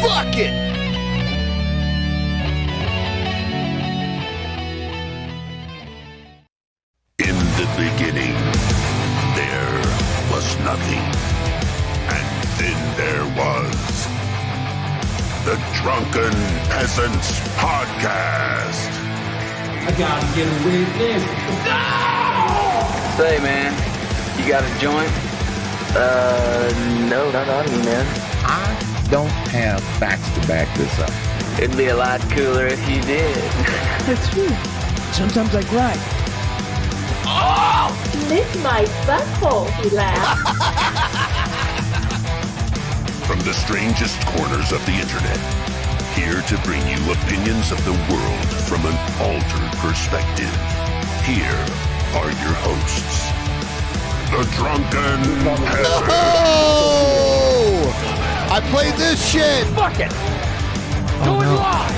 Fuck it! In the beginning, there was nothing. And then there was the Drunken Peasants Podcast. I gotta get a witness. No! Say, man, you got a joint? No, not on me, man. I don't have facts to back this up. It'd be a lot cooler if you did. That's true. Sometimes I cry. Lick my butthole, he laughed. From the strangest corners of the internet, here to bring you opinions of the world from an altered perspective. Here are your hosts, the Drunken Peasants. No! I played this shit! Fuck it. Do it live.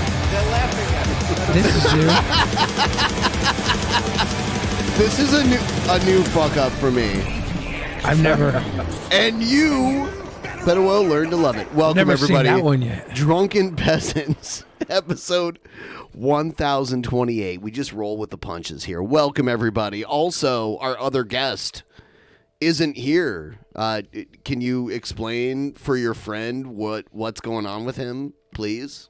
This is new. This is a new fuck up for me. I've never And you better well learn to love it. Welcome, never everybody. seen that one yet. Drunken Peasants, episode 1028. We just roll with the punches here. Welcome, everybody. Also, our other guest isn't here. Can you explain for your friend what's going on with him, please?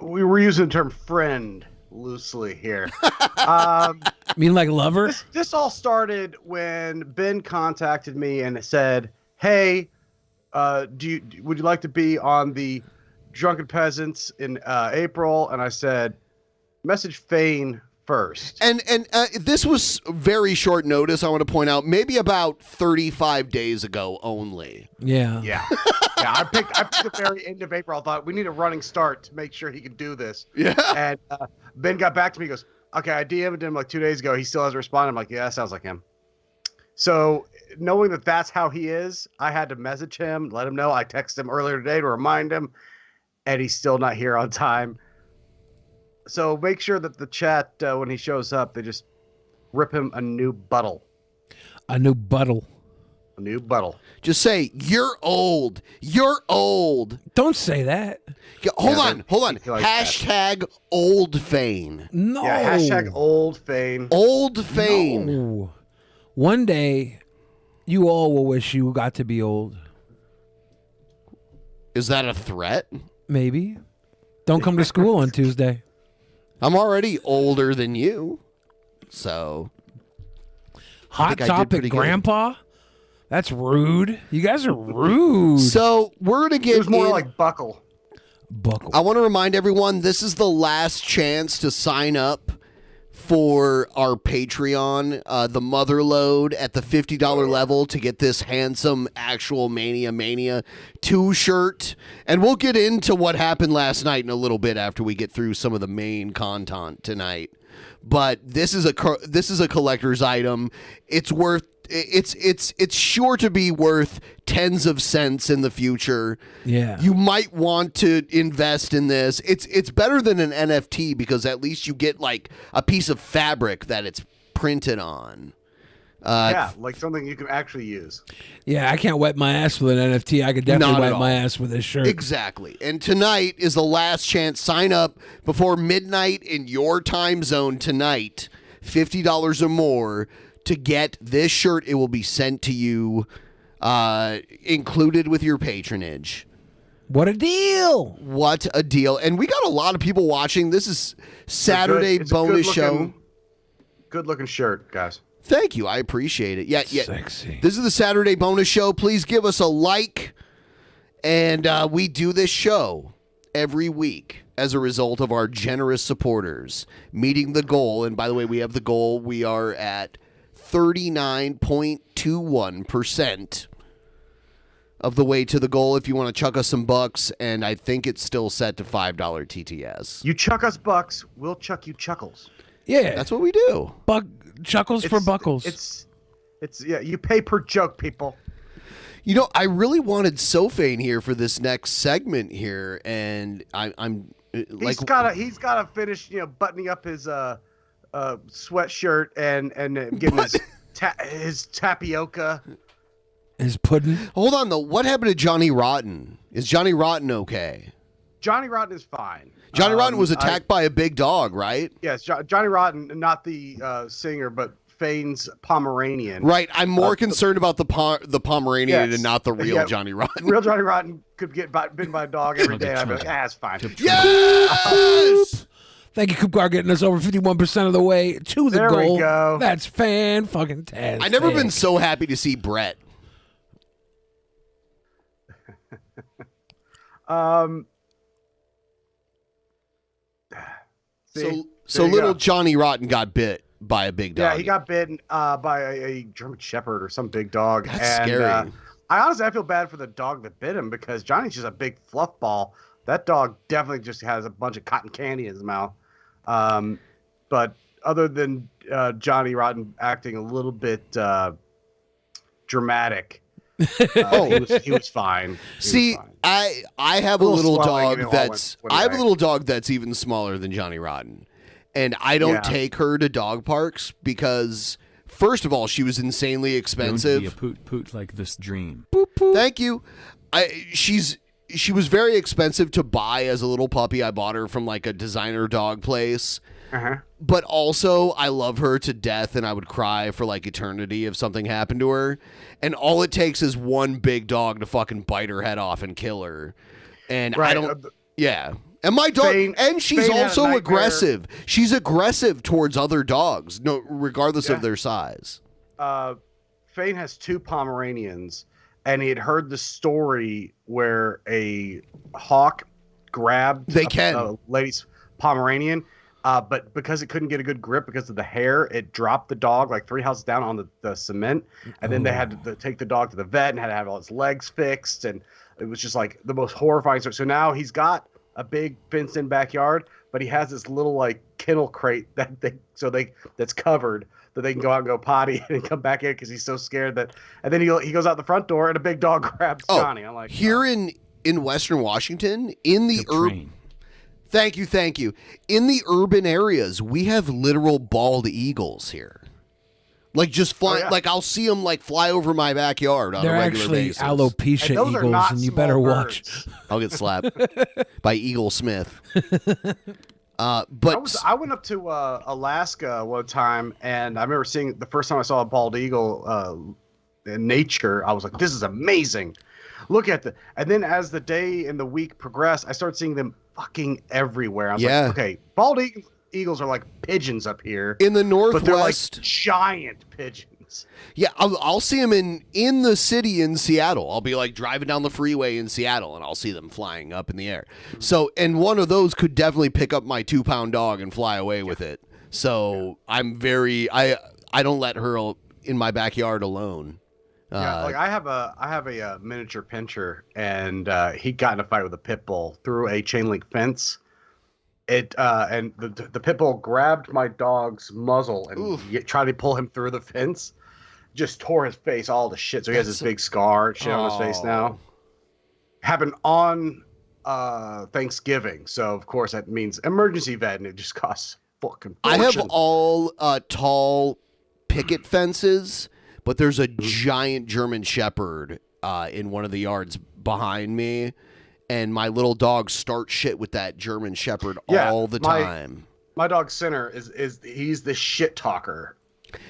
We were using the term friend loosely here. Mean like lover? This all started when Ben contacted me and said, "Hey, would you like to be on the Drunken Peasants in April?" And I said, "Message Fane first." And this was very short notice, I want to point out, maybe about 35 days ago only. Yeah. Yeah, I picked the very end of April. I thought we need a running start to make sure he can do this. Yeah. And Ben got back to me. He goes, "Okay, I DM'd him like 2 days ago. He still hasn't responded." I'm like, "Yeah, that sounds like him." So knowing that that's how he is, I had to message him, let him know. I texted him earlier today to remind him, and he's still not here on time. So make sure that the chat, when he shows up, they just rip him a new buttle. A new buttle. A new buttle. Just say, "You're old. You're old." Don't say that. Hold on. Like Hashtag old Fane. No. Yeah, hashtag old Fane. Old Fane. No. One day, you all will wish you got to be old. Is that a threat? Maybe. Don't come to school on Tuesday. I'm already older than you. So. Hot think I did topic, pretty good. Grandpa? That's rude. You guys are rude. So we're going to It get was more in- like Buckle. Buckle. I want to remind everyone, this is the last chance to sign up for our Patreon, the Motherload at the $50 level to get this handsome actual Mania 2 shirt. And we'll get into what happened last night in a little bit after we get through some of the main content tonight. But this is a collector's item. It's worth it's sure to be worth tens of cents in the future. Yeah. You might want to invest in this. It's better than an NFT because at least you get like a piece of fabric that it's printed on. Yeah, like something you can actually use. Yeah, I can't wet my ass with an NFT. I could definitely Not at wet my all. ass with this shirt. Exactly. And tonight is the last chance. Sign up before midnight in your time zone tonight. $50 or more to get this shirt. It will be sent to you, included with your patronage. What a deal! What a deal. And we got a lot of people watching. This is Saturday It's a bonus show. Good looking shirt, guys. Thank you. I appreciate it. Yeah. Sexy. This is the Saturday bonus show. Please give us a like. And we do this show every week as a result of our generous supporters meeting the goal. And by the way, we have the goal. We are at 39.21% of the way to the goal. If you want to chuck us some bucks, and I think it's still set to $5 TTS. You chuck us bucks, we'll chuck you chuckles. Yeah. That's what we do. Chuckles for buckles. It's yeah, you pay per joke, people. You know, I really wanted SoFain here for this next segment here, and I'm like, He's gotta finish, buttoning up his sweatshirt and getting his tapioca. His pudding. Hold on though. What happened to Johnny Rotten? Is Johnny Rotten okay? Johnny Rotten is fine. Johnny Rotten was attacked by a big dog, right? Yes, Johnny Rotten, not the singer, but Fane's Pomeranian. Right. I'm more concerned about the Pomeranian Yes. and not the real Johnny Rotten. Real Johnny Rotten could get bitten by a dog every day. I'd be like, it's fine. Yes! Thank you, Coop Car, getting us over 51% of the way to the There goal. we go. That's fan-fucking-tastic. I've never been so happy to see Brett. So little Johnny Rotten got bit by a big dog. Yeah, he got bitten by a German Shepherd or some big dog. That's scary. I feel bad for the dog that bit him because Johnny's just a big fluff ball. That dog definitely just has a bunch of cotton candy in his mouth. But other than Johnny Rotten acting a little bit dramatic, he was fine. I have a little dog that's went I have a away. little dog that's even smaller than Johnny Rotten, and I don't take her to dog parks because first of all she was insanely expensive. Don't be a poot like this dream. Boop, boop. Thank you. She was very expensive to buy as a little puppy. I bought her from like a designer dog place. But also, I love her to death, and I would cry for like eternity if something happened to her. And all it takes is one big dog to fucking bite her head off and kill her. And I don't. Yeah. And my dog, and she's Fane had a also nightmare. aggressive. She's aggressive towards other dogs, no, regardless of their size. Fane has 2 Pomeranians, and he had heard the story where a hawk grabbed a lady's Pomeranian. But because it couldn't get a good grip because of the hair, it dropped the dog like 3 houses down on the cement. And then they had to take the dog to the vet and had to have all his legs fixed. And it was just like the most horrifying story. So now he's got a big fenced-in backyard, but he has this little like kennel crate that's covered that they can go out and go potty and come back in because he's so scared that. And then he goes out the front door and a big dog grabs Johnny. I'm like, here in Western Washington, in the urban. Thank you. In the urban areas, we have literal bald eagles here. Like just fly, like I'll see them like fly over my backyard on a regular basis. They're actually alopecia eagles, and you better watch. I'll get slapped by Eagle Smith. But I went up to Alaska one time, and I remember seeing the first time I saw a bald eagle in nature. I was like, "This is amazing! Look at And then as the day and the week progressed, I started seeing them fucking everywhere. I was like, okay, bald eagles are like pigeons up here in the Northwest, but they're like giant pigeons. Yeah, I'll see them in the city in Seattle. I'll be like driving down the freeway in Seattle, and I'll see them flying up in the air. So, and one of those could definitely pick up my 2-pound dog and fly away with it. So I'm I don't let her in my backyard alone. Like I have a miniature pinscher, and he got in a fight with a pit bull through a chain link fence. And the pit bull grabbed my dog's muzzle and tried to pull him through the fence. Just tore his face all to shit. So he has this big scar shit on his face now. Happened on Thanksgiving, so of course that means emergency vet, and it just costs fucking fortune. I have all tall picket fences. But there's a giant German Shepherd in one of the yards behind me, and my little dog starts shit with that German Shepherd all the time. My dog Sinner he's the shit talker.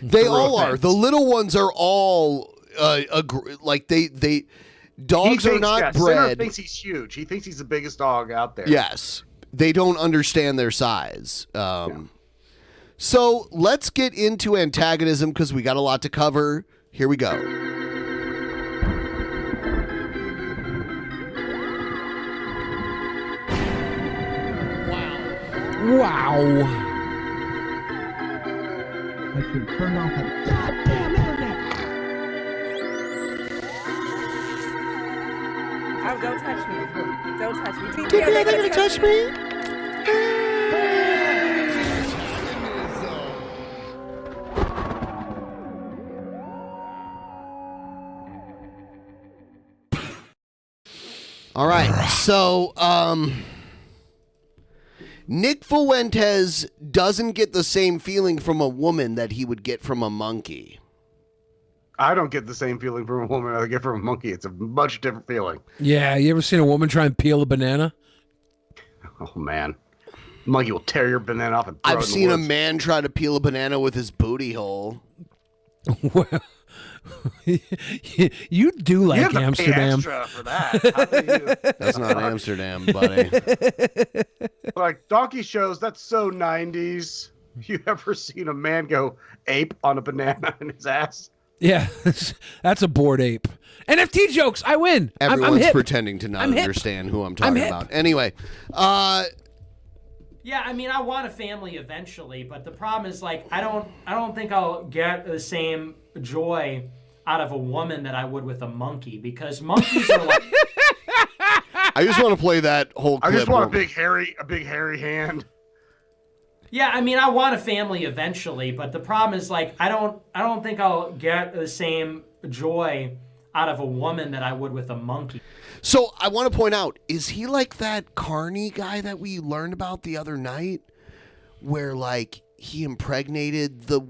They all are. The little ones are all like they dogs are not bred. Sinner thinks he's huge. He thinks he's the biggest dog out there. Yes, they don't understand their size. So let's get into antagonism because we got a lot to cover. Here we go. Wow. I should turn off that goddamn internet. Oh, don't touch me. Don't touch me. They're gonna touch me. All right, so Nick Fuentes doesn't get the same feeling from a woman that he would get from a monkey. I don't get the same feeling from a woman I get from a monkey. It's a much different feeling. Yeah, you ever seen a woman try and peel a banana? Oh man, monkey will tear your banana off and throw it I've in the seen a woods. man try to peel a banana with his booty hole. Well, you do You like have to pay Amsterdam. extra for that. How do you- That's not Amsterdam, buddy. Like donkey shows, that's so 90s. You ever seen a man go ape on a banana in his ass? Yeah, that's a bored ape. NFT jokes, I win. I'm Everyone's hip. pretending to not I'm hip. understand who I'm talking hip. about. Anyway, Yeah, I mean, I want a family eventually, but the problem is, like, I don't think I'll get the same joy out of a woman that I would with a monkey, because monkeys are like. I just want to play that whole clip. I just want a big hairy hand. Yeah, I mean, I want a family eventually, but the problem is, like, I don't think I'll get the same joy out of a woman that I would with a monkey. So I want to point out, is he like that Carney guy that we learned about the other night, where like he impregnated the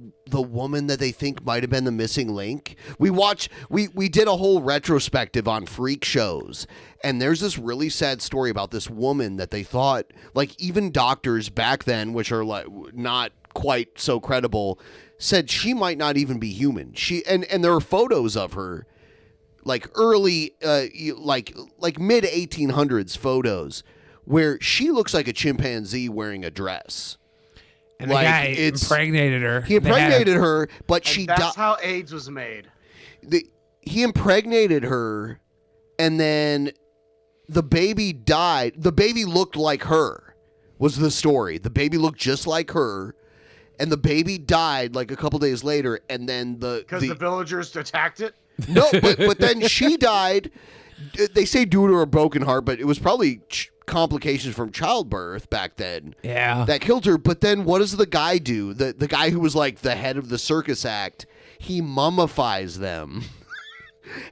woman that they think might have been the missing link? We did a whole retrospective on freak shows, and there's this really sad story about this woman that they thought, like, even doctors back then, which are like not quite so credible, said she might not even be human. And there are photos of her, like early, like mid 1800s photos, where she looks like a chimpanzee wearing a dress. And the guy impregnated her. He impregnated her, but And she that's died. how AIDS was made. He impregnated her, and then the baby died. The baby looked like her, was the story. The baby looked just like her, and the baby died like a couple days later, and then Because the villagers attacked it? No, but then she died. They say due to her broken heart, but it was probably complications from childbirth back then. Yeah. That killed her. But then what does the guy do? The guy who was like the head of the circus act, he mummifies them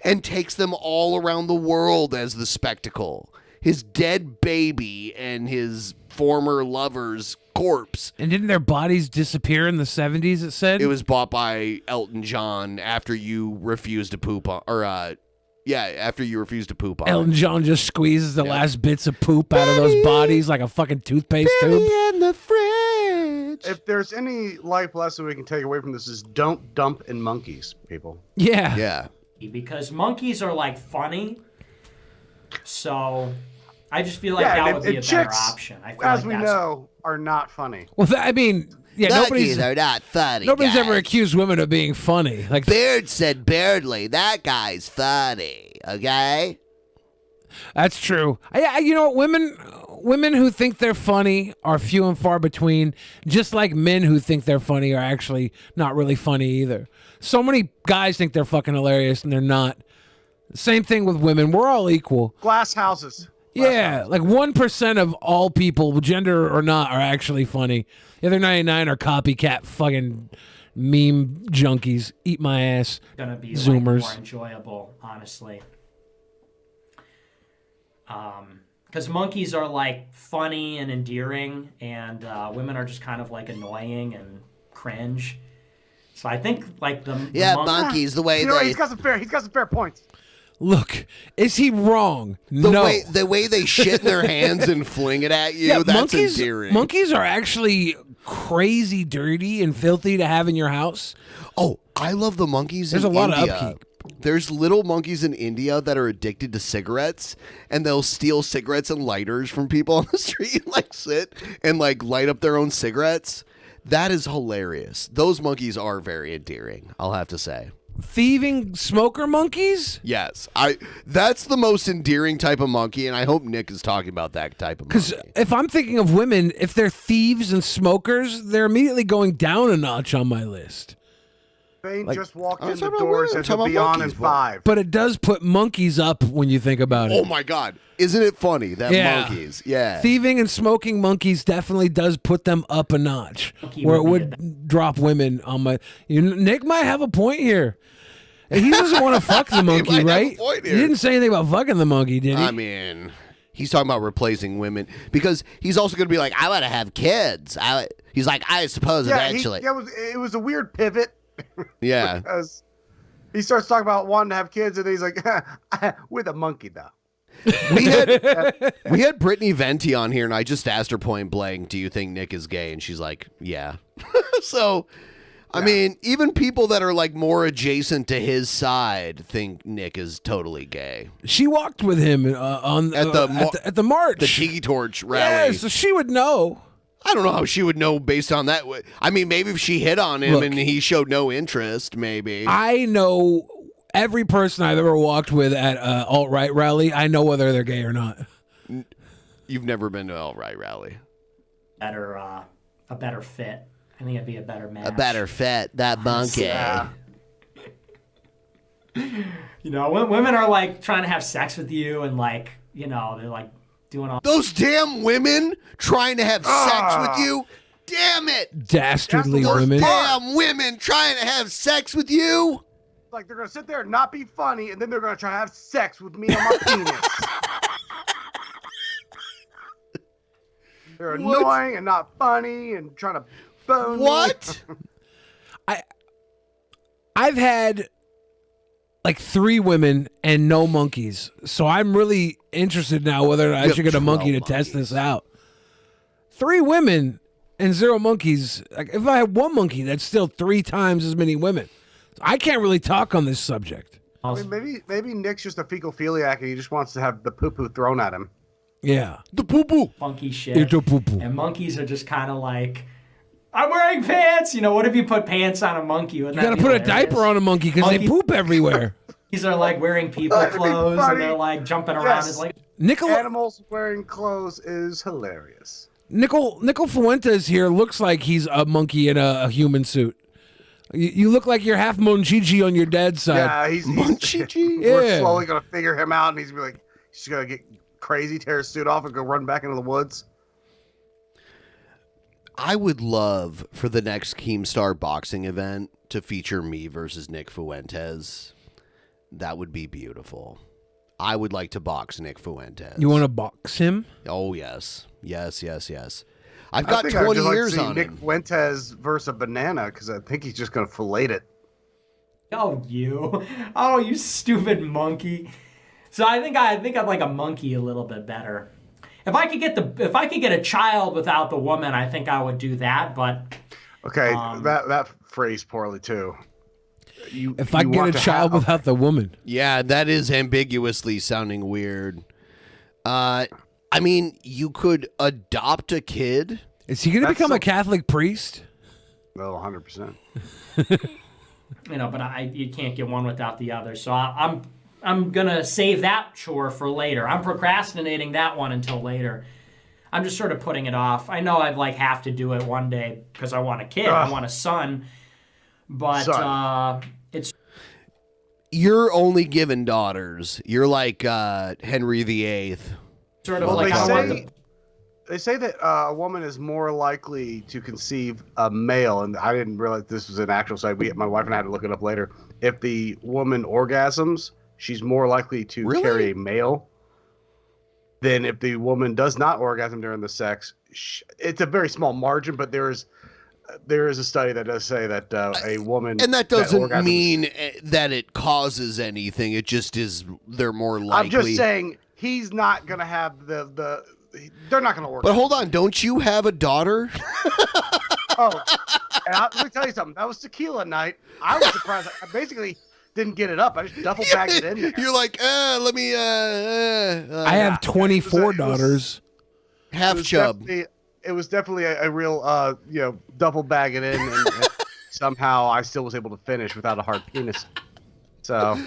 and takes them all around the world as the spectacle. His dead baby and his former lover's corpse. And didn't their bodies disappear in the 70s, it said? It was bought by Elton John after you refused to poop on, after you refused to poop on. Elton John just squeezes the last bits of poop out of those bodies like a fucking toothpaste tube. In the fridge. If there's any life lesson we can take away from this, is don't dump in monkeys, people. Yeah. Yeah. Because monkeys are like funny, so I just feel like Yeah, that and would be a better chicks, option. I feel as like we that's know, are not funny. Well, I mean, yeah, Monkeys are not funny. nobody's guys. ever accused women of being funny. Like Beard said Beardly, that guy's funny. Okay. That's true. You know, women who think they're funny are few and far between. Just like men who think they're funny are actually not really funny either. So many guys think they're fucking hilarious and they're not. Same thing with women. We're all equal. Glass houses. Yeah, like 1% of all people, gender or not, are actually funny. The other 99 are copycat fucking meme junkies. Eat my ass. gonna be Zoomers. like more enjoyable, honestly. Because monkeys are like funny and endearing, and women are just kind of like annoying and cringe. So I think like the monkeys, the way You know, they he's got some fair points. Look, is he wrong? No. the way they shit in their hands and fling it at you, that's monkeys, endearing. monkeys are actually crazy dirty and filthy to have in your house. Oh, I love the monkeys There's in a lot of India. upkeep. There's little monkeys in India that are addicted to cigarettes, and they'll steal cigarettes and lighters from people on the street and like sit and like light up their own cigarettes. That is hilarious. Those monkeys are very endearing, I'll have to say. Thieving smoker monkeys? Yes. That's the most endearing type of monkey, and I hope Nick is talking about that type of Because monkey. if I'm thinking of women, if they're thieves and smokers, they're immediately going down a notch on my list. Bane Like- just walked I'm in the talking about doors women, and I'm he'll talking be about on in monkeys, 5. But it does put monkeys up when you think about it. Oh my God. Isn't it funny that monkeys? Yeah. Thieving and smoking monkeys definitely does put them up a notch, where it would drop women on my. Nick might have a point here. He doesn't want to fuck the monkey, might have a right? point He here. didn't say anything about fucking the monkey, did he? I mean, he's talking about replacing women because he's also going to be like, I want to have kids. He's like, I suppose eventually. It was a weird pivot. Yeah. Because he starts talking about wanting to have kids, and then he's like, with a monkey, though. We had Brittany Venti on here, and I just asked her point blank, "Do you think Nick is gay?" And she's like, "Yeah." So, I mean, even people that are like more adjacent to his side think Nick is totally gay. She walked with him at the march, the Tiki Torch rally. Yeah, so she would know. I don't know how she would know based on that. I mean, maybe if she hit on him and he showed no interest, maybe. I know every person I've ever walked with at alt-right rally. I know whether they're gay or not. You've never been to an alt-right rally. A better fit. I think it'd be a better match. A better fit, that monkey. You know, women are like trying to have sex with you, and like, you know, they're like doing all those damn women trying to have sex with you. Damn it, dastardly women. Damn women trying to have sex with you. Like they're gonna sit there and not be funny, and then they're gonna try to have sex with me on my penis. They're annoying and not funny and trying to bone me. I've had like 3 women and no monkeys, so I'm really interested now whether or not I should get a monkey to test this out. 3 women and 0 monkeys. Like, if I had 1 monkey, that's still 3 times as many women. I can't really talk on this subject. I mean, maybe Nick's just a fecal-philiac and he just wants to have the poo-poo thrown at him. Yeah. The poo-poo. funky shit. It's a poo-poo. And monkeys are just kind of like, I'm wearing pants. You know, what if you put pants on a monkey? You gotta put a diaper on a monkey because they poop everywhere. Monkeys are like wearing people clothes and they're like jumping around. It's like animals wearing clothes is hilarious. Nickel Fuentes here looks like he's a monkey in a human suit. You look like you're half Monchichi on your dad's side. Yeah, he's Monchichi. We're slowly gonna figure him out, and he's gonna be like, he's gonna get crazy, tear his suit off, and go run back into the woods. I would love for the next Keemstar boxing event to feature me versus Nick Fuentes. That would be beautiful. I would like to box Nick Fuentes. You want to box him? Oh, yes. Yes. I've got 20 years on Nick him. Fuentes versus a banana because I think he's just going to fillet it. Oh, you stupid monkey. So I think I'd like a monkey a little bit better. If I could get a child without the woman, I think I would do that. But okay, that phrased poorly too. If I get a child without the woman, yeah, that is ambiguously sounding weird. I mean, you could adopt a kid. Is he going to become a Catholic priest? No, 100%. You know, but you can't get one without the other. So I'm gonna save that chore for later. I'm procrastinating that one until later. I'm just sort of putting it off. I know I'd like have to do it one day because I want a kid. I want a son. But it's you're only given daughters. You're like Henry VIII. Sort of like they say that a woman is more likely to conceive a male, and I didn't realize this was an actual site. My wife and I had to look it up later. If the woman orgasms, she's more likely to carry a male than if the woman does not orgasm during the sex. It's a very small margin, but there is a study that does say that a woman, and that doesn't mean that it causes anything. It just is they're more likely. I'm just saying he's not gonna have the they're not gonna orgasm. But hold on, don't you have a daughter? Let me tell you something. That was tequila night. I was surprised. I basically didn't get it up. I just double bagged it in there. You're like, let me. I have 24 daughters. Half chub. It was definitely a real, double bag it in, and somehow I still was able to finish without a hard penis. So,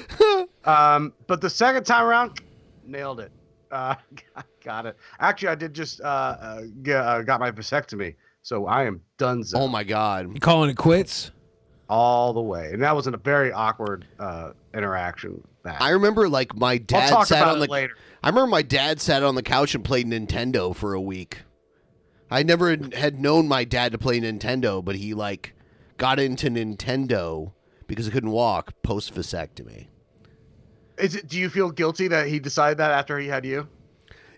but the second time around, nailed it. Got it. Actually, I did just got my vasectomy, so I am done. Oh my God! You calling it quits? All the way, and that was in a very awkward interaction. I remember, like, my dad sat on the. Later. I remember my dad sat on the couch and played Nintendo for a week. I never had known my dad to play Nintendo, but he like got into Nintendo because he couldn't walk post vasectomy. Do you feel guilty that he decided that after he had you?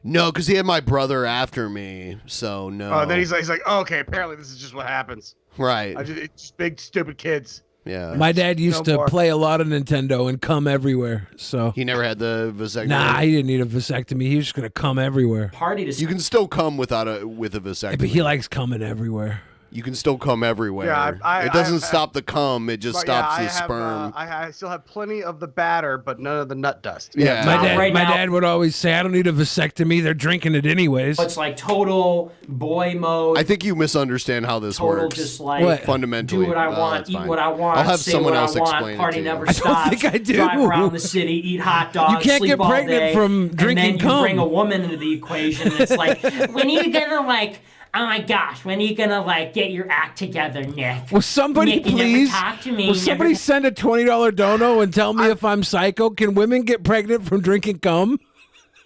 No, because he had my brother after me, so no. Oh, then he's like, oh, okay, apparently this is just what happens. Right. It's just big stupid kids. Yeah. My dad used No to more. play a lot of Nintendo and come everywhere. So He never had the vasectomy. nah, he didn't need a vasectomy. He was just gonna come everywhere. Party to You can still come with a vasectomy. But he likes coming everywhere. You can still come everywhere. Yeah, it doesn't stop the cum. It just But stops yeah, the sperm. I still have plenty of the batter, but none of the nut dust. Yeah. Right My now- dad would always say, "I don't need a vasectomy. They're drinking it anyways." It's like total boy mode. I think you misunderstand how this total works. just like What? Fundamentally, do what I Oh, want, that's eat fine. what I want, I'll have say someone what else I want, explain party it to never you. stops. think I do. Drive around the city, eat hot dogs, can't sleep get all pregnant day, from drinking and then you cum. bring a woman into the equation. And it's like, when are you gonna like? Oh my gosh, when are you gonna like get your act together, Nick? Will somebody Nick, you never please? talk to me, Will you somebody never- send a $20 dono and tell me if I'm psycho? Can women get pregnant from drinking cum?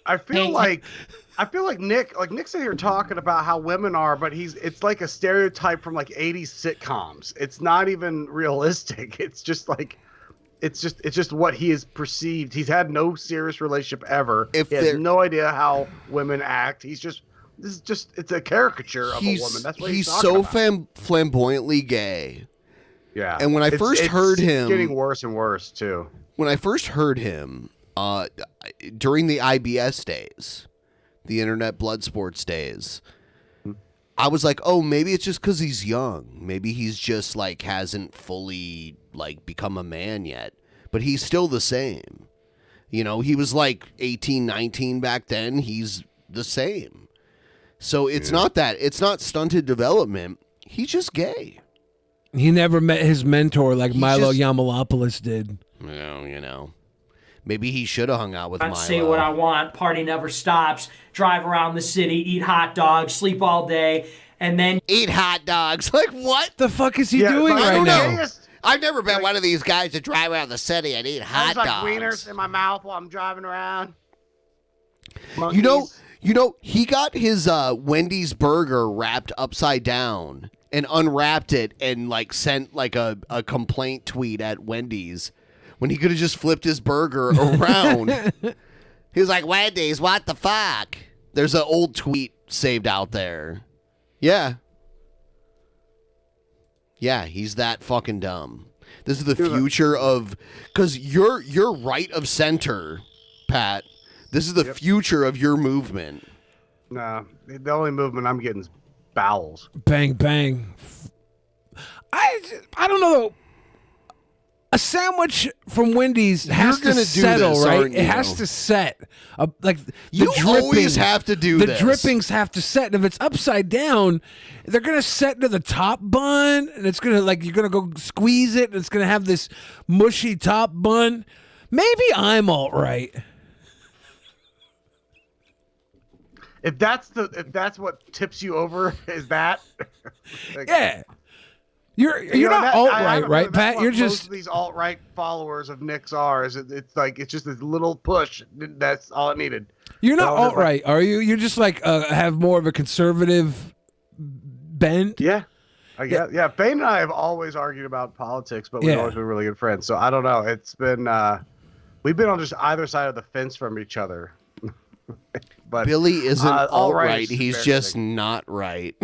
I feel like Nick said you're talking about how women are, but it's like a stereotype from like 80s sitcoms. It's not even realistic. It's just what he has perceived. He's had no serious relationship ever. He has no idea how women act. It's a caricature of a woman. That's what he's talking so about. flamboyantly gay. Yeah. And when I first heard him, it's getting worse and worse too. When I first heard him, during the IBS days, the Internet Blood Sports days, I was like, oh, maybe it's just because he's young. Maybe he's just like hasn't fully like become a man yet. But he's still the same. You know, he was like 18, 19 back then. He's the same. So it's not stunted development. He's just gay. He never met his mentor like Milo just- Yiannopoulos did. You know. Maybe he should have hung out with Milo. Say what I want, party never stops, drive around the city, eat hot dogs, sleep all day, and then eat hot dogs. Like what the fuck is he doing right now? I've never been one of these guys that drive around the city and eat hot There's like dogs. wieners in my mouth while I'm driving around. You know, he got his Wendy's burger wrapped upside down and unwrapped it and like sent like a complaint tweet at Wendy's when he could have just flipped his burger around. He was like, Wendy's, what the fuck? There's an old tweet saved out there. Yeah. Yeah, he's that fucking dumb. This is the future of, because you're right of center, Pat. This is the future of your movement. No, the only movement I'm getting is bowels. Bang bang. I don't know though. A sandwich from Wendy's has to gonna do settle, this, right? aren't It you? has to set. Like You always have to do the this. drippings have to set. And if it's upside down, they're gonna set to the top bun, and it's gonna like you're gonna go squeeze it, and it's gonna have this mushy top bun. Maybe I'm alt right. If that's what tips you over, is that? Like, Yeah. You're you know, not alt right, right, that's Pat? what You're most just of these alt right followers of Nick's are. It's just this little push. That's all it needed. you're not So alt right, are you? You're just like have more of a conservative bent. Yeah. I guess. Yeah. Fane and I have always argued about politics, but we've Yeah. always been really good friends. So I don't know. It's been we've been on just either side of the fence from each other. But Billy isn't all alt right right. is He's just not right.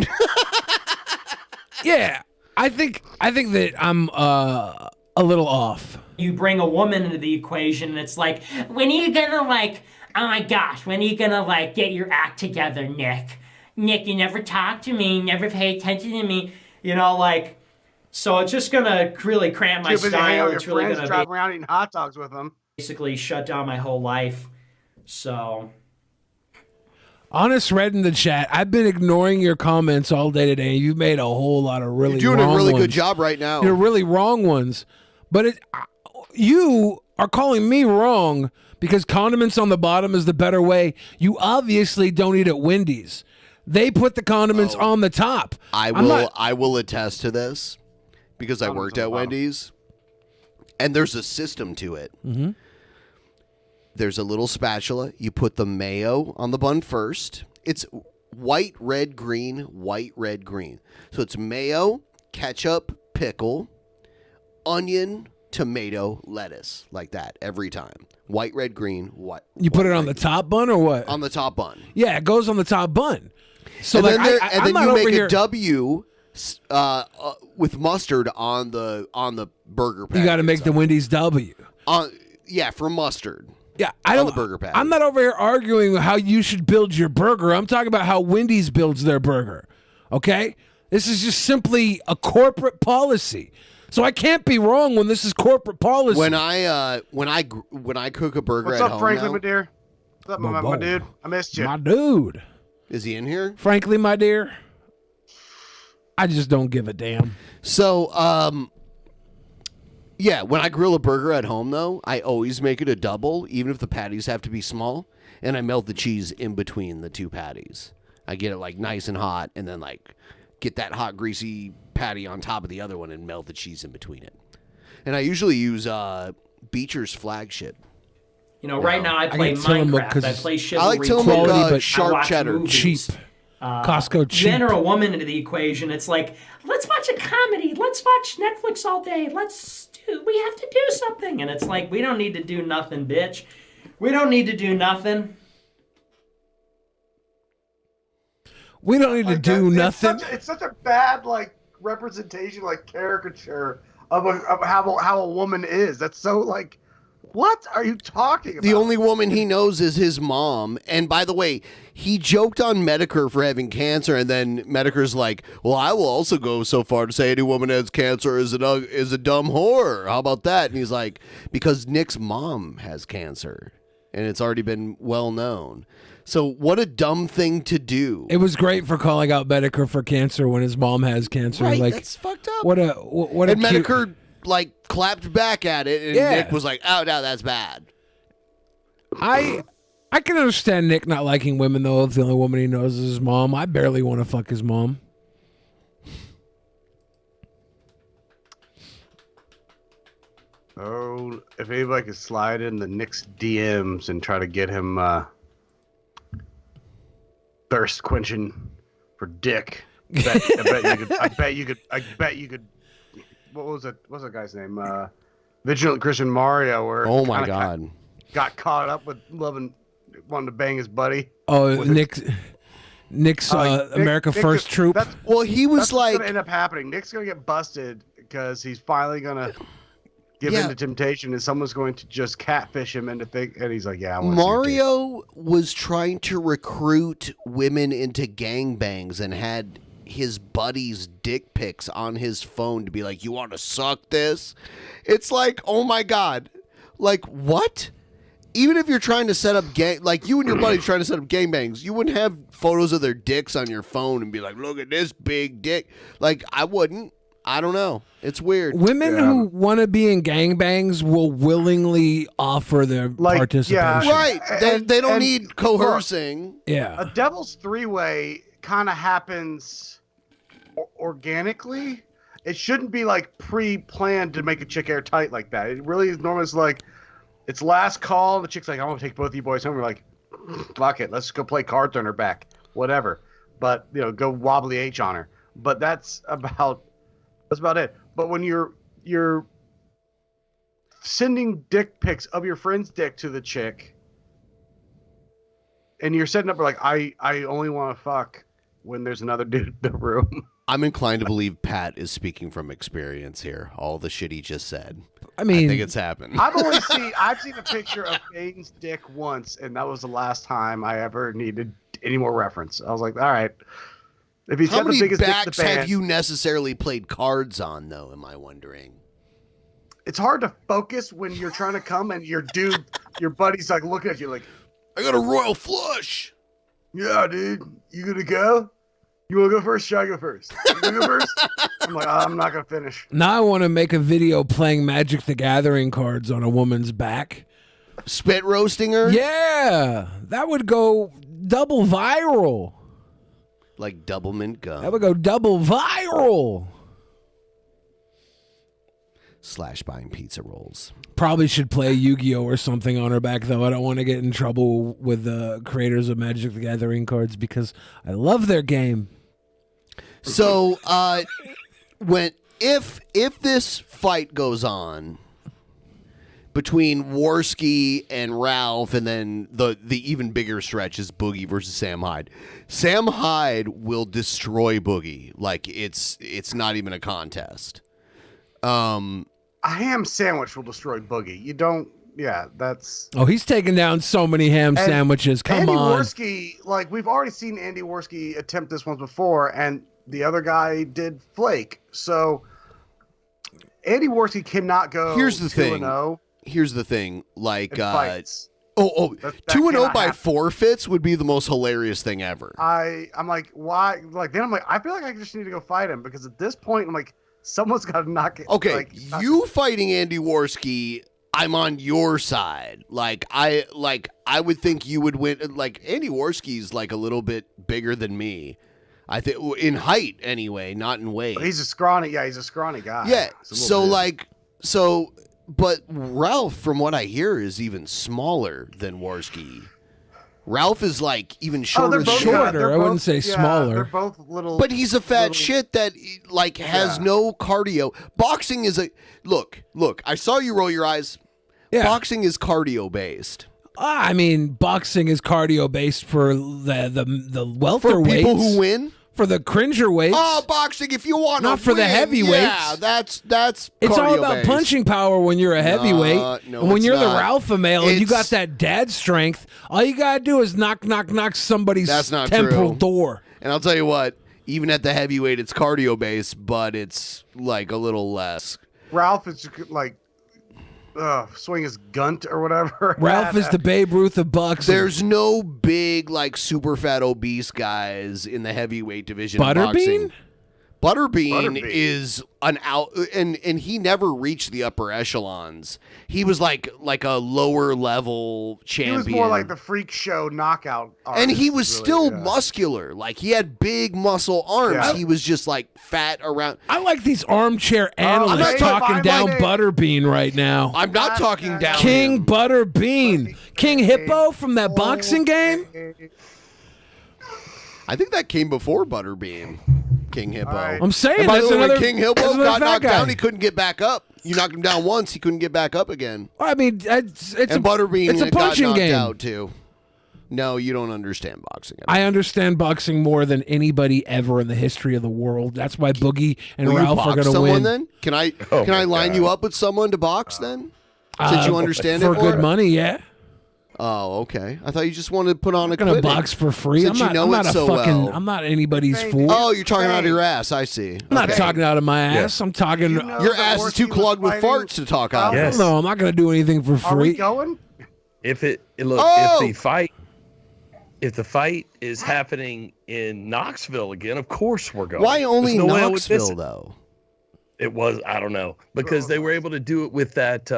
Yeah, I think that I'm a little off. you bring a woman into the equation, and it's like, when are you gonna like? Oh my gosh, when are you gonna like get your act together, Nick? Nick, you never talk to me, never pay attention to me. You know, like, so it's just gonna really cramp my too busy hanging out style. with It's your really friends, gonna driving around eating hot dogs with them. basically shut down my whole life. So. Honest Red in the chat, I've been ignoring your comments all day today. You've made a whole lot of really You're doing wrong a really ones. good job right now. You're really wrong ones. But you are calling me wrong because condiments on the bottom is the better way. You obviously don't eat at Wendy's. They put the condiments on the top. I will attest to this because I worked at Wendy's, and there's a system to it. Mm-hmm. There's a little spatula. You put the mayo on the bun first. It's white, red, green, white, red, green. So it's mayo, ketchup, pickle, onion, tomato, lettuce, like that every time. White, red, green, white. You put it on the top bun or what? On the top bun. Yeah, it goes on the top bun. So and like, then, I'm you not make over here. a W with mustard on the burger patty. You got to make the itself. Wendy's W. Yeah, for mustard. Yeah, on the burger patty. I'm not over here arguing how you should build your burger. I'm talking about how Wendy's builds their burger. Okay? This is just simply a corporate policy. So I can't be wrong when this is corporate policy. When I cook a burger What's at up, home Franklin, now, my dear? What's up, my dude? I missed you. My dude. Is he in here? Frankly, my dear, I just don't give a damn. So, yeah, when I grill a burger at home, though, I always make it a double, even if the patties have to be small, and I melt the cheese in between the two patties. I get it, like, nice and hot, and then, like, get that hot, greasy patty on top of the other one and melt the cheese in between it. And I usually use Beecher's Flagship. You know, right now I play Minecraft. I play Chivalry. I like Tillamook but sharp cheddar. Movies. Cheap. Costco cheap. You enter a woman into the equation, it's like, let's watch a comedy. Let's watch Netflix all day. We have to do something. And it's like, we don't need to do nothing, bitch. We don't need to do nothing. We don't need to do nothing. It's such a bad, like, representation, like, caricature of how a woman is. That's so, like, what are you talking about? The only woman he knows is his mom. And by the way, he joked on Medicare for having cancer, and then Medicare's like, well, I will also go so far to say any woman that has cancer is a dumb whore. How about that? And he's like, because Nick's mom has cancer, and it's already been well known. So what a dumb thing to do. It was great for calling out Medicare for cancer when his mom has cancer. Right, like, that's fucked up. What a and cute... Medicare like clapped back at it, and Yeah. Nick was like, "Oh no, that's bad." I can understand Nick not liking women though. If the only woman he knows is his mom, I barely want to fuck his mom. Oh, if anybody could slide in the Nick's DMs and try to get him thirst quenching for dick, I bet you could. What was it? What's that guy's name? Vigilant Christian Mario. Where Oh my god, got caught up with wanting to bang his buddy. Oh, Nick's America First troop. Well, he was That's like, what's gonna end up happening. Nick's gonna get busted because he's finally gonna give in to temptation, and someone's going to just catfish him into and he's like, yeah, I want to Mario was trying to recruit women into gangbangs and had his buddy's dick pics on his phone to be like, you want to suck this? It's like, oh my god, like what? Even if you're trying to set up like you and your buddy trying to set up gangbangs, you wouldn't have photos of their dicks on your phone and be like, look at this big dick. Like I wouldn't. I don't know. It's weird. Women who want to be in gangbangs will willingly offer their participation. Yeah. Right. They don't need coercing. Yeah. A devil's three-way kind of happens organically. It shouldn't be like pre-planned to make a chick airtight like that. It really is normally like it's last call. The chick's like, I want to take both of you boys home. We're like, fuck it. Let's go play cards on her back. Whatever. But, go wobbly H on her. But that's about it. But when you're sending dick pics of your friend's dick to the chick, and you're setting up like, I only want to fuck when there's another dude in the room. I'm inclined to believe Pat is speaking from experience here. All the shit he just said. I mean, I think it's happened. I've seen a picture of Payton's dick once, and that was the last time I ever needed any more reference. I was like, all right. If he's How got the many biggest dick in backs the band, have you necessarily played cards on, though, am I wondering? It's hard to focus when you're trying to come and your buddy's like looking at you like, I got a royal flush. Yeah, dude. You gonna go? You wanna go first? Should I go first? You gonna go first? I'm like, I'm not gonna finish. Now I want to make a video playing Magic the Gathering cards on a woman's back. Spit roasting her? Yeah. That would go double viral. Like double mint gum. That would go double viral. / buying pizza rolls. Probably should play Yu-Gi-Oh or something on her back, though. I don't want to get in trouble with the creators of Magic the Gathering cards because I love their game. So, if this fight goes on between Warski and Ralph, and then the even bigger stretch is Boogie versus Sam Hyde. Sam Hyde will destroy Boogie. Like it's not even a contest. A ham sandwich will destroy Boogie. You don't. Yeah, that's. Oh, he's taking down so many ham sandwiches. Come Andy on. Warski, like we've already seen Andy Warski attempt this once before, and the other guy did flake. So Andy Warski cannot go. Here's the 2-0. Here's the thing. Like, fights. 2-0 by happen. forfeits would be the most hilarious thing ever. I'm like, why? Like then I'm like, I feel like I just need to go fight him because at this point I'm like, someone's got to knock it. Okay, like, you fighting Andy Warski, I'm on your side. Like I would think you would win. Like Andy Warski's like a little bit bigger than me. I think in height anyway, not in weight. But he's a scrawny. Yeah, he's a scrawny guy. Yeah. So But Ralph, from what I hear, is even smaller than Warski. Ralph is like even shorter. they're both Shorter. I wouldn't say smaller. They're both little. But he's a fat shit that like has no cardio. Boxing is a look. I saw you roll your eyes. Yeah. Boxing is cardio based. I mean, boxing is cardio based for the welterweights. For people who win. For the cringer weights. Oh, boxing! If you want not for the heavyweights. Yeah, that's. It's all about punching power when you're a heavyweight. No, and when it's you're the not. Alpha male and you got that dad strength, all you gotta do is knock somebody's temporal true. door. And I'll tell you what, even at the heavyweight, it's cardio based, but it's like a little less. Ralph is like swing his gunt or whatever. Ralph is the Babe Ruth of boxing. There's no big like super fat obese guys in the heavyweight division. Of Butterbean? boxing. Butterbean is an out, and he never reached the upper echelons. He was like a lower level champion. He was more like the freak show knockout artist, and he was really, still muscular. Like he had big muscle arms. Yeah. He was just like fat around. I like these armchair analysts talking down Butterbean right now. I'm not talking down King him. Butterbean. King Hippo from that boxing game? I think that came before Butterbean. King Hippo. I'm saying and by that's the way, another when King Hippo that's another got fat knocked guy. down, he couldn't get back up. You knocked him down once, he couldn't get back up again. I mean, it's and Butterbean it's a got punching knocked game. out too. No, you don't understand boxing. I understand boxing more than anybody ever in the history of the world. That's why Boogie and Will Ralph you are box going to someone win. then? Can I line you up with someone to box then? Since you understand for it good money, yeah. Oh, okay. I thought you just wanted to put on a I'm going to clinic. box for free. Since I'm not a fucking. I'm not anybody's fool. Oh, you're talking out of your ass. I see. I'm not talking out of my ass. I'm talking. Your ass is too clogged with farts to talk out. Yes. No, I'm not going to do anything for Are we free. going? If the fight is happening in Knoxville again, of course we're going. Why only There's no way I would miss Knoxville it. though? It was, I don't know, because they were able to do it with that.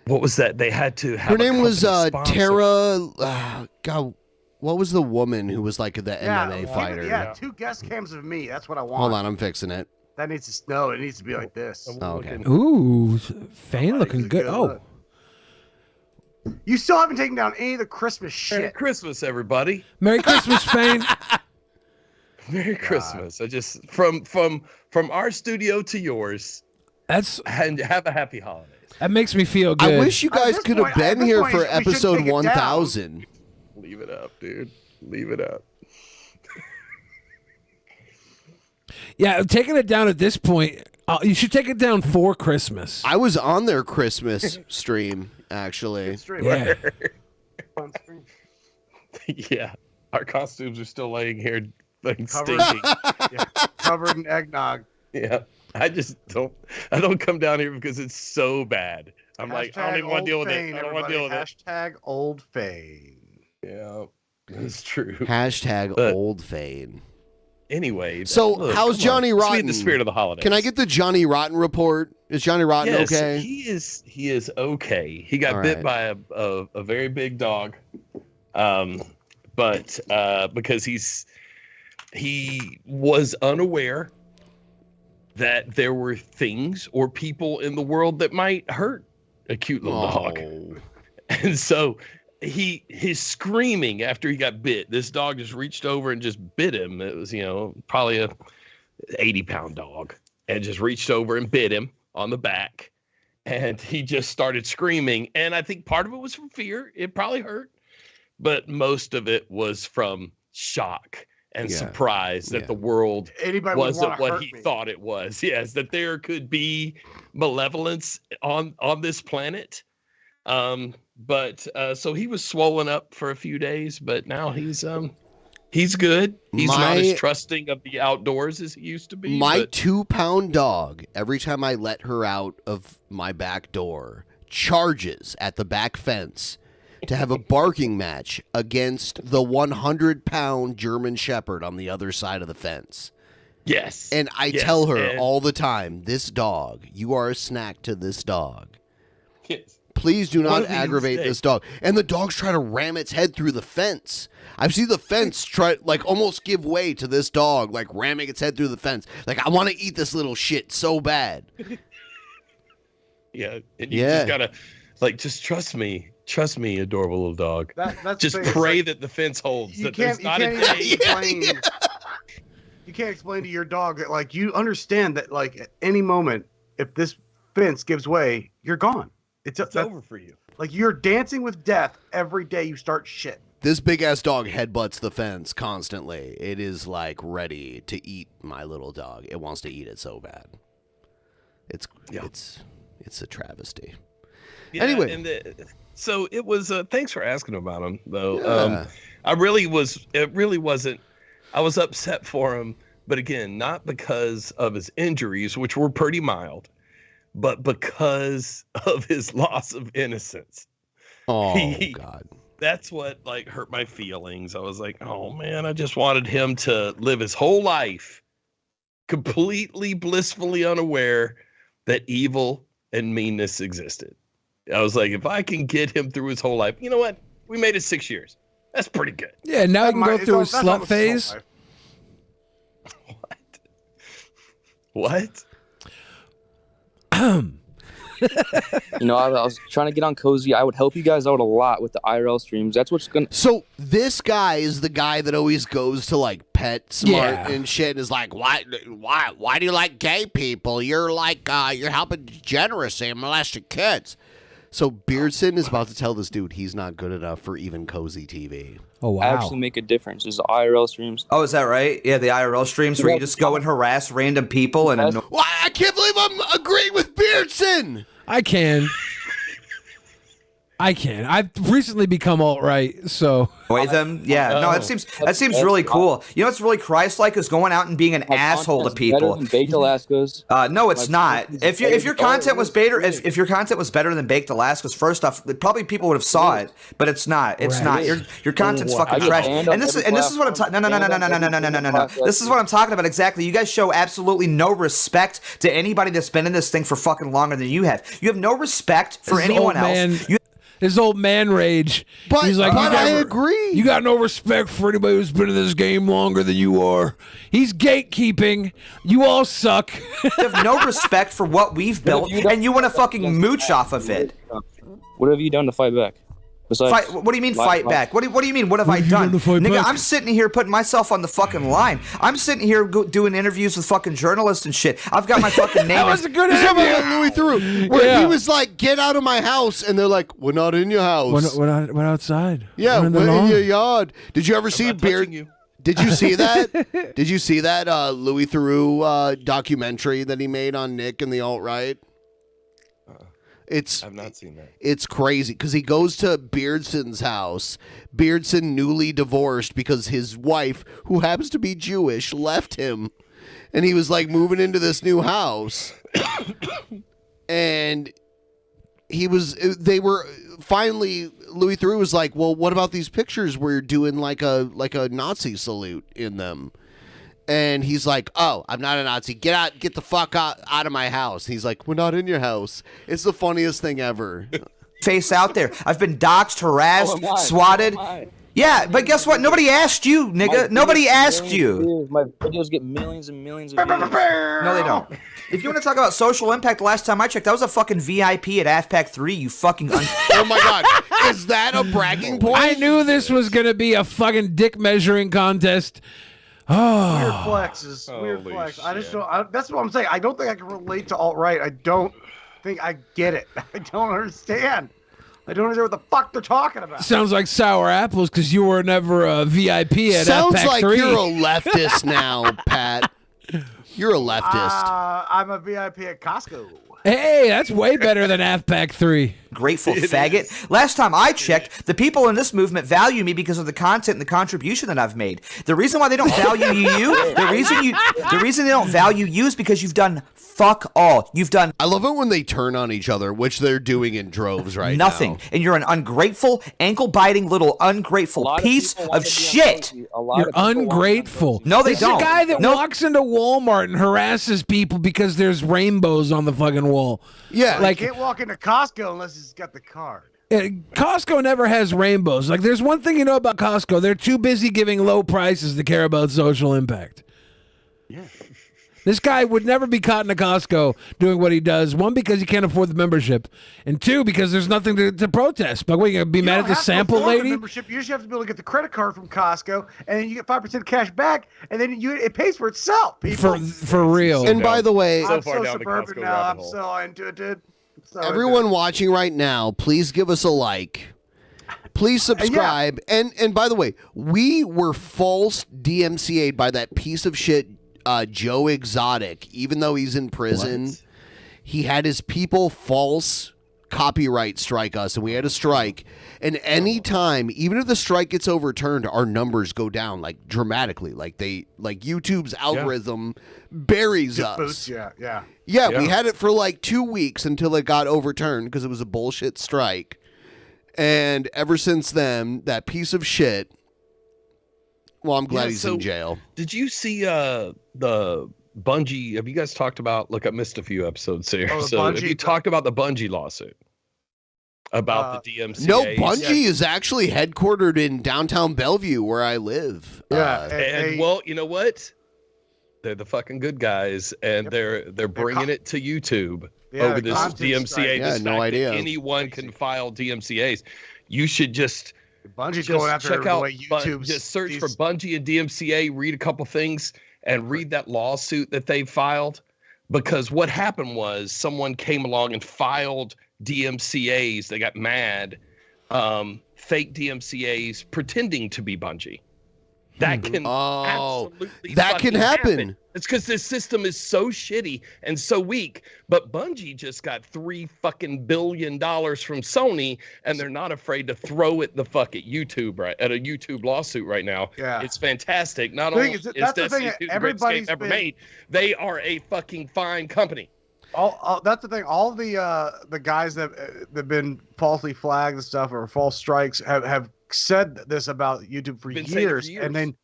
What was that? They had to have. Her name was sponsor. Tara. God, what was the woman who was like the MMA fighter? Yeah, 2 guest cams of me. That's what I want. Hold on, I'm fixing it. That needs to no. It needs to be like this. Oh, okay. Ooh, Fane looking good. look. You still haven't taken down any of the Christmas Merry shit. Christmas, everybody. Merry Christmas, Fane. Merry Christmas. I just from our studio to yours. And have a happy holiday. That makes me feel good. I wish you guys could have been here for we should episode take it down. 1000. Leave it up, dude. Leave it up. Yeah, taking it down at this point, you should take it down for Christmas. I was on their Christmas stream, actually. Yeah. Yeah. Our costumes are still laying here like Covered. stinking. Yeah, covered in eggnog. Yeah. I don't come down here because it's so bad. I'm like, I don't even want to deal with it. I don't want to deal with it. Hashtag old Fane. Yeah, it's true. Hashtag old Fane. Anyway. So, look, how's come Johnny on. Let's be Rotten? in the spirit of the holidays. Can I get the Johnny Rotten report? Is Johnny Rotten Yes, okay? he is okay. He got All bit right. by a very big dog. But because he was unaware that there were things or people in the world that might hurt a cute little dog. And so his screaming after he got bit, this dog just reached over and just bit him. It was, probably a 80-pound dog, and just reached over and bit him on the back. and he just started screaming. And I think part of it was from fear. It probably hurt, but most of it was from shock and surprise that the world wasn't what he thought it was. Yes, that there could be malevolence on this planet. But so he was swollen up for a few days, but now he's good. He's not as trusting of the outdoors as he used to be. My 2-pound dog, every time I let her out of my back door, charges at the back fence to have a barking match against the 100-pound German Shepherd on the other side of the fence. Yes. And I tell her all the time, this dog, you are a snack to this dog. Yes. Please do not aggravate this dog. And the dog's trying to ram its head through the fence. I've seen the fence try, like, almost give way to this dog, like, ramming its head through the fence. Like, I want to eat this little shit so bad. Yeah. And you just got to, like, just trust me. Trust me, adorable little dog. That's just pray that the fence holds. You can't explain to your dog that, like, you understand that, like, at any moment, if this fence gives way, you're gone. It's over for you. Like, you're dancing with death every day you start shit. This big-ass dog headbutts the fence constantly. It is, like, ready to eat my little dog. It wants to eat it so bad. It's a travesty. Yeah, anyway. And so it was, thanks for asking about him, though. I really wasn't, I was upset for him, but again, not because of his injuries, which were pretty mild, but because of his loss of innocence. Oh, God. That's what, like, hurt my feelings. I was like, oh, man, I just wanted him to live his whole life completely blissfully unaware that evil and meanness existed. I was like, if I can get him through his whole life, you know what? We made it 6 years. That's pretty good. Yeah, now he can go through his slut phase. What? You know, I was trying to get on Cozy. I would help you guys out a lot with the IRL streams. That's what's gonna. So this guy is the guy that always goes to, like, PetSmart and shit, and is like, why do you like gay people? You're like, you're helping degeneracy and molesting kids. So Beardson is about to tell this dude he's not good enough for even Cozy TV. Oh, wow. Actually make a difference. Is the IRL streams. Oh, is that right? Yeah, the IRL streams where you just go and harass random people and annoy. Well, I can't believe I'm agreeing with Beardson. I can. I've recently become alt-right, so. Annoy them? Yeah, no, that seems really cool. You know what's really Christ-like is going out and being an asshole to people. Better than Baked Alaska's. No, it's not. If your content was better, if your content was better than Baked Alaska's, first off, probably people would have saw it, but it's not. It's not. Your content's fucking trash. And this is what I'm talking. No. This is what I'm talking about exactly. You guys show absolutely no respect to anybody that's been in this thing for fucking longer than you have. You have no respect for anyone else. His old man rage. But, he's like, I agree. You got no respect for anybody who's been in this game longer than you are. He's gatekeeping. You all suck. You have no respect for what we've built, and you want to fucking mooch off of it. What have you done to fight back? What do you mean fight back? What do you mean? What have I done? Nigga, I'm sitting here putting myself on the fucking line. I'm sitting here doing interviews with fucking journalists and shit. I've got my fucking name. That was a good interview. Louis Theroux, where he was like, "Get out of my house," and they're like, "We're not in your house. We're outside. Yeah, we're in your yard." Did you ever see Beard? Did you see that? Did you see that Louis Theroux documentary that he made on Nick and the alt-right? I've not seen that. It's crazy because he goes to Beardson's house. Beardson newly divorced because his wife, who happens to be Jewish, left him, and he was like moving into this new house. And they were finally. Louis Theroux was like, "Well, what about these pictures where you're doing like a Nazi salute in them?" And he's like, "Oh, I'm not a Nazi. Get the fuck out of my house." He's like, "We're not in your house." It's the funniest thing ever. Face out there. I've been doxxed, harassed, swatted. Yeah, but guess what? Nobody asked you, nigga. Nobody asked you. My videos get millions and millions of views. No, they don't. If you want to talk about social impact, the last time I checked, that was a fucking VIP at AFPAC 3, you fucking... Oh my God. Is that a bragging point? I knew this was going to be a fucking dick measuring contest. Oh. Weird flexes. Weird flex. I just don't. That's what I'm saying. I don't think I can relate to alt-right. I don't. I get it. I don't understand. I don't understand what the fuck they're talking about. Sounds like sour apples because you were never a VIP at Sounds FPAC like 3. you're a leftist now, Pat. You're a leftist. I'm a VIP at Costco. Hey, that's way better than AFPAC 3. Grateful faggot. Last time I checked, the people in this movement value me because of the content and the contribution that I've made. The reason why they don't value the reason they don't value you is because you've done fuck all. You've done. I love it when they turn on each other, which they're doing in droves right nothing. now. And you're an ungrateful, ankle-biting little ungrateful piece of shit. You're ungrateful. No, they this don't. This is a guy that walks into Walmart and harasses people because there's rainbows on the fucking wall. Yeah, like you can't walk into Costco unless he's got the card. Costco never has rainbows. Like, there's one thing you know about Costco: they're too busy giving low prices to care about social impact. Yeah. This guy would never be caught in a Costco doing what he does. One, because he can't afford the membership, and two, because there's nothing to protest. But what, you gonna be mad at the sample lady? Membership. You just have to be able to get the credit card from Costco, and then you get 5% cash back, and then it pays for itself. People. For real. And by the way, I'm so suburban now. I'm so into it, dude. Everyone watching right now, please give us a like. Please subscribe. And by the way, we were false DMCA'd by that piece of shit Joe Exotic. Even though he's in prison, he had his people false copyright strike us, and we had a strike. And any time, even if the strike gets overturned, our numbers go down like dramatically. Like YouTube's algorithm buries us. Boosts, yeah. We had it for like 2 weeks until it got overturned because it was a bullshit strike. And ever since then, that piece of shit. Well, I'm glad he's in jail. Did you see the Bungie? Have you guys talked about? Look, I missed a few episodes here. Have you talked about the Bungie lawsuit? About the DMCA? No, Bungie is actually headquartered in downtown Bellevue, where I live. Yeah, well, you know what? They're the fucking good guys, and they're bringing it to YouTube over this DMCA. Yeah, no idea. Anyone can file DMCAs. You should just Bungie's going after check the out way YouTube. Just search for Bungie and DMCA. Read a couple things and read that lawsuit that they filed. Because what happened was someone came along and filed DMCAs. They got mad, fake DMCAs pretending to be Bungie. That can absolutely that can happen. It's because this system is so shitty and so weak. But Bungie just got $3 fucking billion from Sony, and they're not afraid to throw it the fuck at YouTube, right? At a YouTube lawsuit right now. Yeah, it's fantastic. Not only is Destiny 2 the greatest game ever made, they are a fucking fine company. That's the thing. All the guys that have been falsely flagged and stuff or false strikes have said this about YouTube for years, and then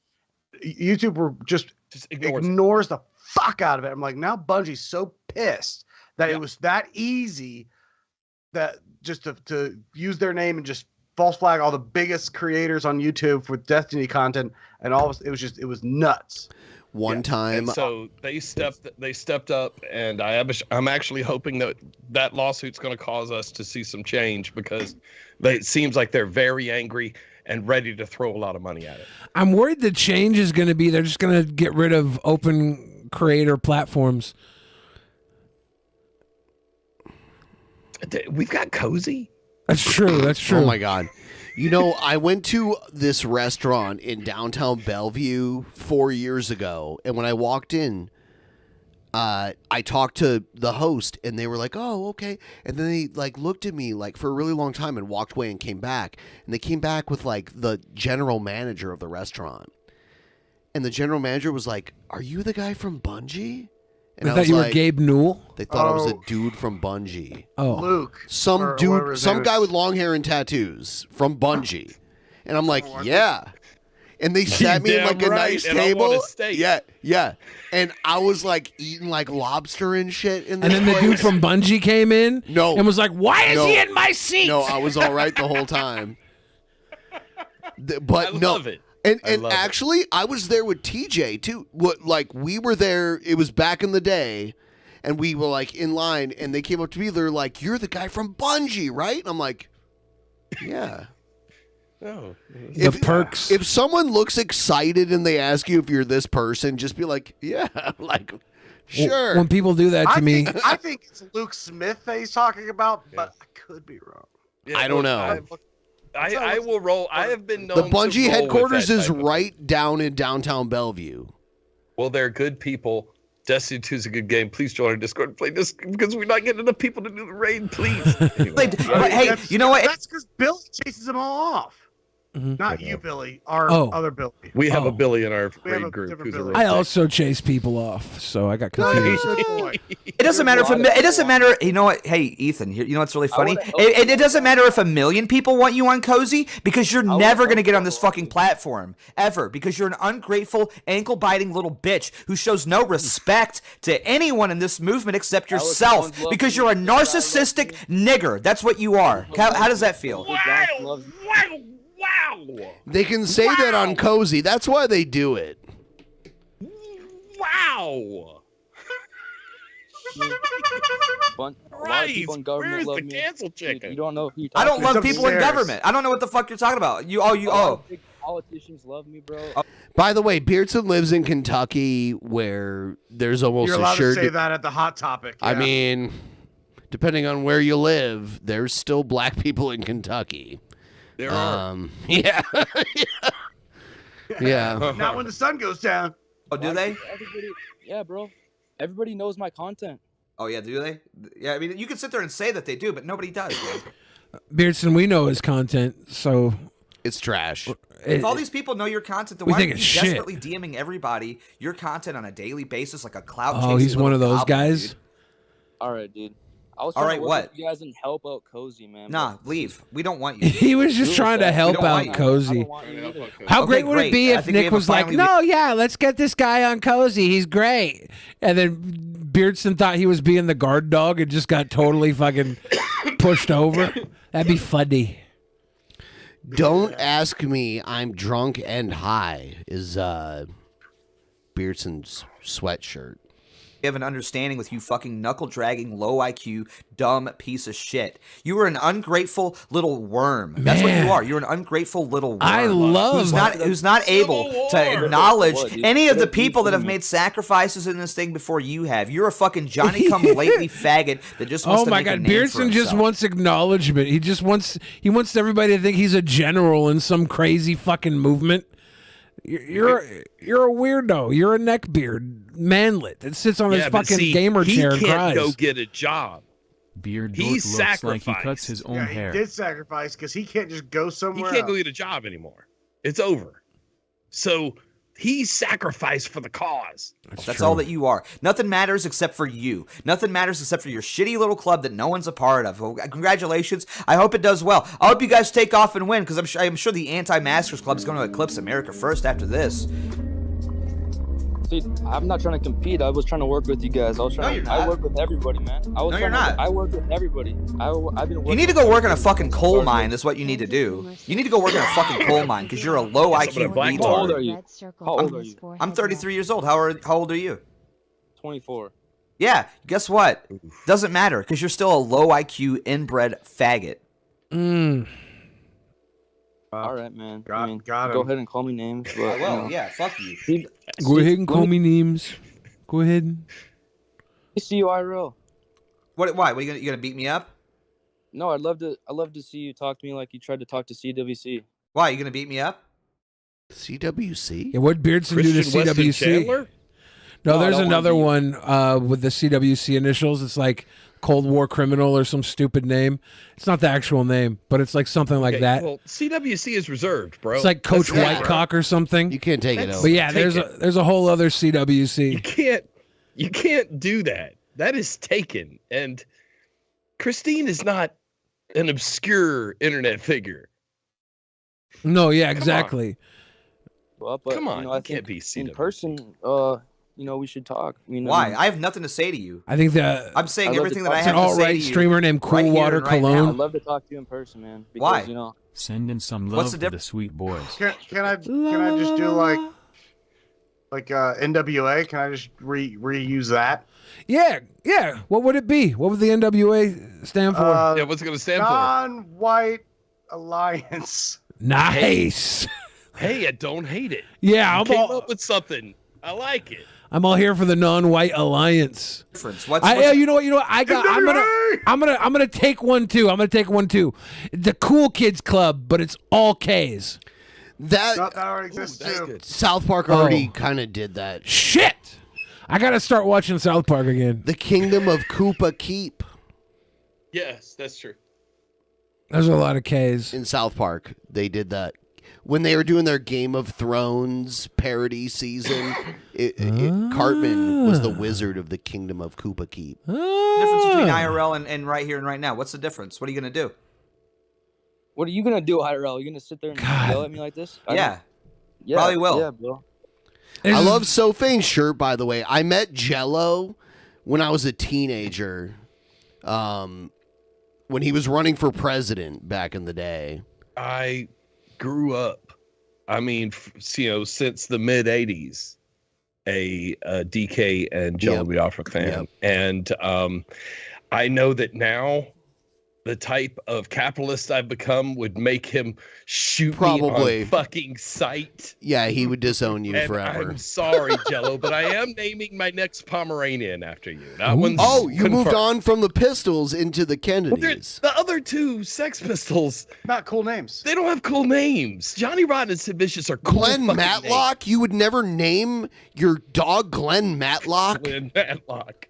YouTube just ignores the fuck out of it. I'm like, now Bungie's so pissed that it was that easy that just to use their name and just false flag all the biggest creators on YouTube with Destiny content and all. It was nuts. One time, and so they stepped up, and I'm actually hoping that lawsuit's going to cause us to see some change, because it seems like they're very angry and ready to throw a lot of money at it. I'm worried the change is going to be they're just going to get rid of open creator platforms. We've got Cozy. That's true. That's true. Oh my God. You know, I went to this restaurant in downtown Bellevue 4 years ago, and when I walked in, I talked to the host, and they were like, "Oh, okay." And then they looked at me for a really long time and walked away and came back. And they came back with the general manager of the restaurant, and the general manager was like, "Are you the guy from Bungie?" And I thought you were Gabe Newell. They thought I was a dude from Bungie. Oh, Luke, some dude, some guy with long hair and tattoos from Bungie, and I'm like, yeah. And they sat me in a nice table. Yeah. And I was eating lobster and shit in this And then the dude from Bungie came in and was like, "Why is he in my seat?" No, I was all right the whole time. But I love it. And actually, I was there with TJ too. We were there. It was back in the day, and we were in line, and they came up to me. They're like, "You're the guy from Bungie, right?" And I'm like, "Yeah." Oh, the perks. If someone looks excited and they ask you if you're this person, just be like, "Yeah." Sure. When people do that to me, I think it's Luke Smith that he's talking about, but I could be wrong. Yeah, I don't know. I will roll. I have been known The to Bungie roll headquarters with that is type of- right down in downtown Bellevue. Well, they're good people. Destiny 2 is a good game. Please join our Discord and play this because we're not getting enough people to do the raid. Please. Anyway. Hey, you know what? That's because Billy chases them all off. Not you, Billy. Our Oh. other Billy. We have a Billy in our We have raid a group. different Who's a Billy. raid I tech. also chase people off, so I got confused. It doesn't matter if it doesn't matter. You know what? Hey, Ethan, you know what's really funny? It doesn't matter if 1 million people want you on Cozy because you're never gonna get on this fucking platform ever because you're an ungrateful, ankle-biting little bitch who shows no respect to anyone in this movement except yourself because you're a narcissistic nigger. That's what you are. How does that feel? Wow! They can say that on Cozy. That's why they do it. Wow! A lot of people in government Where's love the me. cancel chicken? You don't know who you I talk don't to. love people in government. I don't know what the fuck you're talking about. Big politicians love me, bro. By the way, Beardson lives in Kentucky, where there's almost You're allowed assured. to say that at the Hot Topic. I yeah. mean, depending on where you live, there's still black people in Kentucky. There are. Yeah. Yeah. Not when the sun goes down. Oh, do they? Yeah, bro. Everybody knows my content. Oh yeah, do they? Yeah, I mean, you can sit there and say that they do, but nobody does. Man. Beardson, we know his content, so it's trash. If all these people know your content, then we why think are you it's shit. desperately DMing everybody your content on a daily basis like a clout? Oh, he's one of those guys. All right, dude. I was All trying right, to work what? with you guys and help out Cozy, man. Nah, leave. We don't want you. He was just trying to help don't want out you. Cozy. How Okay, great would it be I if think we Nick have a was like, finally- "No, yeah, let's get this guy on Cozy. He's great," and then Beardson thought he was being the guard dog and just got totally fucking pushed over. That'd be funny. Don't ask me. I'm drunk and high. Is Beardson's sweatshirt. You have an understanding with you fucking knuckle-dragging, low-IQ, dumb piece of shit. You are an ungrateful little worm. That's what you are. You're an ungrateful little worm. I love who's not able to acknowledge any of the people that have made sacrifices in this thing before you have. You're a fucking Johnny-come-lately faggot that just wants Oh to my make a God, name for Beardson just himself. wants acknowledgement. He wants everybody to think he's a general in some crazy fucking movement. You're a weirdo. You're a neckbeard manlet that sits on his but fucking see, gamer chair and He cries. can't go get a job. Beard He looks like he sacrificed. cuts his own Yeah, hair. he did sacrifice because he can't just go He somewhere. can't go else. get a job anymore. It's over. So he sacrificed for the cause. That's all that you are. Nothing matters except for you. Nothing matters except for your shitty little club that no one's a part of. Well, congratulations. I hope it does well. I hope you guys take off and win because I'm sure the Anti-Maskers Club is going to eclipse America First after this. See, I'm not trying to compete. I was trying to work with you guys. I work with everybody, man. No, you're not. I work with everybody. I've been working. You need to go work in a fucking coal mine. Is what you need to do. You need to go work in a fucking coal mine because you're a low IQ retard. How old are you? How old are you? I'm 33 years old. How old are you? 24. Yeah. Guess what? Doesn't matter because you're still a low IQ inbred faggot. All right, man. Got Go him. ahead and call me names. But, Well, yeah. Fuck you. Go ahead and call me names. Go ahead. See you IRL. What? Why? What, you gonna beat me up? No, I'd love to see you talk to me like you tried to talk to CWC. Why? You gonna beat me up? CWC? Yeah, what Beardson do to Christian Weston CWC? Chandler? No, No, I there's don't another wanna one with the CWC initials. It's like Cold War Criminal or some stupid name. It's not the actual name, but it's like something like Okay, that. Well, CWC is reserved, bro. It's like Coach That's Whitecock or something. You can't take it over. But yeah, Take there's a whole other CWC. You can't do that. That is taken. And Christine is not an obscure internet figure. No, yeah, exactly. Well, but Come on, I you can't think be in CWC. person. We should talk. Why? I have nothing to say to you. I think that I'm saying I love everything to that I talk it's an have to say to alt-right you. streamer named Cool right here Water and right now. I'd Cologne. love to talk to you in person, man. Because, Why? Send in some What's love the to diff- the sweet boys. Can I just do like NWA? Can I just reuse that? Yeah. What would it be? What would the NWA stand for? Yeah, what's it going to stand for? Non-white alliance. Nice. Hey, I don't hate it. Yeah, You I'm came all, up with something. I like it. I'm all here for the non-white alliance. You know what? I'm gonna take one too. The Cool Kids Club, but it's all K's. That already exists too. South Park already kind of did that. Shit! I gotta start watching South Park again. The Kingdom of Koopa Keep. Yes, that's true. There's a lot of K's. In South Park, they did that. When they were doing their Game of Thrones parody season, Cartman was the wizard of the Kingdom of Koopa Keep. Difference between IRL and right here and right now. What's the difference? What are you going to do? What are you going to do, IRL? Are you going to sit there and yell at me like this? Yeah. Probably will. Yeah, bro. I love SoFain's shirt, by the way. I met Jello when I was a teenager, when he was running for president back in the day. I grew up, since the mid 80s, a DK and Jello Biafra fan. Yep. And I know that now the type of capitalist I've become would make him shoot me on fucking sight. Yeah, he would disown you And forever. I'm sorry, Jello, but I am naming my next Pomeranian after you. That one's you moved on from the Pistols into the Kennedys. The other two Sex Pistols, not cool names. They don't have cool names. Johnny Rotten and Sid Vicious are cool. Glenn fucking Matlock? You would never name your dog Glenn Matlock? Glenn Matlock.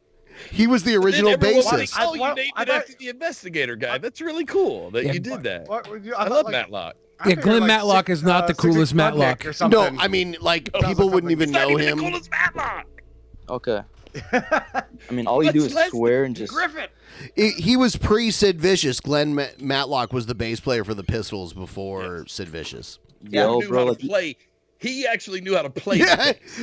He was the original bassist. You named it after the investigator guy. That's really cool that you did that. I love Matlock. Yeah, Glenn Matlock is not the coolest Matlock. No, I mean, like, people wouldn't even know him. The coolest Matlock. Okay. I mean, all you do is swear and just... Griffin. He was pre-Sid Vicious. Glenn Matlock was the bass player for the Pistols before Sid Vicious. Yo, bro, He actually knew how to play.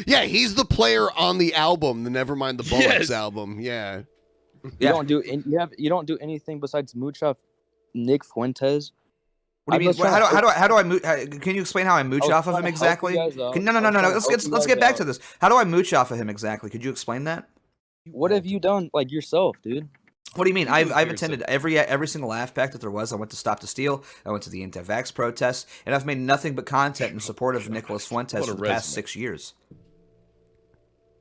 Yeah, he's the player on the album, the Nevermind the Bollocks album. Yeah. You don't do anything besides mooch off Nick Fuentes. What do you mean? How do I mooch? Can you explain how I mooch off of him exactly? No. Let's get back to this. How do I mooch off of him exactly? Could you explain that? What have you done, like, yourself, dude? What do you mean? I've attended every single laugh pack that there was. I went to Stop the Steal. I went to the anti-vax protests, and I've made nothing but content in support of Nicholas Fuentes for the past 6 years.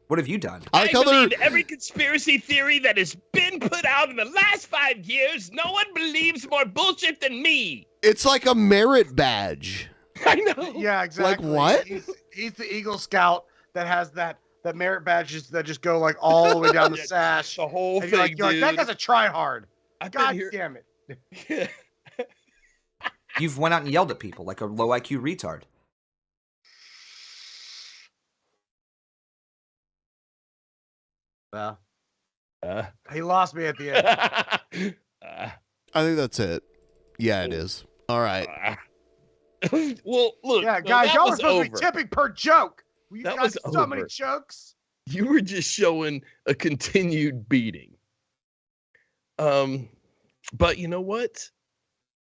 What have you done? I believe every conspiracy theory that has been put out in the last 5 years. No one believes more bullshit than me. It's like a merit badge. I know. Yeah, exactly. Like what? He's the Eagle Scout that has that merit badges that just go like all the way down the sash. The whole thing, you're like, that guy's a try hard. God damn it. You've went out and yelled at people like a low IQ retard. Well, he lost me at the end. I think that's it. Yeah, it is. All right. Well, look. Yeah, guys, y'all were supposed to be tipping per joke. You got so many jokes. You were just showing a continued beating. But you know what?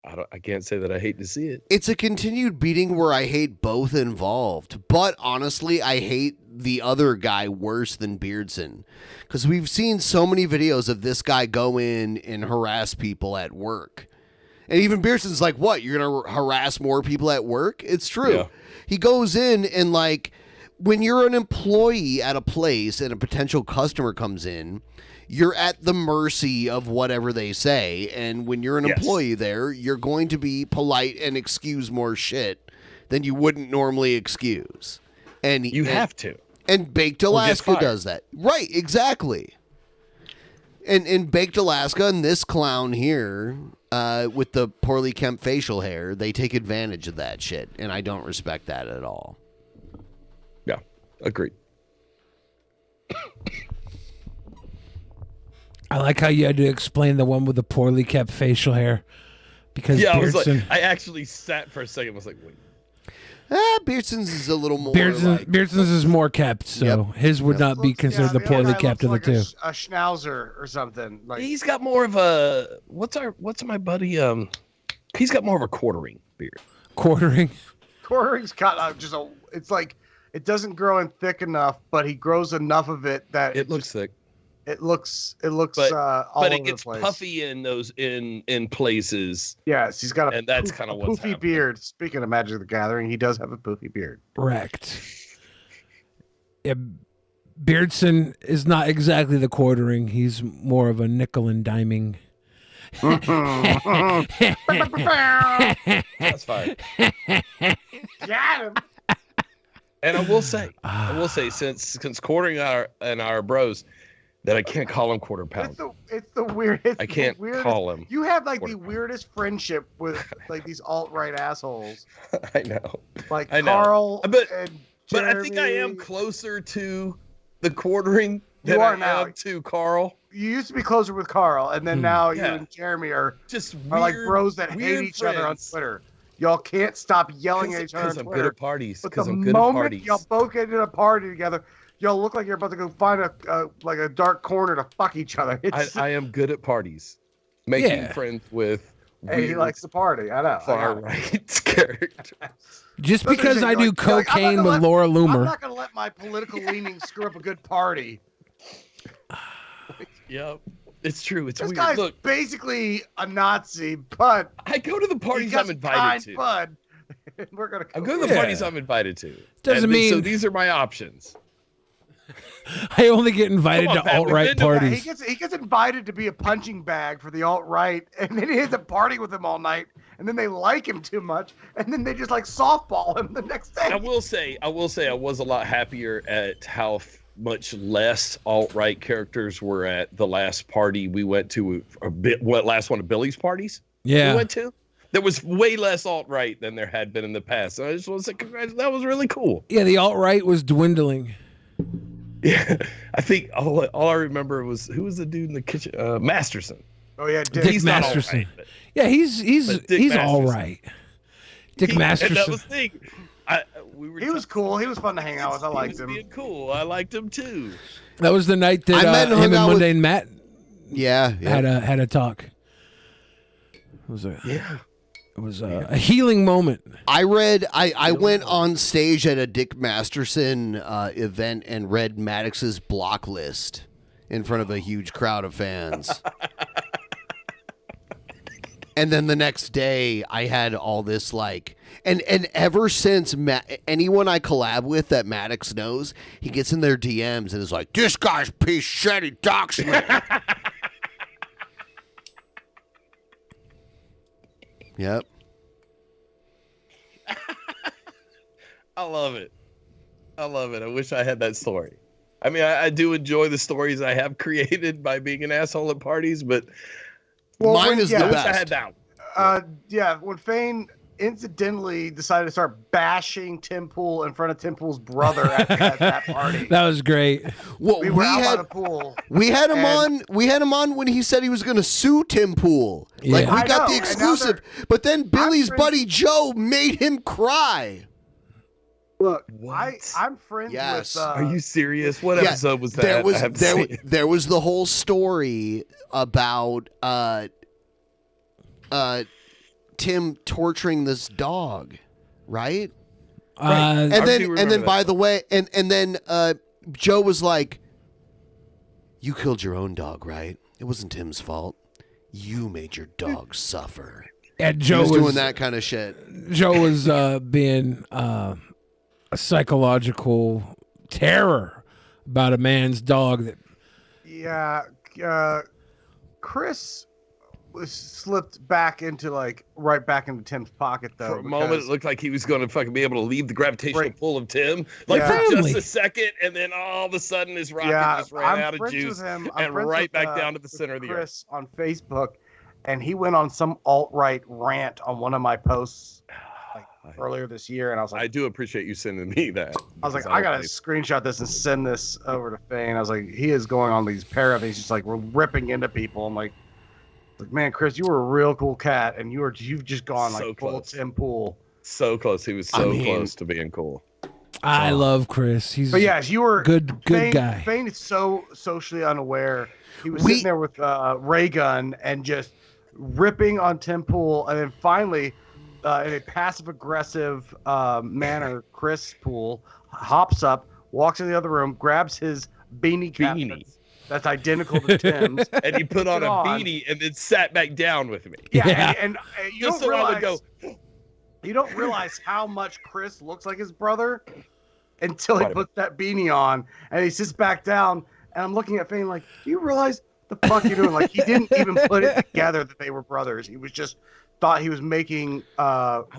I can't say that I hate to see it. It's a continued beating where I hate both involved. But honestly, I hate the other guy worse than Beardson. Because we've seen so many videos of this guy go in and harass people at work. And even Beardson's like, what? You're going to harass more people at work? It's true. Yeah. He goes in and, like, when you're an employee at a place and a potential customer comes in, you're at the mercy of whatever they say. And when you're an employee there, you're going to be polite and excuse more shit than you wouldn't normally excuse. And you have to. And Baked Alaska does that. Right, exactly. And Baked Alaska and this clown here with the poorly kempt facial hair, they take advantage of that shit. And I don't respect that at all. Yeah, agreed. I like how you had to explain the one with the poorly kept facial hair. Because Beardson... I actually sat for a second and was like, wait. Beardson's is a little more Beardson's is more kept, so his would not be considered the poorly kept of the two. A schnauzer or something. Like he's got more of a what's my buddy? He's got more of a quartering beard. Quartering's got just a. It's like it doesn't grow in thick enough, but he grows enough of it that it looks thick. It looks all but over it gets the place. puffy in those in places. Yes, he's got and that's kind of what's poofy beard. Speaking of Magic the Gathering, he does have a poofy beard. Correct. Yeah, Beardson is not exactly the quartering. He's more of a nickel and diming. That's fine. Got him. And I will say, since quartering and our bros, that I can't call him quarter pound. It's the weirdest. I can't call him. You have like the weirdest friendship with like these alt-right assholes. I know. Like I know. Carl but Jeremy. I think I am closer to the quartering than You are I now. am to Carl. You used to be closer with Carl, and then now you and Jeremy are like bros that hate each other on Twitter. Y'all can't stop yelling at each other on Twitter. Because I'm good at parties. But Because the I'm good at moment parties. y'all both get into a party together, y'all look like you're about to go find a dark corner to fuck each other. I am good at parties. Making friends with Hey, he likes to party. I know. far right characters. Just That's because what I I'm do saying, like, I'm not cocaine gonna with Laura I'm Loomer. not going to let my political leanings screw up a good party. Yep. It's true. It's This weird. guy's Look, basically a Nazi, but I go to the parties I'm invited to. Bud. We're gonna. I go to the parties I'm invited to. Doesn't And mean- so. These are my options. I only get invited Come on, to Pat, alt-right we've been to- parties. He gets invited to be a punching bag for the alt-right, and then he has a party with them all night, and then they like him too much, and then they just like softball him the next day. I will say, I was a lot happier at how much less alt-right characters were at the last party we went to. Last one of Billy's parties? Yeah. We went to. There was way less alt-right than there had been in the past. And I just want to say, congrats. That was really cool. Yeah, the alt-right was dwindling. Yeah, I think all I remember was who was the dude in the kitchen? Masterson. Oh yeah, Dick not Masterson. alt-right, but- Yeah, he's but Dick Masterson. all right. Dick Masterson. And that was the thing. He was cool. He was fun to hang out with. I liked him. Being cool. I liked him too. That was the night that I met and him hung and out with- Mundane Matt Yeah. had a talk. It was a healing moment. I went on stage at a Dick Masterson event and read Maddox's block list in front of a huge crowd of fans. And then the next day, I had all this and ever since anyone I collab with that Maddox knows, he gets in their DMs and is like, "This guy's a piece of shit. He doxed me." Yep. I love it. I wish I had that story. I mean, I do enjoy the stories I have created by being an asshole at parties, but mine is the I wish best. I had that. Yeah, when Fane incidentally decided to start bashing Tim Pool in front of Tim Pool's brother at that party. That was great. Well, we were out by the pool. We had him on. We had him on when he said he was going to sue Tim Pool. Like Yeah. we I got know, the and now exclusive, but then Billy's friends- buddy Joe made him cry. Look, What? I'm friends Yes. with. Are you serious? What Yeah, episode was that? There was I haven't seen it. there was the whole story about Tim torturing this dog, right? Uh, And then by the way, and then Joe was like, "You killed your own dog, right? It wasn't Tim's fault. You made your dog suffer." Yeah, He Joe was was doing that kind of shit. Joe was being a psychological terror about a man's dog. That Yeah, Chris was slipped back into right back into Tim's pocket though. For a moment, it looked like he was going to fucking be able to leave the gravitational pull of Tim, Yeah. for Family. just a second, and then all of a sudden his rocket just ran I'm out of friends juice with him. I'm and friends right with, back down to the with center of the earth. Chris on Facebook, and he went on some alt-right rant on one of my posts earlier this year, and I was like, I do appreciate you sending me that. I was like, because I gotta don't screenshot this and send this over to Fane. I was like, he is going on these things, just we're ripping into people. I'm like, man, Chris, you were a real cool cat, and you've just gone So full close. Tim Pool. so close. He was so close to being cool. I love Chris. He's But yes, you were good guy. Fane is so socially unaware. He was sitting there with Ray Gun and just ripping on Tim Pool, and then finally, in a passive-aggressive manner, Chris Pool hops up, walks in the other room, grabs his beanie cap that's identical to Tim's, And he put on a beanie and then sat back down with me. Yeah, and you Just don't so I realize would go. you don't realize how much Chris looks like his brother until he Quite a puts that beanie on, and he sits back down. And I'm looking at Fane like, do you realize the fuck you're doing? Like, he didn't even put it together that they were brothers. He was just thought he was making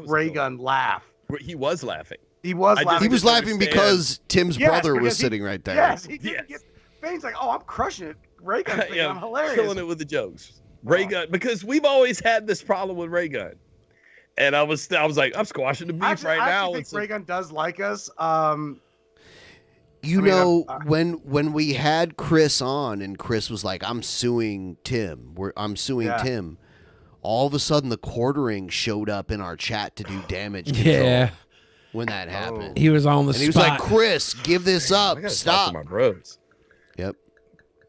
Ray Gun laugh. He was laughing. He was laughing. He was laughing because Tim's brother was sitting right there. Yes, he did. Fane's like, oh, I'm crushing it. Ray Gun's thinking I'm hilarious. Killing it with the jokes. Ray Gun, because we've always had this problem with Ray Gun. And I was like, I'm squashing the beef right now. I think Ray Gun does like us. When we had Chris on and Chris was like, I'm suing Tim. I'm suing Tim. All of a sudden, the quartering showed up in our chat to do damage control. Yeah. When that happened. He was on the spot. And he was like, Chris, give this up. I gotta Stop. talk to my bros. Yep.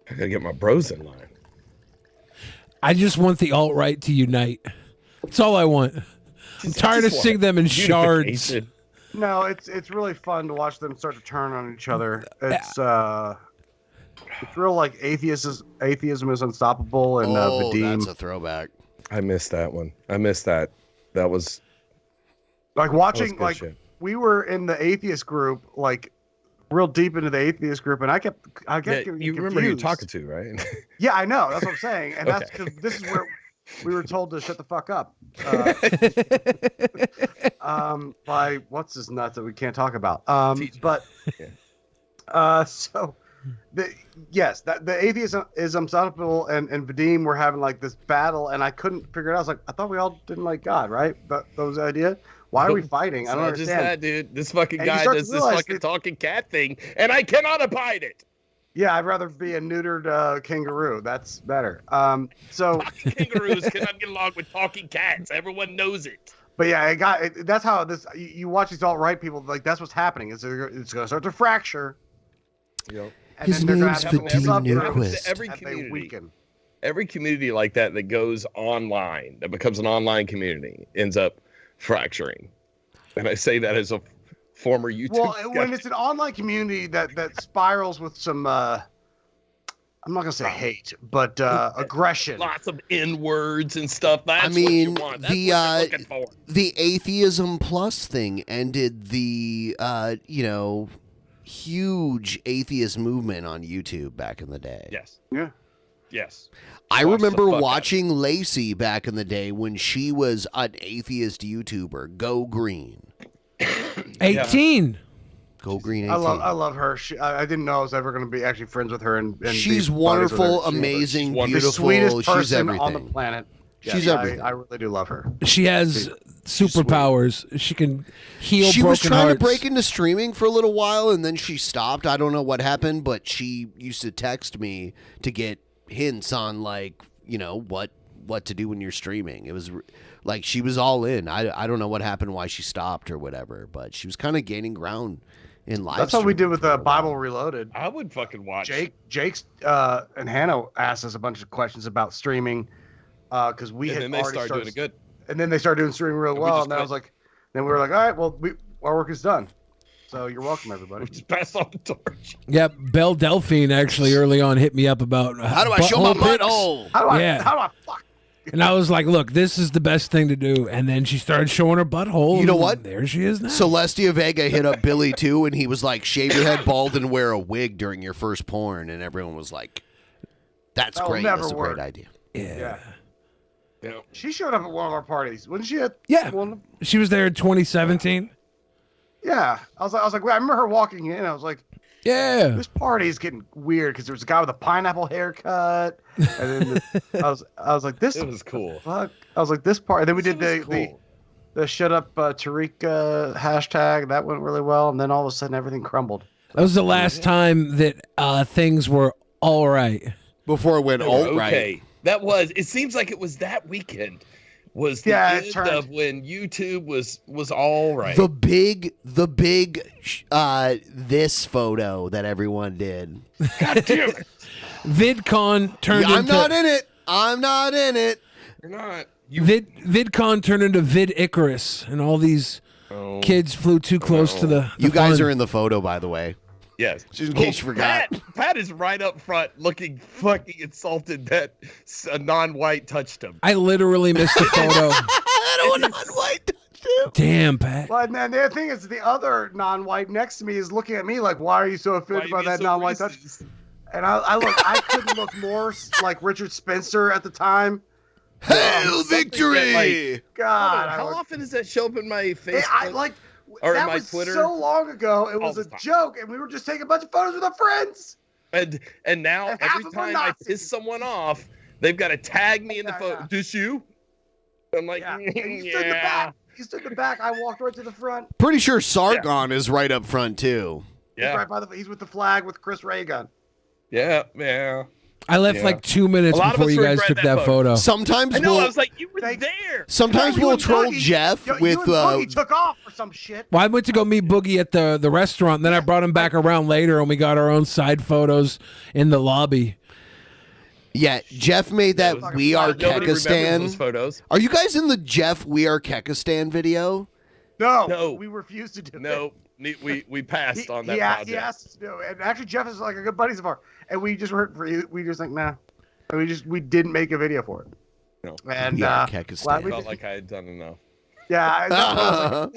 I gotta get my bros in line. I just want the alt-right to unite. That's all I want. I'm tired of seeing them in shards. No, it's really fun to watch them start to turn on each other. It's real like atheism is unstoppable and Vadim. That's a throwback. I missed that one. I missed that. That was like watching good like shit. We were in the atheist group, like real deep into the atheist group, and I kept getting you remember who you're talking to, right? Yeah, I know. That's what I'm saying, and that's because this is where we were told to shut the fuck up by what's his nuts that we can't talk about. So the atheism is unstoppable, and Vadim were having like this battle, and I couldn't figure it out. I was like, I thought we all didn't like God, right? That was the idea. Why are we fighting? I don't understand. Just that, dude. This fucking guy does this fucking talking cat thing, and I cannot abide it. Yeah, I'd rather be a neutered kangaroo. That's better. So kangaroos cannot get along with talking cats. Everyone knows it. But yeah, that's how this. You watch these alt-right people, like that's what's happening. It's going to start to fracture. Yep. His name's Vadim Newquist. Every community like that goes online, that becomes an online community, ends up fracturing. And I say that as a former YouTube guy. When it's an online community that spirals with some I'm not gonna say hate, but aggression. Lots of N-words and stuff. That's what you want. That's what you're looking for. The Atheism Plus thing ended the huge atheist movement on YouTube back in the day. Yes. Yeah. Yes. I remember watching Lacey back in the day when she was an atheist YouTuber. Go Green. 18. Go Green 18. I love her. I didn't know I was ever going to be actually friends with her. And she's wonderful, amazing, beautiful. The sweetest person she's everything on the planet. She's everything. I really do love her. She has superpowers. She can heal She broken was trying hearts. to break into streaming for a little while, and then she stopped. I don't know what happened, but she used to text me to get hints on what to do when you're streaming. It was like she was all in. I don't know what happened, why she stopped or whatever, but she was kind of gaining ground in live. That's what we did with Bible Reloaded. I would fucking watch. Jake's and Hannah asked us a bunch of questions about streaming because we had already started doing it good. And then they started doing streaming real well, and I was like, then we were like, all right, well, our work is done. So you're welcome, everybody. Just pass on the torch. Yep, Belle Delphine actually early on hit me up about how do I show my butthole? How do I fuck? And I was like, look, this is the best thing to do. And then she started showing her butthole. You know what? There she is now. Celestia Vega hit up Billy too, and he was like, shave your head bald and wear a wig during your first porn. And everyone was like, that's great. That's a great idea. Yeah. She showed up at one of our parties. Wasn't she at one? She was there in 2017. Yeah. I was like, I remember her walking in. I was like, yeah, this party is getting weird because there was a guy with a pineapple haircut, and then I was like, this. It was cool. Fuck. I was like, this part. And then we did the shut up Tariq hashtag. That went really well, and then all of a sudden everything crumbled. That was the last time that things were all right. Before it went all right. Okay. That was. It seems like it was that weekend. Was the end of when YouTube was all right. The big this photo that everyone did. God damn it. VidCon turned into... I'm not in it. I'm not in it. You're not. VidCon turned into Vid Icarus, and all these kids flew too close to the You guys fun. are in the photo, by the way. Yes. Just in case you forgot. Pat is right up front looking fucking insulted that a non-white touched him. I literally missed the photo. I don't want non-white touch. too. Damn, Pat. Well, and then the other thing is the other non-white next to me is looking at me like, why are you so offended by that non-white touch? And I couldn't look more like Richard Spencer at the time. Hail victory! God, How often does that show up in my Facebook? Or in that my was Twitter? so long ago. It was a joke, and we were just taking a bunch of photos with our friends. And now And every half of them time are I Nazis. piss someone off, they've got to tag me in the photo. This you? I'm like, And you stood in the back. You stood in the back. I walked right to the front. Pretty sure Sargon is right up front too. Yeah. He's right by he's with the flag with Chris Reagan. Yeah. I left like 2 minutes A lot of before us you guys regret took that that photo. Sometimes I know. we'll I was like, you were there. sometimes You we'll and troll Boogie- Jeff you with and Boogie took off or some shit. Well, I went to go meet Boogie at the restaurant. Then I brought him back around later, and we got our own side photos in the lobby. Yeah, Jeff made that "We Are Nobody remembers those Kekistan." photos. Are you guys in the Jeff "We Are Kekistan" video? No, we refused to do it. No, we passed on that He project. asked us to do it. And actually, Jeff is like a good buddy of ours, and we just heard we just like nah, and we didn't make a video for it. No. And Yeah, glad Kekistan. we Felt did- like I had done enough. yeah,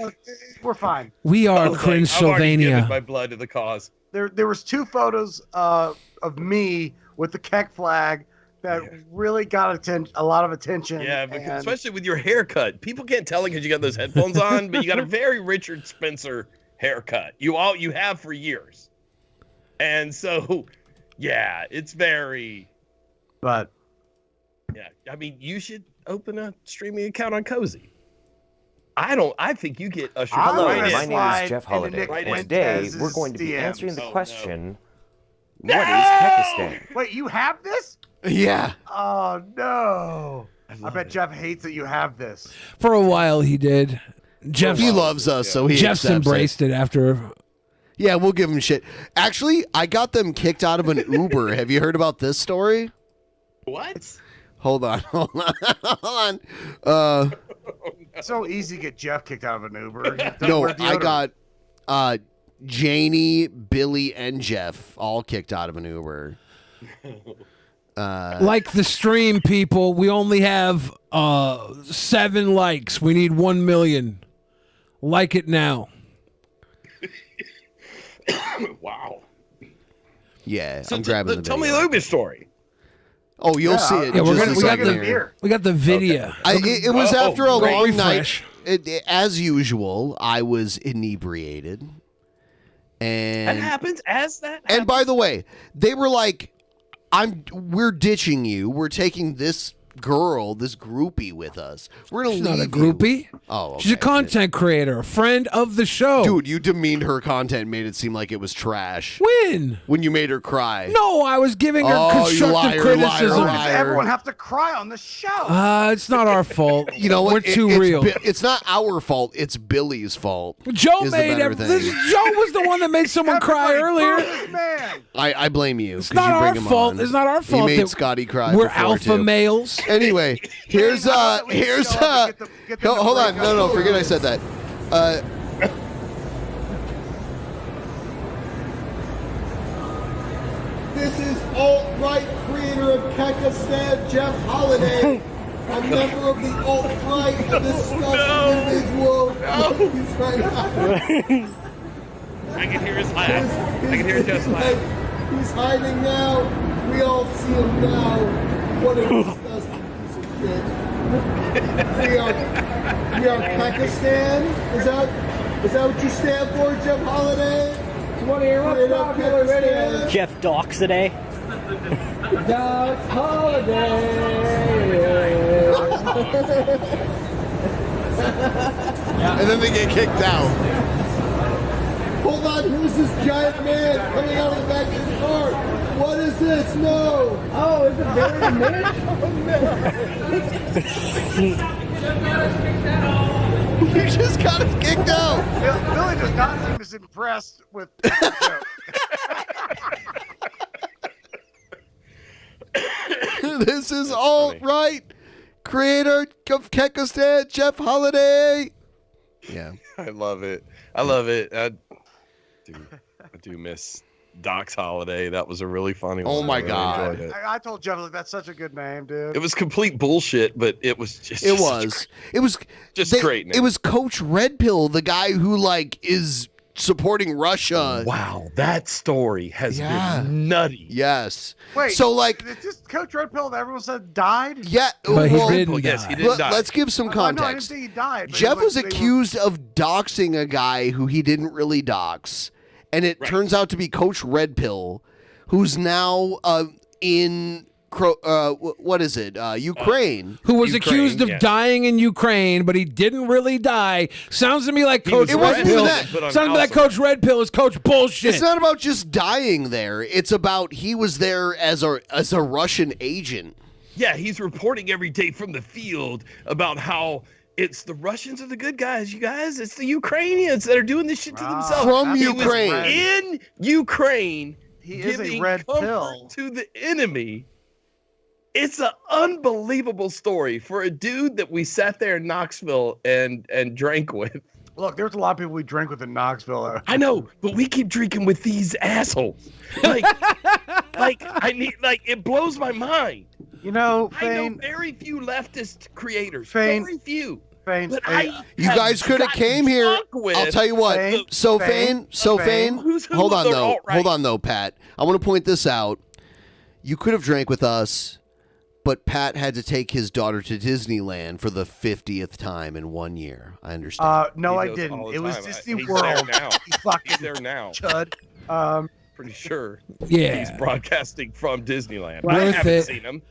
we're fine. We are I was like, I've already Cringe-Sylvania. given my blood to the cause. There was 2 photos of me with the Keck flag that really got a lot of attention. Yeah, because, and- especially with your haircut. People can't tell it because you got those headphones on, but you got a very Richard Spencer haircut. You have for years. And so, yeah, it's very. But yeah, I mean, you should open a streaming account on Cozy. I think you get ushered Hello, right in. my name is Jeff into Holiday, Nick and today Fuentes' we're going to be DMs. answering the Oh, no. question, what is Kekistan? Wait, you have this? Yeah. Oh no! I bet Jeff hates that you have this. For a while, he did. Jeff, He loves us, so he Jeff's accepts embraced it after. Yeah, we'll give him shit. Actually, I got them kicked out of an Uber. Have you heard about this story? What? Hold on. It's so easy to get Jeff kicked out of an Uber. He doesn't No, wear I deodorant. got Janie, Billy, and Jeff all kicked out of an Uber. Like the stream, people, we only have 7 likes. We need 1 million. Like it now. Wow. Yeah, So I'm grabbing the tell me video. the Uber story. Oh, you'll see it. Yeah, in we're just gonna, a we, got second the, here. we got the video. It was Oh, after a great long refresh. night. As usual, I was inebriated. And That happens as that. And by the way, they were like, we're ditching you. We're taking this girl, this groupie with us. We're gonna She's leave not a you." groupie. Oh, She's a okay. content creator, a friend of the show. Dude, you demeaned her content, made it seem like it was trash. When you made her cry. No, I was giving her Oh, you constructive liar, criticism. liar, Why does liar. everyone have to cry on the show? It's not our fault. You know what? We're too it's real. It's not our fault. It's Billy's fault. Joe is the made better this. thing. Joe was the one that made someone cry earlier. This man. I blame you. It's 'cause not you bring our him fault. on. It's not our fault You made that Scotty cry. we're before, alpha too. males. Anyway, here's hold on. No, forget I said that. This is alt-right creator of Kekistan, Jeff Holiday. A member of the alt-right and disgusting individual. He's right I can hear his laugh. I can hear Jeff's laugh. He's hiding now. We all see him now. What a disgusting piece of shit. We are Kekistan. Is that what you stand for, Jeff Holiday? One of your most popular videos. Jeff Docs today. Doc And then they get kicked out. Hold on, who's this giant man coming out of the back of his car? What is this? No! Oh, is it Barry and Mitch? You just got us kicked out. Billy does not seem as impressed with the joke. This is alt-right creator of Kekistan, Jeff Holiday. Yeah. I love it. I love it. I do miss Doc's Holiday. That was a really funny Oh one. my I really God. enjoyed it. I told Jeff, like, that's such a good name, dude. It was complete bullshit, but it was just. It was just great. It was Coach Red Pill, the guy who like is supporting Russia. Wow, that story has been nutty. Yes. Wait, so like, it's just Coach Red Pill that everyone said died? Yeah, But he well, didn't yes, die. he didn't die. Let's give some No, I didn't context. say he died. but Jeff he was they were- accused of doxing a guy who he didn't really dox, and it turns out to be Coach Red Pill, who's now in what is it? Ukraine. Who was Ukraine, accused of dying in Ukraine, but he didn't really die. Sounds to me like Coach It Red wasn't even Pill. that. Sounds to me like Coach Red Pill is Coach Bullshit. It's not about just dying there. It's about he was there as a Russian agent. Yeah, he's reporting every day from the field about how it's the Russians are the good guys, you guys. It's the Ukrainians that are doing this shit to themselves. From He was Ukraine. in Ukraine, He is a giving red comfort pill. to the enemy. It's an unbelievable story for a dude that we sat there in Knoxville and drank with. Look, there's a lot of people we drank with in Knoxville. I know, but we keep drinking with these assholes. Like, it blows my mind. You know, I know Fane, very few leftist creators. Fane, Very few. Fane, But You guys could have came here. I'll tell you what. SoFain. Hold on though. Hold on though, Pat. I want to point this out. You could have drank with us, but Pat had to take his daughter to Disneyland for the 50th time in 1 year. I understand. no, He I does all didn't. the It was time. Disney He's World. there now. You fucking He's there now. chud. Pretty sure. Yeah. He's broadcasting from Disneyland. Worth I haven't it. seen him.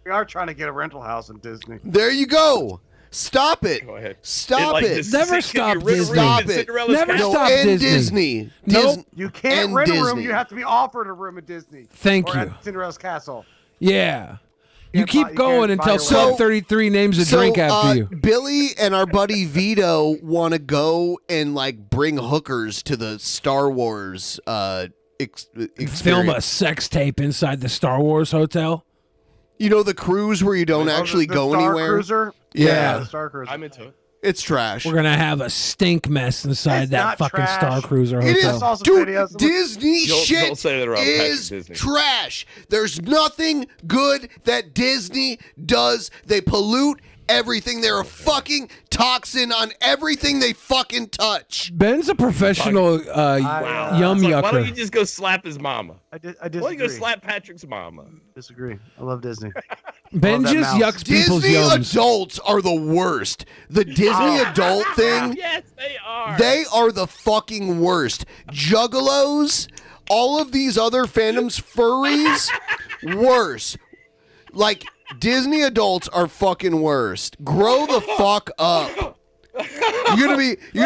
We are trying to get a rental house in Disney. There you go. Stop it. Go ahead. Stop it. Never stop Disney. Stop it. Never No, stop end Disney. Nope. You can't And rent a room. Disney. You have to be offered a room at Disney. Thank or you. At Cinderella's Castle. Yeah. You Can't keep buy- you going can't buy until your Club 33 names a So, drink after you. Billy and our buddy Vito want to go and like bring hookers to the Star Wars Film experience. a sex tape inside the Star Wars hotel. You know the cruise where you don't actually the go Star anywhere. Cruiser? Yeah. the Star Cruiser. I'm into it. It's trash. We're gonna have a stink mess inside It's that not fucking trash. Star Cruiser It hotel. is, saw some dude. videos. Disney Don't shit say that around Patrick is Disney. trash. There's nothing good that Disney does. They pollute everything. They're a fucking toxin on everything they fucking touch. Ben's a professional Wow. yum It's like, why don't you yucker. just go slap his mama? I Why don't you go disagree. slap Patrick's mama? Disagree. I love Disney. Ben that just mouse. yucks people's Disney yums. adults are the worst. The Disney adult thing, Yes, they are. they are the fucking worst. Juggalos, all of these other fandoms, furries, worse. Like, Disney adults are fucking worst. Grow the fuck up. You're gonna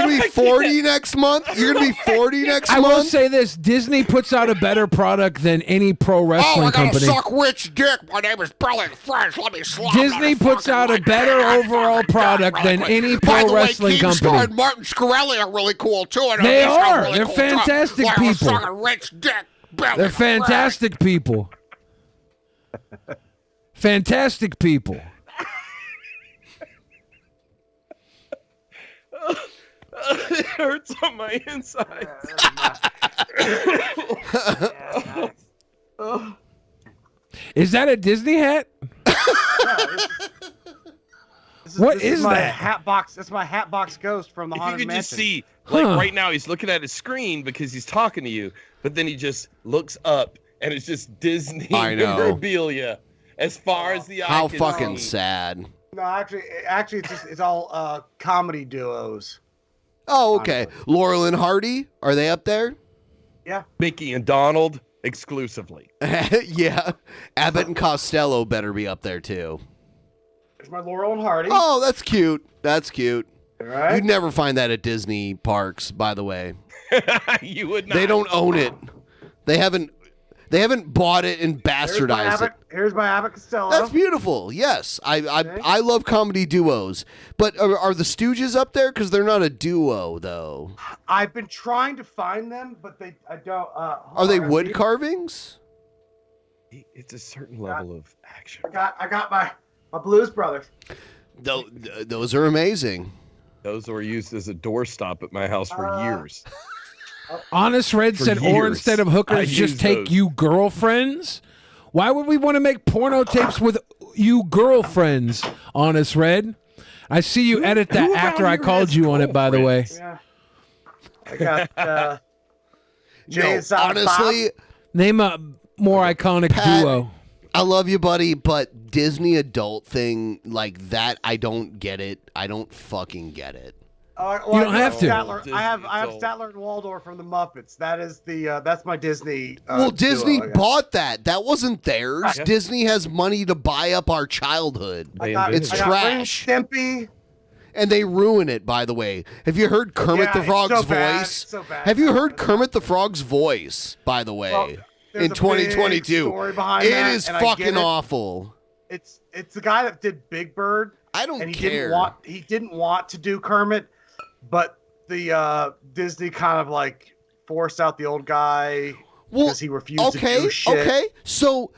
be 40 next month. You're gonna be 40 next I month. will say this: Disney puts out a better product than any pro wrestling company. rich dick. My name is Billy Fresh. Let me slap. Disney puts out a better overall product than any pro wrestling company. Martin Shkreli are really cool too. And They he's got are. really They're cool fantastic stuff. Why, I'm people. sucking rich dick. Billy They're Fresh. fantastic people. Fantastic people. It hurts on my inside. Is that a Disney hat? What is my that? Hat box. It's my hat box ghost from the If you Haunted could Mansion. just see, like Huh. right now, he's looking at his screen because he's talking to you, but then he just looks up and it's just Disney I know. memorabilia as far as the eye How can fucking see. sad. No, actually, it's all comedy duos. Oh, okay. Laurel and Hardy, are they up there? Yeah. Mickey and Donald exclusively. Yeah. Abbott and Costello better be up there too. There's my Laurel and Hardy. Oh, that's cute. That's cute. All right. You'd never find that at Disney parks, by the way. You would not. They don't own it. They haven't bought it and bastardized it. Here's my Abbott Costello. That's beautiful. Yes, I love comedy duos. But are the Stooges up there? Because they're not a duo, though. I've been trying to find them, but I don't. Are they wood carvings? It's a certain level of action. I got my Blues Brothers. Those are amazing. Those were used as a doorstop at my house for years. Honest Red For said, or years, instead of I hookers, just used take those. you girlfriends. Why would we want to make porno tapes with you girlfriends, Honest Red? I see you edit that who after around I here called has you on it, by the way. Yeah. I got Jay No, and Silent honestly, Name a more iconic Pat, duo. I love you, buddy, but Disney adult thing like that, I don't get it. I don't fucking get it. Well, You don't I do have to. Statler. I have Statler and Waldorf from the Muppets. That is the that's my Disney. Well, Disney duo, I guess. bought that. That wasn't theirs. Yeah. Disney has money to buy up our childhood. It's I got Ren and trash. Stimpy. And they ruin it, by the way. Have you heard Kermit the it's Frog's so bad. voice? It's so bad. Have you heard Kermit the Frog's voice, by the way, Well, there's in a big 2022? story behind It that, is and I get fucking it. awful. It's the guy that did Big Bird. I don't and he care. Didn't want to do Kermit, but the Disney kind of like forced out the old guy because he refused to do shit. Okay, so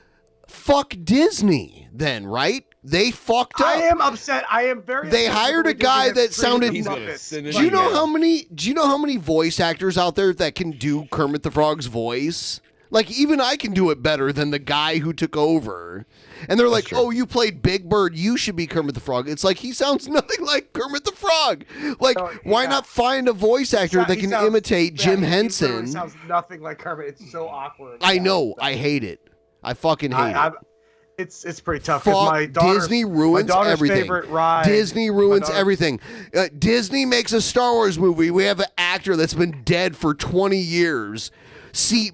fuck Disney then, right? They fucked up. I am upset. I am very. They upset hired a with the way guy Disney that has sounded. treated the Muppets. Do you know how many? Do you know how many voice actors out there that can do Kermit the Frog's voice? Like even I can do it better than the guy who took over. And they're like, "Oh, you played Big Bird. You should be Kermit the Frog." It's like he sounds nothing like Kermit the Frog. Like, why not find a voice actor that can imitate Jim Henson? He sounds nothing like Kermit. It's so awkward. I know. I hate it. I fucking hate it. It's pretty tough. 'Cause Fuck, my daughter's, Disney ruins my daughter's everything. favorite ride. Disney ruins everything. Disney makes a Star Wars movie. We have an actor that's been dead for 20 years.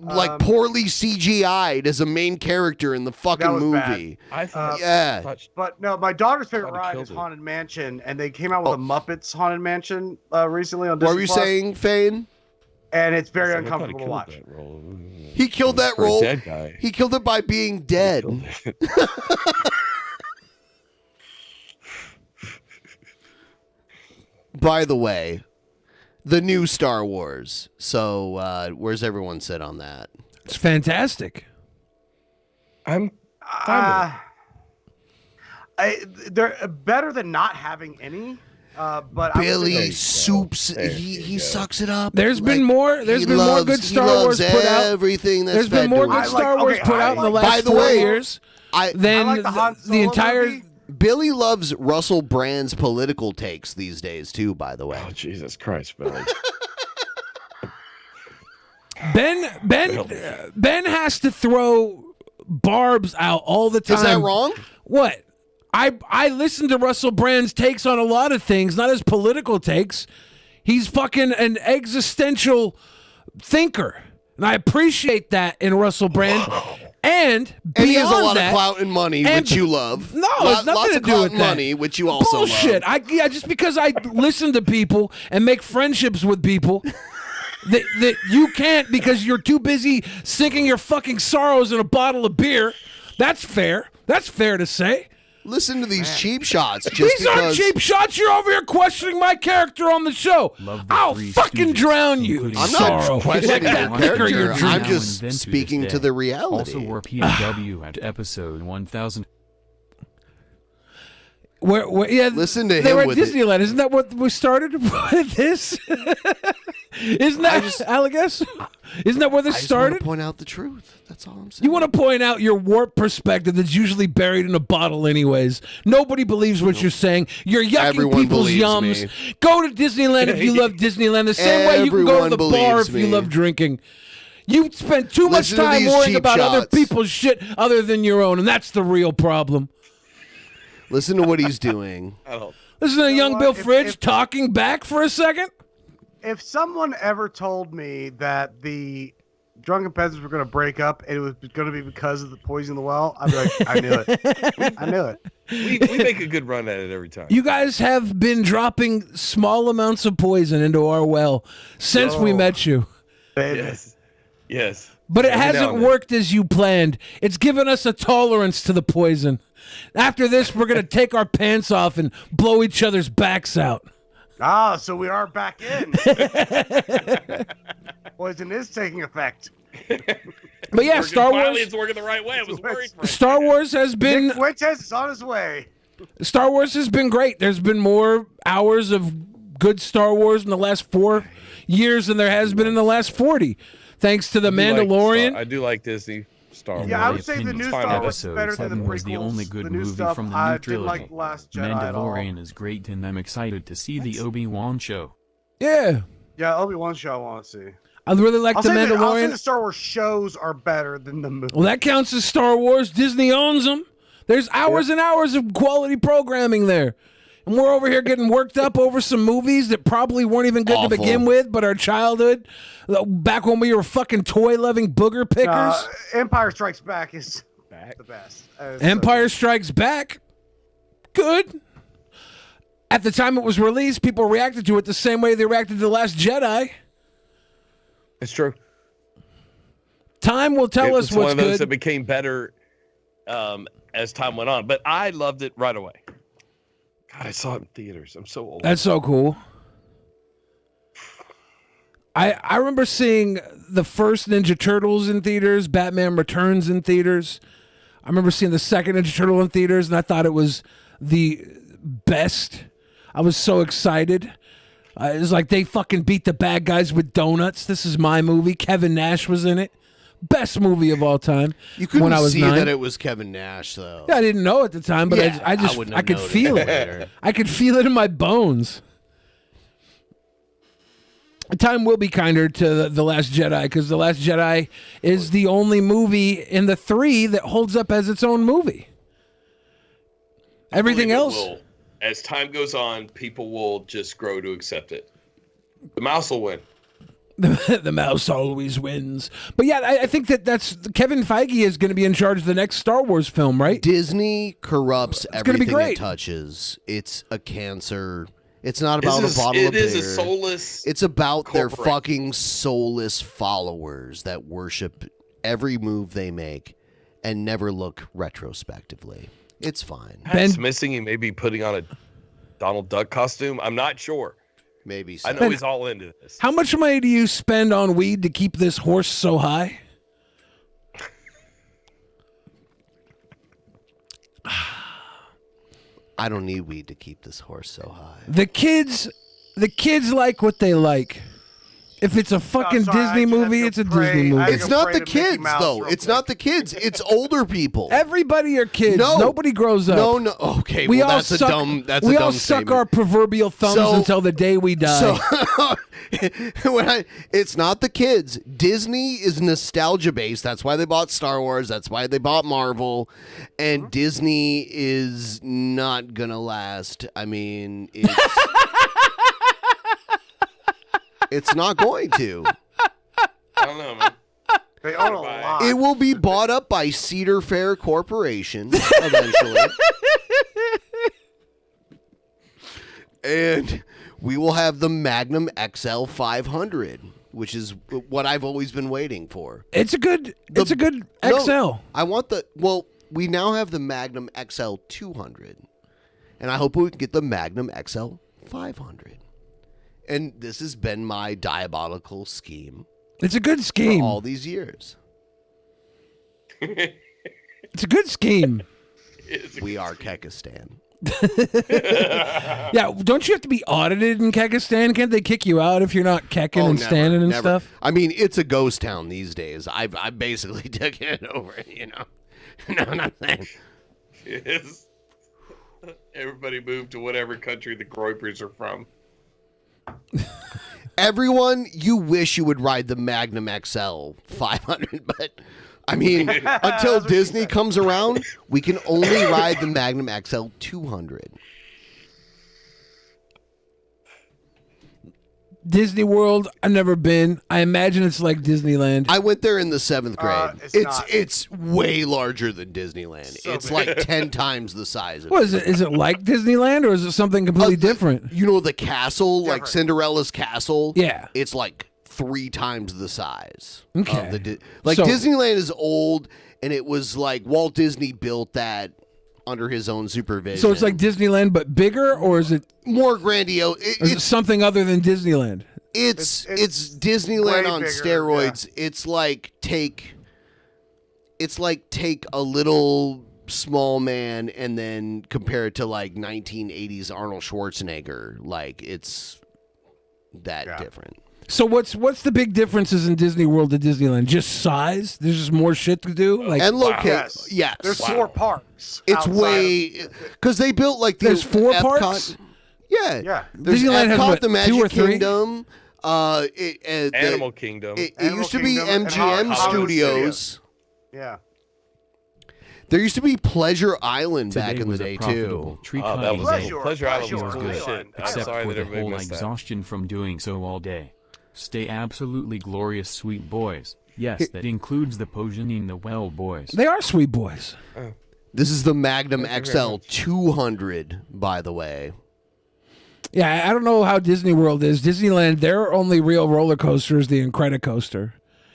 Like poorly CGI'd as a main character in the fucking was movie. bad. But no, my daughter's favorite ride is Haunted Mansion, and they came out with a Muppets Haunted Mansion recently on Disney+. What were you saying, Fane? And it's very uncomfortable to watch. He killed that For a role. dead guy. He killed it by being dead. By the way, the new Star Wars. So, where's everyone sit on that? It's fantastic. I'm They're better than not having any. But I would Billy say- Soups, he sucks it up. There's been Like, more. There's he been more loves- good he Star loves Wars put out. everything that's There's been fed more to good him. Star Wars put out in the By last the 4 way, years I than like the Han Solo entire. movie. Billy loves Russell Brand's political takes these days too. By the way, Oh Jesus Christ, Billy! Ben has to throw barbs out all the time. Is that wrong? What? I listen to Russell Brand's takes on a lot of things, not his political takes. He's fucking an existential thinker. And I appreciate that in Russell Brand. And he has a beyond lot that- of clout and money, which you love. No, it's nothing lots to of do clout with and that. money, which you also Bullshit. love. Just because I listen to people and make friendships with people that you can't because you're too busy sinking your fucking sorrows in a bottle of beer. That's fair. That's fair to say. Listen to these cheap shots. Just These because aren't cheap shots. You're over here questioning my character on the show. I'll fucking drown you. I'm Sorrow. not questioning Like your that liquor you're character. I'm drinking. just speaking to the reality. Also wore POW at episode 1000. Yeah, listen to they him were at with it. Disneyland. Isn't that what we started with this? Isn't that Allegas? Isn't that where this I just started? want to point out the truth. That's all I'm saying. You want to point out your warped perspective that's usually buried in a bottle anyways. Nobody believes what you're saying. You're yucking Everyone people's believes yums. me. Go to Disneyland if you love Disneyland. The same way you can go to Everyone the bar believes if you me. love drinking. You spend too much Listen to time these worrying cheap about other shots. people's shit other than your own, and that's the real problem. Listen to what he's doing. Listen to young what? Bill If- Fridge if- talking back for a second. If someone ever told me that the Drunken Peasants were going to break up and it was going to be because of the poison in the well, I'd be like, I knew it. I knew it. We make a good run at it every time. You guys have been dropping small amounts of poison into our well since we met you. Yes. But it Every now hasn't and then. worked as you planned. It's given us a tolerance to the poison. After this, we're going to take our pants off and blow each other's backs out. Ah, so we are back in. Poison is taking effect. But yeah, Star Finally, Wars. it's working the right way. I was worried for it. Star Wars has been Nick Fuentes is on his way. Star Wars has been great. There's been more hours of good Star Wars in the last 4 years than there has been in the last 40. Thanks to The Mandalorian. I do like Disney Star Wars. Yeah, I would say the new Star Wars is better than the prequels. Was the only good the new movie stuff, from the I new didn't trilogy. like Last Jedi at all. Mandalorian is great, and I'm excited to see the Obi-Wan show. Yeah. Yeah, Obi-Wan show I want to see. I really like The Mandalorian. I'll say the Star Wars shows are better than the movies. Well, that counts as Star Wars. Disney owns them. There's hours and hours of quality programming there. And we're over here getting worked up over some movies that probably weren't even good to begin with, but our childhood, back when we were fucking toy-loving booger pickers. Empire Strikes Back is the best. Empire Strikes Back, good. At the time it was released, people reacted to it the same way they reacted to The Last Jedi. It's true. Time will tell us what's good. It's one of those that became better as time went on, but I loved it right away. God, I saw it in theaters. I'm so old. That's so cool. I remember seeing the first Ninja Turtles in theaters, Batman Returns in theaters. I remember seeing the second Ninja Turtle in theaters, and I thought it was the best. I was so excited. It was like they fucking beat the bad guys with donuts. This is my movie. Kevin Nash was in it. Best movie of all time. You couldn't when I was see 9. that it was Kevin Nash, though. Yeah, I didn't know at the time, but Yeah, I could feel it. later. I could feel it in my bones. Time will be kinder to The Last Jedi, because The Last Jedi is the only movie in the 3 that holds up as its own movie. Everything else, as time goes on, people will just grow to accept it. The mouse will win. The mouse always wins. But yeah, I think that's Kevin Feige is going to be in charge of the next Star Wars film, right? Disney corrupts gonna be everything great. it touches. It's a cancer. It's not about a bottle of beer. It is a soulless. It's about their corporate. fucking soulless followers that worship every move they make and never look retrospectively. It's fine. Pat's missing. He may be putting on a Donald Duck costume. I'm not sure. Maybe so. I know he's all into this. How much money do you spend on weed to keep this horse so high? I don't need weed to keep this horse so high. The kids like what they like. If it's a fucking Disney movie, it's a Disney movie. It's not the kids, though. It's not the kids. It's older people. Everybody are kids. No. Nobody grows up. No. Okay, well, that's a dumb We all suck statement. our proverbial thumbs until the day we die. So, it's not the kids. Disney is nostalgia based. That's why they bought Star Wars. That's why they bought Marvel. And Disney is not gonna last. I mean, it's not going to. I don't know, man. They own a lot. It will be bought up by Cedar Fair Corporation eventually. And we will have the Magnum XL 500, which is what I've always been waiting for. It's a good XL. I want we now have the Magnum XL 200. And I hope we can get the Magnum XL 500. And this has been my diabolical scheme. It's a good scheme. For all these years. It's a good scheme. We are Kekistan. Yeah, don't you have to be audited in Kekistan? Can't they kick you out if you're not kecking and standing and stuff? I mean, it's a ghost town these days. I basically took it over, you know. No, I'm not saying. Yes. Everybody moved to whatever country the Groypers are from. Everyone, you wish you would ride the Magnum XL 500, but I mean, until Disney comes around, we can only ride the Magnum XL 200. Disney World, I've never been. I imagine it's like Disneyland. I went there in the 7th grade. It's it's way larger than Disneyland. It's like 10 times the size of What is it? Is it like Disneyland or is it something completely different? You know the castle, like Cinderella's castle? Yeah. It's like 3 times the size. Okay. Of the Disneyland is old, and it was like Walt Disney built that under his own supervision. So it's like Disneyland but bigger, or is it more grandiose? Is it something other than Disneyland? It's Disneyland way on bigger, steroids. It's like take a little small man and then compare it to like 1980s Arnold Schwarzenegger. Like it's that different. So what's the big differences in Disney World to Disneyland? Just size? There's just more shit to do. Like and location. Yes. There's 4 parks. It's outside way because they built like There's 4 Epcot, parks. Yeah. Yeah. There's Disneyland has, Epcot, what, the 2 Magic or 3? Kingdom. Animal Kingdom. It Animal used to be Kingdom and MGM Hollywood Studios. Yeah. There used to be Pleasure Island Today back in the was a day profitable too. tree Oh, that cutting was day. Pleasure Island was was cool good, shit. I'm except sorry for that the everybody whole missed that. exhaustion from doing so all day. Stay absolutely glorious, sweet boys. Yes, that includes the Potioning the Well boys. They are sweet boys. This is the Magnum Thank you very XL much. 200, by the way. Yeah, I don't know how Disney World is. Disneyland, their only real roller coaster is the Incredicoaster.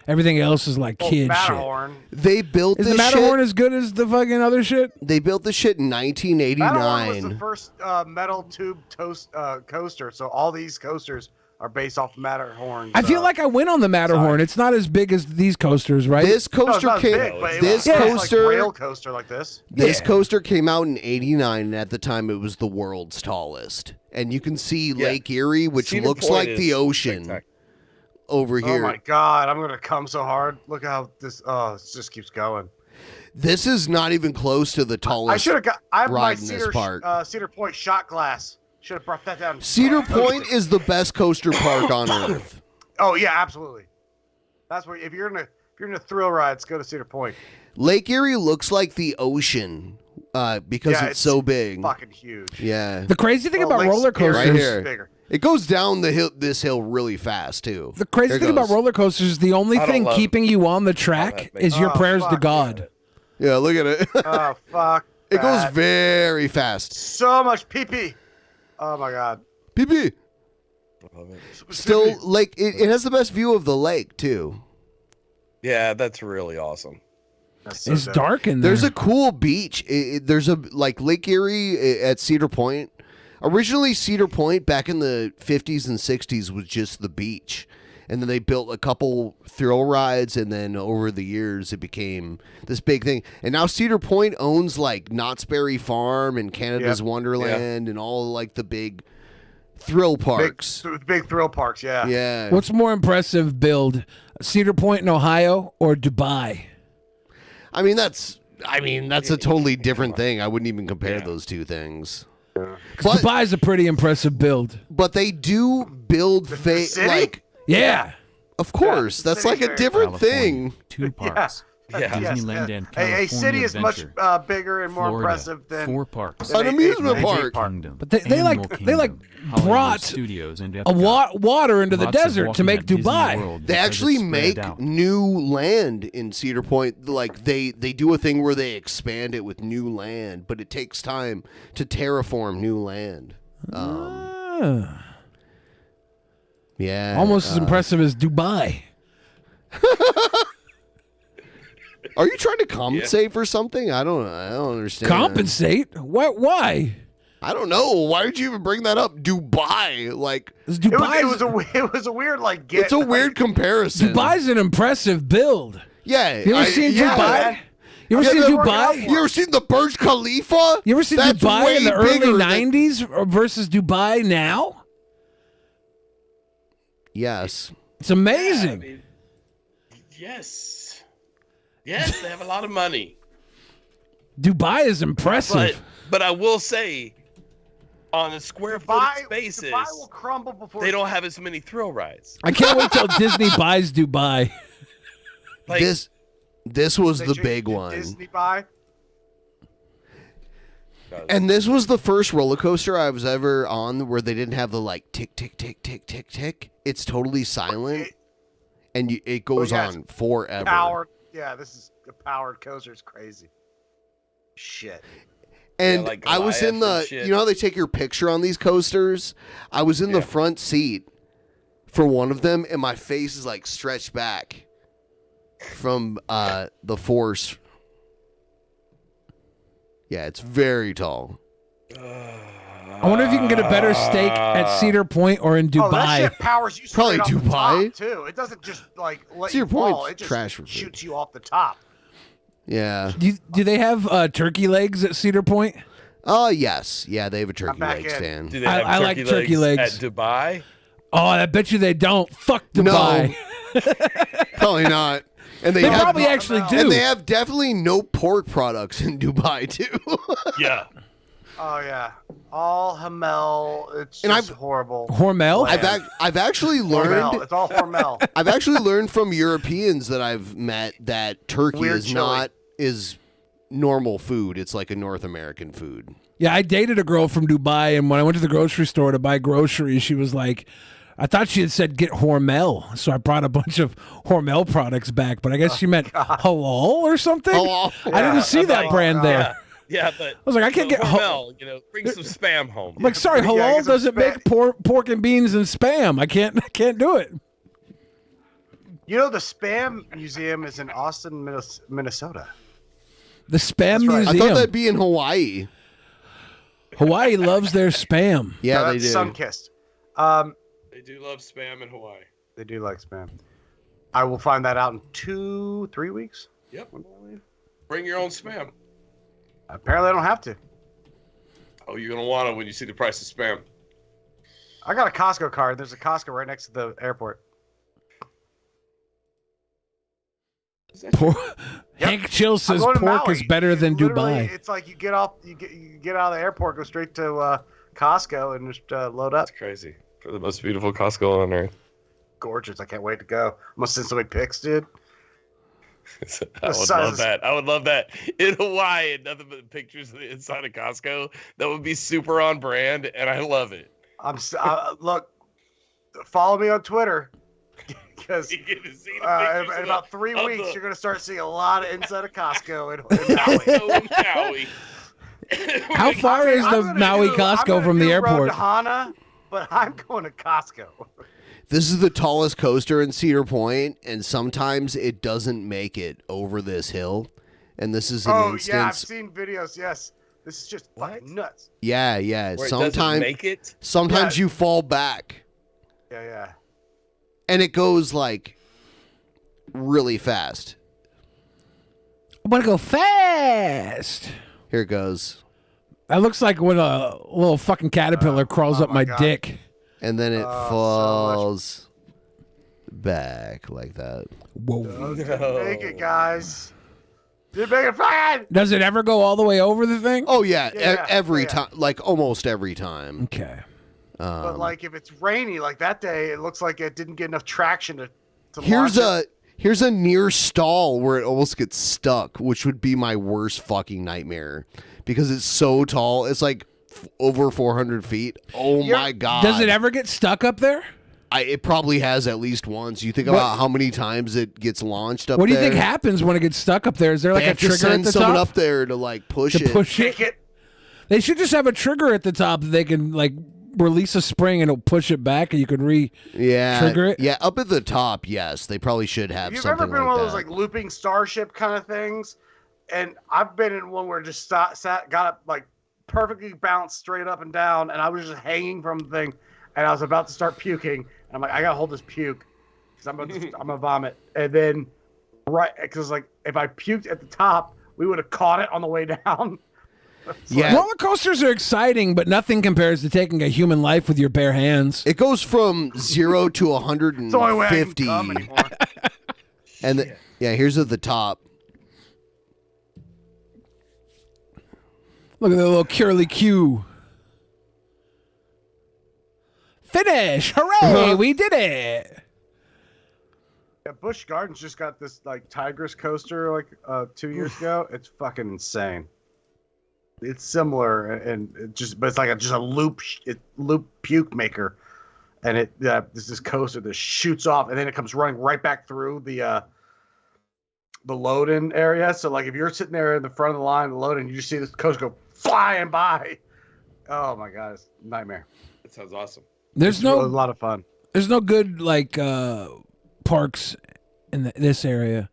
Everything else is like kid shit. Matterhorn. They built Is this the Matterhorn shit. as good as the fucking other shit? They built this shit in Matterhorn was the 1989. first metal tube coaster, so all these coasters are based off Matterhorn. I feel like I went on the Matterhorn. It's not as big as these coasters, right? This coaster came. This coaster, like rail coaster like this. This coaster came out in '89, and at the time it was the world's tallest. And you can see Lake Erie, which Cedar looks Point like is the ocean spectacular. over Oh here. my god, I'm gonna come so hard. Look how this. Oh, it just keeps going. This is not even close to the tallest. I should have got. I have my ride in this Cedar park. Cedar Point shot glass. Should have brought that down. Cedar Point is the best coaster park on earth. Oh yeah, absolutely. That's where if you're in a thrill rides, go to Cedar Point. Lake Erie looks like the ocean because Yeah, it's so big. Fucking huge. Yeah. The crazy thing about Lake roller Superior coasters, Right is here. bigger. It goes down the hill, this hill really fast too. the crazy There thing it about goes. roller coasters is the only I don't thing love keeping you on the that track makes is your Oh, prayers to fuck God. Yeah, look at it. Oh fuck. It goes that. very fast. So much pee pee. Oh my god. PB. Still, like it has the best view of the lake too. Yeah, that's really awesome. That's so It's dope. dark in there. There's a cool beach. There's a like Lake Erie at Cedar Point. Originally, Cedar Point back in the 50s and 60s was just the beach. And then they built a couple thrill rides, and then over the years, it became this big thing. And now Cedar Point owns like Knott's Berry Farm and Canada's Wonderland and all like the big thrill parks. Big thrill parks. Yeah. Yeah. What's more impressive build, Cedar Point in Ohio or Dubai? I mean, that's a totally different thing. I wouldn't even compare those two things. But, Dubai is a pretty impressive build. but they do build city? like. Yeah. Of course, that's like a different thing. 2 parks. Yeah. Disneyland and California A city is much Adventure. bigger and more Florida, impressive than 4 parks. than An a amusement Magic park. Kingdom, But they Animal like Kingdom, Hollywood brought Studios and a Epcot. water into the Lots of desert to walking make at Disney Dubai. World They because actually it's spread make out. new land in Cedar Point. Like they do a thing where they expand it with new land, but it takes time to terraform new land. Yeah, Almost as impressive as Dubai. Are you trying to compensate for something? I don't understand. Compensate? What? Why? I don't know. Why did you even bring that up? Dubai, like Dubai. It was a weird like get. it's a weird comparison. Dubai's an impressive build. Yeah, You ever seen Dubai? You ever seen Dubai? You ever seen the Burj Khalifa? You ever seen That's Dubai way in the bigger early than- '90s versus Dubai now? Yes. It's amazing. Yes. Yes, they have a lot of money. Dubai is impressive. But I will say, on a square footage basis, Dubai will crumble before they don't have as many thrill rides. I can't wait till Disney buys Dubai. Like, This was They the changed big it to one. Disney buy. And this was the first roller coaster I was ever on where they didn't have the like tick tick tick tick tick tick. It's totally silent, and it goes yeah, it's on forever. Powered. Yeah, this is a powered coaster. It's crazy. Shit. And Yeah, like I was in the, Goliath and shit. you know how they take your picture on these coasters? I was in the front seat for one of them, and my face is like stretched back from the force. Yeah, it's very tall. I wonder if you can get a better steak at Cedar Point or in Oh, that Dubai. shit powers you Probably straight off the Dubai. top, too. It doesn't just like let Cedar you fall. Point's It just trash for food. shoots you off the top. Yeah. Do they have turkey legs at Cedar Point? Oh, yes. Yeah, they have a turkey back leg in. stand. do they have I like turkey legs. at Dubai? Oh, I bet you they don't. Fuck Dubai. No, probably not. And They probably actually do. And they have definitely no pork products in Dubai too. Yeah. Oh yeah, all Hamel. It's And just horrible. Hormel? I've actually learned. Hormel. It's all Hormel. I've actually learned from Europeans that I've met that turkey Weird is chili. not is normal food. It's like a North American food. Yeah, I dated a girl from Dubai, and when I went to the grocery store to buy groceries, she was like, I thought she had said get Hormel, so I brought a bunch of Hormel products back, but I guess she meant halal or something. Halal. I didn't see that brand there. Yeah, but I was like, I can't get Hormel, bring some spam home. I'm like, sorry, halal doesn't make pork and beans and spam. I can't do it. You know, the Spam Museum is in Austin, Minnesota. The Spam right. I Museum. thought that'd be in Hawaii. Hawaii loves their spam. Yeah, No, they that's do. Sun-kissed. They do love spam in Hawaii. They do like Spam. I will find that out in 2-3 weeks. Yep. Bring your own spam. Apparently, I don't have to. Oh, you're gonna want it when you see the price of spam. I got a Costco card. There's a Costco right next to the airport. Hank Chill says I'm going to pork Maui. is better than Literally, Dubai. It's like you get out of the airport, go straight to Costco, and just load up. It's crazy. For the most beautiful Costco on earth. Gorgeous. I can't wait to go. I'm gonna send somebody pics, dude. I would love that. I would love that in Hawaii, and nothing but pictures of the inside of Costco. That would be super on brand, and I love it. Look. Follow me on Twitter because in about 3 weeks you're gonna start seeing a lot of inside of Costco in Maui. How far is the Maui Costco from the airport? Road to Hana, but I'm going to Costco. This is the tallest coaster in Cedar Point, and sometimes it doesn't make it over this hill. And this is an instance. Yeah, I've seen videos. Yes, this is just fucking nuts. Yeah. Where it doesn't Sometimes make it? Sometimes you fall back, Yeah. and it goes like really fast. I want to go fast. Here it goes. That looks like when a little fucking caterpillar crawls up my dick. And then it falls back like that. Whoa. Make it, guys. Did make it fine. Does it ever go all the way over the thing? Oh, yeah. Every time. Like almost every time. Okay. But like if it's rainy like that day, it looks like it didn't get enough traction to Here's launch it. Here's a near stall where it almost gets stuck, which would be my worst fucking nightmare because it's so tall. It's like over 400 feet. Oh my God. Does it ever get stuck up there? It probably has at least once. You think about how many times it gets launched up there. What do you think happens when it gets stuck up there? Is there like a trigger send at the someone top? up there to like push to it. push it? They should just have a trigger at the top that they can like release a spring and it'll push it back and you can trigger it. Yeah, up at the top, yes. They probably should have You've something ever been like one of that. those like looping starship kind of things? And I've been in one where it just got up like perfectly balanced straight up and down, and I was just hanging from the thing, and I was about to start puking, and I'm like, I gotta hold this puke because I'm gonna vomit, and then because like if I puked at the top, we would have caught it on the way down. Yeah. Roller coasters are exciting, but nothing compares to taking a human life with your bare hands. It goes from 0 to 150. And here's at the top. Look at the little curly Q. Finish! Hooray! We did it! Yeah, Busch Gardens just got this like Tigress coaster like 2 years ago. It's fucking insane. It's similar and but it's like just a loop puke maker, and there's this coaster that shoots off and then it comes running right back through the load-in area. So like if you're sitting there in the front of the line, the load-in, you just see this coaster go flying by. Oh my God, it's a nightmare. That sounds awesome. It's a lot of fun. There's no good like parks in this area.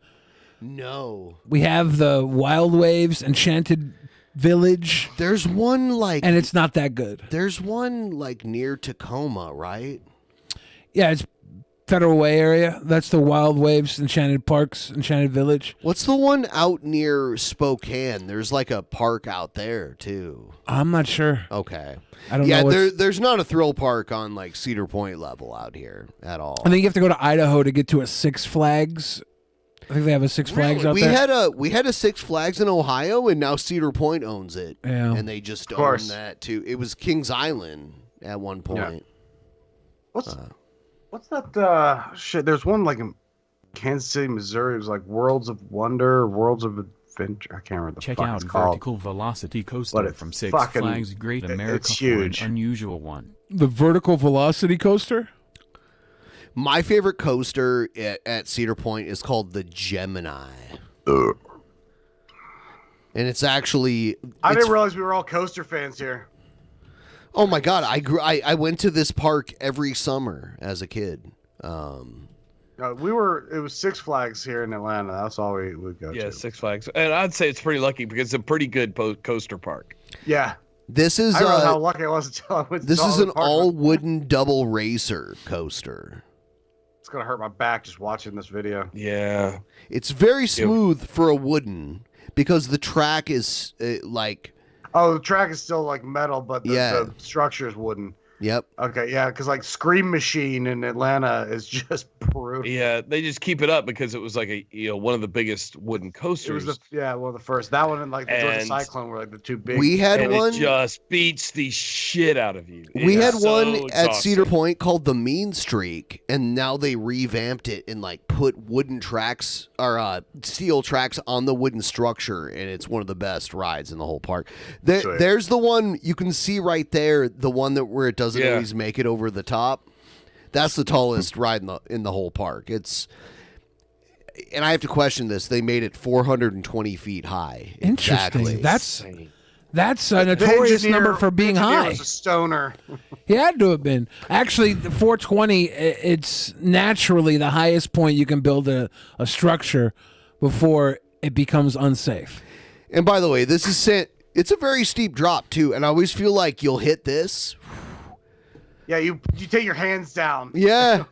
No. We have the Wild Waves Enchanted Village. There's one like, and it's not that good. There's one like near Tacoma, right? Yeah, it's Federal Way area. That's the Wild Waves Enchanted Parks, Enchanted Village. What's the one out near Spokane? There's like a park out there too. I'm not sure. Okay. I don't yeah, know. there's not a thrill park on like Cedar Point level out here at all. I think you have to go to Idaho to get to a Six Flags. I think they have a Six Flags out there. We had a Six Flags in Ohio, and now Cedar Point owns it. Yeah. And they just own that too. It was Kings Island at one point. Yeah. What's that shit? There's one like in Kansas City, Missouri. It was like Worlds of Wonder, Worlds of Adventure. I can't remember the Check fuck out it's called. Vertical Velocity But Coaster it's from Six fucking- Flags Great America it's for an huge. unusual one. The Vertical Velocity Coaster? My favorite coaster at Cedar Point is called the Gemini. And it's actually... I didn't realize we were all coaster fans here. Oh my God, I went to this park every summer as a kid. It was Six Flags here in Atlanta. That's all we would go to. Yeah, Six Flags. And I'd say it's pretty lucky because it's a pretty good coaster park. Yeah. This is I don't know how lucky I was until I went to this is Solid an Park. all wooden double racer coaster. It's gonna hurt my back just watching this video. Yeah. It's very smooth for a wooden because the track is like... Oh, the track is still like metal, but the structure is wooden. Yep. Okay, yeah, because like Scream Machine in Atlanta is just brutal. Yeah, they just keep it up because it was like one of the biggest wooden coasters. It was one of the first. That one and like the Georgia Cyclone were like the two big. We had one. It just beats the shit out of you. We had It's so one at exhausting. Cedar Point called the Mean Streak, and now they revamped it and like put wooden tracks or steel tracks on the wooden structure, and it's one of the best rides in the whole park. There's the one you can see right there, the one where it doesn't always make it over the top. That's the tallest ride in the whole park. And I have to question this. They made it 420 feet high. Interesting. Exactly. That's a notorious number for being high. Was a stoner. He had to have been. Actually, the 420, it's naturally the highest point you can build a structure before it becomes unsafe. And by the way, it's a very steep drop too, and I always feel like you'll hit this. Yeah, you take your hands down. Yeah.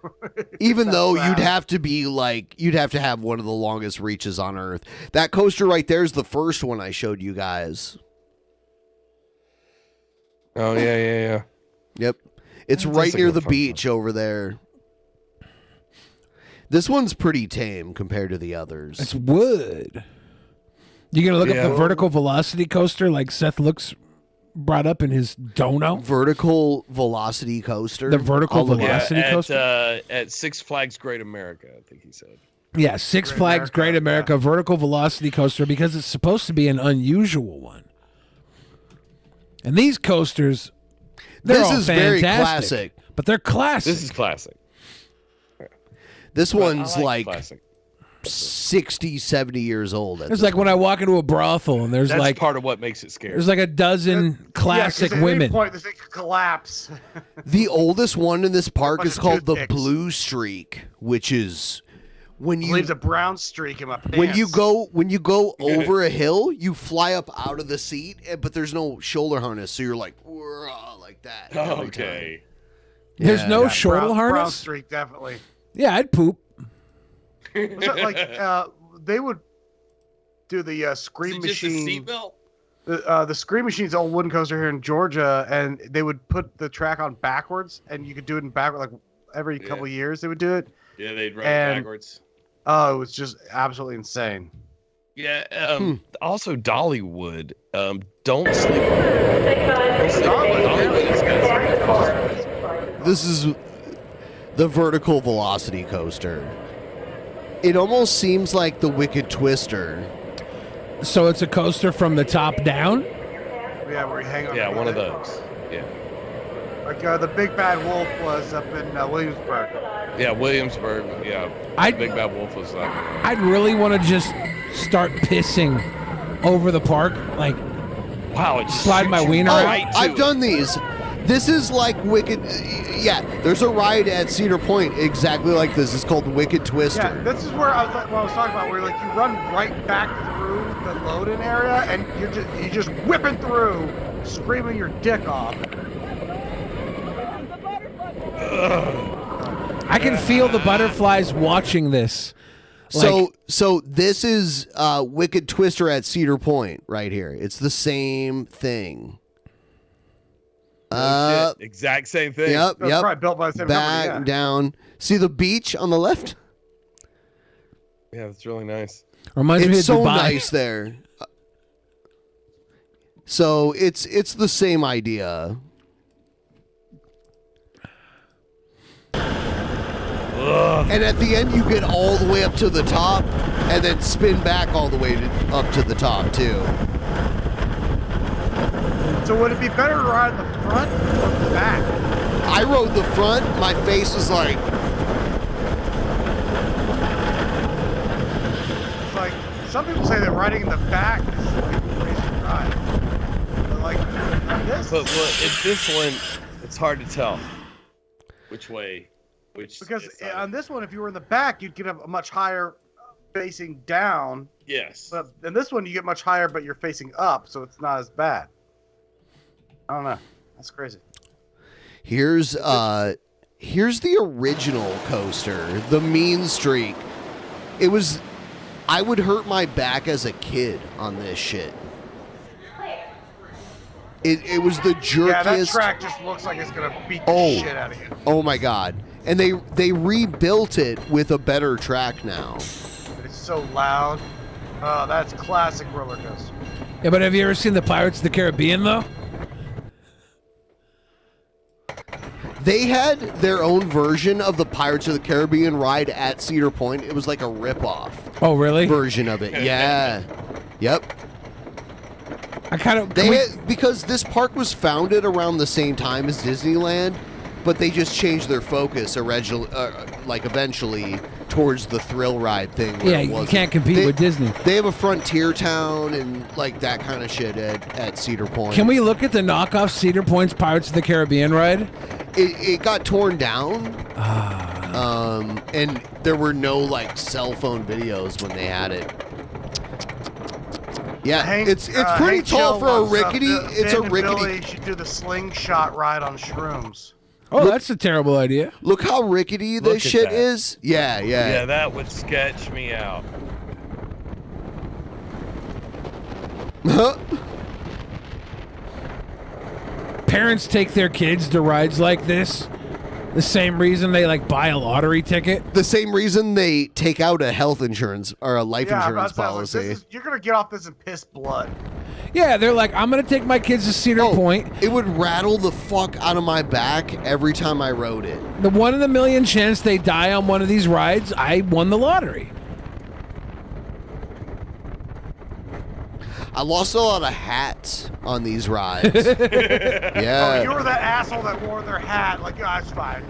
Even though you'd have to have one of the longest reaches on Earth. That coaster right there is the first one I showed you guys. Oh, yeah. Yep. It's right near the beach over there. This one's pretty tame compared to the others. It's wood. You gonna look up the Vertical Velocity Coaster like Seth brought up in his dono? Vertical Velocity Coaster? The Vertical Velocity Coaster? At Six Flags Great America, I think he said. Yeah, Six Flags Great America Vertical Velocity Coaster because it's supposed to be an unusual one. And these coasters, they're all is very fantastic, classic. but they're classic. This is classic. This one's like classic. 60, 70 years old. It's like when I walk into a brothel and there's That's like part of what makes it scary. there's like a dozen classic at women. any point, the thing could collapse. The oldest one in this park bunch is of called the toothpicks. Blue Streak, which is when you leaves a brown streak in my pants. when you go over a hill, you fly up out of the seat, but there's no shoulder harness, so you're like like that. every Okay. time. There's no Yeah, shoulder brown harness. streak, definitely. Yeah, I'd poop. Was that like they would do the Scream Is it just a Machine? seatbelt? The Scream Machine's old wooden coaster here in Georgia, and they would put the track on backwards, and you could do it in backward. Like every couple of years, they would do it. Yeah, they'd run And- backwards. Oh, it was just absolutely insane. Yeah. Also, Dollywood. Don't sleep. This is the Vertical Velocity Coaster. It almost seems like the Wicked Twister. So it's a coaster from the top down? Yeah, where you hang on. Yeah, the one of front. those. Yeah. Like the Big Bad Wolf was up in Williamsburg. Yeah, Williamsburg. Yeah. Big Bad Wolf was that one. I'd really want to just start pissing over the park, like wow, it slide my wiener Oh, out. I've done these. This is like Wicked. Yeah, there's a ride at Cedar Point exactly like this. It's called Wicked Twister. Yeah, this is where I was talking about, where like you run right back through the load-in area, and you're just whipping through, screaming your dick off. I can feel the butterflies watching this. So this is Wicked Twister at Cedar Point right here. It's the same thing. Shit. Exact same thing. Yep. That's probably built by the same Back company, yeah. down. See the beach on the left? Yeah, that's really nice. Reminds me of It's so Dubai. nice there. So it's the same idea. And at the end, you get all the way up to the top, and then spin back all the way up to the top too. So would it be better to ride in the front or the back? I rode the front. My face was like, It's like some people say that riding in the back is like a crazy ride. But like this, But look, in this one, it's hard to tell which way. because on this one, if you were in the back, you'd get a much higher facing down. Yes. But in this one, you get much higher, but you're facing up, so it's not as bad. I don't know. That's crazy. here's the original coaster, the Mean Streak. I would hurt my back as a kid on this shit. It was the jerkiest. Yeah, that track just looks like it's gonna beat the shit out of you. Oh my god. And they rebuilt it with a better track now. It's so loud. Oh, that's classic roller coaster. Yeah, but have you ever seen the Pirates of the Caribbean though? They had their own version of the Pirates of the Caribbean ride at Cedar Point. It was like a rip-off. Oh, really? Version of it. Yeah. Yep. I kind of because this park was founded around the same time as Disneyland, but they just changed their focus eventually towards the thrill ride thing. Yeah, you can't compete with Disney. They have a frontier town and like that kind of shit at Cedar Point. Can we look at the knockoff Cedar Point's Pirates of the Caribbean ride? It got torn down. And there were no like cell phone videos when they had it. Yeah, it's pretty Hank tall Hill for a wants, rickety. It's a Ben and rickety. Billy should do the slingshot ride on shrooms. Oh, that's a terrible idea. Look how rickety Look this at shit that. is. Yeah. Yeah, that would sketch me out. Parents take their kids to rides like this. The same reason they like buy a lottery ticket. The same reason they take out a health insurance or a life insurance policy. You're gonna get off this and piss blood. Yeah, they're like, I'm gonna take my kids to Cedar Point. It would rattle the fuck out of my back every time I rode it. The 1 in a million chance they die on one of these rides, I won the lottery. I lost a lot of hats on these rides. Oh, you were that asshole that wore their hat. Like, yeah, it's fine.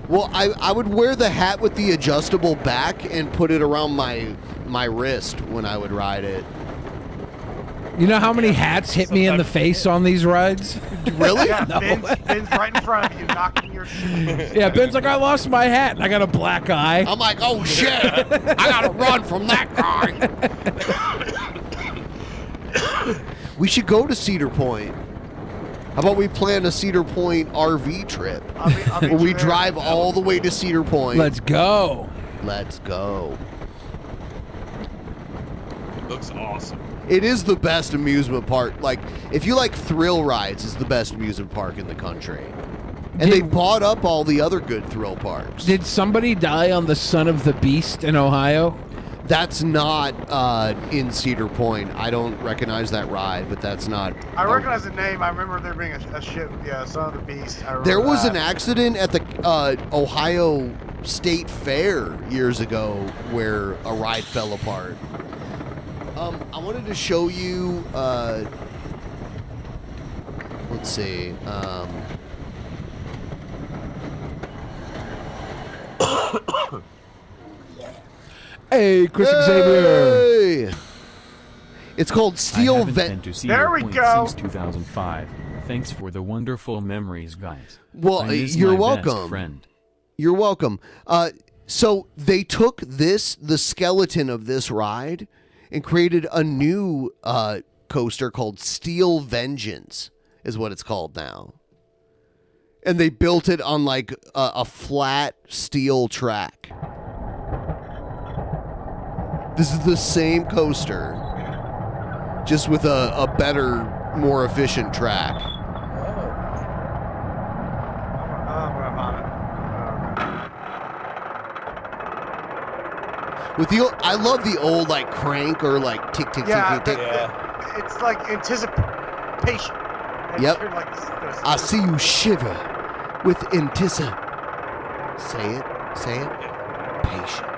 Well, I would wear the hat with the adjustable back and put it around my wrist when I would ride it. You know how many hats hit me in the face on these rides? Really? Yeah, No. Ben's right in front of you, knocking your shit. Yeah, Ben's like, I lost my hat, and I got a black eye. I'm like, oh shit, I gotta run from that guy. We should go to Cedar Point. How about we plan a Cedar Point RV trip? Where we drive all the way to Cedar Point. Let's go. Let's go. Looks awesome. It is the best amusement park. Like, if you like thrill rides, it's the best amusement park in the country. And they bought up all the other good thrill parks. Did somebody die on the Son of the Beast in Ohio? That's not in Cedar Point. I don't recognize that ride, but that's not. I recognize the name. I remember there being a ship. Yeah, Son of the Beast. I remember There was that. an accident at the Ohio State Fair years ago where a ride fell apart. I wanted to show you. Let's see. Hey, Chris Xavier. Hey! It's called Steel I haven't been Vent. to Cedar Point since 2005. Thanks for the wonderful memories, guys. Well, I miss you're my best welcome. friend. You're welcome. So they took the skeleton of this ride, and created a new coaster called Steel Vengeance, is what it's called now. and they built it on like a flat steel track. This is the same coaster, just with a better, more efficient track. With the, I love the old like crank or like tick tick tick tick tick. It's like anticipation. And Yep. you're like, I see you shiver with anticipation. Say it. Patient.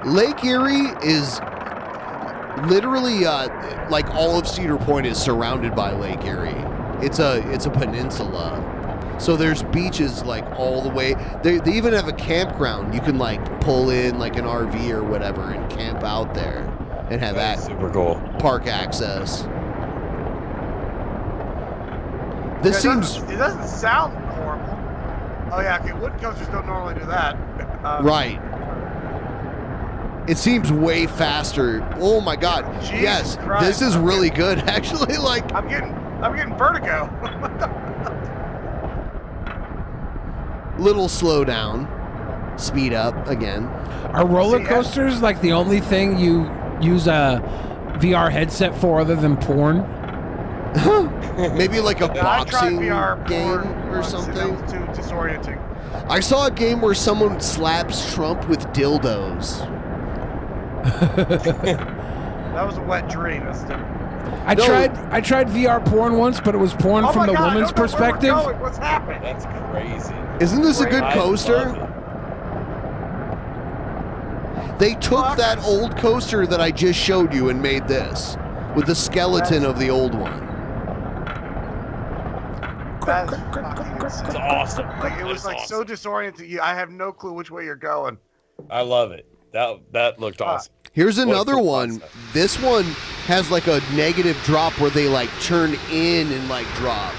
Lake Erie is literally like all of Cedar Point is surrounded by Lake Erie. It's a peninsula, so there's beaches like all the way. They even have a campground. You can like pull in like an RV or whatever and camp out there and have that super cool park access. This seems it doesn't sound horrible. Oh yeah, okay. Wood coasters don't normally do that. right. It seems way faster. Oh my God! Jesus yes, Christ. this is really good. Actually, like I'm getting vertigo. little slow down, speed up again. Are roller coasters like the only thing you use a VR headset for other than porn? Maybe like a boxing VR game or once, something. and that was too disorienting. I saw a game where someone slaps Trump with dildos. That was a wet dream. That's different. I tried VR porn once, but it was porn Oh from my the God, I woman's don't know where we're perspective. going. What's happening? That's crazy. Isn't this a good I coaster? love it. They took that old coaster that I just showed you and made this with the skeleton of the old one. That's fucking insane. It's awesome. Like it was That's like so disorienting. I have no clue which way you're going. I love it. That looked awesome. Here's What a another cool one. concept. This one has like a negative drop where they like turn in and like drop.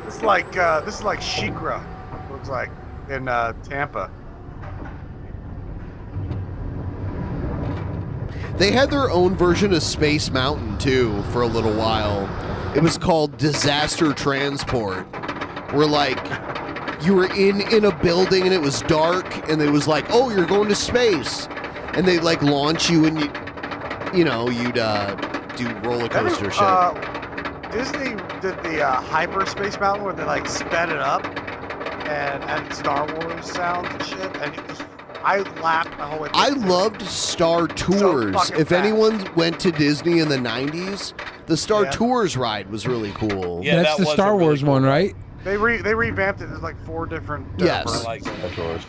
This is like Shikra. Looks like in Tampa. They had their own version of Space Mountain too for a little while. It was called Disaster Transport, where like you were in a building and it was dark and it was like, oh, you're going to space, and they like launch you and you'd do roller coaster shit. Disney did the Hyperspace Mountain where they like sped it up and added Star Wars sounds and shit, and it was, I laughed the whole way through. I loved Star Tours. fucking If fast. anyone went to Disney in the 90s, the Star Yeah. Tours ride was really cool. Yeah, That's that the was Star a really Wars cool one, right? They revamped it. There's like 4 different. Yes. I like Star Tours.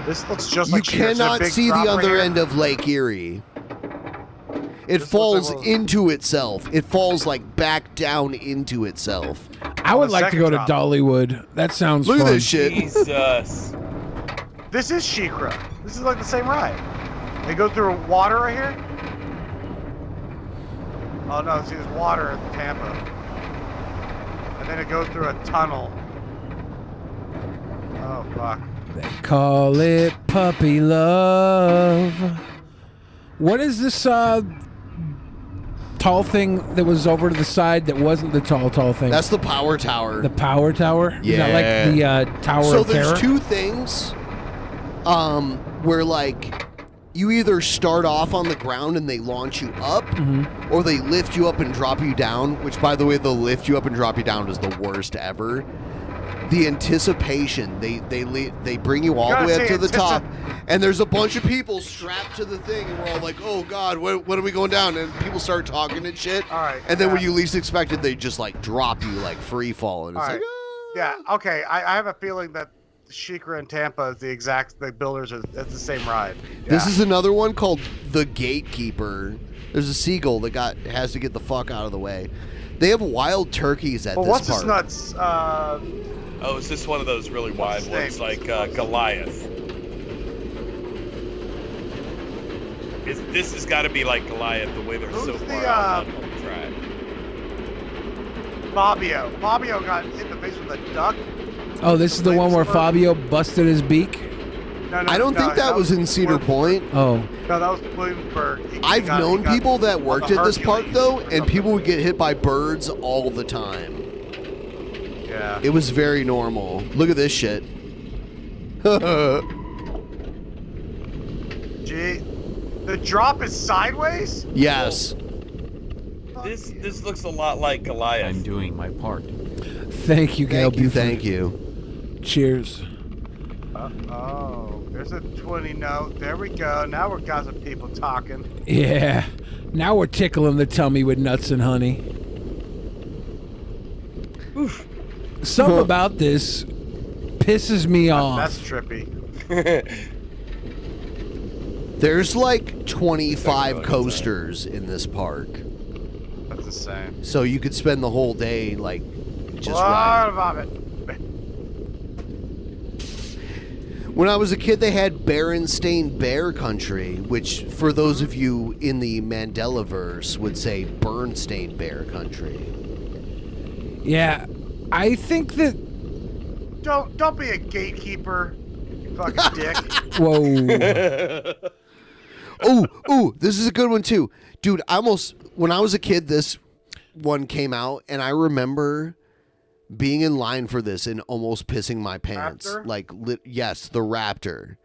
This looks just You like Shikra. It's a cannot big see the drop right other here. end of Lake Erie. It This falls looks like into itself. It falls like back down into itself. I would the like to second go to drop. Dollywood. That sounds Look fun. at this shit. Jesus. This is Shikra. This is like the same ride. They go through water right here. Oh no! See, there's water in Tampa, and then it goes through a tunnel. Oh fuck! They call it puppy love. What is this tall thing that was over to the side that wasn't the tall thing? That's the power tower. The power tower? Is that like the Tower So of Terror? there's 2 things where like you either start off on the ground and they launch you up, or they lift you up and drop you down, which by the way, the lift you up and drop you down is the worst ever. The anticipation, they bring you all the way up to the top, and there's a bunch of people strapped to the thing, and we're all like, oh god, when are we going down? And people start talking and shit. All right. And then when you least expect it, they just like drop you like free fall, and it's All like, right. Yeah. Okay. I have a feeling that Shikra and Tampa is the builders are it's the same ride. This is another one called The Gatekeeper. There's a seagull that has to get the fuck out of the way. They have wild turkeys at Well, this what's park. this nuts? Oh, is this one of those really wide his ones name? like Goliath? This has got to be like Goliath, the way they're so Who's far the, out on the track. Fabio. Fabio got hit in the face with a duck. Oh, this is the one where Fabio busted his beak? No, I don't think that was in Cedar Point. Oh. No, that was Williamsburg. I've known people that worked at this park, though, and people would get hit by birds all the time. Yeah. It was very normal. Look at this shit. Gee, the drop is sideways? Yes. This looks a lot like Goliath. I'm doing my part. Thank you, Gail. Thank you. Cheers. Oh, there's a 20 note. There we go. Now we're got some people talking. Yeah. Now we're tickling the tummy with nuts and honey. Oof. Something about this pisses me off. That's trippy. There's like 25 coasters in this park. That's insane. So you could spend the whole day like just What riding. about it? When I was a kid, they had Berenstain Bear Country, which, for those of you in the Mandela-verse, would say Bernstein Bear Country. Yeah, I think that... Don't be a gatekeeper, you fucking dick. Whoa. Ooh, this is a good one, too. Dude, when I was a kid, this one came out, and I remember being in line for this and almost pissing my pants. Raptor? Like, yes, the Raptor.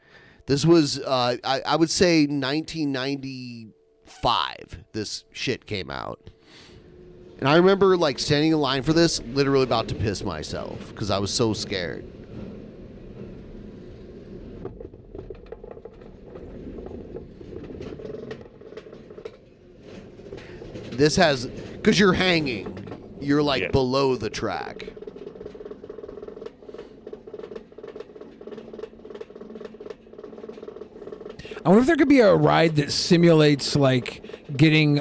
This was, I would say 1995, this shit came out. And I remember, like, standing in line for this, literally about to piss myself, because I was so scared. This has, because you're hanging. You're like below the track. I wonder if there could be a ride that simulates like getting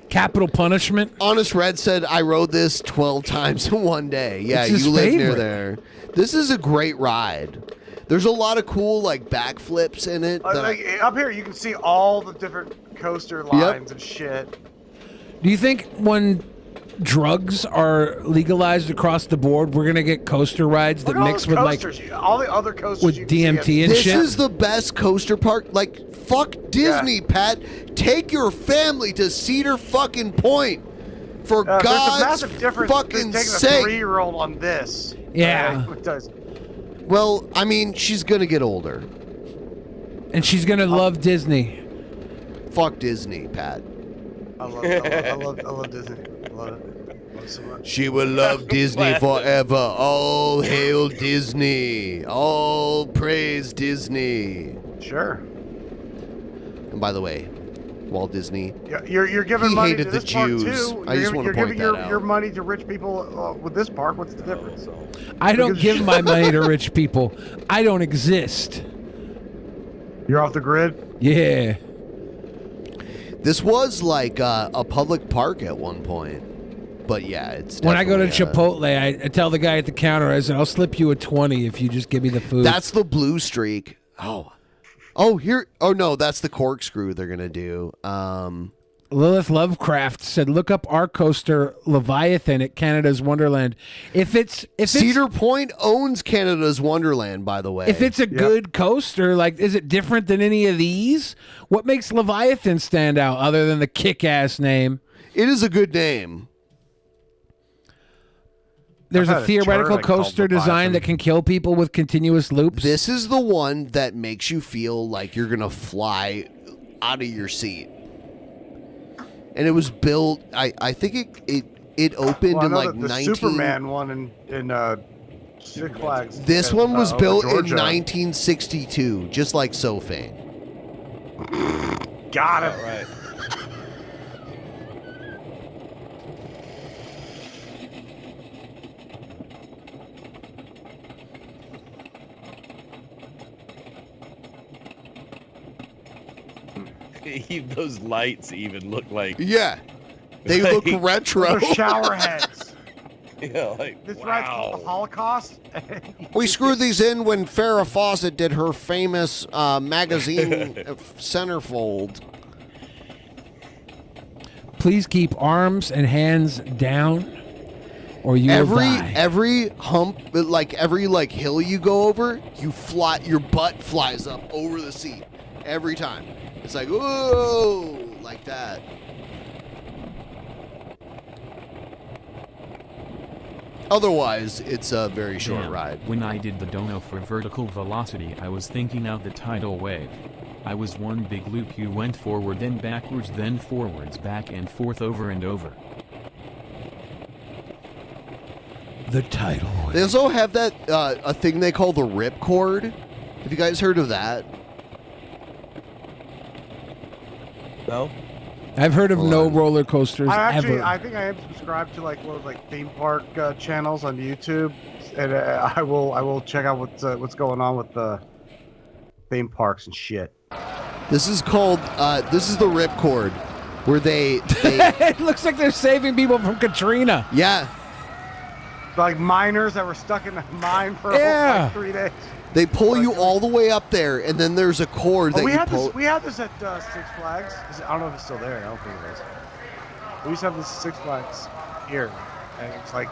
capital punishment. Honest Red said I rode this 12 times in one day. Yeah, It's his you live near favorite. there. This is a great ride. There's a lot of cool like backflips in it. that Like, up here, you can see all the different coaster lines and shit. Do you think when drugs are legalized across the board, we're gonna get coaster rides that Look at all mix those with like coasters. All the other coasters with you can see DMT and this shit? is the best coaster park. Like, fuck Disney, Pat. Take your family to Cedar fucking Point. For there's a God's massive difference fucking between taking sake. a 3-year-old on this. Yeah. It does. Well, I mean, she's gonna get older. And she's gonna love Disney. Fuck Disney, Pat. I love Disney. I love it. Love it so much. She will love Disney forever. All hail Disney. All praise Disney. Sure. And by the way, Walt Disney. Yeah, you're giving he money hated to the this park Jews. too. I just want to you're point giving that your out. money to rich people with this park. What's the difference? I don't give my money to rich people. I don't exist. You're off the grid? Yeah. This was like a public park at one point. But yeah, it's When I go to definitely, Chipotle, I tell the guy at the counter, I said, I'll slip you a 20 if you just give me the food. That's the blue streak. Oh, here. Oh, no, that's the corkscrew they're going to do. Lilith Lovecraft said, look up our coaster Leviathan at Canada's Wonderland. If Cedar Point owns Canada's Wonderland, by the way. If it's a good coaster, like, is it different than any of these? What makes Leviathan stand out other than the kick-ass name? It is a good name. There's I've a had a theoretical turd called coaster design Leviathan. that can kill people with continuous loops. This is the one that makes you feel like you're going to fly out of your seat. And it was built, I think it opened Well, I in know like that the 19... Superman one in Six Flags. This one was over built in Georgia. 1962, just like SoFain. Got it. Right. Those lights even look like Yeah. They look retro. Those are shower heads. Yeah, like This ride's called the Holocaust. We screwed these in when Farrah Fawcett did her famous magazine centerfold. please keep arms and hands down, or you will die. Every hump, like every hill you go over, your butt flies up over the seat every time. It's like, whoa, like that. Otherwise, it's a very short ride. When I did the dono for vertical velocity, I was thinking out the tidal wave. I was one big loop. You went forward, then backwards, then forwards, back and forth, over and over. The tidal wave. They also have that a thing they call the ripcord. Have you guys heard of that? No. I've heard of no roller coasters ever. I think I am subscribed to one of theme park channels on YouTube, and I will check out what's going on with the theme parks and shit. This is called this is the ripcord, where they it looks like they're saving people from Katrina. Yeah. Like miners that were stuck in a mine for like 3 days. They pull you all the way up there, and then there's a cord that we you had pull. we had this at Six Flags. I don't know if it's still there. I don't think it is. We used to have this Six Flags here, and it's like,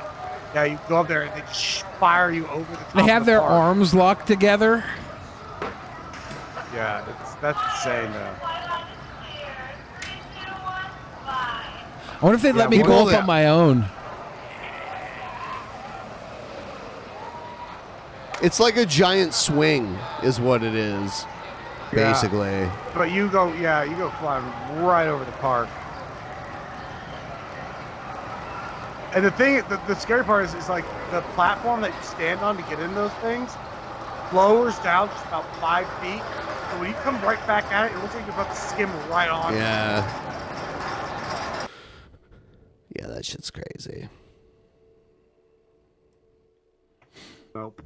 yeah, you go up there and they just fire you over the top. They have of the their park. arms locked together. Yeah, that's insane though. I wonder if they'd let me go up on my own. It's like a giant swing, is what it is, basically. But you go flying right over the park. And the scary part is like the platform that you stand on to get in those things lowers down just about 5 feet. So when you come right back at it, it looks like you're about to skim right on. Yeah. Yeah, that shit's crazy. Nope.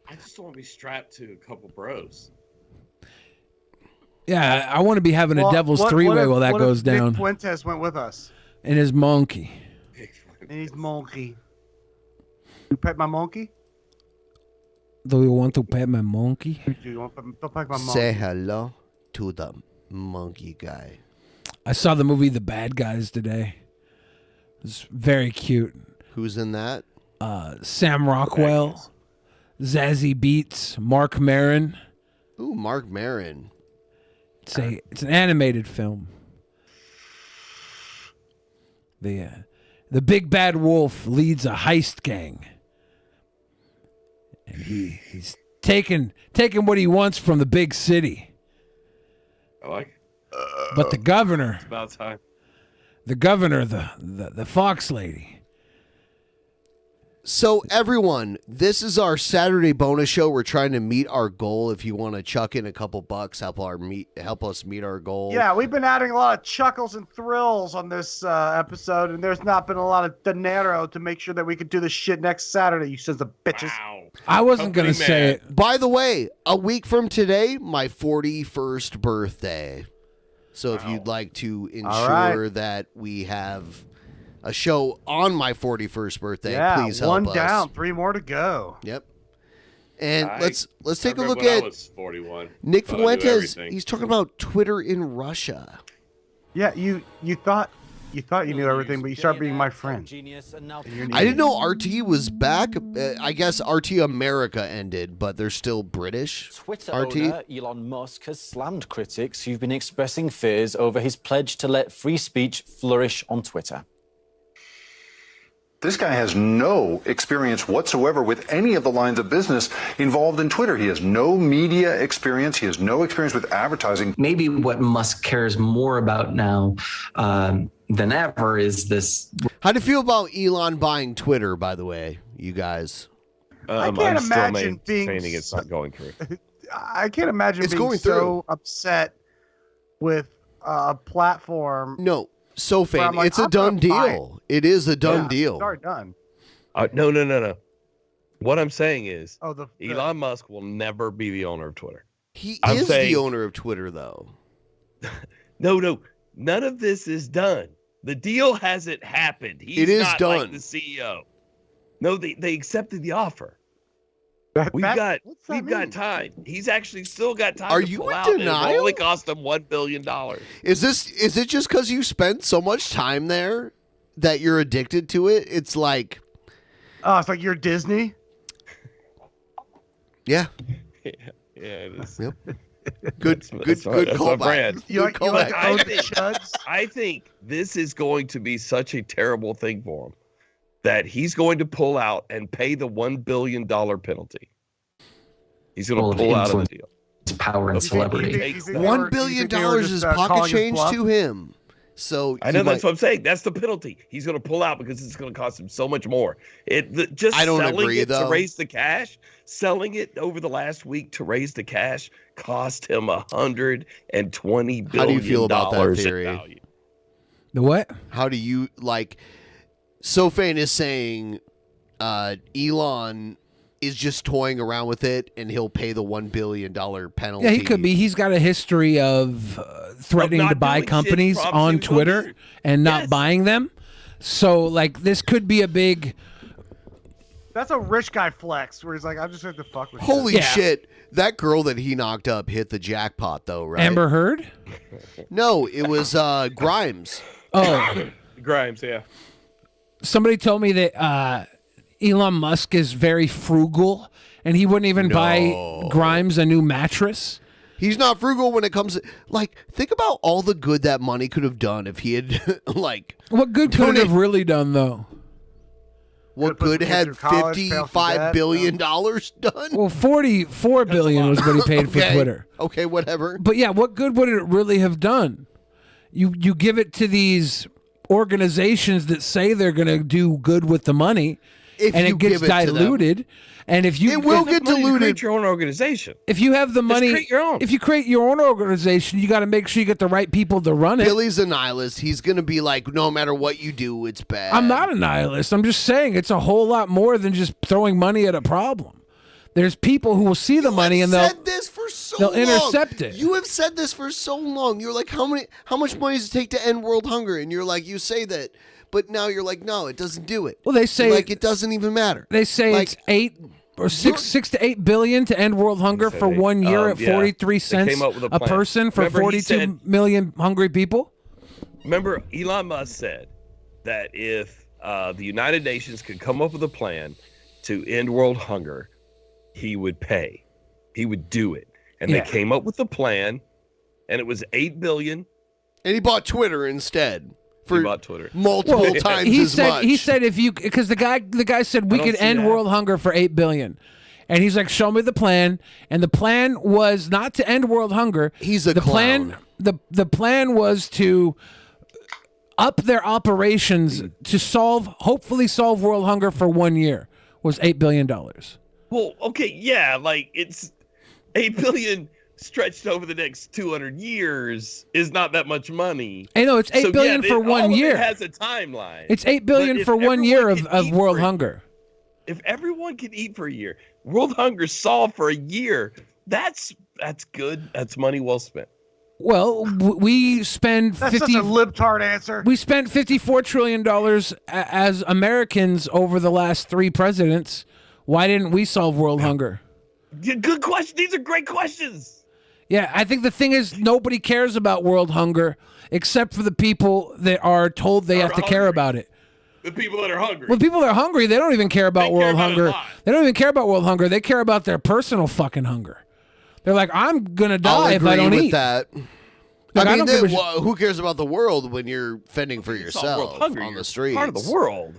I just want to be strapped to a couple bros. Yeah, I want to be having a devil's three-way while that goes down. Nick Fuentes went with us. And his monkey. And his monkey. You pet my monkey? Do you want to pet my monkey? Do you want to pet my monkey? Say hello to the monkey guy. I saw the movie The Bad Guys today. It was very cute. Who's in that? Sam Rockwell, Zazie Beetz, Mark Maron. Ooh, Mark Maron. It's an animated film. The big bad wolf leads a heist gang, and he's taking what he wants from the big city. I like. But the governor. It's about time. The governor, the fox lady. So everyone, this is our Saturday bonus show. We're trying to meet our goal. If you want to chuck in a couple bucks, help us meet our goal. Yeah, we've been adding a lot of chuckles and thrills on this episode, and there's not been a lot of dinero to make sure that we could do this shit next Saturday, you sons of bitches. Wow. I wasn't going to say it. By the way, a week from today, my 41st birthday. So if you'd like to ensure that we have a show on my 41st birthday, please help us. One down, 3 more to go. Yep. And let's take a look when I at was 41, Nick thought I knew Fuentes. everything. He's talking about Twitter in Russia. Yeah, you thought you knew everything, but you started being my friend. I didn't know RT was back. I guess RT America ended, but they're still British. Twitter RT. owner Elon Musk has slammed critics who've been expressing fears over his pledge to let free speech flourish on Twitter. This guy has no experience whatsoever with any of the lines of business involved in Twitter. He has no media experience. He has no experience with advertising. Maybe what Musk cares more about now than ever is this. How do you feel about Elon buying Twitter, by the way, you guys? I can't I'm still imagine being maintaining it's not going through. I can't imagine It's being going so through. upset with a platform. No, Where I'm SoFain, like, it's a I'm gonna done buy deal. It is a done Yeah, deal. It's already done. No. What I'm saying is, the Elon Musk will never be the owner of Twitter. He I'm is saying- the owner of Twitter, though. No, none of this is done. The deal hasn't happened. He's It is not done. like the CEO. No, they accepted the offer. We've got time. He's actually still got time. Are to you pull in out, and denial? It only cost him $1 billion. Is it just because you spent so much time there that you're addicted to it? It's like, oh, it's like you're Disney. Yeah. Yeah, it is. Yep. Good callback. I think this is going to be such a terrible thing for him that he's going to pull out and pay the $1 billion penalty. He's going to pull out of the deal. Power and celebrity. $1 billion is pocket change to him. So I know that's what I'm saying. That's the penalty. He's going to pull out because it's going to cost him so much more. I don't agree, to raise the cash, selling it over the last week to raise the cash cost him $120 billion. How do you feel about that theory? The what? How do you like? SoFain is saying Elon is just toying around with it, and he'll pay the $1 billion penalty. Yeah, he could be. He's got a history of threatening to buy companies on Twitter and not buying them. So, like, this could be a big. That's a rich guy flex where he's like, I'm just going to fuck with you. Holy shit. That girl that he knocked up hit the jackpot, though, right? Amber Heard? No, it was Grimes. Oh. Grimes, yeah. Somebody told me that Elon Musk is very frugal, and he wouldn't even buy Grimes a new mattress. He's not frugal when it comes to, like, think about all the good that money could have done if he had, like... What good could it have really done, though? What good had $55 billion done? Well, $44 billion was what he paid for Twitter. Okay, whatever. But yeah, what good would it really have done? You give it to these organizations that say they're going to do good with the money, and it gets diluted. And if you it will get diluted. Create your own organization. If you have the money, create your own. If you create your own organization, you got to make sure you get the right people to run it. Billy's a nihilist. He's going to be like, no matter what you do, it's bad. I'm not a nihilist. I'm just saying it's a whole lot more than just throwing money at a problem. There's people who will see the money and they'll intercept it. You have said this for so long. You're like, how much money does it take to end world hunger? And you're like, you say that, but now you're like, no, it doesn't do it. Well, they say like it doesn't even matter. They say like, it's 8 or 6 to 8 billion to end world hunger for 1 year at 43 cents a person for 42 million hungry people. Remember, Elon Musk said that if the United Nations could come up with a plan to end world hunger, he would pay. He would do it. And they came up with a plan, and it was $8 billion. And he bought Twitter instead. He bought Twitter multiple times as much. He said if you, because the guy said we could end world hunger for $8 billion. And he's like, show me the plan. And the plan was not to end world hunger. He's a clown. The plan was to up their operations to hopefully solve world hunger for 1 year, was $8 billion. Well, okay, yeah, like it's $8 billion stretched over the next 200 years is not that much money. I know it's $8 billion for 1 year. It has a timeline. It's $8 billion for 1 year of world hunger. If everyone can eat for a year, world hunger solved for a year. That's good. That's money well spent. Well, we spend That's such a libtard answer. We spent $54 trillion as Americans over the last 3 presidents. Why didn't we solve world hunger? Good question. These are great questions. Yeah, I think the thing is nobody cares about world hunger except for the people that are told they have to care about it. The people that are hungry. Well, people that are hungry, they don't even care about world hunger. They don't even care about world hunger. They care about their personal fucking hunger. They're like, I'm going to die if I don't eat. That. Like, I mean, who cares about the world when you're fending for yourself on the streets? Part of the world.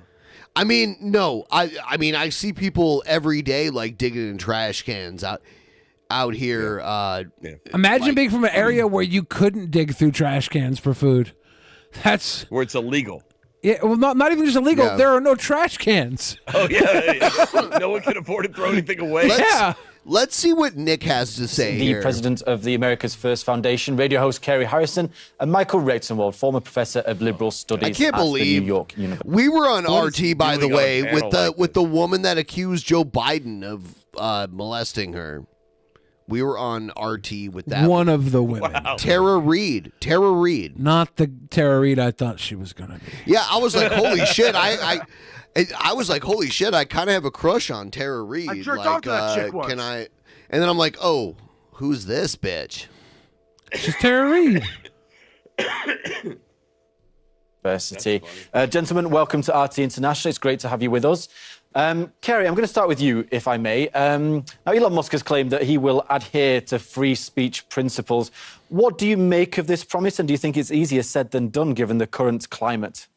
I mean, no. I mean, I see people every day like digging in trash cans out here. Imagine being from an area where you couldn't dig through trash cans for food. That's where it's illegal. Yeah, well, not even just illegal. There are no trash cans. Oh yeah, no one can afford to throw anything away. Let's see what Nick has to say The president of the America's First Foundation, radio host Kerry Harrison, and Michael Rexenwald, former professor of liberal studies I can't at believe the New York University. We were on RT, by the way, with the woman that accused Joe Biden of molesting her. We were on RT with that one of the women. Wow. Tara Reid. Not the Tara Reid I thought she was going to be. Yeah, I was like, holy shit. I was like, holy shit, I kind of have a crush on Tara Reid. I jerked like, off to that chick once. Can I? And then I'm like, oh, who's this bitch? She's Tara Reid. Diversity. Gentlemen, welcome to RT International. It's great to have you with us. Kerry, I'm going to start with you, if I may. Now, Elon Musk has claimed that he will adhere to free speech principles. What do you make of this promise, and do you think it's easier said than done given the current climate?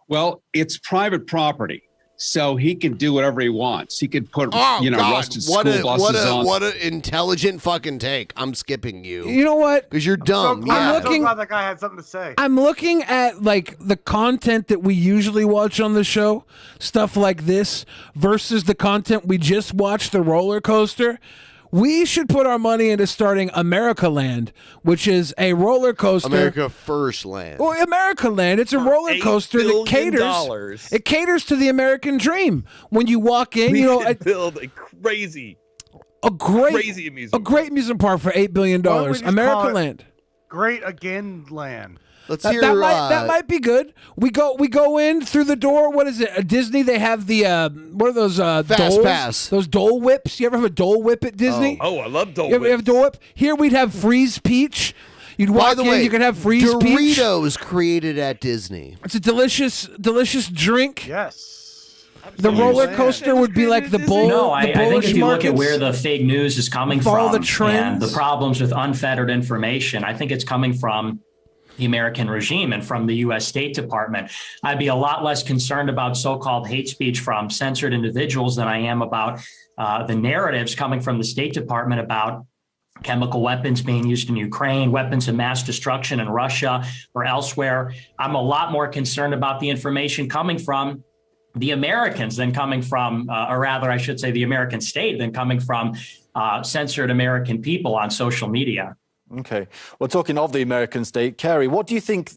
Well, it's private property, so he can do whatever he wants. He could put, rusted school buses on. What an intelligent fucking take. I'm skipping you. You know what? Because you're dumb. I'm so glad that guy had something to say. I'm looking at like the content that we usually watch on the show, stuff like this, versus the content we just watched, the roller coaster. We should put our money into starting America Land, which is a roller coaster. America First Land. Well, America Land, it's a roller coaster that caters. It caters to the American dream. When you walk in, build a crazy amusement park for $8 billion. America Land. Great Again Land. Let's hear that might be good. We go in through the door. What is it? Disney. They have the what are those Fast Doles? Pass. Those Dole Whips. You ever have a Dole Whip at Disney? Oh, I love Dole You ever have a Dole Whip? Here we'd have Freeze Peach. You'd walk in. You could have Freeze Peach. Doritos created at Disney. It's a delicious drink. Yes. The roller coaster would be like the bull. No, I think if you look at markets. where the fake news is coming Follow from the trends. and the problems with unfettered information, I think it's coming from the American regime and from the U.S. State Department. I'd be a lot less concerned about so-called hate speech from censored individuals than I am about the narratives coming from the State Department about chemical weapons being used in Ukraine, weapons of mass destruction in Russia or elsewhere. I'm a lot more concerned about the information coming from the Americans than coming from, or rather, I should say the American state than coming from censored American people on social media. Okay. Well, talking of the American state, Kerry, what do you think?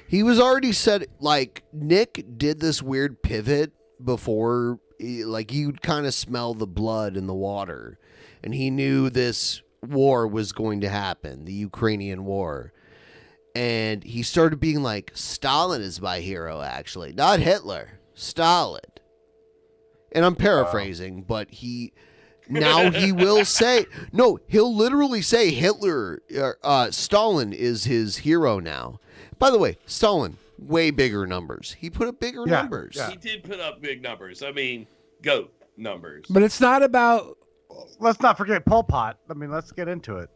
He was already said, like, Nick did this weird pivot before, like, you'd kind of smell the blood in the water, and he knew this war was going to happen, the Ukrainian war. And he started being like, Stalin is my hero, actually. Not Hitler. Stalin. And I'm paraphrasing, but now he will say, no, he'll literally say Stalin is his hero now. By the way, Stalin, way bigger numbers. He put up bigger numbers. He did put up big numbers. I mean, GOAT numbers. But it's not about. Let's not forget Pol Pot. I mean, let's get into it.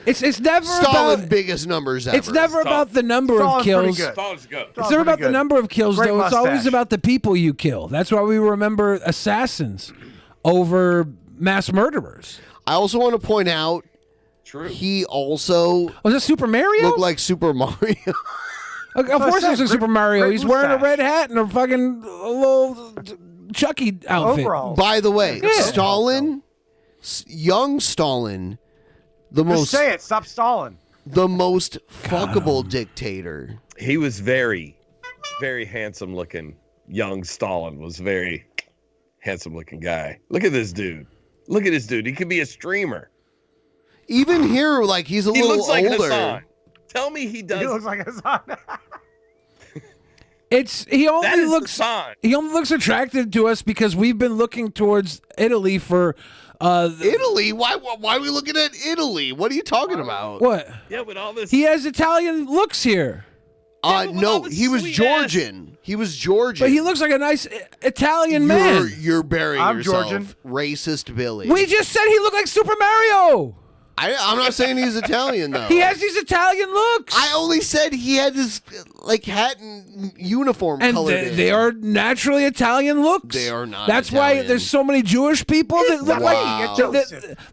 It's never Stalin's about biggest numbers ever. It's never about the number of kills. Stalin's good. It's never about the number of kills, Great though. mustache. It's always about the people you kill. That's why we remember assassins over mass murderers. I also want to point out, he also was it Super Mario? Looked like Super Mario. Of course, it was a Super Mario. He's wearing a red hat and a fucking little Chucky outfit. By the way, Stalin, young Stalin, Just say it. Stop stalling. The most fuckable dictator. He was very, very handsome looking. Young Stalin was very handsome looking guy. Look at this dude. Look at this dude. He could be a streamer. Even here, like he's a He little looks like older. Hassan. Tell me he does. He looks like Hassan. He only looks attractive to us because we've been looking towards Italy for Italy? Why are we looking at Italy? What are you talking about? What? Yeah, with all this. He has Italian looks here. No, he was Georgian. He was Georgian. But he looks like a nice Italian man. You're burying I'm yourself. Georgian. Racist Billy. We just said he looked like Super Mario. I'm not saying he's Italian though. He has these Italian looks. I only said he had his like hat and uniform And colored in. they are naturally Italian looks. They are not. That's why Italian. there's so many Jewish people that look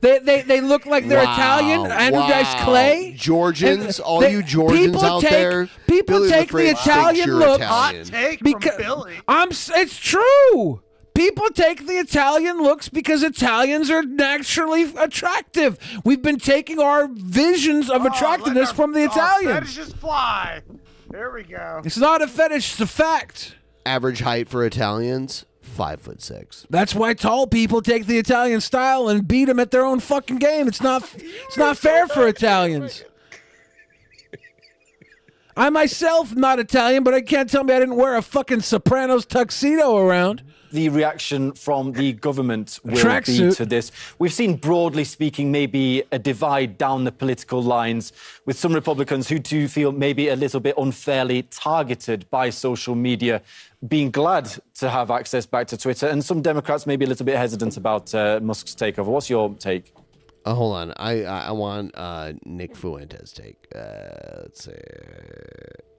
they look like they're Italian. Andrew Dice Clay. Georgians, all you Georgians out there. People Billy take the LaFridge thinks Italian you're look. Italian. Take from Billy. It's true. People take the Italian looks because Italians are naturally attractive. We've been taking our visions of attractiveness from the Italians. Fetishes fly. There we go. It's not a fetish, it's a fact. Average height for Italians, 5'6". That's why tall people take the Italian style and beat them at their own fucking game. It's not fair for Italians. I myself not Italian, but I can't tell me I didn't wear a fucking Sopranos tuxedo around. The reaction from the government will be Tracksuit. to this. We've seen, broadly speaking, maybe a divide down the political lines with some Republicans who do feel maybe a little bit unfairly targeted by social media, being glad to have access back to Twitter, and some Democrats maybe a little bit hesitant about Musk's takeover. What's your take? Hold on. I want Nick Fuentes' take. Let's see.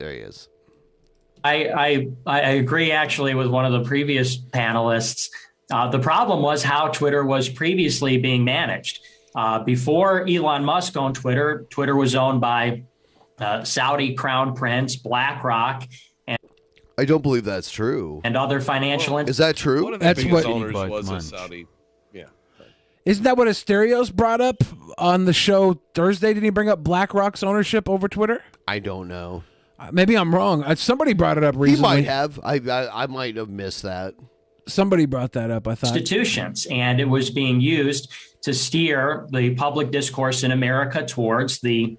There he is. I agree actually with one of the previous panelists. The problem was how Twitter was previously being managed. Before Elon Musk owned Twitter, Twitter was owned by Saudi Crown Prince, BlackRock, and I don't believe that's true. And other financial. Is that true? One of the That's biggest what- owners was a Saudi. Yeah. Isn't that what Asterios brought up on the show Thursday? Didn't he bring up BlackRock's ownership over Twitter? I don't know. Maybe I'm wrong. Somebody brought it up recently. He might have. I might have missed that. Somebody brought that up, I thought. Institutions, and it was being used to steer the public discourse in America towards the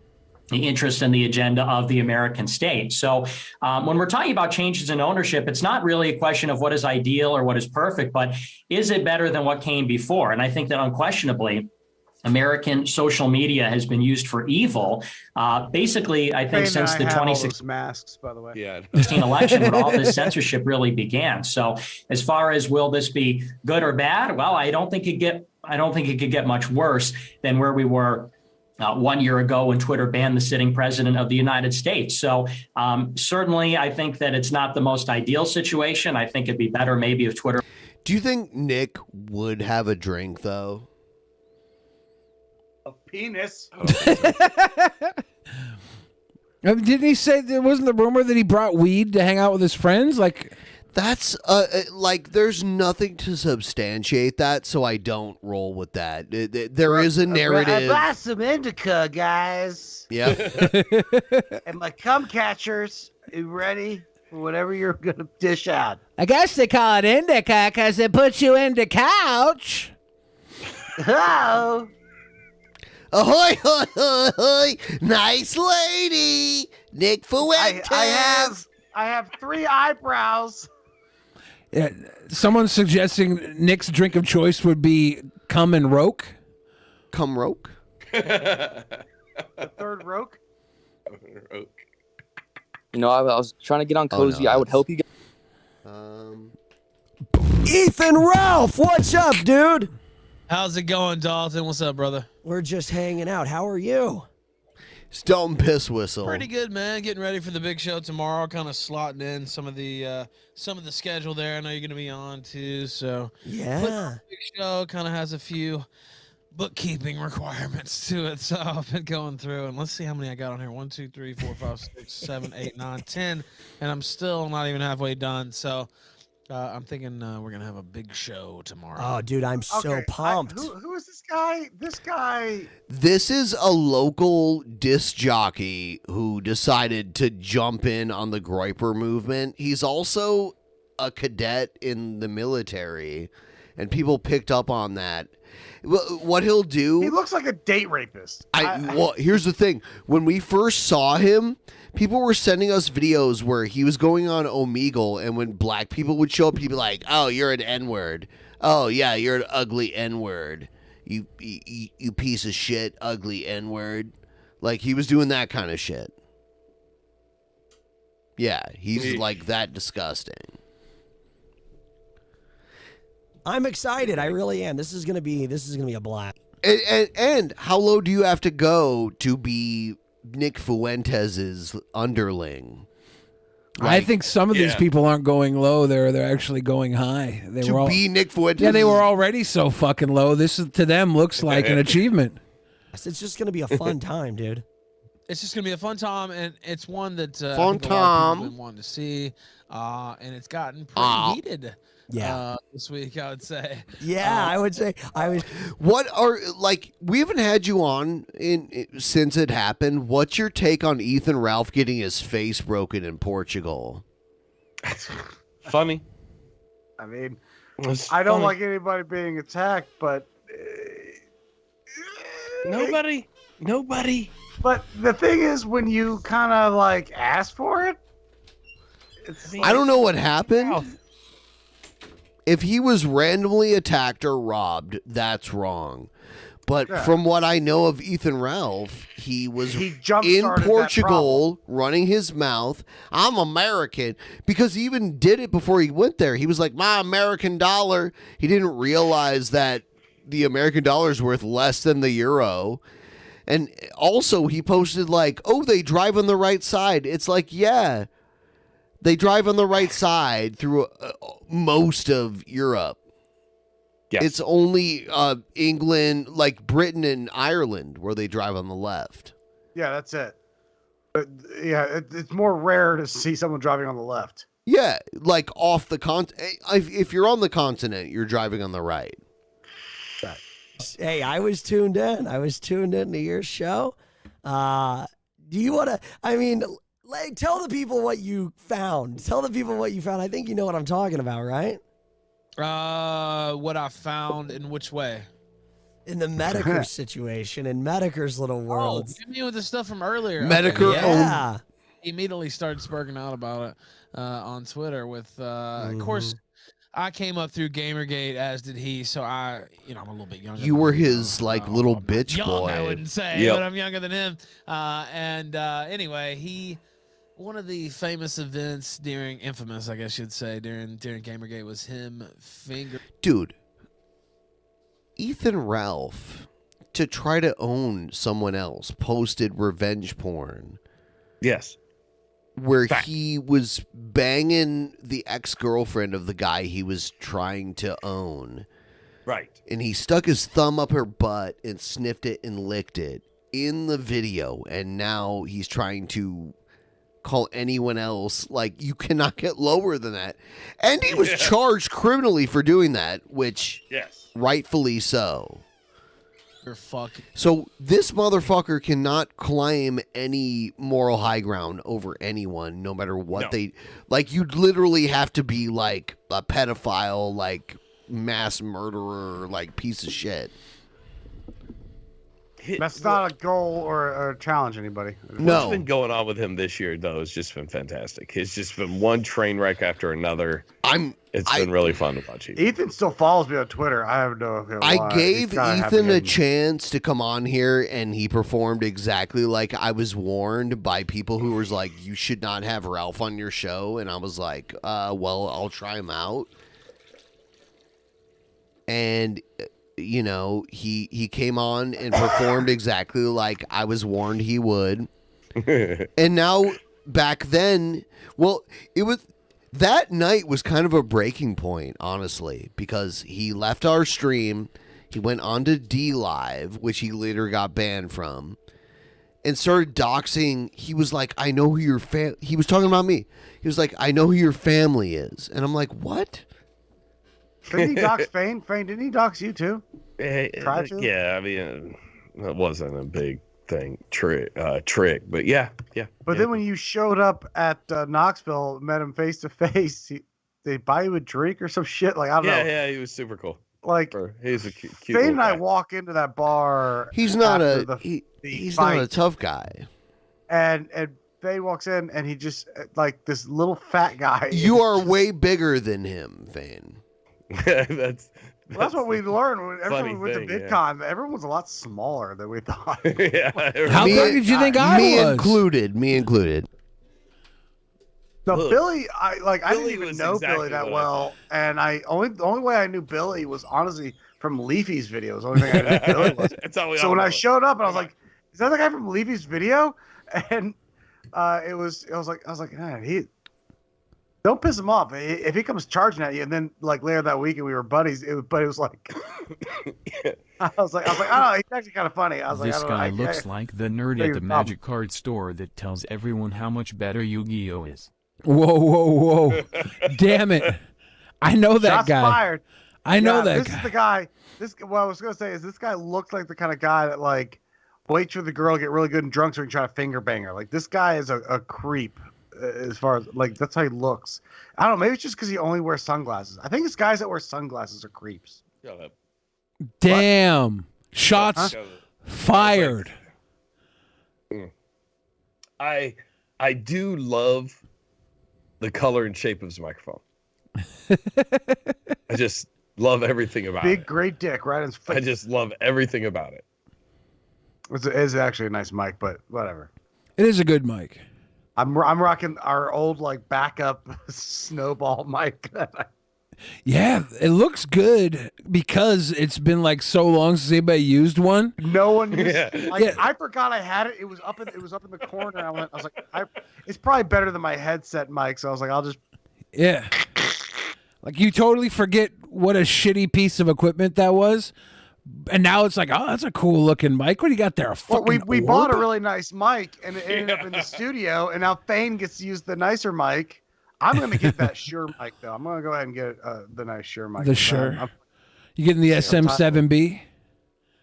interest and the agenda of the American state. So when we're talking about changes in ownership, it's not really a question of what is ideal or what is perfect, but is it better than what came before? And I think that unquestionably, American social media has been used for evil. Basically, I think since the 2016 masks, by the way. Yeah. election, when all this censorship really began. So, as far as will this be good or bad? Well, I don't think it could get much worse than where we were 1 year ago when Twitter banned the sitting president of the United States. So, certainly, I think that it's not the most ideal situation. I think it'd be better maybe if Twitter. Do you think Nick would have a drink though? A penis. Didn't he say there wasn't the rumor that he brought weed to hang out with his friends? Like, that's like there's nothing to substantiate that, so I don't roll with that. There is a narrative. I bought some indica, guys. Yeah. And my cum catchers, are you ready for whatever you're gonna dish out? I guess they call it indica because it puts you in the couch. Oh. Ahoy, hoy, hoy, hoy. Nice lady. Nick Fuentes. I have 3 eyebrows. Yeah, someone's suggesting Nick's drink of choice would be cum and roke. Cum roke? The third roke? You know, I was trying to get on Cozy. no, I would help you guys. Ethan Ralph, what's up, dude? How's it going, Dalton? What's up, brother? We're just hanging out. How are you? Stone piss whistle. Pretty good, man. Getting ready for the big show tomorrow. Kind of slotting in some of the schedule there. I know you're going to be on too. So yeah, big show kind of has a few bookkeeping requirements to it. So I've been going through, and let's see how many I got on here. 1, 2, 3, 4, 5, 6, 7, 8, 9, 10, and I'm still not even halfway done. So. I'm thinking we're going to have a big show tomorrow. Oh, dude, I'm so pumped. Who is this guy? This is a local disc jockey who decided to jump in on the Groyper movement. He's also a cadet in the military, and people picked up on that. What he'll do... He looks like a date rapist. Well, here's the thing. When we first saw him, people were sending us videos where he was going on Omegle, and when black people would show up, he'd be like, oh, you're an N-word. Oh, yeah, you're an ugly N-word. You piece of shit, ugly N-word. Like, he was doing that kind of shit. Yeah, he's like that disgusting. I'm excited. I really am. This is gonna be a blast. And how low do you have to go to be Nick Fuentes' underling? I think some of these people aren't going low. They're actually going high. They were all, be Nick Fuentes. Yeah, they were already so fucking low. This is, to them, looks like an achievement. It's just gonna be a fun time, dude. It's just gonna be a fun time, and it's one that Fun I think a lot of people time. have been wanting to see, and it's gotten pretty heated. Yeah. This week I would say. Yeah, I would say What are we haven't had you on since it happened. What's your take on Ethan Ralph getting his face broken in Portugal? Funny. I mean, It's I don't funny. like anybody being attacked, but Nobody. But the thing is, when you kind of like ask for it, I don't know what happened. If he was randomly attacked or robbed, that's wrong. But from what I know of Ethan Ralph, he was in Portugal running his mouth. I'm American, because he even did it before he went there. He was like, my American dollar. He didn't realize that the American dollar is worth less than the euro. And also he posted like, oh, they drive on the right side. It's like, yeah, they drive on the right side through most of Europe. Yes. It's only England, like Britain and Ireland, where they drive on the left. Yeah, that's it. But yeah, it's more rare to see someone driving on the left. Yeah, like off the continent. If you're on the continent, you're driving on the right. Hey, I was tuned in. I was tuned into your show. Do you want to? I mean, like, tell the people what you found. Tell the people what you found. I think you know what I'm talking about, right? What I found in which way? In the Medicare situation, in Medicare's little world. Give me with the stuff from earlier. Medicare, yeah. He immediately started spurting out about it on Twitter. With, of course, I came up through Gamergate, as did he. So I'm a little bit younger. You were his like little bitch young, boy. I wouldn't say, but I'm younger than him. Anyway, one of the famous events infamous, I guess you'd say, during Gamergate was him Dude, Ethan Ralph, to try to own someone else, posted revenge porn. Yes. Where he was banging the ex-girlfriend of the guy he was trying to own. Right. And he stuck his thumb up her butt and sniffed it and licked it in the video. And now he's trying to call anyone else. Like, you cannot get lower than that. And he was charged criminally for doing that, which rightfully so. So this motherfucker cannot claim any moral high ground over anyone, no matter what they like. You'd literally have to be like a pedophile, like mass murderer, like piece of shit. That's not a goal or a challenge, anybody. What's been going on with him this year, though, has just been fantastic. It's just been one train wreck after another. It's been really fun to watch. Ethan still follows me on Twitter. I have no idea why. I gave Ethan a chance to come on here, and he performed exactly like I was warned by people who was like, you should not have Ralph on your show. And I was like, well, I'll try him out. And you know, he came on and performed exactly like I was warned he would. And now back then, that night was kind of a breaking point, honestly, because he left our stream, he went on to D Live, which he later got banned from, and started doxing. He was like, I know who your he was talking about me. He was like, I know who your family is. And I'm like, what? Didn't he dox Fane? Fane, didn't he dox you too? Yeah, I mean, it wasn't a big trick, but yeah. But then when you showed up at Knoxville, met him face to face, they buy you a drink or some shit. Like, I don't know. Yeah, he was super cool. Like, he's a cute Fane and I walk into that bar. He's not he's not a tough guy. And Fane walks in and he just like this little fat guy. You are way bigger than him, Fane. That's what we learned. Every time we went to VidCon, everyone was a lot smaller than we thought. How big did you think I was? Me included. No, Billy, I didn't even know Billy that well, and the only way I knew Billy was honestly from Leafy's videos. The only thing I knew Billy was. So when I showed up, and I was like, "Is that the guy from Leafy's video?" And I was like, man, don't piss him off. If he comes charging at you, and then like later that weekend we were buddies, but it was like, I was like, oh, he's actually kind of funny. I was this like, guy looks like the nerd at the magic card store that tells everyone how much better Yu-Gi-Oh is. Whoa! Damn it! I know that Shots guy. Fired. I know that this guy. Is the guy. What I was gonna say is this guy looks like the kind of guy that like waits for the girl to get really good and drunk so he can try to finger bang her. Like this guy is a creep. As far as like that's how he looks. I don't know. Maybe it's just because he only wears sunglasses. I think it's guys that wear sunglasses are creeps. Damn! Shots fired. I do love the color and shape of his microphone. I just love everything about it. Big great dick right in his face. I just love everything about it. It's actually a nice mic, but whatever. It is a good mic. I'm rocking our old like backup snowball mic. Yeah, it looks good because it's been like so long since anybody used one. No one used Yeah. I forgot I had it. It was up in the corner. I was like, it's probably better than my headset mic. So I was like, I'll just Yeah. Like you totally forget what a shitty piece of equipment that was. And now it's like, oh, that's a cool looking mic. What do you got there? A fucking we orb? bought a really nice mic and it ended up in the studio, and now Thane gets to use the nicer mic. I'm gonna get that Shure mic though. I'm gonna go ahead and get the nice Shure mic. The Shure. You getting the SM7B?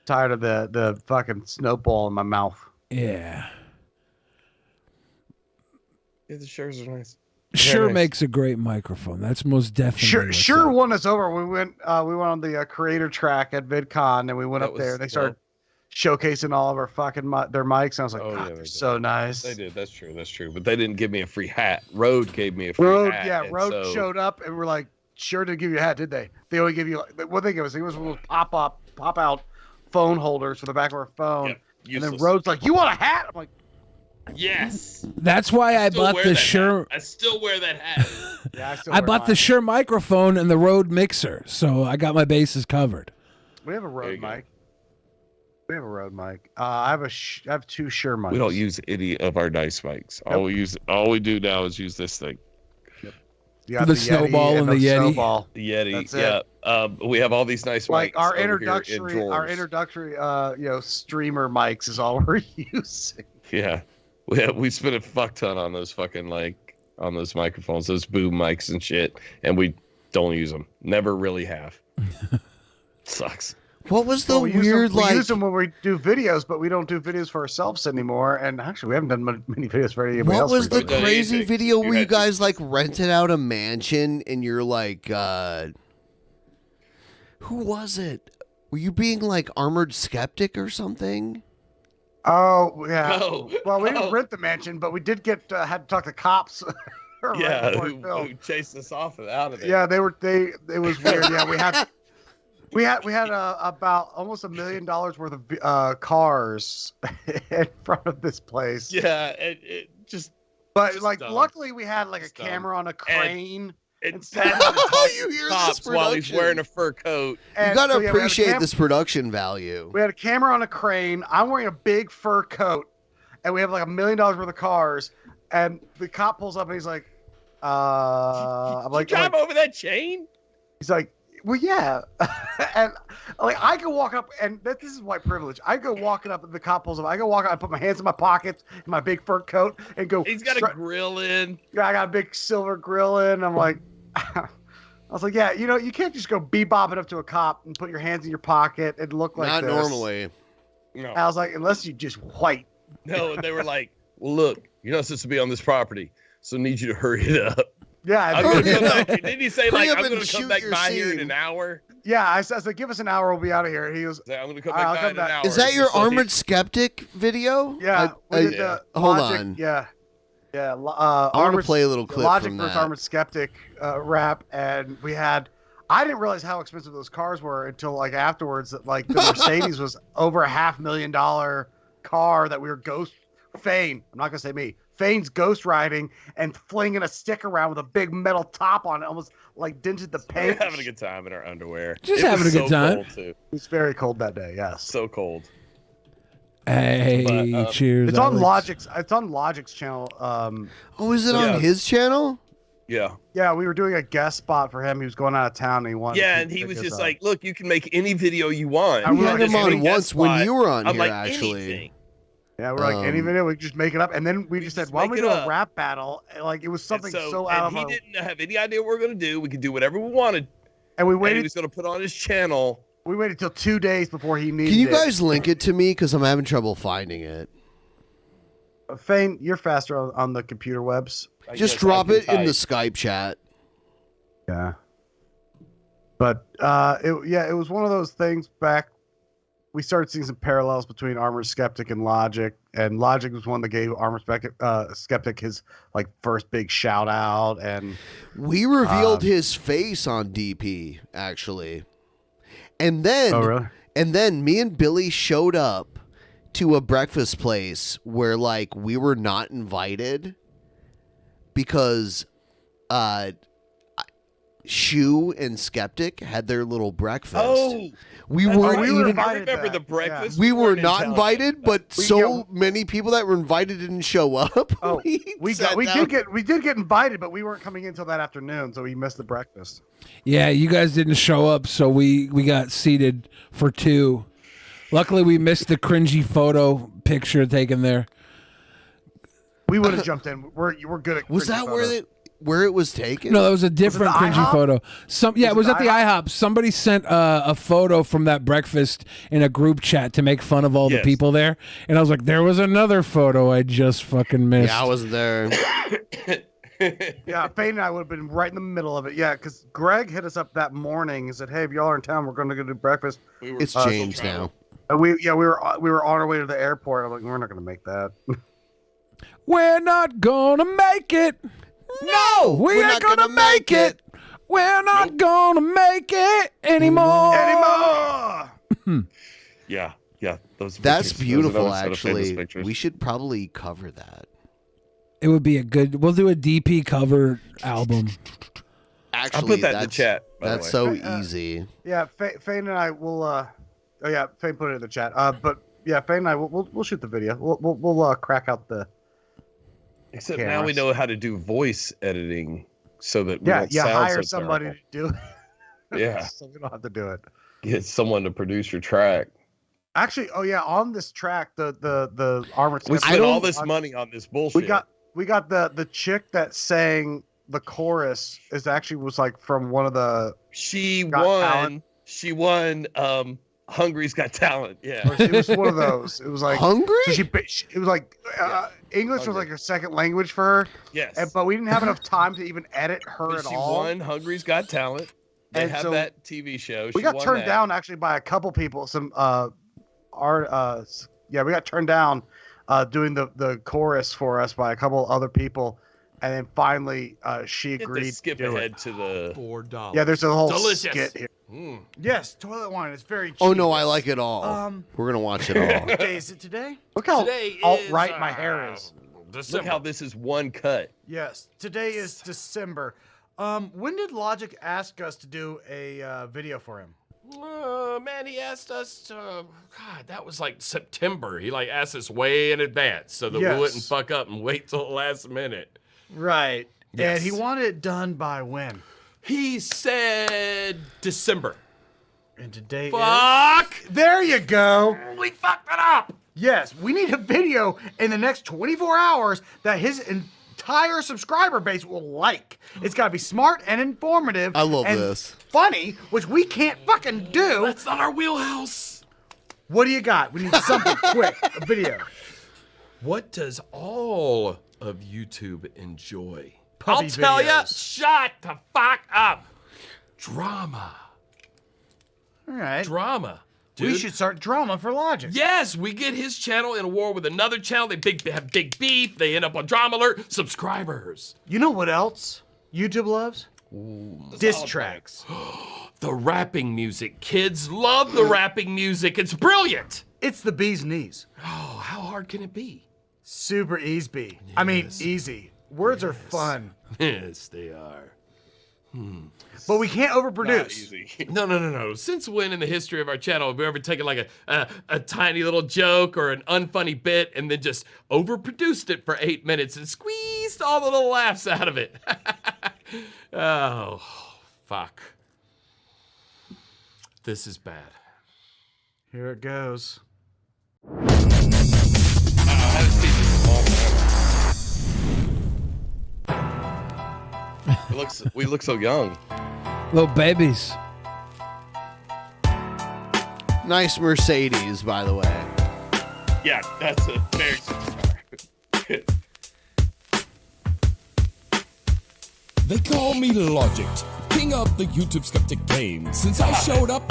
Tired of the fucking snowball in my mouth. Yeah. Yeah, the Shures are nice. Shure nice. makes a great microphone. That's most definitely. Sure won us over. We went on the creator track at VidCon, and we went up there. They started showcasing all of our fucking their mics. And I was like, God, they're so nice. They did. That's true. But they didn't give me a free hat. Rode gave me a free hat. Yeah, and Rode so- showed up, and we're like, Sure didn't give you a hat, did they? They only give you what they give us. It was little pop out phone holders for the back of our phone. Yep, and then useless. Rode's like, you want a hat? I'm like, Yes. That's why I Still bought wear the that Shure. hat. I still wear that hat. Yeah, I bought the Shure microphone and the Rode mixer, so I got my bases covered. We have a Rode mic. We have a Rode mic. I have two Shure mics. We don't use any of our nice mics. All we do now is use this thing. You got The snowball and the Yeti. Snowball. The Yeti. That's it. Yeah. We have all these nice Like mics our over here in introductory, drawers. streamer mics is all we're using. Yeah. We spent a fuck ton on those fucking on those microphones, those boom mics and shit, and we don't use them. Never really have. Sucks. What was the we weird we use them when we do videos, but we don't do videos for ourselves anymore. And actually, we haven't done many videos for anybody What else. was the recently. crazy video where you guys like rented out a mansion and you're like, who was it? Were you being like Armored Skeptic or something? Oh yeah. Oh. Well, we didn't rent the mansion, but we did get had to talk to cops. right Yeah, before it filmed. who chased us off out of there. Yeah, it was weird. Yeah, we had about almost $1 million worth of cars in front of this place. Yeah, it just. But just like, dumb. luckily we had like a Just dumb. camera on a crane. It's you hear this cops while he's production. wearing a fur coat. You gotta so, yeah, we had a appreciate this production value. We had a camera on a crane. I'm wearing a big fur coat, and we have like $1 million worth of cars. And the cop pulls up and he's like, "I'm like, Drive over that chain." He's like, "Well, yeah." And like, I go walk up, and this is white privilege. I go walking up, and the cop pulls up. I go walk up, I put my hands in my pockets in my big fur coat, and go. He's got a grill in. Yeah, I got a big silver grill in. I'm like, I was like, yeah, you can't just go bebopping up to a cop and put your hands in your pocket and look like Not this. normally. No. I was like, unless you just white. No, and they were like, "Well, look, you're not supposed to be on this property, so I need you to hurry it up." Yeah, I'm gonna come back. Didn't he say Hurry like up I'm and gonna come shoot back your by here in scene. an hour? Yeah, I said, give us an hour, we'll be out of here. He was, I'm gonna come I'll back by come in an back. hour. Is that your So he- Armored Skeptic video? yeah, we did the hold Logic, on. Yeah. I want to play a little clip Logic from versus that. Armored Skeptic rap, and I didn't realize how expensive those cars were until like afterwards. That like the Mercedes was over $500,000 car that we were Fane. I'm not gonna say me. Fane's ghost riding and flinging a stick around with a big metal top on it, almost like dented the We're paint. having a good time in our underwear. Just It having was a good so time. cold, too. It was very cold that day. Yes. So cold. Hey, cheers. It's on Alex. Logic's. It's on Logic's channel. Oh, is it on his channel? Yeah. Yeah, we were doing a guest spot for him. He was going out of town and he wanted. Yeah, to and he pick was us just up. like, "Look, you can make any video you want." We had Just him on doing that once when spot. you were on I'm here, like, actually. anything. Yeah, we're like any video, we just make it up, and then we just said, "Why don't we make do it a up." rap battle?" Like it was something so out of and our. he didn't have any idea what we were gonna do. We could do whatever we wanted. And we And waited. he was gonna put on his channel. We waited till 2 days before he needed. Can you it. guys link it to me? Because I'm having trouble finding it. Fane, you're faster on the computer webs. Just drop it in the Skype chat. Yeah. But it was one of those things back we started seeing some parallels between Armored Skeptic and Logic, and Logic was one that gave Armored Skeptic his like first big shout out, and we revealed his face on DP actually, and then me and Billy showed up to a breakfast place where like we were not invited because Shu and Skeptic had their little breakfast. Oh, we weren't even. I remember the breakfast. We were not invited, but so many people that were invited didn't show up. Oh, we did get invited, but we weren't coming in until that afternoon, so we missed the breakfast. Yeah, you guys didn't show up, so we got seated for 2. Luckily, we missed the cringy photo picture taken there. We would have jumped in. We're good at. Was that where it was taken? No, that was a different cringy IHOP? photo. It was at the IHOP. Somebody sent a photo from that breakfast in a group chat to make fun of all the people there, and I was like, there was another photo I just fucking missed. Yeah, I was there. Yeah, Fane and I would have been right in the middle of it. Yeah, because Greg hit us up that morning and said, "Hey, if y'all are in town, we're going to go do breakfast." It's changed now. And we were on our way to the airport. I'm like, we're not going to make that. We're not gonna make it. No, we ain't gonna make it. We're not gonna make it anymore. Yeah. Those That's pictures. beautiful. Those are another set of famous Actually, pictures. we should probably cover that. It would be a good. We'll do a DP cover album. Actually, I'll put that in the chat. by the That's way. so easy. Yeah, Fane and I will. Oh yeah, Fane put it in the chat. But yeah, Fane and I we'll shoot the video. We'll crack out the. Except cameras. now we know how to do voice editing, so that we don't you sound hire so somebody terrible. to do it. Yeah, So we don't have to do it. get someone to produce your track. Actually, on this track, the Armored We Skeptic- spent all this money on this bullshit. We got the chick that sang the chorus was like from one of the. She Got won. Talent. She won. Hungry's Got Talent. Yeah. It was one of those. It was like Hungry. So it was like English was like her second language for her. Yes. But we didn't have enough time to even edit her But at she all. won. Hungry's Got Talent. They And have so that TV show. We She got won turned that. down actually by a couple people. We got turned down doing the chorus for us by a couple other people, and then finally she Get agreed the skip to do ahead it. to the $4. Yeah, there's a whole Delicious. skit here. Yes, toilet wine. It's very cheap. Oh no, I like it all. We're gonna watch it all. What day is it today? Look how Today alt-right is, my hair is. Look how this is one cut. Yes, today is December. When did Logic ask us to do a video for him? Man, he asked us to, God, that was like September. He like asked us way in advance so that we wouldn't Yes. fuck up and wait till the last minute. Right. Yes. And he wanted it done by when? He said December. And today Fuck! There you go. We fucked it up. Yes, we need a video in the next 24 hours that his entire subscriber base will like. It's got to be smart and informative. I love and this. Funny, which we can't fucking do. That's not our wheelhouse. What do you got? We need something quick. A video. What does all of YouTube enjoy? Puppy I'll tell ya. videos. Shut the fuck up. Drama. All right. Drama. We Dude. should start drama for Logic. Yes, we get his channel in a war with another channel. They have big beef. They end up on Drama Alert. Subscribers. You know what else YouTube loves? Diss tracks. The rapping music. Kids love the rapping music. It's brilliant. It's the bee's knees. Oh, how hard can it be? Super easy. I mean, easy. Words are fun. Yes, they are. But we can't overproduce. No. Since when in the history of our channel have we ever taken like a tiny little joke or an unfunny bit and then just overproduced it for 8 minutes and squeezed all the little laughs out of it? Oh, fuck. This is bad. Here it goes. We look so young. Little babies. Nice Mercedes, by the way. Yeah, that's a very superstar. They call me Logic, king of the YouTube skeptic game. Since I showed up,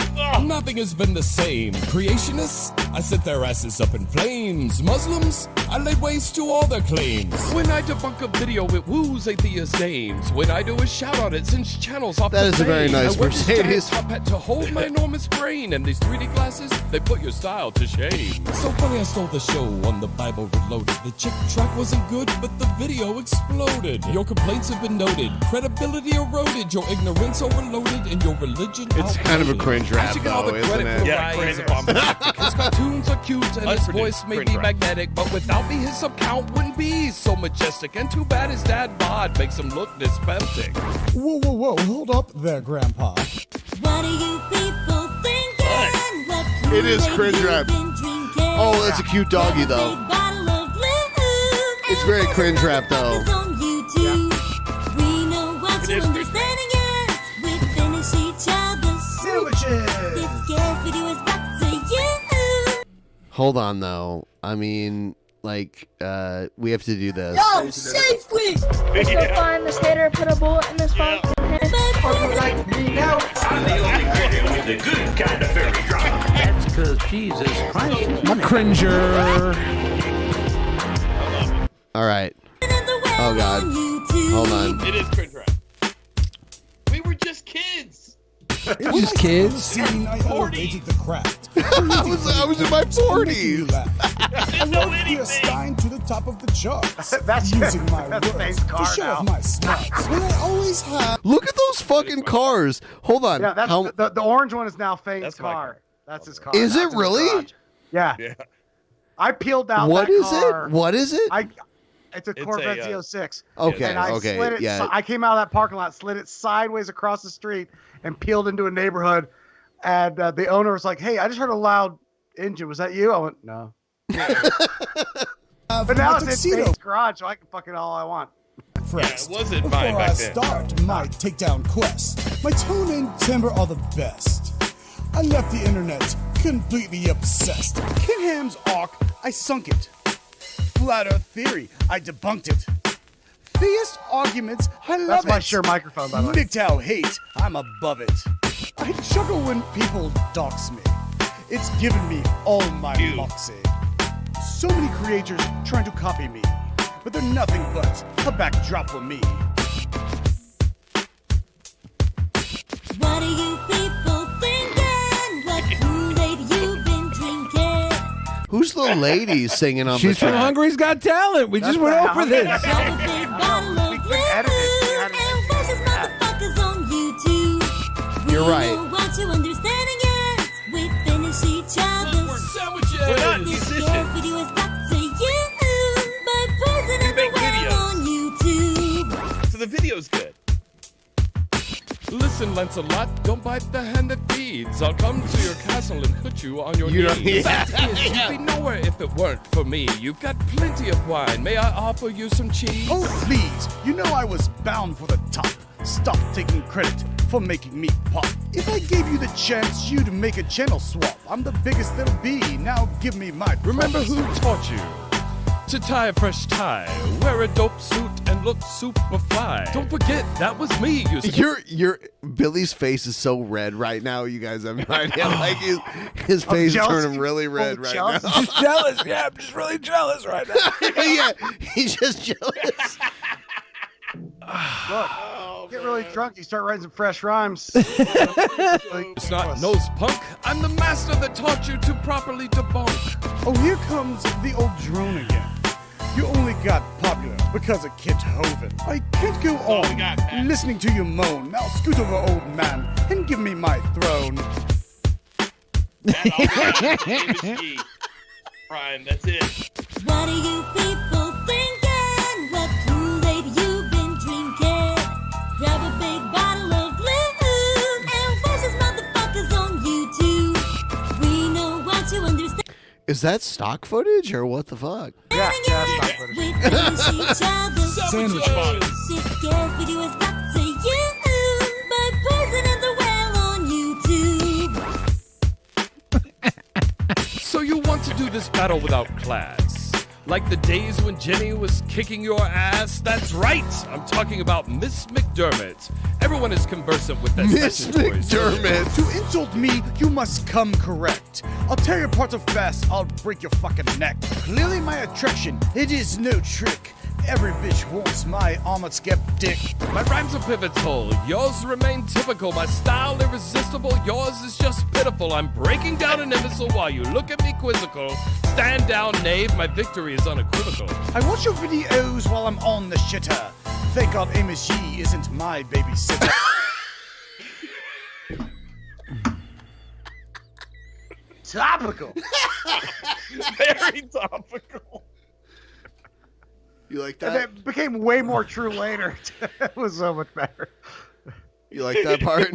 nothing has been the same. Creationists, I set their asses up in flames. Muslims, I laid waste to all their claims. When I debunk a video, it woos atheist names. When I do a shout out, it sends channels off That the is a very vein. nice I wear this Mercedes. giant top hat to hold my enormous brain, and these 3D glasses, they put your style to shame. So funny I stole the show on the Bible Reloaded. The chick track wasn't good, but the video exploded. Your complaints have been noted, credibility eroded, your ignorance overloaded, and your religion It's kind of a cringe rap, though, isn't it? His cartoons are cute, and his voice may be magnetic, but without me, his subcount wouldn't be so majestic. And too bad his dad bod makes him look dyspeptic. Whoa, whoa, whoa, hold up there, Grandpa. What do you people thinking? It is cringe rap. Oh, that's a cute doggy, though. It's very cringe rap, though. We know what you're understanding is. We finish each other's sandwiches. This scared video is back to you. Hold on, though. I mean, like, we have to do this. Yo, safely! It's so fun. This hater put a bullet in his phone. Like me now. I'm the only critic with the good kind of fairy drama. That's because Jesus Christ. I'm a cringer. All right. Oh, God. Hold on. It is cringe rap. We were just kids. We're just kids. Scene, I elevated the craft. I was in my 40s. I rode via Stein to the top of the charts. That's using my that's words Faye's to car show now. off my smarts. But I always have. Look at those fucking cars. Hold on. Yeah, that's How, the orange one is now Faye's car. That's his car. is That's it in the really? garage. Yeah. I peeled out What that is car. it? What is it? It's a Corvette Z06. Okay, And I okay, slid it, yeah. I came out of that parking lot, slid it sideways across the street, and peeled into a neighborhood. And the owner was like, "Hey, I just heard a loud engine. Was that you?" I went, "No." But now it's in Faye's garage, so I can fuck it all I want. First, Yeah, it wasn't before mine back I then. start my takedown quest, my tone and timbre are the best. I left the internet completely obsessed. Ken Ham's arc, I sunk it. Flat Earth theory, I debunked it. Theist arguments, I love That's it. my sure microphone, by the way. MGTOW hate, I'm above it. I chuckle when people dox me. It's given me all my moxie. So many creators trying to copy me, but they're nothing but a backdrop for me. What do you people thinking? What Kool-Aid you been drinking? Who's the lady singing on She's the from track? Hungary's Got Talent. We just went over this. Grab a big bottle of blue and watch these motherfuckers on YouTube. We You're right. know what you understanding is. We finish each other's sandwiches. We're not This musicians. scared video is back to you. By posing everywhere on YouTube. So the video's good. Listen, Lancelot, don't bite the hand that feeds. I'll come to your castle and put you on your You don't- knees. yeah. The fact is, you'd be nowhere if it weren't for me. You've got plenty of wine. May I offer you some cheese? Oh, please, you know I was bound for the top. Stop taking credit for making me pop. If I gave you the chance, you'd make a channel swap. I'm the biggest there'll be. Now give me my props. Remember who taught you to tie a fresh tie, wear a dope suit, and look super fly. Don't forget, that was me. Your Billy's face is so red right now. You guys have no idea. Like his face is jealous. turning really red right jealous. now. Just jealous. Yeah, I'm just really jealous right now. Yeah, he's just jealous. Look, get really drunk, you start writing some fresh rhymes. It's not nose punk. I'm the master that taught you to properly debunk. Oh, here comes the old drone again. You only got popular because of Kit Hovind. I can't go on listening to you moan. Now scoot over, old man, and give me my throne. Brian, that's it. What do you people thinking? What Kool-Aid you been drinking? Grab a big bottle of blue and watch these motherfuckers on YouTube. We know what you understand. Is that stock footage or what the fuck? Yeah, stock footage. We finish each other's Sandwich bodies. This scared video is back to you by posing everywhere on YouTube. So you want to do this battle without class? Like the days when Jenny was kicking your ass? That's right! I'm talking about Miss McDermott. Everyone is conversant with that Miss statutory McDermott. To insult me, you must come correct. I'll tear your parts off fast, I'll break your fucking neck. Clearly my attraction, it is no trick. Every bitch wants my armored skeptic. My rhymes are pivotal, yours remain typical. My style irresistible, yours is just pitiful. I'm breaking down an imbecile while you look at me quizzical. Stand down, knave, my victory is unequivocal. I watch your videos while I'm on the shitter. Thank God Amos Yee isn't my babysitter. Topical. Very topical. You like And that? it became way more true later. It was so much better. You like that part?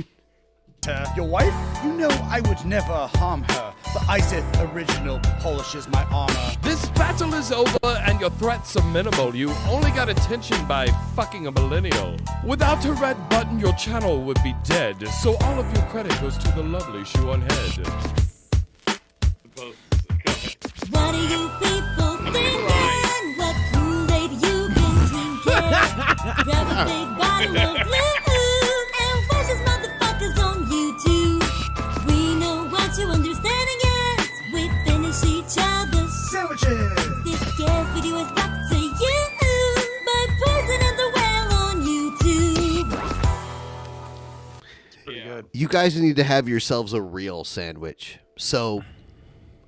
Your wife? You know I would never harm her. The ISIT original polishes my armor. This battle is over and your threats are minimal. You only got attention by fucking a millennial. Without a red button, your channel would be dead. So all of your credit goes to the lovely shoe on head. What are you people thinking? What Kool-Aid you been drinking? Grab a big bottle of glue and watch these motherfuckers on YouTube. We know what your understanding is. We finish each other's sandwiches. This scarce video is brought to you by Poison and the Whale on YouTube. Pretty good. You guys need to have yourselves a real sandwich. So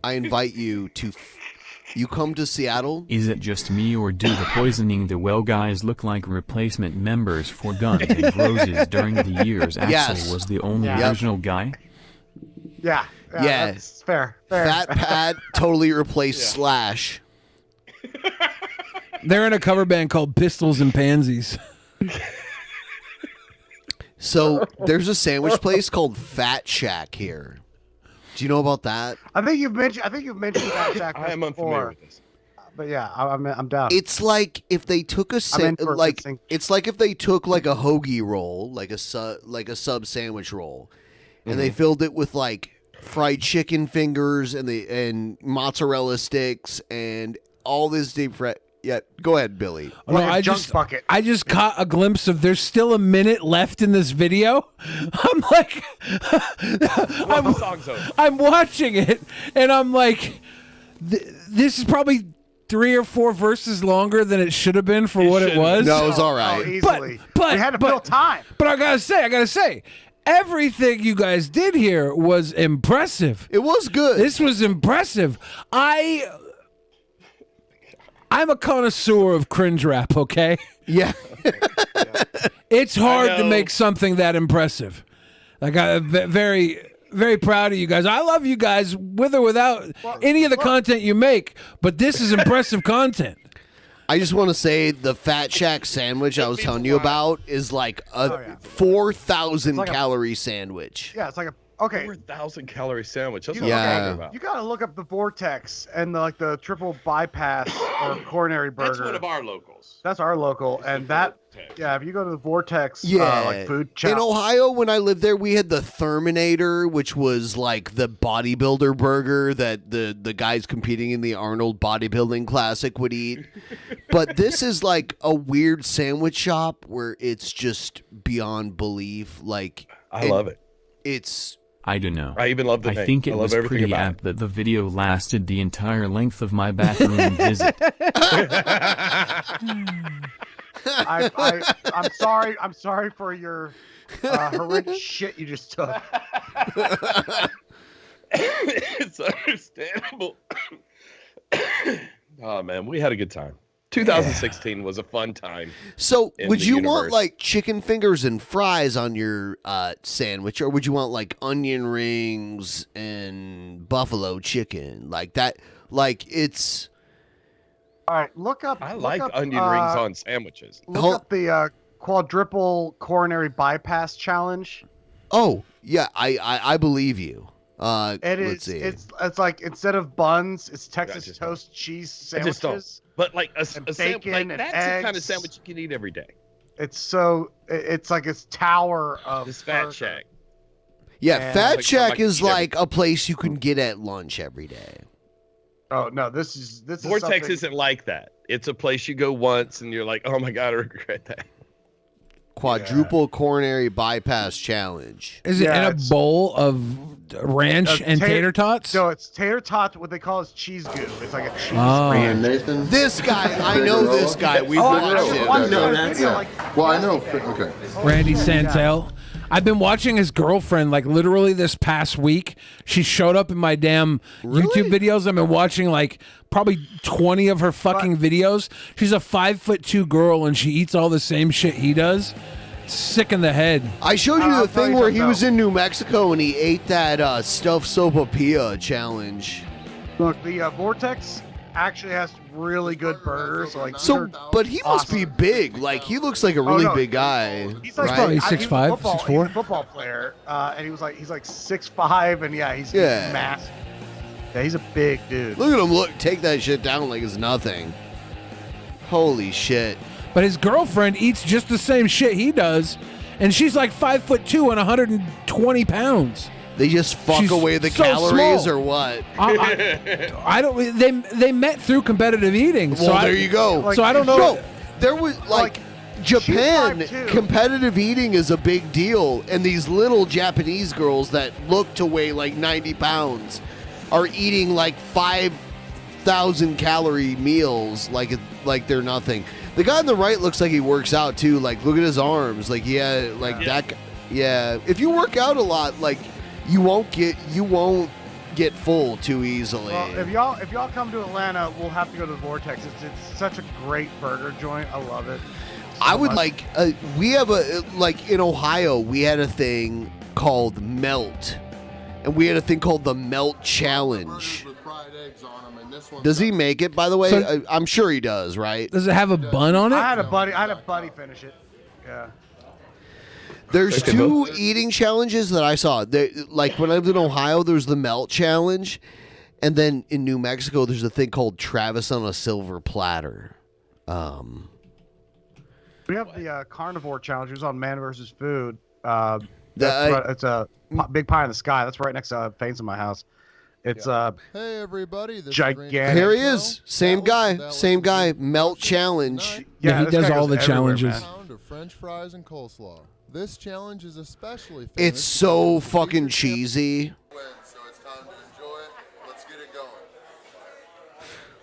I invite you to you come to Seattle. Is it just me or do the Poisoning the Well guys look like replacement members for Guns N' Roses during the years Axl Yes. was the only Yep. original guy? Yeah. Yeah. That's fair. Phat Pat totally replaced Slash. They're in a cover band called Pistols and Pansies. So there's a sandwich place called Fat Shack here. Do you know about that? I think you've mentioned that, Jack. I am unfamiliar with this. But yeah, I'm down. It's like if they took a I'm in for like fixing. it's like if they took like a hoagie roll, like a sub sandwich roll, and they filled it with like fried chicken fingers and mozzarella sticks and all this deep fried. Yeah, go ahead, Billy. Oh, no, I just caught a glimpse of there's still a minute left in this video. I'm like, I'm watching it and I'm like, this is probably 3 or 4 verses longer than it should have been for what it was. No, it was all right. Easily. We had to fill time. But I gotta say, everything you guys did here was impressive. It was good. This was impressive. I'm a connoisseur of cringe rap, okay? Yeah. It's hard to make something that impressive. Like, I'm very, very proud of you guys. I love you guys with or without any of the content you make, but this is impressive content. I just want to say the Fat Shack sandwich I was telling you about is like a 4,000 It's like a- calorie sandwich. Yeah, it's like a 4,000 calorie sandwich. That's You, what I'm Yeah. talking about. you gotta look up the Vortex and the triple bypass or coronary burger. That's one of our locals. That's our local, and that yeah. If you go to the Vortex, Yeah. like food In chow. Ohio, when I lived there, we had the Terminator, which was like the bodybuilder burger that the guys competing in the Arnold Bodybuilding Classic would eat. But this is like a weird sandwich shop where it's just beyond belief. Like I love it. It's I don't know. I even love the I name. think I it love was everything pretty about apt that the video lasted the entire length of my bathroom visit. I'm sorry. I'm sorry for your horrendous shit you just took. It's understandable. Oh man, we had a good time. 2016 was a fun time. So, in would the you want universe. like chicken fingers and fries on your sandwich, or would you want like onion rings and buffalo chicken, like that? Like it's. All right, look up. I look like up, onion rings on sandwiches. Look up the quadruple coronary bypass challenge. Oh yeah, I believe you. It let's is. see. It's like instead of buns, it's Texas just toast cheese I just don't. sandwiches. But like a and sandwich, bacon like and that's the kind of eggs. sandwich you can eat every day. It's like this tower of This Fat burger. Shack. Yeah, and- Fat Like Shack something is I can eat like a place you can get at lunch every day. Oh no, this is Vortex something- isn't like that. It's a place you go once and you're like, oh my god, I regret that. quadruple coronary bypass challenge. Is it in a bowl of ranch and tater tots? No, it's tater tots. What they call is cheese goo. It's like a cheese Oh. ranch. Nathan? This guy, I know this guy. We've watched him. Well, I know. Okay. Randy Santel. I've been watching his girlfriend like literally this past week. She showed up in my damn YouTube videos. I've been watching like probably 20 of her fucking videos. She's a 5'2" girl and she eats all the same shit he does. Sick in the head. I showed you the thing where he was in New Mexico and he ate that stuffed sopapilla challenge. Look, the Vortex actually has really good burgers. But he must be big. Like he looks like a really big guy. He's like right? He's 6'5", 6'4". He's a football player, and he's like 6'5", and he's massive. Yeah, he's a big dude. Look at him! Take that shit down like it's nothing. Holy shit! But his girlfriend eats just the same shit he does, and she's like 5'2" and 120 pounds. They just fuck She's away the so calories small. or what? I don't. They met through competitive eating. Well, there you go. So I don't know. No, there was Japan, competitive eating is a big deal, and these little Japanese girls that look to weigh like 90 pounds are eating like 5,000 calorie meals like they're nothing. The guy on the right looks like he works out too. Like, look at his arms. Like, that. Yeah, if you work out a lot, like you won't get full too easily. Well, if y'all come to Atlanta, we'll have to go to the Vortex. It's such a great burger joint. I love it. I would like. We have in Ohio, we had a thing called Melt, and we had a thing called the Melt Challenge. Does he make it? By the way, So- I'm sure he does. Right? Does it have a bun on it? I had a buddy finish it. Yeah. There's two eating challenges that I saw. Like when I lived in Ohio, there's the Melt Challenge, and then in New Mexico, there's a thing called Travis on a Silver Platter. We have the carnivore challenge. It was on Man vs. Food. It's a big pie in the sky. That's right next to Fain's in my house. It's Hey everybody, this gigantic. Here he is, same guy. Melt Challenge. Yeah, he does all the challenges. Pound of French fries and coleslaw. This challenge is especially famous. It's so fucking cheesy.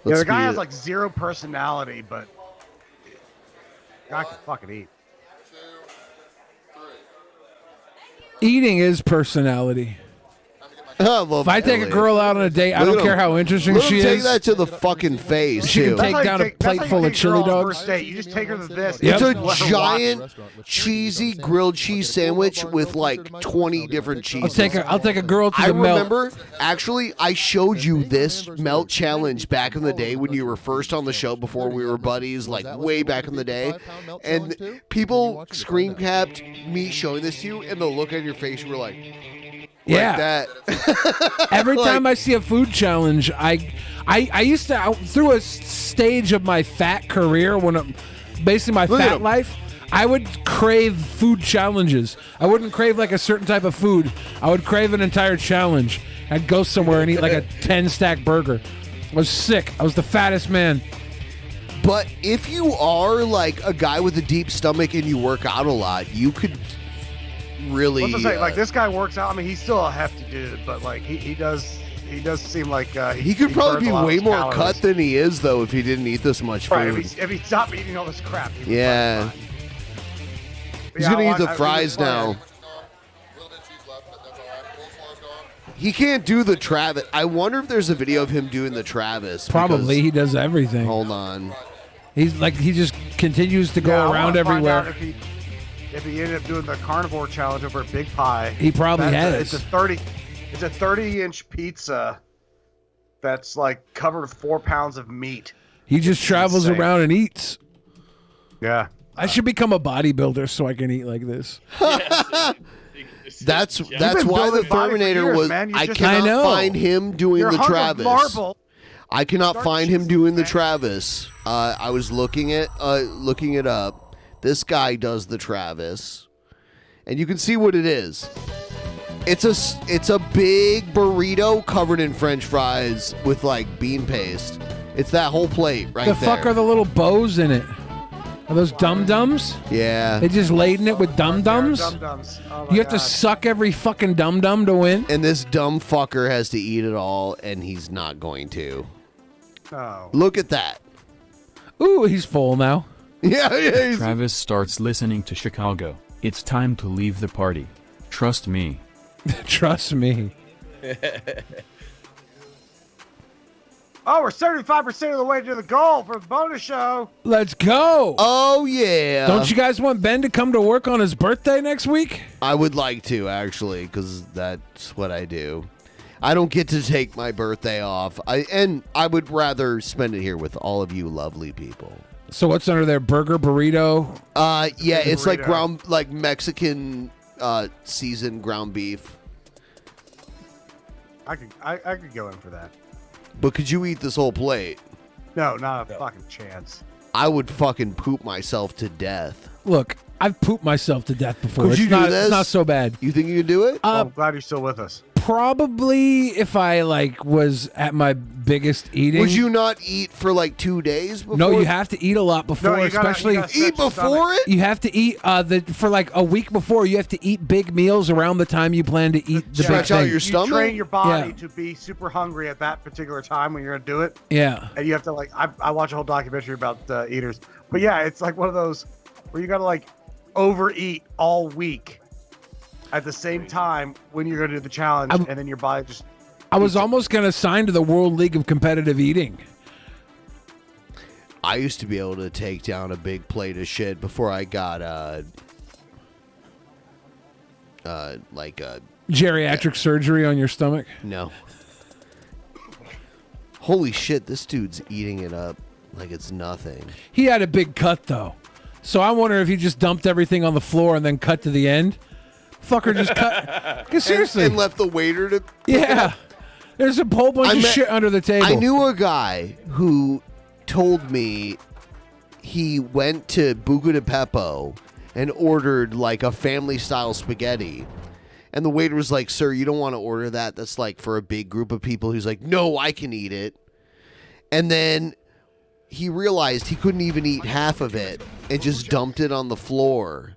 Yeah, the guy has like zero personality, but guy can fucking eat. Eating is personality. If I take a Elliot. girl out on a date, I Look don't at care him. how interesting she Take is. that to the fucking face. She can too. take down a plate full of chili dogs. First date, you just take her to this. It's and a let her watch. giant cheesy grilled cheese sandwich with like 20 different cheeses. I'll take a girl to I the Melt. remember, actually, I showed you this Melt Challenge back in the day when you were first on the show before we were buddies, like way back in the day. And people screen capped me showing this to you, and the look on your face, you were like, Yeah. that. Every Like- time I see a food challenge, I used to through a stage of my fat career basically my Look at fat him. life, I would crave food challenges. I wouldn't crave like a certain type of food. I would crave an entire challenge. I'd go somewhere and eat like a 10-stack burger. I was sick. I was the fattest man. But if you are like a guy with a deep stomach and you work out a lot, you could really. What's to say? Like this guy works out. I mean, he's still a hefty dude, but like he does seem like he could probably burns be a lot of way his more calories. cut than he is, though, if he didn't eat this much food. Right, if he stopped eating all this crap, he'd be Yeah. fine. He's Yeah, gonna I eat the want- fries now. He can't do the Travis. I wonder if there's a video of him doing the Travis. Probably he does everything. Hold on. He just continues to go Yeah, I around wanna find out everywhere. if he ended up doing the carnivore challenge over at Big Pie. He probably It's has. a 30-inch pizza that's like covered with 4 pounds of meat. He just travels insane. around and eats. Yeah. I should become a bodybuilder so I can eat like this. That's been why the building body for Terminator years, was. man. You I just- cannot I know. find him doing You're the hung of Travis. marble. I cannot find him doing the Travis. I was looking it up. This guy does the Travis, and you can see what it is. It's a big burrito covered in French fries with like bean paste. It's that whole plate right The there. fuck are the little bows in it? Are those dum-dums? Yeah. They just laden it with dum-dums? Dum-dums. Oh my You have to God. suck every fucking dum-dum to win? And this dumb fucker has to eat it all, and he's not going to. Oh. Look at that. Ooh, he's full now. Yeah. Travis starts listening to Chicago. It's time to leave the party. Trust me. Trust me. Oh, we're 75% of the way to the goal for the bonus show. Let's go. Oh, yeah. Don't you guys want Ben to come to work on his birthday next week? I would like to, actually, because that's what I do. I don't get to take my birthday off. I would rather spend it here with all of you lovely people. So what's under there? Burger, burrito? Yeah, it's like Burrito. Mexican seasoned ground beef. I could go in for that. But could you eat this whole plate? No, not a fucking chance. I would fucking poop myself to death. Look, I've pooped myself to death before. Could It's you not, do this? It's not so bad. You think you could do it? Well, I'm glad you're still with us. Probably if I was at my biggest eating. Would you not eat for 2 days before? No, you have to eat a lot before, you gotta especially stretch your eat before it. You have to eat for a week before. You have to eat big meals around the time you plan to eat the Stretch big out thing. your stomach? You train your body Yeah. to be super hungry at that particular time when you're gonna do it. Yeah. And you have to I watch a whole documentary about eaters, but yeah, it's like one of those where you gotta overeat all week at the same time when you're gonna do the challenge, and then your body just. I was almost going to sign to the World League of Competitive Eating. I used to be able to take down a big plate of shit before I got Geriatric surgery on your stomach? No. Holy shit, this dude's eating it up like it's nothing. He had a big cut, though. So I wonder if he just dumped everything on the floor and then cut to the end. Fucker just cut. 'Cause seriously. And left the waiter to. Yeah. There's a whole bunch of shit under the table. I knew a guy who told me he went to Buca di Beppo and ordered a family-style spaghetti. And the waiter was like, "Sir, you don't want to order that. That's for a big group of people." He's like, "No, I can eat it." And then he realized he couldn't even eat half of it and just dumped it on the floor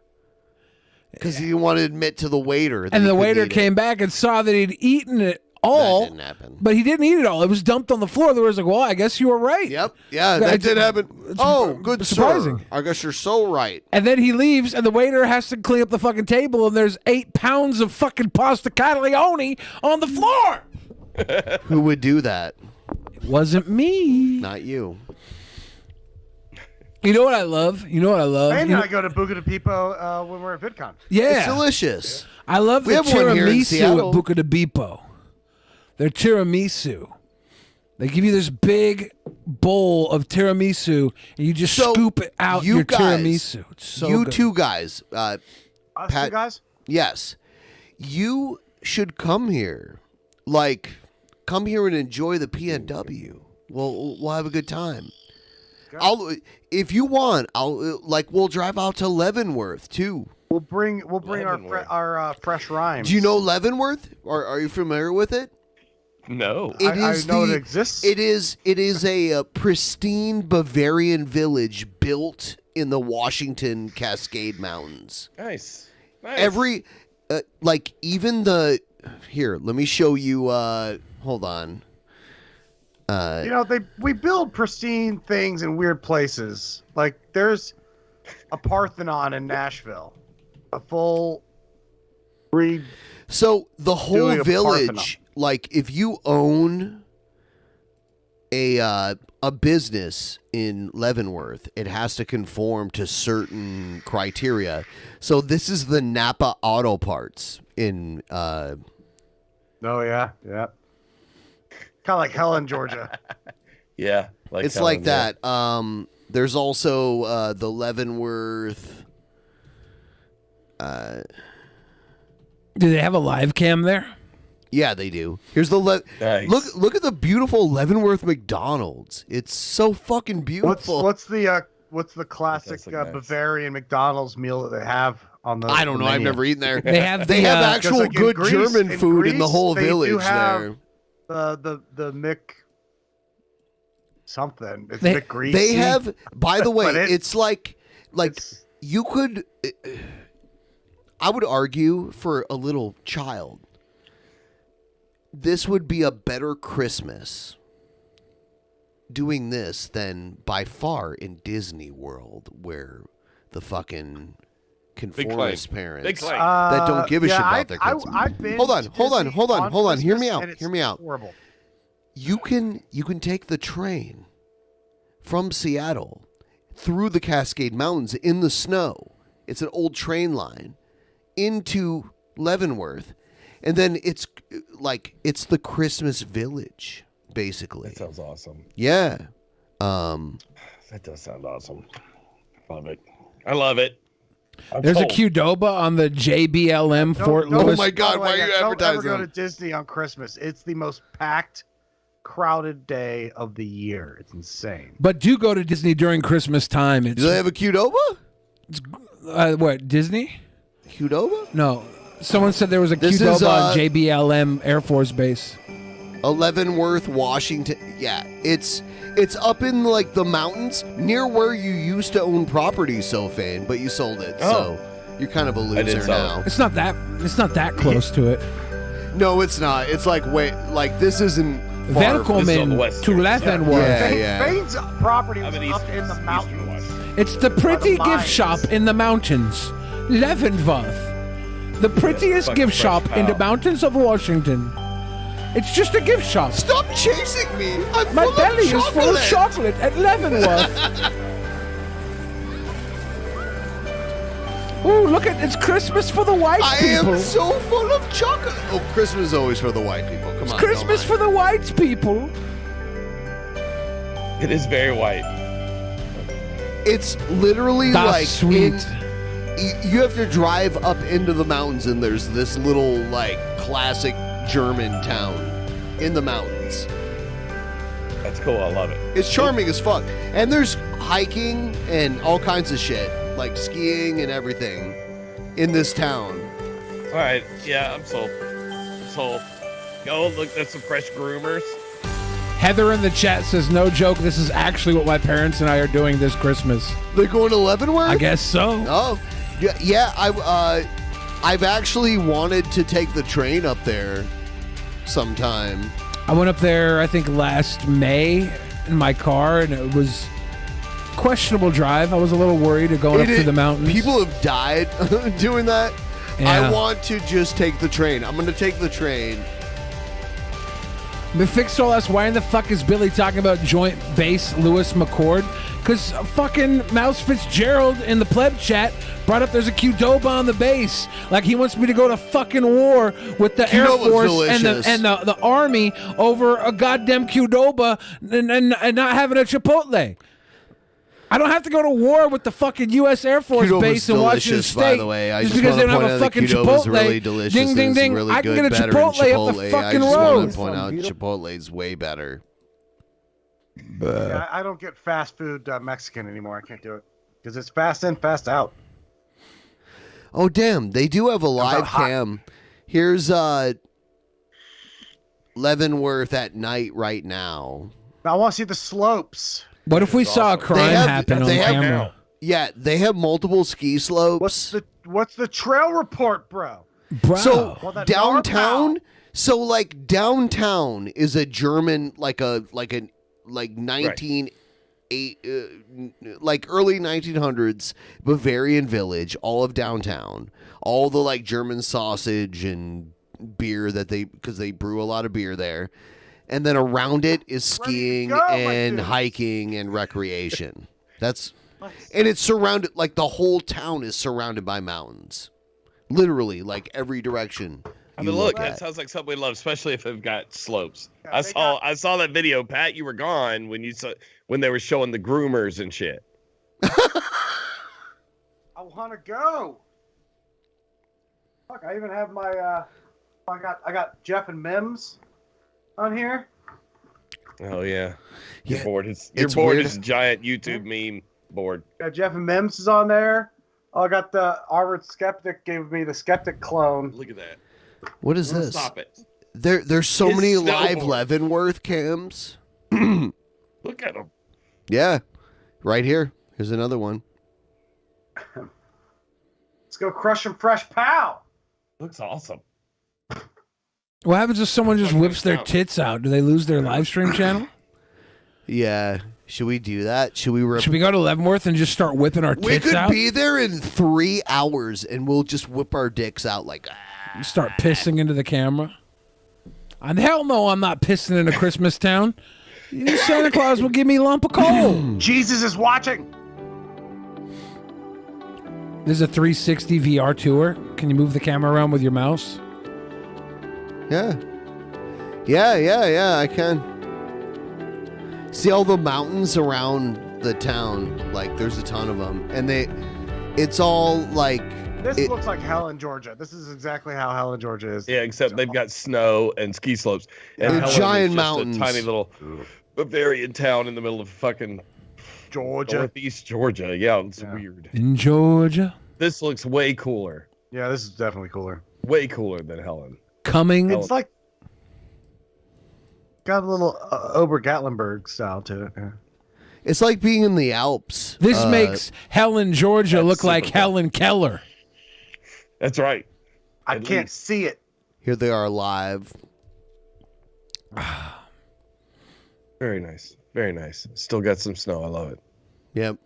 because he didn't want to admit to the waiter. And the waiter came back and saw that he'd eaten it all. That didn't happen. But he didn't eat it all. It was dumped on the floor. The waiter's like, well, I guess you were right. Yep. Yeah, that did happen. Oh, good surprising. sir. I guess you're so right. And then he leaves, and the waiter has to clean up the fucking table, and there's 8 pounds of fucking pasta caglione on the floor. Who would do that? It wasn't me. Not you. You know what I love? And I go to Buca di Beppo when we're at VidCon. Yeah. It's delicious. I love We the have one here in tiramisu Seattle. at Buca di Beppo. Their tiramisu. They give you this big bowl of tiramisu, and you just scoop it out you your guys, tiramisu. It's so you good. two guys, Us Pat, two guys? Yes, you should come here. Come here and enjoy the PNW. We'll have a good time. If you want, we'll drive out to Leavenworth too. We'll bring our fresh rhymes. Do you know Leavenworth? Are you familiar with it? No. I know it exists. It is a pristine Bavarian village built in the Washington Cascade Mountains. Nice. Every even the here. Let me show you. Hold on. We build pristine things in weird places. There's a Parthenon in Nashville, a full So the whole doing a village, if you own a business in Leavenworth, it has to conform to certain criteria. So this is the Napa Auto Parts in. Oh yeah. Kind of like Helen, Georgia. Yeah, it's Helen, like that. There's also the Leavenworth. Do they have a live cam there? Yeah, they do. Here's the Nice. look at the beautiful Leavenworth McDonald's. It's so fucking beautiful. What's the classic Bavarian McDonald's meal that they have on the? I don't know. I've menu? never eaten there. They have actual in good Greece- German in food in the Greece, whole they do village have there. The Mick something. It's They Mick Greasy. have. By the way, But it's like like you could. I would argue for a little child, this would be a better Christmas doing this than by far in Disney World, where the fucking conformist parents that don't give a shit about their kids. Hold on. Hear me out. Horrible. You can take the train from Seattle through the Cascade Mountains in the snow. It's an old train line into Leavenworth, and then it's the Christmas village, basically. That sounds awesome. Yeah. That does sound awesome. I love it. There's a Qdoba on the JBLM Fort Lewis. Oh my God! Why are you advertising? Don't ever go to Disney on Christmas. It's the most packed, crowded day of the year. It's insane. But do go to Disney during Christmas time. Do they have a Qdoba? It's, what, Disney? Qdoba? No. Someone said there was a This Qdoba is, on JBLM Air Force Base. Leavenworth, Washington. Yeah, it's up in like the mountains near where you used to own property, SoFain, but you sold it. So you're kind of a loser now. It's not that close to it. No, it's not. It's like this isn't far. Velkommen to Leavenworth. Yeah. Fane's property was up in the mountains. It's the pretty gift shop in the mountains. Leavenworth. The prettiest gift shop in the mountains of Washington. It's just a gift shop. Stop chasing me. My belly is full of chocolate at Leavenworth. Ooh, look at it's Christmas for the white people. I am so full of chocolate. Oh, Christmas is always for the white people. Come It's on. Christmas for the white people. It is very white. It's literally That's like sweet. You have to drive up into the mountains, and there's this little like classic German town in the mountains. That's cool. I love it. It's charming as fuck. And there's hiking and all kinds of shit, like skiing and everything in this town. All right. Yeah, I'm sold. Go look. That's some fresh groomers. Heather in the chat says, no joke, this is actually what my parents and I are doing this Christmas. They're going to Leavenworth? I guess so. Oh, yeah. I've actually wanted to take the train up there sometime. I went up there, I think, last May in my car, and it was questionable drive. I was a little worried of going up through the mountains. People have died doing that. Yeah. I want to just take the train. I'm going to take the train. McFix all us, why in the fuck is Billy talking about joint base Lewis McCord? Because fucking Mouse Fitzgerald in the pleb chat brought up there's a Qdoba on the base. Like he wants me to go to fucking war with the Air Force and the Army over a goddamn Qdoba and not having a Chipotle. I don't have to go to war with the fucking U.S. Air Force Qdoba's base in Washington delicious, State. by the way. I just because they want don't to have a point fucking out that Qdoba's Chipotle. really delicious. Ding, ding, It's ding. really I can good, get a better than Chipotle up the I fucking just road. want to point out Chipotle's way better. Yeah, I don't get fast food Mexican anymore. I can't do it because it's fast in, fast out. Oh, damn. They do have a live cam. Here's Leavenworth at night right now. I want to see the slopes. What if we saw a crime happen on camera? Yeah, they have multiple ski slopes. What's the trail report, bro? So Well, that downtown, so like downtown is a German like 1900s Bavarian village, all of downtown, all the like German sausage and beer that because they brew a lot of beer there, and then around it is skiing and hiking and recreation. And it's surrounded, like the whole town is surrounded by mountains. Literally, like every direction. I mean, look, that sounds like something we love, especially if they've got slopes. I saw that video, Pat. You were gone when they were showing the groomers and shit. I want to go. Fuck, I even have my I got Jeff and Mims on here. Oh yeah, Yeah, your board is it's a weird. giant YouTube meme board. Got Jeff and Mims is on there. Oh, I got the Harvard Skeptic gave me the Skeptic clone. Look at that. What is this? Stop it. There's so His many live snowboard. Leavenworth cams. Look at him. Yeah, right here. Here's another one. Let's go crush some fresh pow. Looks awesome. What happens if someone just whips their tits out? Do they lose their live stream channel? Yeah. Should we do that? Should we go to Leavenworth and just start whipping our We tits could out? be there in 3 hours and we'll just whip our dicks out like Start pissing into the camera. Hell no, I'm not pissing into Christmas Town. Santa Claus will give me a lump of coal. Jesus is watching. There's a 360 VR tour. Can you move the camera around with your mouse? Yeah. Yeah, I can. See all the mountains around the town, like there's a ton of them, and it's all like This looks like hell in Georgia. This is exactly how hell in Georgia is. Yeah, except they've got snow and ski slopes. And They're Helen is giant just mountains. A tiny little Bavarian town in the middle of fucking Georgia. Northeast Georgia. Yeah, it's weird. In Georgia. This looks way cooler. Yeah, this is definitely cooler. Way cooler than Helen. Coming. It's like got a little Ober Gatlinburg style to it. Yeah. It's like being in the Alps. This makes Helen, Georgia look like super cool. Helen Keller. That's right. I can't see it. Here they are live. Very nice. Very nice. Still got some snow. I love it. Yep.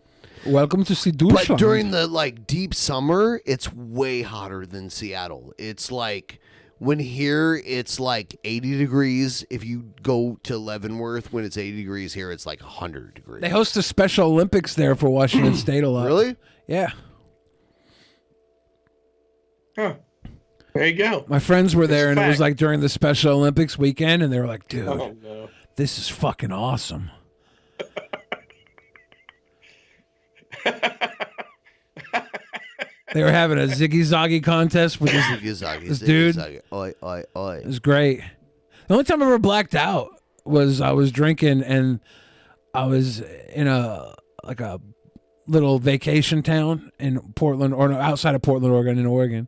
Welcome to But Deutschland. during the like deep summer, it's way hotter than Seattle. It's like when here it's like 80 degrees. If you go to Leavenworth when it's 80 degrees, here it's like 100 degrees. They host a Special Olympics there for Washington State a lot. Really? Yeah. Huh. There you go. My friends were there, It's and it was fact. like during the Special Olympics weekend, and they were like, dude, Oh, no. this is fucking awesome. They were having a Ziggy Zaggy contest with this, this dude. Oi, oi, oi. It was great. The only time I ever blacked out was I was drinking, and I was in a little vacation town in Portland, or no, outside of Portland, Oregon, in Oregon.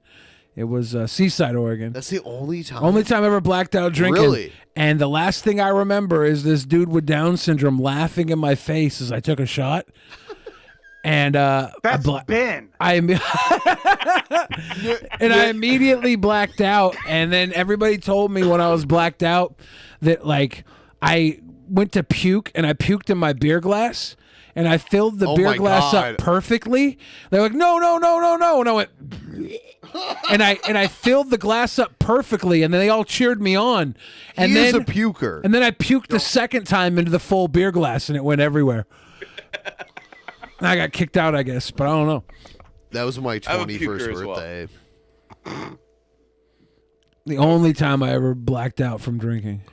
It was Seaside, Oregon. That's the only time. Only time I ever blacked out drinking. Really? And the last thing I remember is this dude with Down syndrome laughing in my face as I took a shot. And That's Ben. I immediately blacked out, and then everybody told me when I was blacked out that like I went to puke and I puked in my beer glass. And I filled the Oh beer my glass God. up perfectly. They're like, no. And I went, and I filled the glass up perfectly, and then they all cheered me on. And He then is a puker. And then I puked the second time into the full beer glass, and it went everywhere. And I got kicked out, I guess, but I don't know. That was my I'm a 21st puker as well. birthday. The only time I ever blacked out from drinking.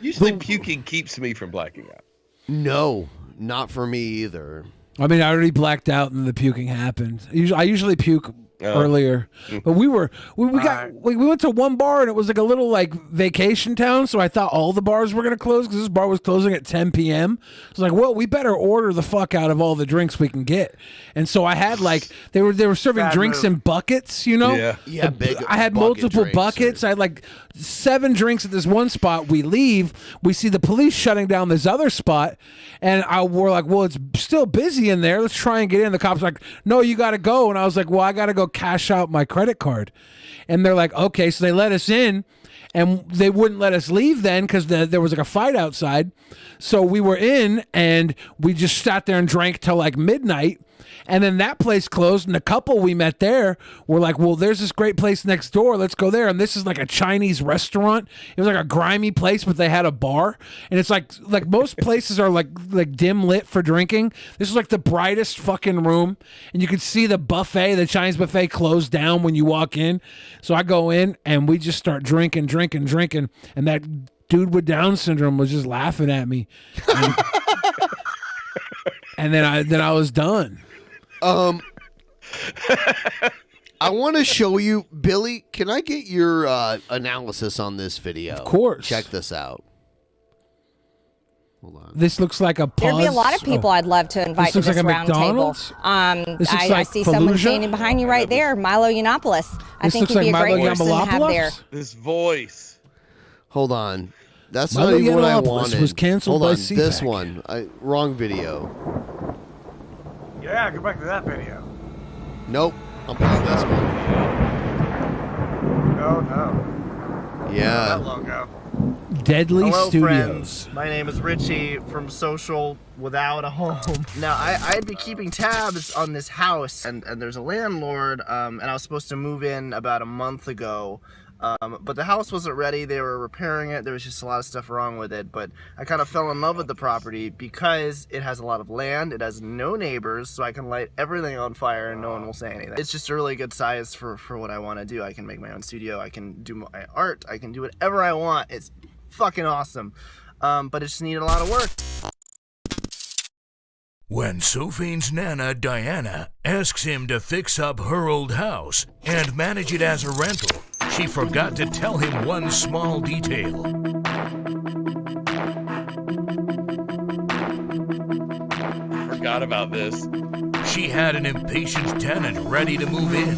Usually puking keeps me from blacking out. No, not for me either. I mean, I already blacked out and the puking happened. I usually puke earlier, but we went to one bar and it was like a little like vacation town, so I thought all the bars were gonna close because this bar was closing at 10 p.m. I was like, well, we better order the fuck out of all the drinks we can get, and so I had like they were serving Bad drinks move. in buckets, you know. Yeah, big I had bucket multiple drinks buckets. I had like 7 drinks at this one spot. We leave. We see the police shutting down this other spot, and we're like, well, it's still busy in there. Let's try and get in. The cops are like, no, you got to go. And I was like, well, I got to go cash out my credit card. And they're like, okay. So they let us in, and they wouldn't let us leave then because there was like a fight outside. So we were in, and we just sat there and drank till like midnight. And then that place closed, and the couple we met there were like, well, there's this great place next door. Let's go there. And this is like a Chinese restaurant. It was like a grimy place, but they had a bar. And it's like most places are like dim lit for drinking. This is like the brightest fucking room. And you could see the buffet, the Chinese buffet closed down when you walk in. So I go in, and we just start drinking. And that dude with Down syndrome was just laughing at me. And then I was done. I want to show you, Billy. Can I get your analysis on this video? Of course. Check this out. Hold on. This looks like a pause. There'd be a lot of people I'd love to invite to looks this like a round table. McDonald's? This looks I like see someone Fallujah? standing behind you right there, Milo Yiannopoulos. I This think looks he'd be like a great Milo person to have Yiannopoulos? there. This voice. Hold on. That's Milo not even what I Yiannopoulos wanted. was canceled Hold by on, this CPAC. one. Wrong video. Yeah, go back to that video. Nope. I'm playing this one. Oh no. Yeah. That logo. Deadly Hello, Studios. friends. My name is Richie from Social Without a Home. Now, I'd be keeping tabs on this house, and there's a landlord, and I was supposed to move in about a month ago. But the house wasn't ready. They were repairing it. There was just a lot of stuff wrong with it. But I kind of fell in love with the property because it has a lot of land. It has no neighbors, so I can light everything on fire and no one will say anything. It's just a really good size for what I want to do. I can make my own studio. I can do my art. I can do whatever I want. It's fucking awesome. But it just needed a lot of work. When SoFain's Nana, Diana, asks him to fix up her old house and manage it as a rental, she forgot to tell him one small detail. Forgot about this. She had an impatient tenant ready to move in.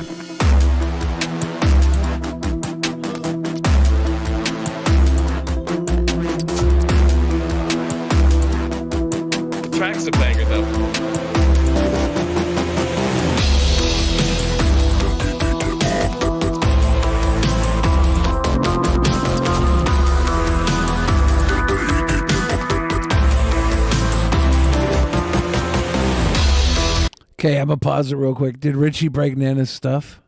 The track's a banger, though. Okay, I'm gonna pause it real quick. Did Richie break Nana's stuff?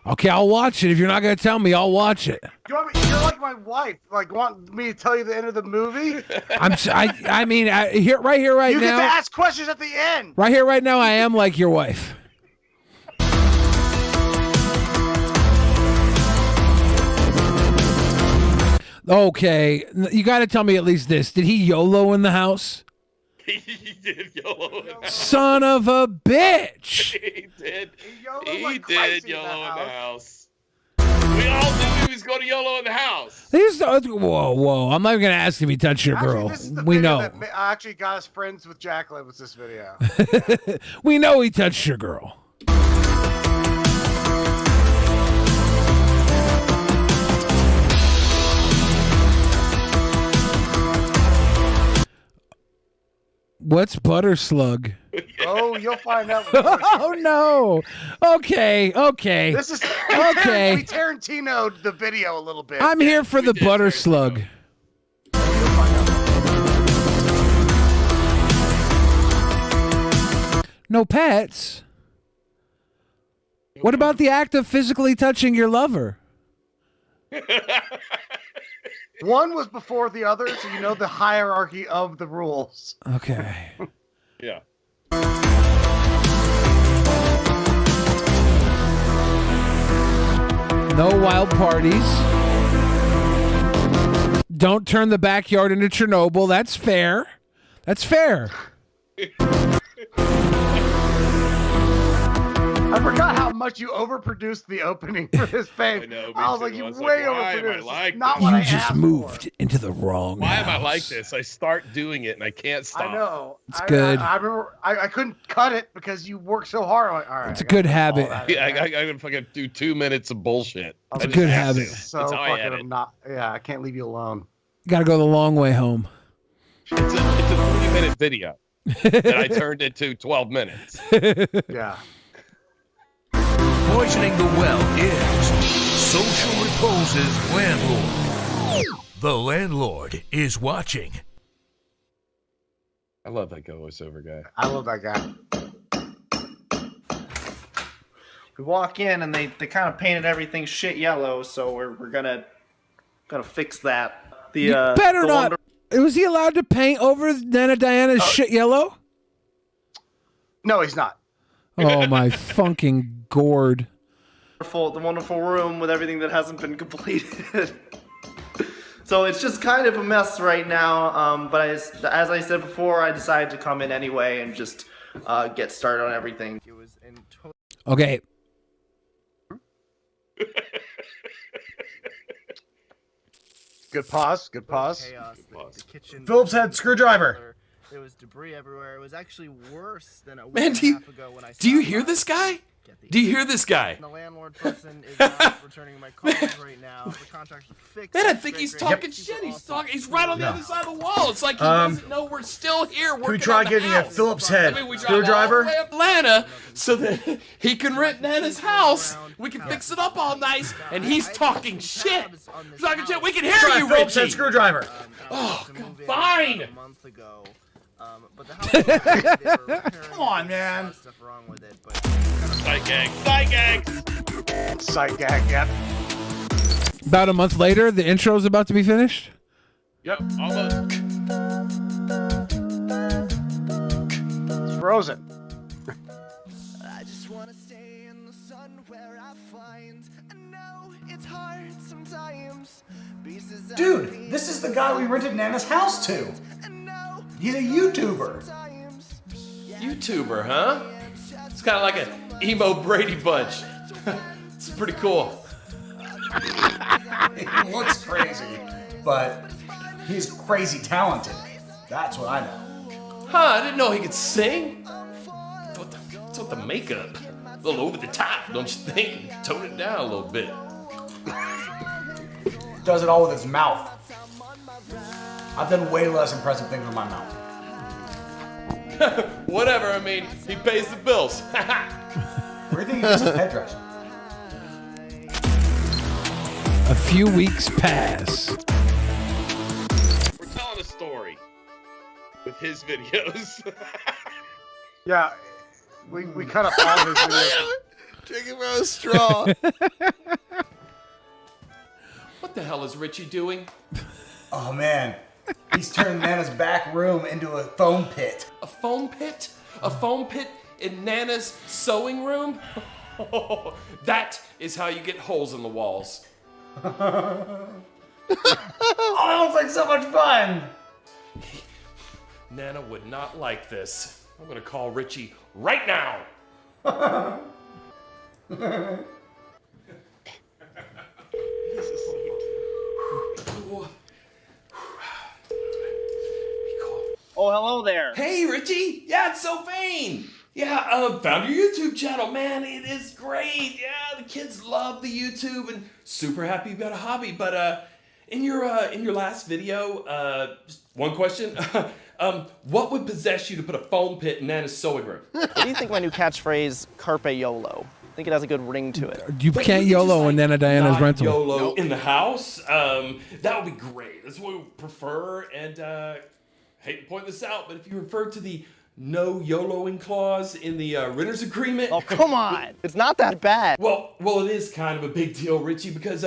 Okay, I'll watch it. If you're not gonna tell me, I'll watch it. You're like my wife. Like, want me to tell you the end of the movie? I mean, right here, right you now. You get to ask questions at the end. Right here, right now, I am like your wife. Okay, you got to tell me at least this. Did he YOLO in the house? He did YOLO in the house. Son of a bitch. He did. He did YOLO in the house. We all knew he was going to YOLO in the house. Whoa. I'm not even going to ask if he touched your girl. We know. That actually got us friends with Jacqueline was this video. We know he touched your girl. What's butter slug? Oh, you'll find out. Oh no. Okay. This is okay. We Tarantino'd the video a little bit. I'm here for the butter slug. No pets. What about the act of physically touching your lover? One was before the other, so you know the hierarchy of the rules. Okay. Yeah. No wild parties. Don't turn the backyard into Chernobyl. That's fair. That's fair. I forgot how much you overproduced the opening for this page. I know. I was like, you way why am I overproduced. like Not this? what I You just asked moved for. into the wrong Why house. am I like this? I start doing it and I can't stop. I know. It's good. I remember I couldn't cut it because you worked so hard. I'm like, all right. It's a good habit. Yeah, I gotta fucking do 2 minutes of bullshit. It's a good habit. So That's how I fucking edit. not. Yeah, I can't leave you alone. Got to go the long way home. It's a 3-minute video that I turned into 12 minutes. Yeah. Poisoning the well is Social Repose's landlord. The landlord is watching. I love that voiceover guy. I love that guy. We walk in and they kind of painted everything shit yellow, so we're gonna fix that. You better not. Was he allowed to paint over Nana Diana's shit yellow? No, he's not. Oh my fucking gourd. The wonderful room with everything that hasn't been completed. So it's just kind of a mess right now. But as I said before, I decided to come in anyway and just get started on everything. It was in Okay. Good pause. Good pause. chaos. The kitchen. Phillips head screwdriver. There was debris everywhere. It was actually worse than a week Man, and a half ago when I do you stopped hear by. this guy? Do you hear this guy? The landlord person is not returning my calls right now. The contract's fixed. Man, I think he's talking shit. He's right on the other side of the wall. It's like he doesn't know we're still here working. Can we try on the getting house. a Phillips head I mean, we drive screwdriver? all the way up Atlanta so that he can rent Nana's house. We can fix it up all nice, and he's talking shit. He's talking shit. We can hear Try you, a Phillips head Richie. screwdriver. Oh, God, fine. A month ago. But the house they were repairing Come on, man. stuff wrong with it, but Sight gag. Sight gag. Sight gag, yep. About a month later, the intro's about to be finished. Yep, almost. It's frozen. I just wanna stay in the sun where I find. I know it's hard sometimes. Dude, this is the guy we rented Nana's house to. He's a YouTuber. YouTuber, huh? It's kind of like an emo Brady Bunch. It's pretty cool. He looks crazy, but he's crazy talented. That's what I know. Huh, I didn't know he could sing. What's with the makeup? A little over the top, don't you think? Tone it down a little bit. Does it all with his mouth. I've done way less impressive things with my mouth. Whatever, I mean, he pays the bills. Where do you think he gets his headdress? A few weeks pass. We're telling a story with his videos. Yeah, we cut up all his videos. Drinking from a straw. What the hell is Richie doing? Oh man, he's turned Nana's back room into a foam pit. A foam pit? A foam pit in Nana's sewing room? That is how you get holes in the walls. Oh, that looks like so much fun! Nana would not like this. I'm gonna call Richie right now. Oh, hello there. Hey, Richie. Yeah, it's SoFain. Yeah, found your YouTube channel, man. It is great. Yeah, the kids love the YouTube and super happy you got a hobby. But in your last video, just one question. What would possess you to put a foam pit in Nana's sewing room? What do you think my new catchphase, Carpe YOLO? I think it has a good ring to it. You can't YOLO in Nana Diana's Not rental. YOLO in the house. That would be great. That's what we prefer. And hate to point this out, but if you refer to the no YOLOing clause in the renter's agreement. Oh, come on. It's not that bad. Well, it is kind of a big deal, Richie, because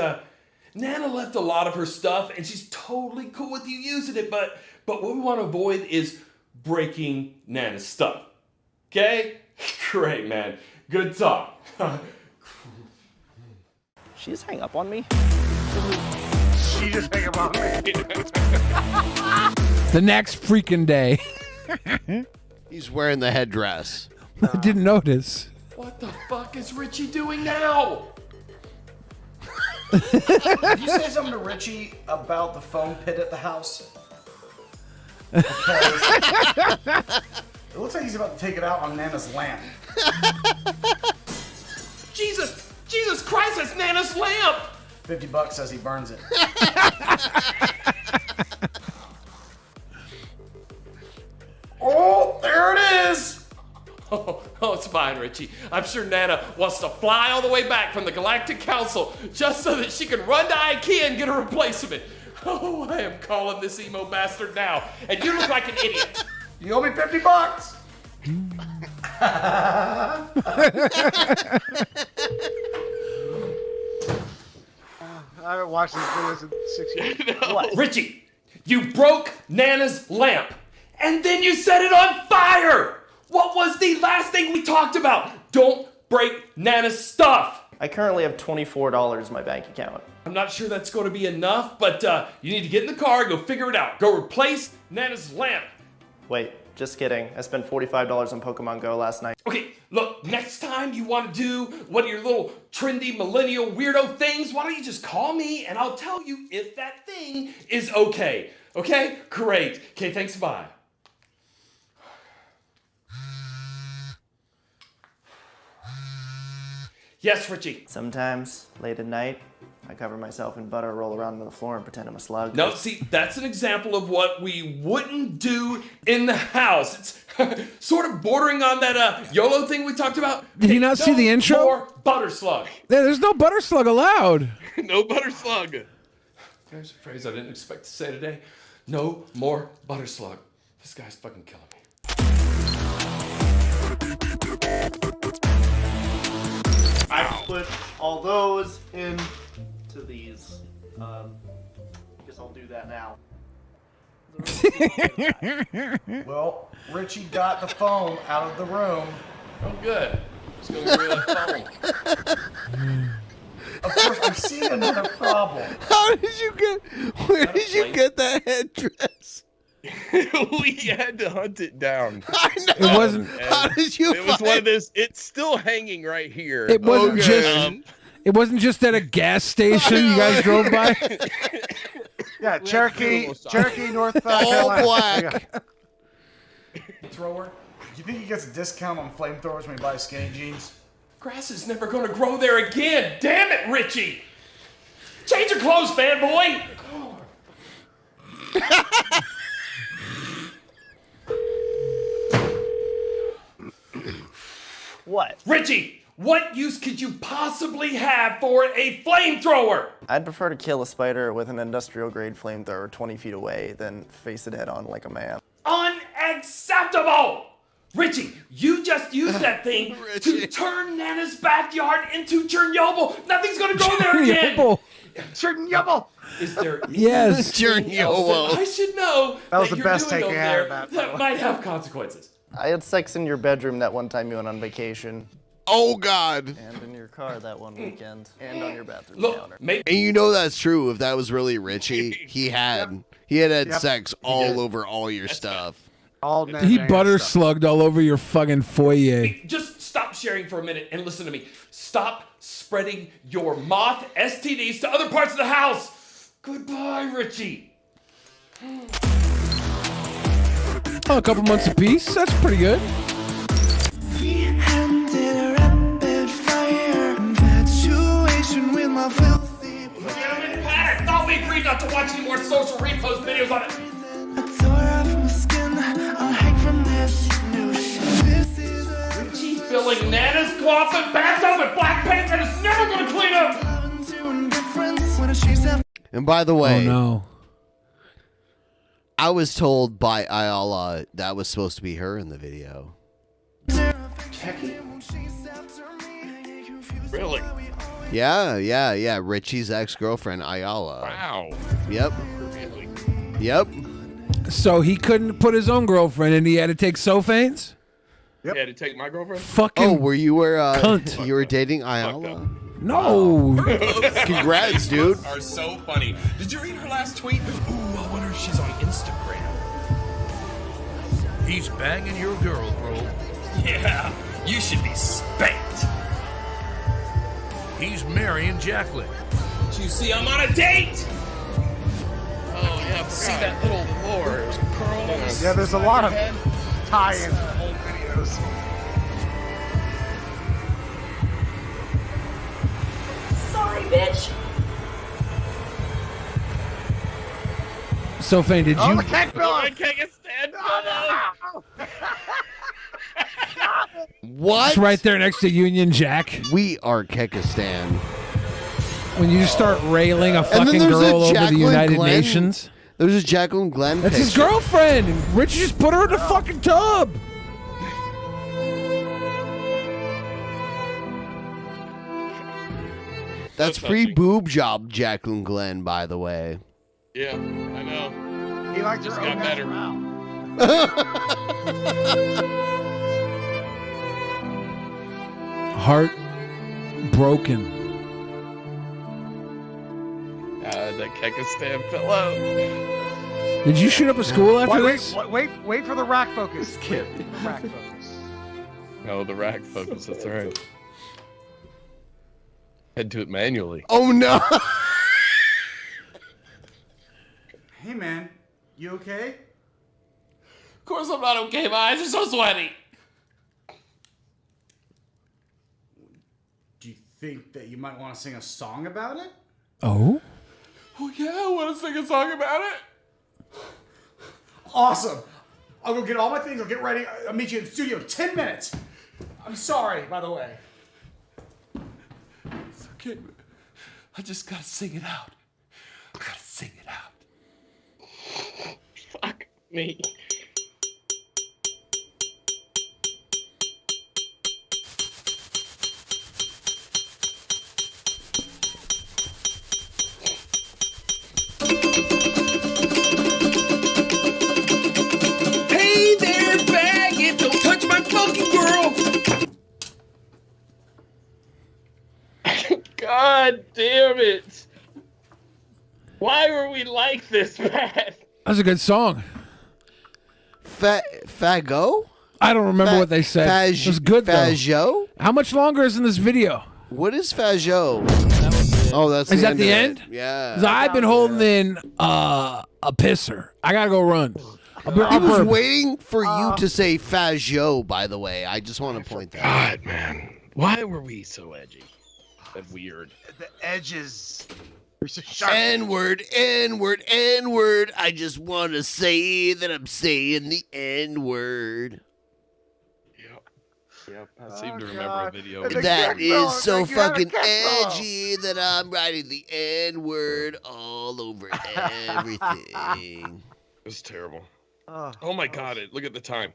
Nana left a lot of her stuff, and she's totally cool with you using it, but what we want to avoid is breaking Nana's stuff. Okay? Great, man. Good talk. She just hang up on me? She just hang up on me. The next freaking day. He's wearing the headdress. I didn't notice. What the fuck is Richie doing now? Did you say something to Richie about the foam pit at the house? Because it looks like he's about to take it out on Nana's lamp. Jesus Christ, that's Nana's lamp! $50 says he burns it. Oh, there it is! Oh, it's fine, Richie. I'm sure Nana wants to fly all the way back from the Galactic Council just so that she can run to IKEA and get a replacement. Oh, I am calling this emo bastard now, and you look like an idiot. You owe me $50. I haven't watched these videos in 6 years. What? Richie, you broke Nana's lamp, and then you set it on fire! What was the last thing we talked about? Don't break Nana's stuff! I currently have $24 in my bank account. I'm not sure that's going to be enough, but you need to get in the car and go figure it out. Go replace Nana's lamp. Wait, just kidding. I spent $45 on Pokemon Go last night. Okay, look, next time you want to do one of your little trendy millennial weirdo things, why don't you just call me and I'll tell you if that thing is okay. Okay? Great. Okay, thanks, bye. Yes, Richie. Sometimes, late at night, I cover myself in butter, roll around on the floor, and pretend I'm a slug. No, see, that's an example of what we wouldn't do in the house. It's sort of bordering on that YOLO thing we talked about. Did you not see the intro? More butter slug. There's no butter slug allowed. No butter slug. There's a phrase I didn't expect to say today. No more butter slug. This guy's fucking killing me. I put all those into these. Guess I'll do that now. Well, Richie got the phone out of the room. Oh, good. It's going to be that phone. Of course, I'm seeing another problem. How did you where did you get that headdress? We had to hunt it down. I know. It wasn't. How did you It was one of those. It's still hanging right here. It wasn't It wasn't just at a gas station you guys drove by. Yeah, Cherokee, North All Carolina. black. Thrower. Do you think he gets a discount on flamethrowers when he buys skinny jeans? Grass is never going to grow there again. Damn it, Richie. Change your clothes, fanboy. What? Richie, what use could you possibly have for a flamethrower? I'd prefer to kill a spider with an industrial grade flamethrower 20 feet away than face it head on like a man. Unacceptable! Richie, you just used that thing to turn Nana's backyard into Chernobyl. Nothing's gonna go there again. Chernobyl. Is there Yes. anything else that I should know That was the you're best doing take over I had there of that, by the that way. might have consequences? I had sex in your bedroom that one time you went on vacation. Oh God. And in your car that one weekend. And on your bathroom Look, counter. maybe And you know that's true. If that was really Richie, he had sex all over all your stuff. All He butter slugged all over your fucking foyer. just stop sharing for a minute and listen to me. Stop spreading your moth STDs to other parts of the house. Goodbye, Richie. Oh, a couple months apiece. That's pretty good. I thought we agreed not to watch any more social repost videos on it. Richie filling Nana's closet bathtub with black paint that is never going to clean up. And by the way, Oh no. I was told by Ayala that was supposed to be her in the video. Really? Yeah. Richie's ex-girlfriend, Ayala. Wow. Yep. Really? Yep. So he couldn't put his own girlfriend and he had to take SoFain's? You had to take my girlfriend? Fucking Oh, you were cunt. you were dating Ayala? No. Congrats, dude. Are so funny. Did you read her last tweet? Ooh, I wonder if she's on Instagram. He's banging your girl, bro. Yeah, you should be spanked. He's marrying Jacqueline. Did you see I'm on a date? Oh, yeah. See that little curls? Yeah, there's a lot of tie-ins to the old videos. Sorry, bitch. SoFain, did Oh, you? the cat Oh, I pillow! can't stand What? It's right there next to Union Jack. We are Kekistan. When you start railing a And then fucking there's girl a over the Jacqueline United Glenn. Nations. There's a Jacqueline Glenn That's his picture. girlfriend. Richie just put her in the fucking tub. That's pre-boob job, Jacqueline Glenn, by the way. Yeah, I know. He liked Just her got own better. Heart broken. That Kekistan pillow. Did you shoot up a school after Wait, this? wait for the rack focus. Kid. Rack focus. Oh, the rack focus. That's right. Had to do it manually. Oh no! Hey man, you okay? Of course I'm not okay. My eyes are so sweaty. Do you think that you might want to sing a song about it. Oh? Oh, yeah, I want to sing a song about it. Awesome. I'll go get all my things. I'll get ready. I'll meet you in the studio in 10 minutes. I'm sorry, by the way. It's okay. I just gotta sing it out. I gotta sing it out. Fuck me. Hey there, faggot! Don't touch my fucking girl! God damn it. Why were we like this, Pat? That's a good song. Fago? I don't remember what they said. It was good though. Fajo? How much longer is in this video? What is Fajo? Oh, that's Is the that end the of end? it. Yeah. 'Cause I've been holding in a pisser. I gotta go run. I was waiting for you to say Fajo, by the way. I just want to point that out. God, man. Why were we so edgy and weird? The edges. N-word, N-word, N-word. I just want to say that I'm saying the N-word. Yep, I seem to remember a video. That is so fucking edgy that I'm writing the N-word all over everything. It was terrible. Oh my God! Look at the time.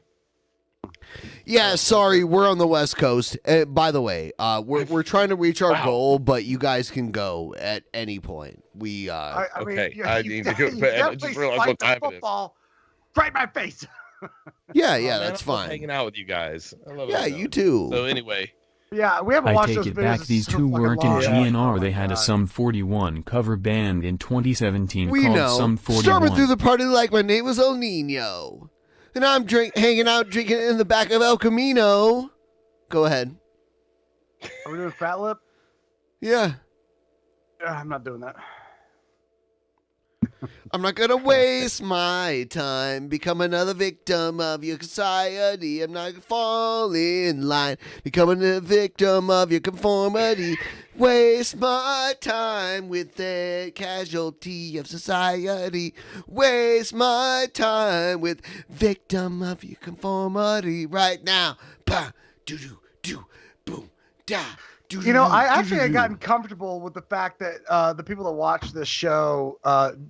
Yeah, sorry, we're on the West Coast. By the way, we're trying to reach our goal, but you guys can go at any point. We I mean, okay, you- I you need to definitely- go. you I definitely just realized spiked what the time it is. football right in my face. Yeah, Oh, man, that's I love fine. hanging out with you guys. I love Yeah, it. you too. So anyway, Yeah, we haven't I watched take those it videos. back, It's these so two fucking weren't in long. GNR. They had a Sum 41 cover band in 2017 We called know. Sum Started 41. through the party like my name was El Nino. And I'm hanging out drinking in the back of El Camino. Go ahead. Are we doing Fat Lip? Yeah. I'm not doing that. I'm not gonna waste my time, become another victim of your society. I'm not gonna fall in line, becoming a victim of your conformity. Waste my time with the casualty of society. Waste my time with victim of your conformity right now. Pa, do do do, boom, da. You know, I actually had gotten comfortable with the fact that the people that watched this show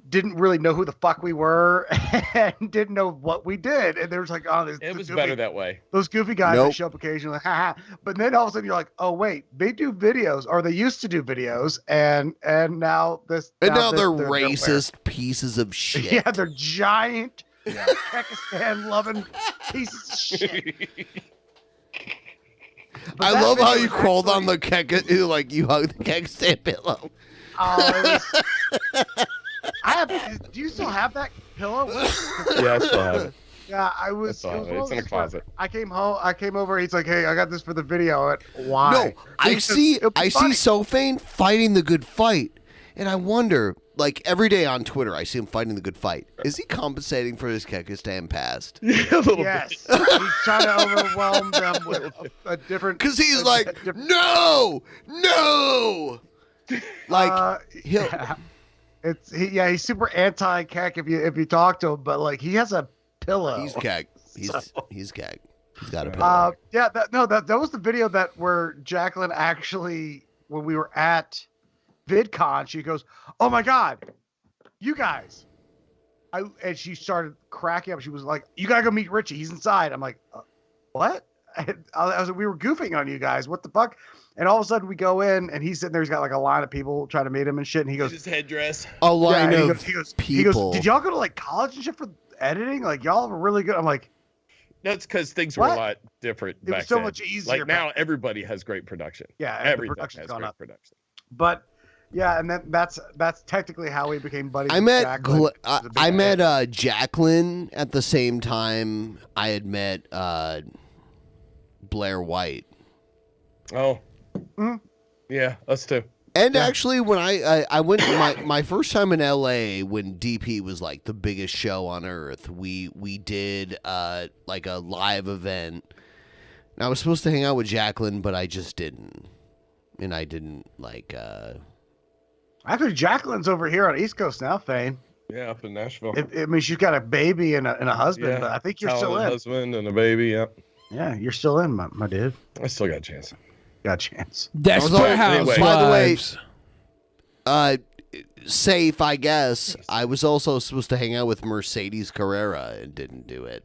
didn't really know who the fuck we were and didn't know what we did. And they were like, oh, it was better that way. Those goofy guys Nope. that show up occasionally, haha. But then all of a sudden you're like, oh wait, they do videos, or they used to do videos, and now this. And now this- they're nowhere. racist pieces of shit. Yeah, they're giant, Pakistan loving pieces of shit. But I that love how video you was crawled actually- on the keg, like you hugged the keg stand pillow. Oh, I have. Do you still have that pillow? Yeah, I still have it. Yeah, I was. I still have was it. one It's of in a those where closet. I came home. I came over. He's like, "Hey, I got this for the video." I went, why? No, I Because see it'll be funny. SoFain fighting the good fight, and I wonder, like every day on Twitter, I see him fighting the good fight. Is he compensating for his Kekistan past? Yes, he's trying to overwhelm them with a different. Because he's like, no, like he'll. yeah. He's super anti-Kek if you talk to him, but like he has a pillow. He's Keg. He's Keg. He's got a pillow. That was the video where Jacqueline actually, when we were at VidCon, she goes, "Oh my God, you guys!" And she started cracking up. She was like, "You gotta go meet Richie. He's inside." I'm like, "What?" I was like, "We were goofing on you guys. What the fuck?" And all of a sudden we go in, and he's sitting there. He's got like a line of people trying to meet him and shit. And he goes, His headdress. A line and of he goes, people. "Did y'all go to like college and shit for editing? Like y'all are really good." I'm like, That's because things were a What? lot different It was back so then. much easier Like back now, then. everybody has great production. Yeah, and the everything production's has gone great up. production. but yeah, and that's technically how we became buddies. I with met Jacqueline. I met Jacqueline at the same time I had met Blair White. Oh, yeah, us too. And actually, when I went my first time in LA, when DP was like the biggest show on earth, we did like a live event. And I was supposed to hang out with Jacqueline, but I just didn't. and I didn't like. Actually, Jacqueline's over here on East Coast now, Fane. Yeah, up in Nashville. I mean, she's got a baby and a husband, Yeah, but I think you're still talented in. husband and a baby. Yep. Yeah, you're still in, my dude. I still got a chance. Got a chance. Desperate Housewives. By the way, safe, I guess. I was also supposed to hang out with Mercedes Carrera and didn't do it.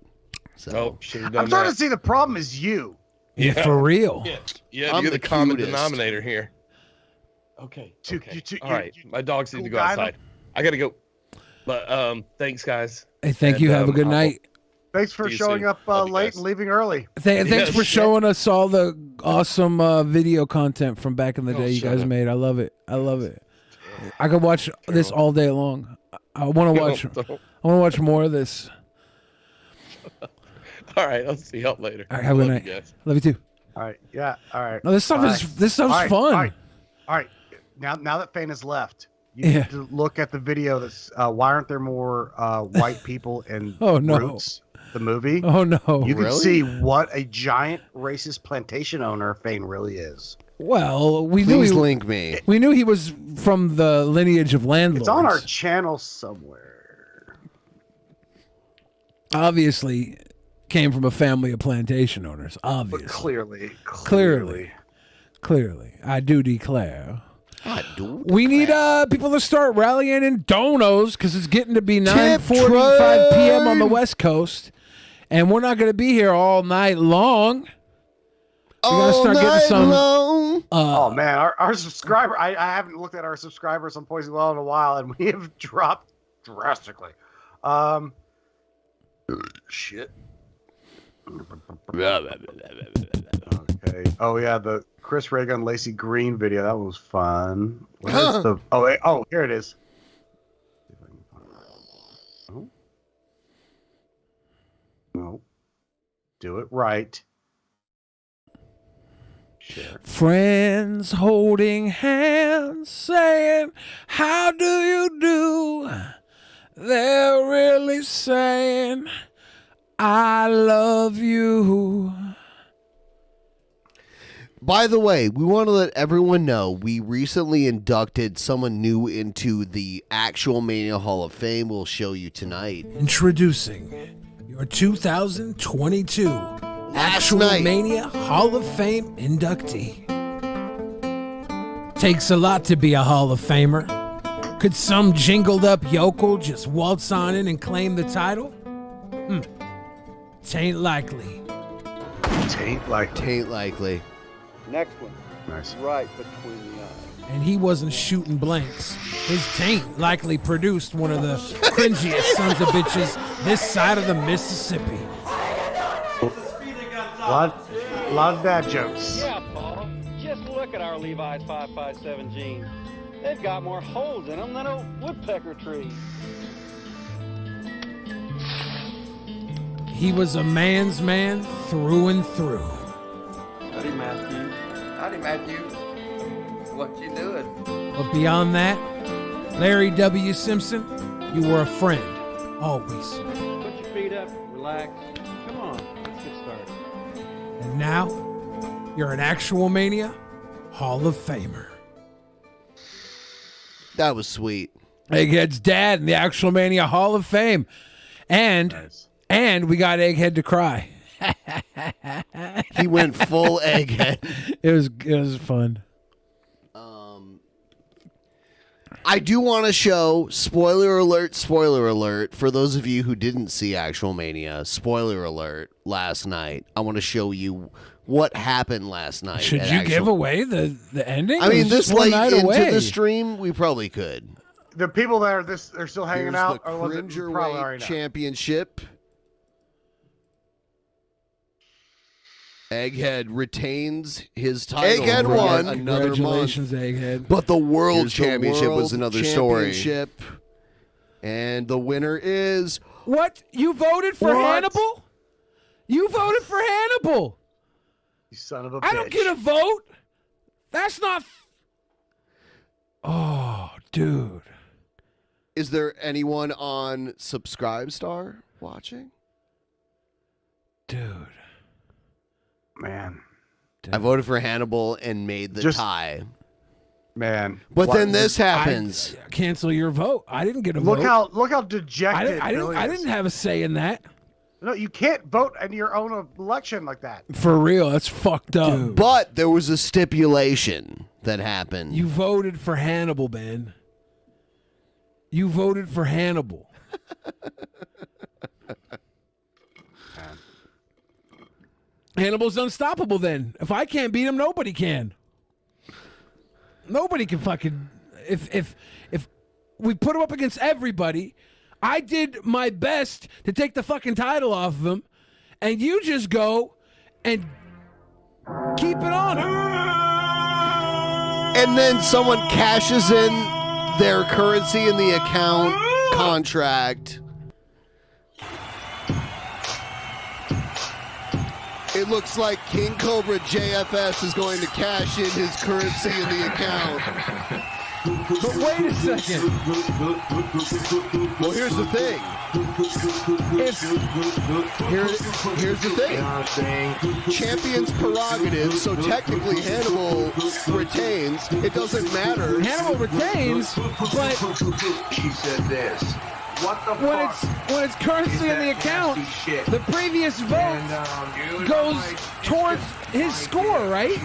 So I'm starting to see the problem is you. Yeah. For real. Yeah, I'm you're the the common cutest. denominator here. Okay. All right. My dogs need to go guy, outside. I gotta go. But thanks, guys. Hey, thank you. Have a good night. Thanks for See you showing soon. up late and leaving early. Thanks for showing us all the awesome video content from back in the day you shut guys up. made. I love it. I love it. I could watch this all day long. I want to watch. Don't. I want to watch more of this. All right. I'll see y'all later. All right, have a Love good night. you guys. Love you too. All right. Yeah. All right. No, this stuff Bye. is this stuff's All right, fun. All right. Now that Fane has left, you need to look at the video that's why aren't there more white people in Oh, no. Roots, the movie? Oh no! You can see what a giant racist plantation owner Fane really is. Well, we knew Please he link me. We knew he was from the lineage of landlords. It's on our channel somewhere. Obviously, came from a family of plantation owners. Obviously, clearly, I do declare. We need people to start rallying in donos because it's getting to be 9:45 p.m. on the West Coast, and we're not going to be here all night long. We gotta start getting some. Oh man, our subscriber. I haven't looked at our subscribers on Poison Well in a while, and we have dropped drastically. Shit. Okay. Oh yeah, the Chris Reagan Lacey Green video. That was fun. Where's the? Oh wait, oh here it is. Oh. No. Do it right. Share. Friends holding hands, saying, "How do you do?" They're really saying, "I love you." By the way, we want to let everyone know we recently inducted someone new into the Actual Mania Hall of Fame. We'll show you tonight. Introducing your 2022 Actual Mania Hall of Fame inductee. Takes a lot to be a Hall of Famer. Could some jingled up yokel just waltz on in and claim the title? Tain't likely. Tain't likely. Tain't likely. Next one. Nice. Right between the eyes. And he wasn't shooting blanks. His taint likely produced one of the cringiest sons of bitches this side of the Mississippi. Lot of bad jokes. Yeah, Paul. Just look at our Levi's 557 jeans. They've got more holes in them than a woodpecker tree. He was a man's man through and through. Howdy, Matthew. Howdy, Matthew. What you doing? But beyond that, Larry W. Simpson, you were a friend. Always. Put your feet up, relax. Come on, let's get started. And now, you're an Actual Mania Hall of Famer. That was sweet. Egghead's dad in the Actual Mania Hall of Fame. And we got Egghead to cry. He went full Egghead. It was fun. I do want to show, spoiler alert, for those of you who didn't see Actual Mania, spoiler alert, last night. I want to show you what happened last night. Should you give away the ending? I mean, this late into away. the stream, we probably could. The people that are they're still hanging Here's out. the Or was it probably Cringerweight already know? Championship. Egghead retains his title. Egghead for won. yet another Congratulations, month. Egghead. But the World Here's the Championship was World another story. Championship. And the winner is... What? You voted for What? Hannibal? You voted for Hannibal. You son of a bitch. I don't get a vote. That's not... Oh, dude. Is there anyone on Subscribestar watching? Dude. Man. I voted for Hannibal and made the tie. Man. But then this happens. Cancel your vote. I didn't get a Look vote. how dejected I didn't have a say in that. No, you can't vote in your own election like that. For real, that's fucked up. But there was a stipulation that happened. You voted for Hannibal, Ben. You voted for Hannibal. Hannibal's unstoppable then. If I can't beat him, nobody can. Nobody can fucking... If we put him up against everybody, I did my best to take the fucking title off of him, and you just go and keep it on him. And then someone cashes in their currency in the account contract. It looks like King Cobra JFS is going to cash in his currency in the account. But wait a second. Well, here's the thing. Here's the thing. Champion's prerogative, so technically Hannibal retains. It doesn't matter. Hannibal retains, but She said this. What the fuck? When it's currency in the account, the previous vote goes towards his score, right?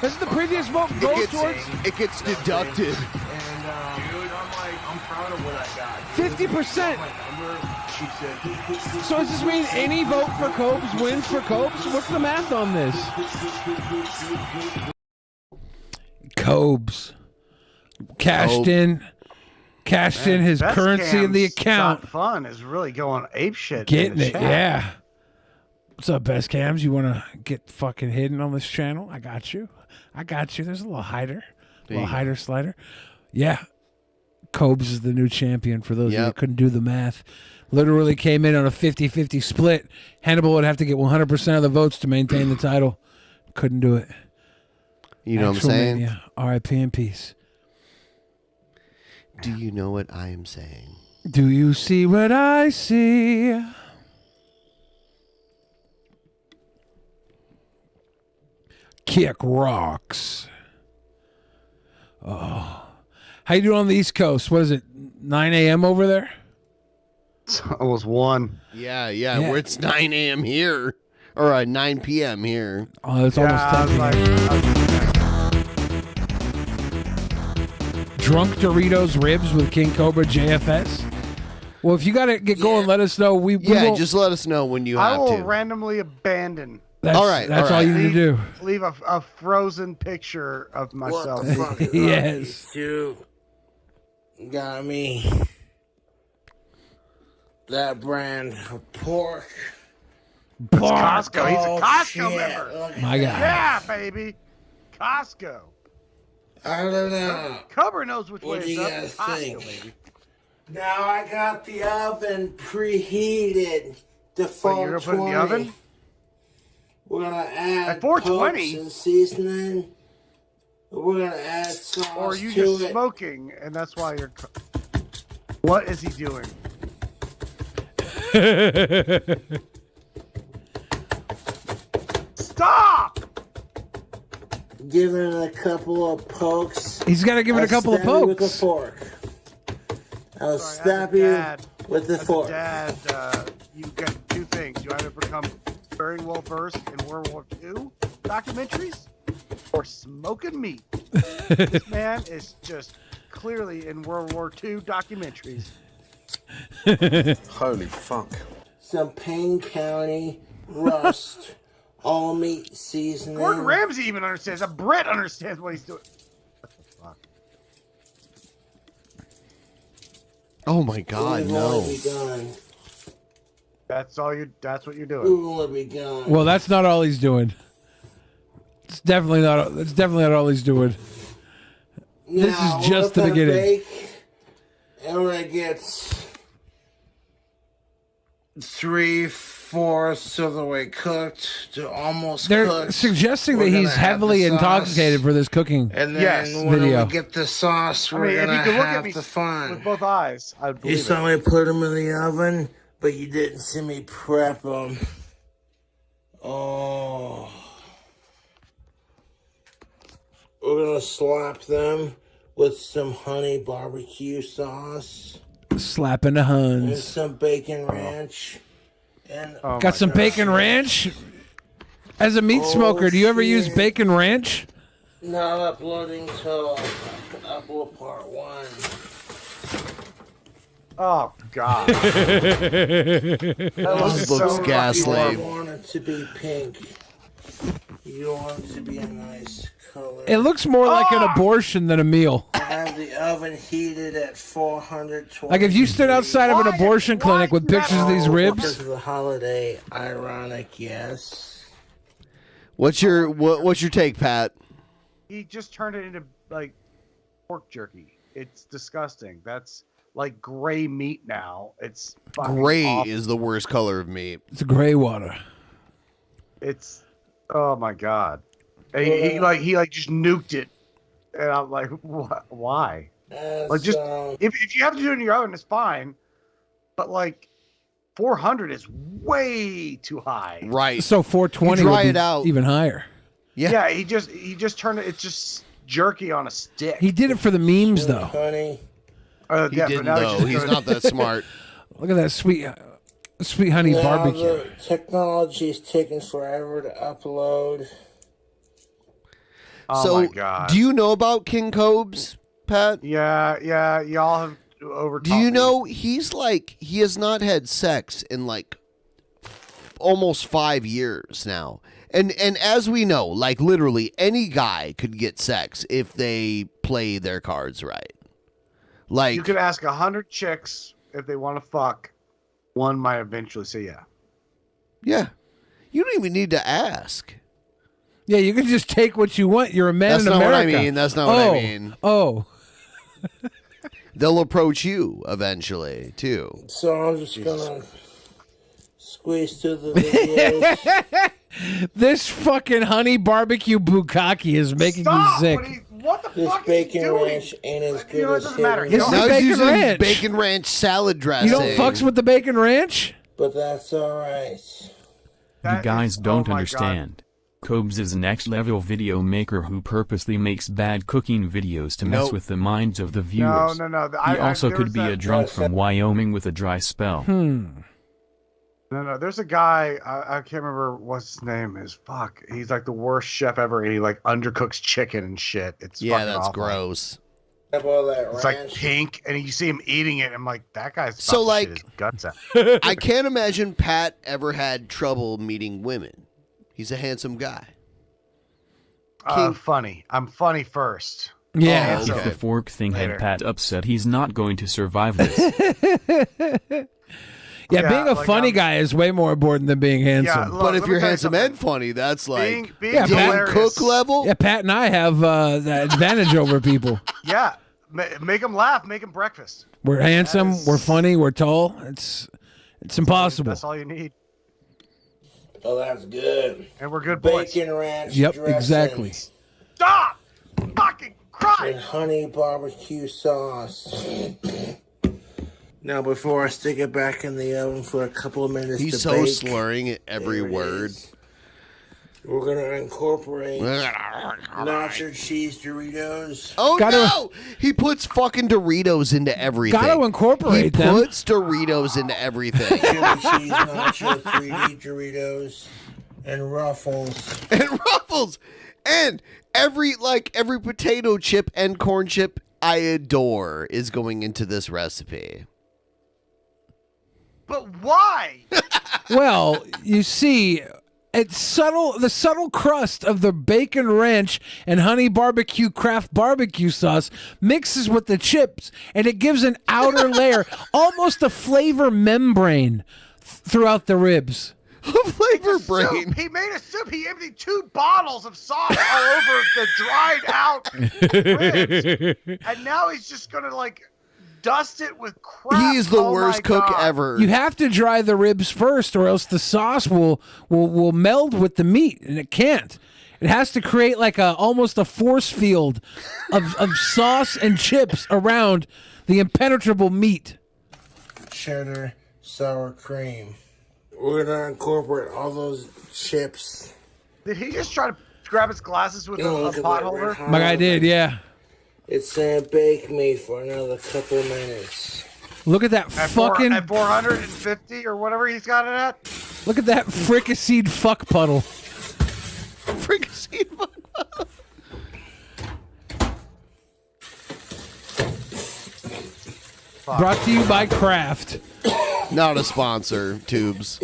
Doesn't the previous vote go towards? It gets deducted. I'm proud of what I got. 50%. So does this mean any vote for Cobes wins for Cobes? What's the math on this? Cobes cashed in his Best currency in the Cam's account. Got Fun is really going apeshit. Getting it, yeah. What's up, Best Cams? You want to get fucking hidden on this channel? I got you. There's a little hider. Slider. Yeah. Cobes is the new champion for those of you who couldn't do the math. Literally came in on a 50-50 split. Hannibal would have to get 100% of the votes to maintain the title. Couldn't do it. You know what I'm saying? Yeah. R.I.P. in peace. Do you know what I am saying? Do you see what I see? Kick rocks. Oh. How you doing on the East Coast? What is it, 9 a.m. over there? It's almost 1. Yeah. Where it's 9 a.m. here. Or 9 p.m. here. Oh, it's almost 10. Drunk Doritos ribs with King Cobra JFS. Well, if you got to get going, let us know. We won't... just let us know when you I have will to. randomly abandon. That's all you need to do. Leave a frozen picture of myself. What the fuck is Yes. you got me that brand of pork. It's Costco. He's a Oh, Costco shit. member. My God. Yeah, baby. Costco. I don't know. Cover knows which What way do you it's up. guys It's Costco, think? baby. Now I got the oven preheated to What, you're gonna put it in the oven? We're gonna add At 420? pokes and seasoning. We're gonna add sauce Or are you to just it. smoking and that's why you're... What is he doing? Stop! Give it a couple of pokes. He's got to give it a couple of Stab you with pokes. a fork. I'll Sorry, stab as a you dad- with the as a fork. Dad, you get two things. You either become very well versed in World War II documentaries or smoking meat. This man is just clearly in World War II documentaries. Holy fuck. Some Payne County rust, all meat seasoning. Gordon Ramsay even understands. A Brit understands what he's doing. What the fuck? Oh my God, no. That's all you. That's what you're doing. Well, that's not all he's doing. It's definitely not. That's definitely not all he's doing. This Now, is just the let that beginning. bake, and when it gets 3/4 of the way cooked to almost They're cooked, suggesting that we're he's gonna add heavily the sauce. intoxicated for this cooking And then when video. we get the sauce, I we're mean, if gonna you could look at have me the fun. with both eyes, I'd You believe saw it. me put them in the oven, but you didn't see me prep them. Oh. We're gonna slap them with some honey barbecue sauce. Slapping the And Huns. some bacon ranch. And Got some bacon ranch? As a meat smoker, do you ever use bacon ranch? Not uploading till upload part 1. Oh God. This looks ghastly. You want it to be pink. You want it to be a nice color. It looks more like an abortion than a meal. I have the oven heated at 420. Like if you stood outside of an abortion clinic with pictures of these ribs. Because of the holiday, ironic, yes. What's your take, Pat? He just turned it into like pork jerky. It's disgusting. That's like gray meat now. It's fucking Gray awful. is the worst color of meat. It's gray water. It's oh my God. And he just nuked it, and I'm like, what? Why? Like just if you have to do it in your oven, it's fine, but like 400 is way too high. Right. So 420 You dry would be it out. even higher. Yeah. He just turned it. It's just jerky on a stick. He did it for the memes, though. Honey. He didn't, though. He's not that smart. Look at that sweet honey barbecue. The technology is taking forever to upload. Oh So, my God. do you know about King Cobes, Pat? Yeah. Y'all have overtopped Do you me. know he has not had sex in like almost 5 years now. And as we know, like literally any guy could get sex if they play their cards right. Like You could ask 100 chicks if they want to fuck. One might eventually say yeah. Yeah. You don't even need to ask. Yeah, you can just take what you want. You're a man That's in not what I America. mean. That's not what I mean. Oh. They'll approach you eventually, too. So I'm just gonna squeeze through the videos. This fucking honey barbecue bukkake is making me sick. What the this fuck bacon is he doing? ranch ain't as good You know, it as doesn't matter. his. This is Now he's bacon using ranch. bacon ranch salad dressing. You don't fucks with the bacon ranch? But that's alright. You guys don't my understand. Cobes is a next-level video maker who purposely makes bad cooking videos to mess Nope. with the minds of the viewers. No. He also there could was be a that- drunk from Wyoming with a dry spell. No. There's a guy, I can't remember what his name is. Fuck. He's like the worst chef ever. And he like undercooks chicken and shit. It's Yeah, fucking that's awful. gross. Have all that It's like ranch. pink, and you see him eating it. And I'm like, that guy's So, about to like- shit his guts out. I can't imagine Pat ever had trouble meeting women. He's a handsome guy. Funny. I'm funny first. Yeah. Oh, If the fork thing Later. had Pat upset, he's not going to survive this. Yeah, being a like, funny guy is way more important than being handsome. look, But if let me you're tell you handsome something. and funny, that's like Being Yeah, Pat- hilarious. Cook level. Yeah, Pat and I have that advantage over people. Yeah. Make them laugh. Make them breakfast. We're handsome, we're funny, we're tall. It's impossible. That's all you need. Oh, that's good. And we're good boys. Bacon ranch. Yep, dressing exactly. Stop! Fucking Christ! And honey barbecue sauce. Now, before I stick it back in the oven for a couple of minutes He's to so bake, slurring at every there it word. is. We're gonna incorporate nacho cheese Doritos. Oh Gotta- no! He puts fucking Doritos into everything. Gotta incorporate he them. puts Doritos into everything. Chili cheese nacho 3D Doritos and Ruffles. And Ruffles, and every potato chip and corn chip I adore is going into this recipe. But why? Well, you see, it's subtle. The subtle crust of the bacon ranch and honey barbecue craft barbecue sauce mixes with the chips, and it gives an outer layer, almost a flavor membrane throughout the ribs. Flavor Soup. brain. He made a soup. He emptied 2 bottles of sauce all over the dried out ribs. And now he's just gonna like dust it with crap. He is the Oh worst my cook God. ever. You have to dry the ribs first, or else the sauce will meld with the meat, and it can't. It has to create like almost a force field of sauce and chips around the impenetrable meat. Cheddar sour cream. We're gonna incorporate all those chips. Did he just try to grab his glasses with a pot holder? My guy did, yeah. It's saying bake me for another couple minutes. Look at that fucking. At 450 or whatever he's got it at? Look at that fricasseed fuck puddle. Fricasseed fuck puddle. Brought to you by Kraft. Not a sponsor, Tubes.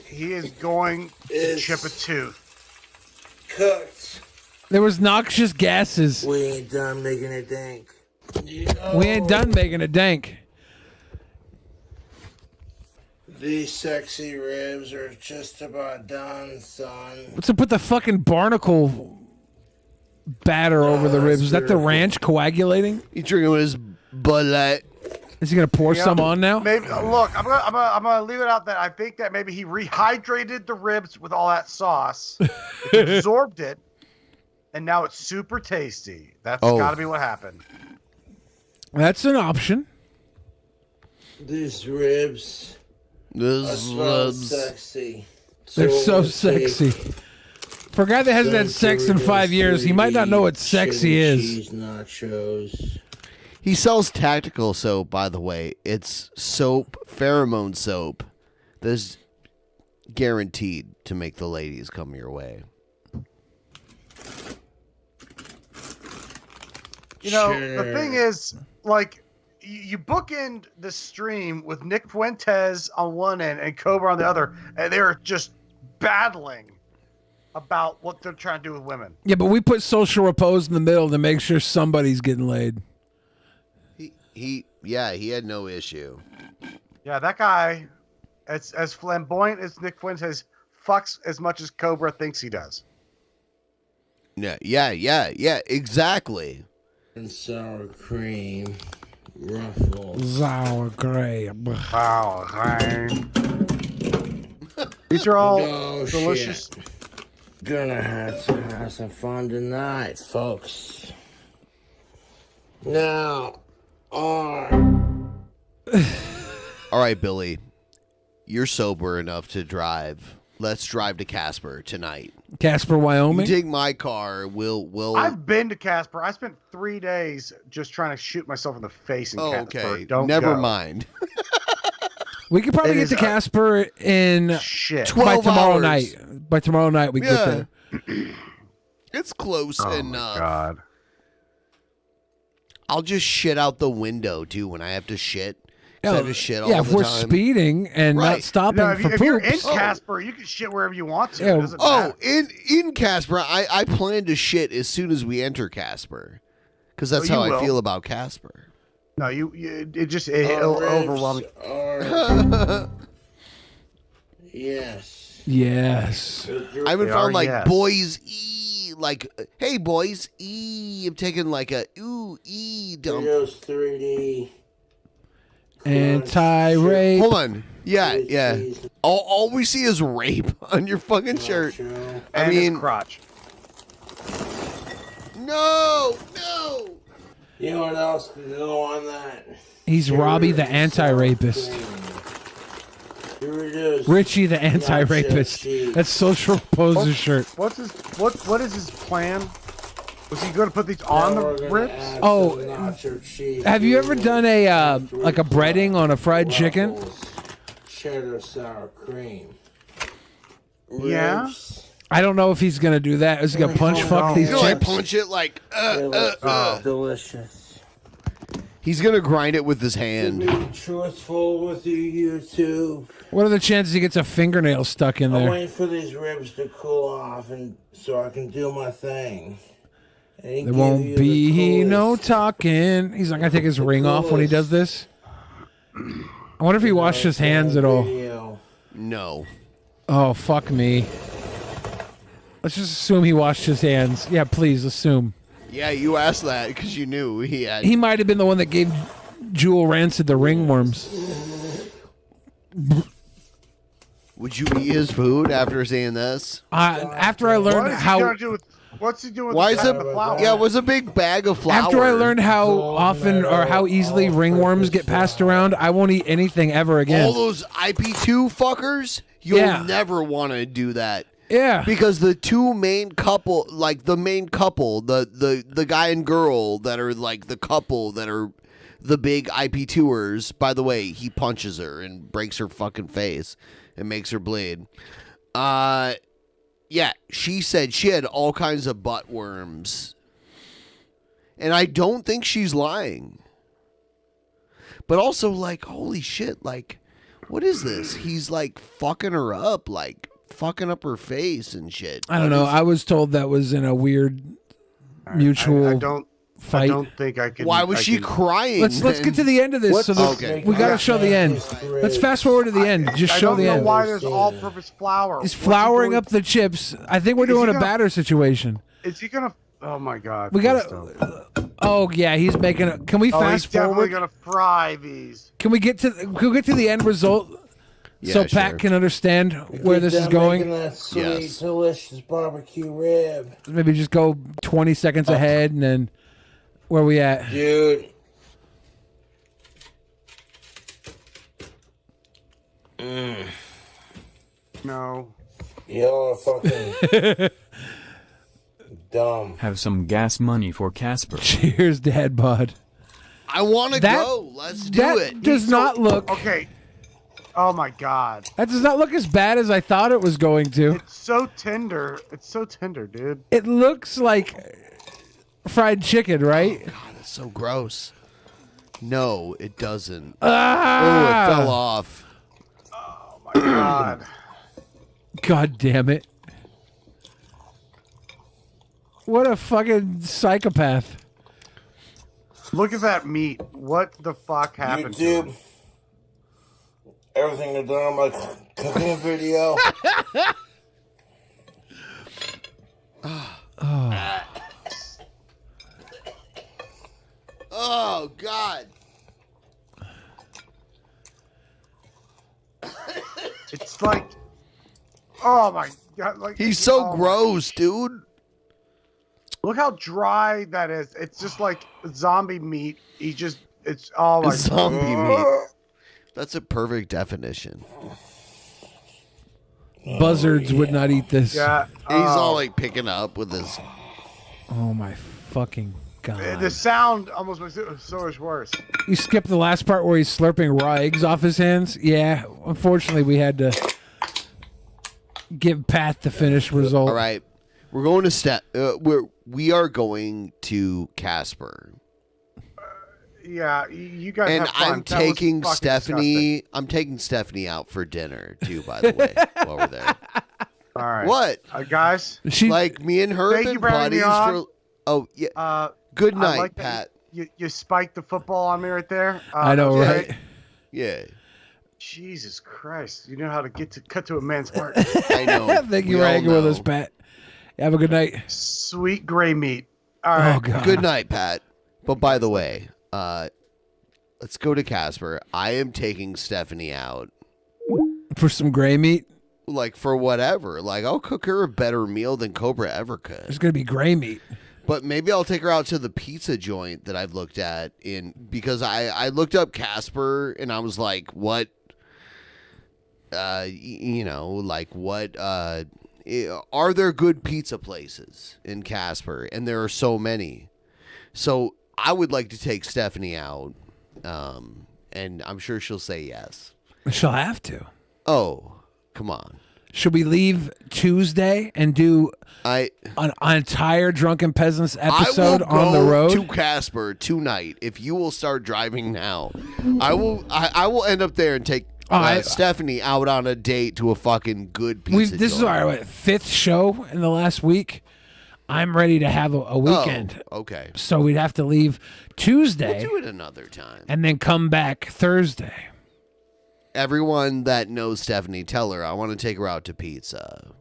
He is going to chip a tooth. Cooked. There was noxious gases. We ain't done making it dank. We ain't done making a dank. These sexy ribs are just about done, son. What's up with the fucking barnacle batter over the ribs? Is that the ranch coagulating? He drinking with his Bud Light. Is he gonna pour some on now? Maybe. Look, I'm gonna leave it out that I think that maybe he rehydrated the ribs with all that sauce, absorbed it, and now it's super tasty. That's got to be what happened. That's an option. These ribs are so sexy. They're so sexy. For a guy that hasn't had sex in 5 years, he might not know what sexy is. Cheese nachos. He sells tactical soap, by the way. It's soap, pheromone soap, that's guaranteed to make the ladies come your way. You know, the thing is, like, you bookend the stream with Nick Fuentes on one end and Cobra on the other, and they're just battling about what they're trying to do with women. Yeah, but we put social repose in the middle to make sure somebody's getting laid. He had no issue. Yeah, that guy, as flamboyant as Nick Fuentes, fucks as much as Cobra thinks he does. Yeah, exactly. And sour cream. Ruffles. Sour cream. Sour cream. These are all delicious. Shit. Gonna have to have some fun tonight, folks. Now, All right, Billy. You're sober enough to drive. Let's drive to Casper tonight. Casper, Wyoming? You take my car. We'll. I've been to Casper. I spent 3 days just trying to shoot myself in the face in Casper. Okay, Never mind. We could probably It get is to Casper in 12 by tomorrow hours. night. By tomorrow night, we get there. It's close enough. God. I'll just shit out the window too when I have to shit. 'Cause I have to shit all Yeah, if the we're time. speeding and not Right. stopping No, if, for if you're in poops. Casper, you can shit wherever you want to. Yeah. It doesn't matter. in Casper, I plan to shit as soon as we enter Casper, because that's Oh, you how I will. feel about Casper. No, it'll overwhelm you. yes. Yes. I haven't They found are, like yes. boys like hey boys I'm taking like a dump. Windows 3D. Anti-rape. Hold on. Yeah. All we see is rape on your fucking shirt. I And mean, his crotch. no. You know what else could go on that? He's Robbie the anti-rapist. Richie the anti-rapist. That's social reposer's shirt. What is his plan? Was he going to put these on the ribs? Oh, have you ever done a like a breading on a fried chicken? Cheddar sour cream. Yeah. I don't know if he's gonna do that. Is he gonna punch fuck these He's gonna like chips? punch it like delicious. He's gonna grind it with his hand. Be truthful with you, YouTube. What are the chances he gets a fingernail stuck in I'm there? waiting for these ribs to cool off, and so I can do my thing. There won't be no talking. He's not gonna take his ring off when he does this. I wonder if he washed his hands at all. No. Oh, fuck me. Let's just assume he washed his hands. Yeah, please assume. Yeah, you asked that because you knew he had. He might have been the one that gave Jewel Rancid the ringworms. Would you eat his food after saying this? After I learned how. What's he doing with Why the is bag it? of flour? Yeah, it was a big bag of flour. After I learned how often or how easily ringworms get passed around, I won't eat anything ever again. all those IP2 fuckers, you'll Yeah. never want to do that. Yeah. Because the two main couple, like the main couple, the guy and girl that are like the couple that are the big IP2ers. By the way, he punches her and breaks her fucking face and makes her bleed. Yeah, she said she had all kinds of butt worms. And I don't think she's lying. But also, like, holy shit, like, what is this? He's, like, fucking her up, like, fucking up her face and shit. I don't know. I was told that was in a weird mutual I don't fight. I don't think I can. Why was she crying? Let's get to the end of this. So that we got to show the end. Let's fast forward to the end. Just show the I don't end. know why there's all-purpose flour. He's flouring up the chips. I think we're doing a batter situation. Is he gonna? Oh my god. We gotta. Oh yeah, he's making a. Can we He's fast definitely forward? gonna fry these. Can we get to the end result so Yeah, Pat sure. can understand where this is going? Making that sweet, delicious barbecue rib. Maybe just go 20 seconds ahead and then where we at? Dude. No. Y'all are fucking dumb. Have some gas money for Casper. Cheers, Dad Bod. I want to That- go. Let's do that it. does not look. Okay. Oh my god. That does not look as bad as I thought it was going to. It's so tender. It's so tender, dude. It looks like fried chicken, right? God, that's so gross. No, it doesn't. Ah! Oh, it fell off. Oh my god. God damn it. What a fucking psychopath. Look at that meat. What the fuck happened to YouTube. him? Everything they're doing on my cooking video. Oh, God. It's like, oh my god, like He's so oh my- gross, dude. Look how dry that is. It's just like zombie meat. It's oh my Zombie meat. That's a perfect definition. Buzzards would not eat this. Yeah, He's all like picking up with his. Oh my fucking god. The sound almost makes it so much worse. You skipped the last part where he's slurping raw eggs off his hands? Yeah, unfortunately we had to give Pat the finished result. All right, we're going to we are going to Casper, Yeah, you guys and have fun. I'm That was taking fucking Stephanie. disgusting. I'm taking Stephanie out for dinner too. By the way, while we're there. All right, What? guys? Like me and her have Thank you been for having me buddies on. for. Oh yeah. Good I night, like that Pat. You spiked the football on me right there. I know, that was right? great. Yeah. Jesus Christ! You know how to cut to a man's heart. I know. Thank you We for all hanging with us, know. Pat. Have a good night. Sweet gray meat. All right. Oh god. Good night, Pat. But by the way, let's go to Casper. I am taking Stephanie out. For some gray meat? Like for whatever. Like I'll cook her a better meal than Cobra ever could. There's gonna be gray meat. But maybe I'll take her out to the pizza joint that I've looked at because I looked up Casper and I was like, what are there good pizza places in Casper? And there are so many. So I would like to take Stephanie out. And I'm sure she'll say yes. She'll have to. Oh, come on. Should we leave Tuesday and do an entire Drunken Peasants episode I will on the go road? to Casper tonight if you will start driving now. I will end up there and take Stephanie out on a date to a fucking good pizza. This is our fifth show in the last week. I'm ready to have a weekend. Oh, okay. So we'd have to leave Tuesday. We'll do it another time. And then come back Thursday. Everyone that knows Stephanie, tell her I want to take her out to pizza.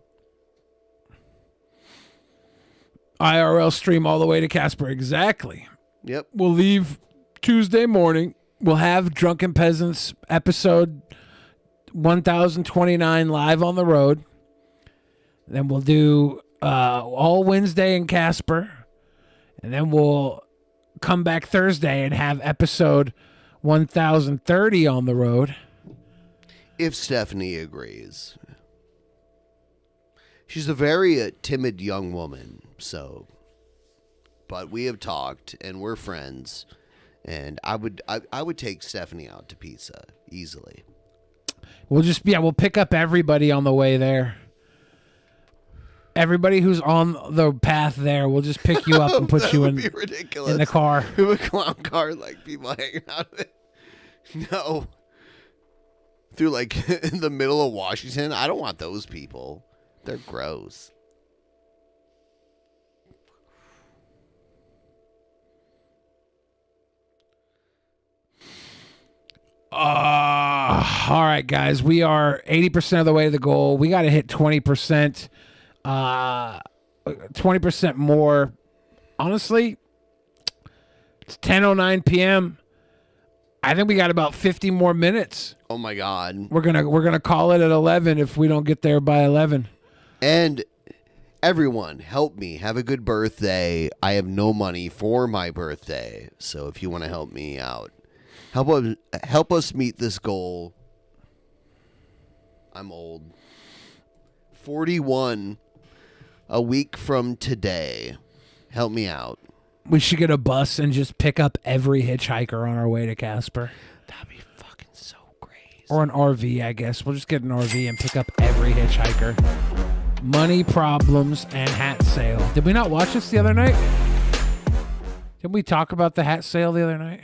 IRL stream all the way to Casper. Exactly. Yep. We'll leave Tuesday morning. We'll have Drunken Peasants episode 1029 live on the road. Then we'll do all Wednesday in Casper. And then we'll come back Thursday and have episode 1030 on the road. If Stephanie agrees. She's a very timid young woman, so. But we have talked, and we're friends, and I would take Stephanie out to pizza easily. We'll pick up everybody on the way there. Everybody who's on the path there, we'll just pick you up and put you in the car. We have a clown car, like people hanging out of it. No. Through like in the middle of Washington. I don't want those people. They're gross. All right, guys. We are 80% of the way to the goal. We got to hit 20%. 20% more. Honestly, it's 10:09 p.m. I think we got about 50 more minutes. Oh my God. We're gonna call it at 11 if we don't get there by 11. And everyone, help me. Have a good birthday. I have no money for my birthday. So if you want to help me out, help us meet this goal. I'm old. 41 a week from today. Help me out. We should get a bus and just pick up every hitchhiker on our way to Casper. That'd be fucking so crazy. Or an RV, I guess. We'll just get an RV and pick up every hitchhiker. Money problems and hat sale. Did we not watch this the other night? Did we talk about the hat sale the other night?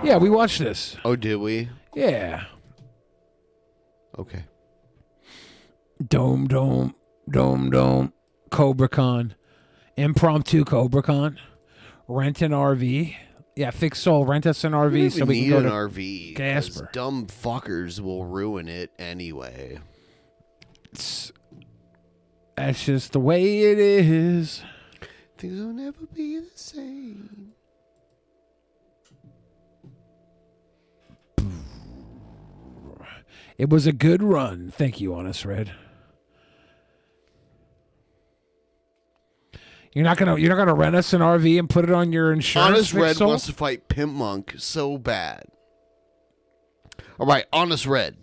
Yeah, we watched this. Oh, did we? Yeah. Okay. Dome, Cobra Con. Impromptu Cobra Con. Rent an RV. Yeah, Fix Soul, rent us an RV so we can go an to RV. Casper. Dumb fuckers will ruin it anyway. That's just the way it is. Things will never be the same. It was a good run. Thank you, Honest Red. You're not gonna rent us an RV and put it on your insurance. Honest Red Soul? wants to fight Pimp Monk so bad. All right, Honest Red,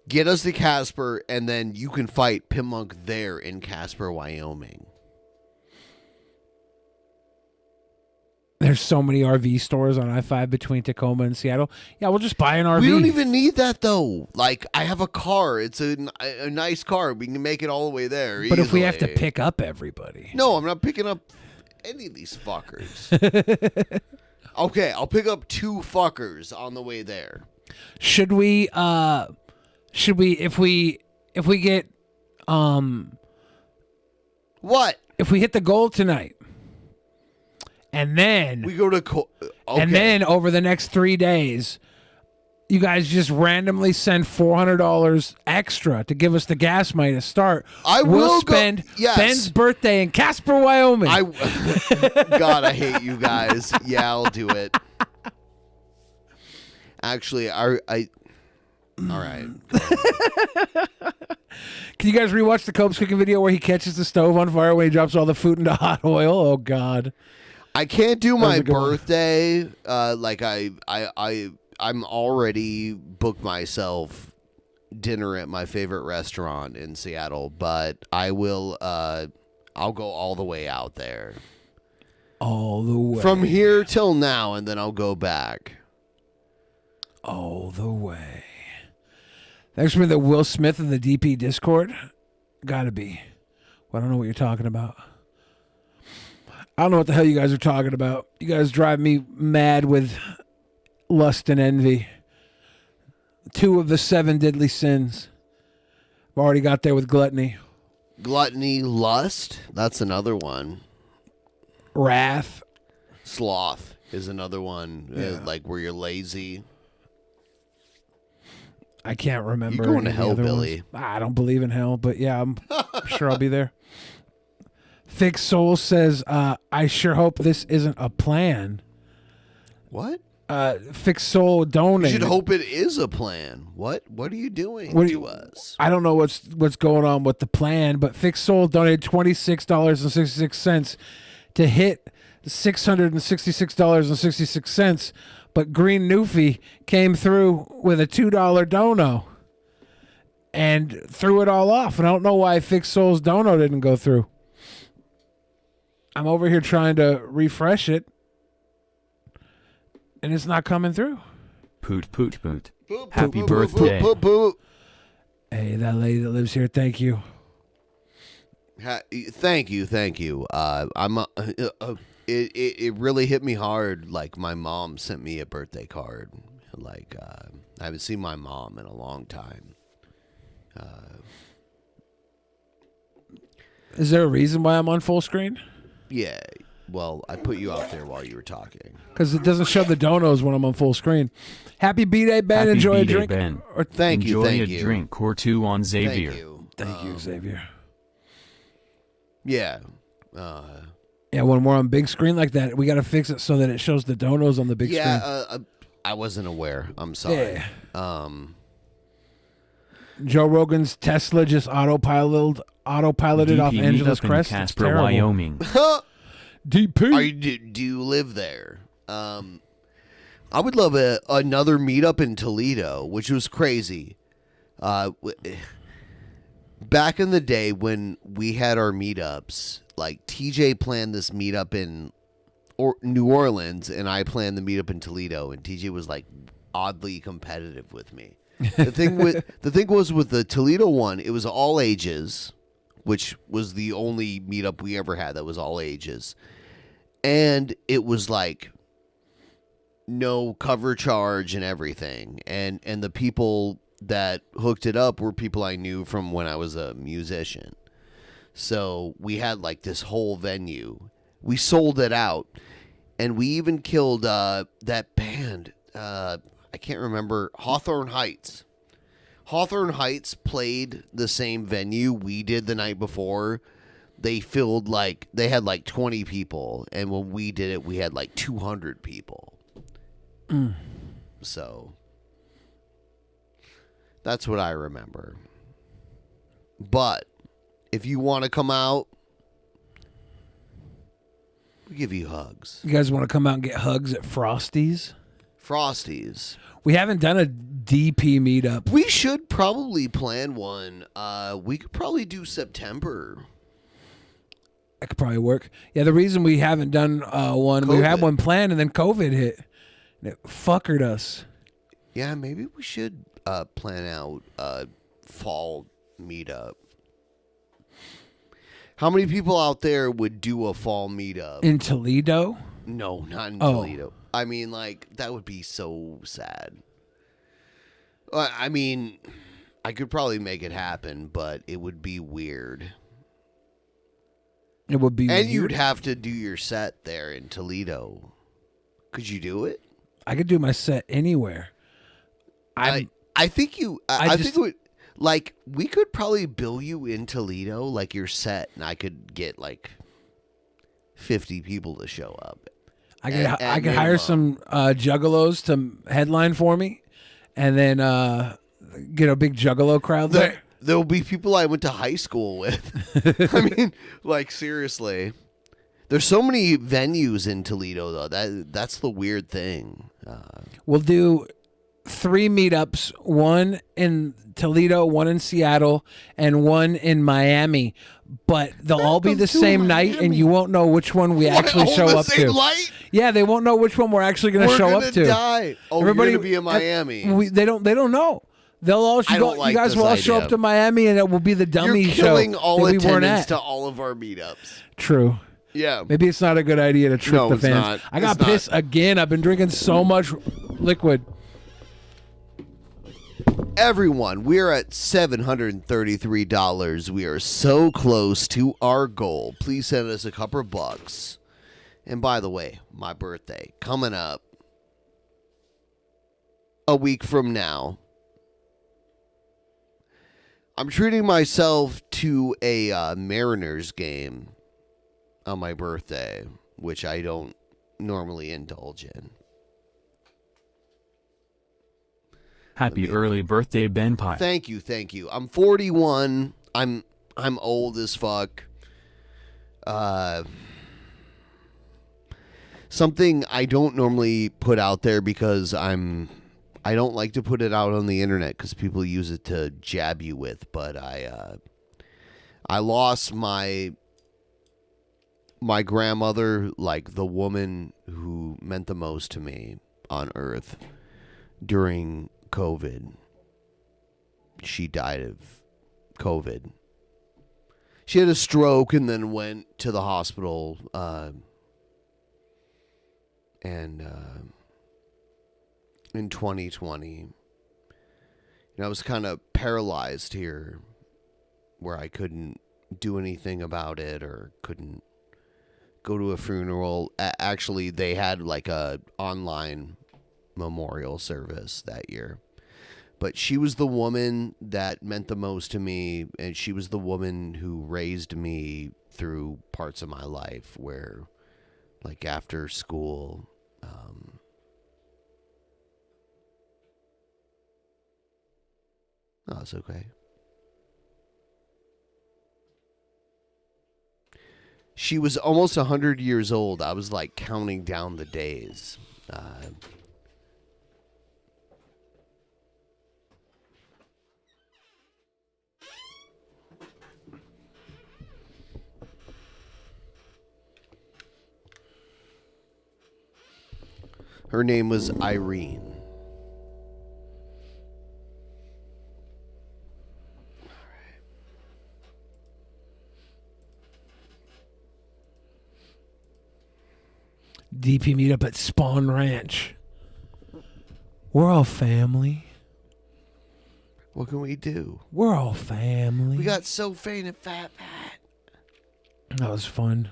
get us to Casper, and then you can fight Pimp Monk there in Casper, Wyoming. There's so many RV stores on I-5 between Tacoma and Seattle. Yeah, we'll just buy an RV. We don't even need that, though. Like, I have a car. It's a nice car. We can make it all the way there. But if we have to pick up everybody. No, I'm not picking up any of these fuckers. Okay, I'll pick up 2 fuckers on the way there. Should we if we get what? If we hit the goal tonight, and then we go to and then over the next 3 days, you guys just randomly send $400 extra to give us the gas money to start. We'll spend Ben's birthday in Casper, Wyoming. God, I hate you guys. Yeah, I'll do it. Actually, all right. Can you guys rewatch the Copes cooking video where he catches the stove on fire when he drops all the food into hot oil? Oh God. I can't do my birthday. I'm already booked myself dinner at my favorite restaurant in Seattle, but I will. I'll go all the way out there. All the way from here till now, and then I'll go back. All the way. Thanks for the Will Smith in the DP Discord. Gotta be. Well, I don't know what you're talking about. I don't know what the hell you guys are talking about. You guys drive me mad with lust and envy. 2 of the 7 deadly sins. I've already got there with gluttony. Gluttony, lust. That's another one. Wrath. Sloth is another one. Yeah. Like where you're lazy. I can't remember. You're going to hell, Billy. I don't believe in hell, but yeah, I'm sure I'll be there. Thick Soul says, I sure hope this isn't a plan. What? Fix Soul donated. You should hope it is a plan. What are you doing to us? I don't know what's going on with the plan, but Fix Soul donated $26.66 to hit $666.66. But Green Newfie came through with a $2 dono. and threw it all off. And I don't know why Fixed Souls Dono didn't go through. I'm over here trying to refresh it, and it's not coming through. Poot, poot, poot. Happy birthday. Hey, that lady that lives here, thank you. Thank you. It really hit me hard. Like, my mom sent me a birthday card. Like, I haven't seen my mom in a long time. Is there a reason why I'm on full screen? Yeah. Well, I put you out there while you were talking. Because it doesn't show the donos when I'm on full screen. Happy B-Day, Ben. Happy Enjoy B-Day, a drink. Ben. Or Enjoy a drink or two on Xavier. Thank you, Xavier. Yeah. Yeah, when we're on big screen like that, we got to fix it so that it shows the donos on the big screen. Yeah, I wasn't aware. I'm sorry. Yeah. Joe Rogan's Tesla just autopiloted off DP Angeles meetup in Crest. It's Casper, terrible. Wyoming. DP. Do you live there? I would love another meetup in Toledo, which was crazy. Back in the day when we had our meetups, like TJ planned this meetup in New Orleans, and I planned the meetup in Toledo, and TJ was like oddly competitive with me. The thing was with the Toledo one, it was all ages, which was the only meetup we ever had that was all ages, and it was like no cover charge and everything, and the people that hooked it up were people I knew from when I was a musician. So we had like this whole venue. We sold it out, and we even killed that band. I can't remember. Hawthorne Heights. Hawthorne Heights played the same venue we did the night before. They had like 20 people, and when we did it, we had like 200 people. So that's what I remember. But if you want to come out, we give you hugs. You guys want to come out and get hugs at Frosty's? Frosties. We haven't done a DP meetup. We should probably plan one. We could probably do September. That could probably work. Yeah, the reason we haven't done one, we had one planned, and then COVID hit. And it fuckered us. Yeah, maybe we should plan out a fall meetup. How many people out there would do a fall meetup? In Toledo? No, not in Toledo. I mean, like, that would be so sad. I mean, I could probably make it happen, but it would be weird. It would be And weird. you'd have to do your set there in Toledo. Could you do it? I could do my set anywhere. I think you... I think it would... Like, we could probably bill you in Toledo, like your set, and I could get, like, 50 people to show up. I could hire some juggalos to headline for me, and then get a big juggalo crowd there. There'll be people I went to high school with. I mean, like, seriously. There's so many venues in Toledo, though. That's the weird thing. We'll do 3 meetups, one in Toledo, one in Seattle, and one in Miami. But they'll all be the same night, and you won't know which one we actually show up to. Light? Yeah, they won't know which one we're actually going to show up to. We're gonna die. Oh, Everybody, you're gonna be in Miami. They don't know. They'll all I don't go. like You guys this will all show idea. up to Miami, and it will be the dummy You're show killing all that we weren't attendance at. to all of our meetups. True. Yeah. Maybe it's not a good idea to trick No, the it's fans. not. I got It's pissed again. I've been drinking so much liquid. Everyone, we're at $733. We are so close to our goal. Please send us a couple of bucks. And by the way, my birthday coming up a week from now. I'm treating myself to a Mariners game on my birthday, which I don't normally indulge in. Happy early birthday, Ben Pye. Thank you. I'm 41. I'm old as fuck. Something I don't normally put out there because I'm I don't like to put it out on the internet because people use it to jab you with, but I lost my grandmother, like the woman who meant the most to me on earth during COVID. She died of COVID. She had a stroke and then went to the hospital in 2020. And I was kind of paralyzed here where I couldn't do anything about it or couldn't go to a funeral. Actually, they had like a online memorial service that year. But she was the woman that meant the most to me, and she was the woman who raised me through parts of my life where, like after school, oh, it's okay. She was almost 100 years old. I was like counting down the days. Her name was Irene. DP meetup at Spawn Ranch. We're all family. What can we do? We're all family. We got SoFain and Phat Pat. That was fun.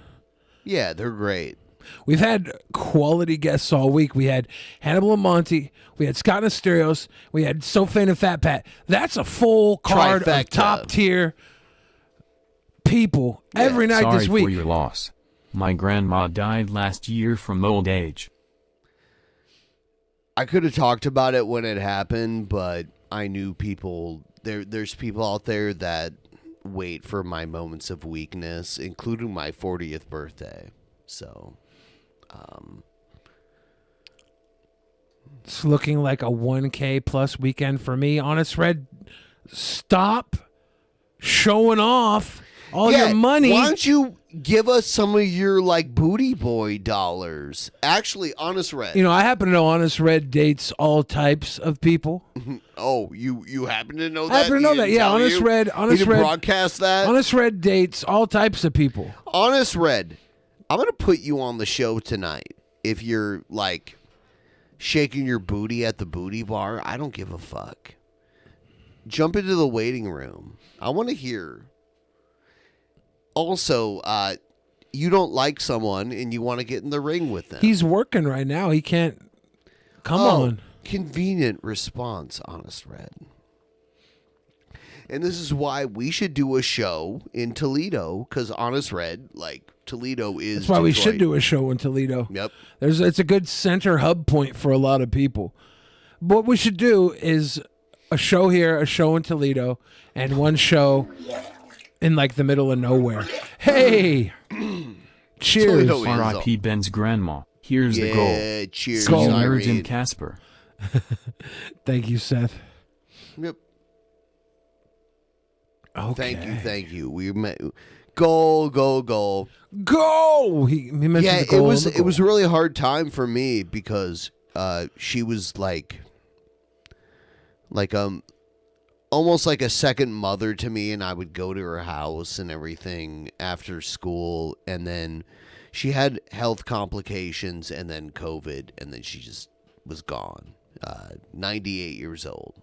Yeah, they're great. We've had quality guests all week. We had Hannibal and Monty. We had Scott and Asterios. We had SoFain and Phat Pat. That's a full card Trifecta. of top tier people every night Sorry this week. for your loss. My grandma died last year from old age. I could have talked about it when it happened, but I knew people. There's people out there that wait for my moments of weakness, including my 40th birthday. So, it's looking like a 1K plus weekend for me. Honest Red, stop showing off all your money. Why don't you give us some of your like booty boy dollars? Actually, Honest Red. You know, I happen to know Honest Red dates all types of people. Oh, you happen to know that? I happen to know that. Yeah, Honest Red. You Honest didn't Red. broadcast that. Honest Red dates all types of people. Honest Red, I'm gonna put you on the show tonight. If you're like shaking your booty at the booty bar, I don't give a fuck. Jump into the waiting room. I want to hear. Also, you don't like someone and you want to get in the ring with them. He's working right now. He can't. Come on. Convenient response, Honest Red. And this is why we should do a show in Toledo, because Honest Red, like, Toledo is That's why we Detroit. should do a show in Toledo. Yep. It's a good center hub point for a lot of people. What we should do is a show here, a show in Toledo, and one show in like the middle of nowhere. Hey! Cheers. R.I.P. Ben's grandma. Here's the goal. Cheers. See you nerds in Casper. Thank you, Seth. Yep. Okay. Thank you. We met. Goal. Go! He mentioned yeah, the goal. it was a really hard time for me because she was like almost like a second mother to me, and I would go to her house and everything after school, and then she had health complications and then COVID, and then she just was gone. 98 years old.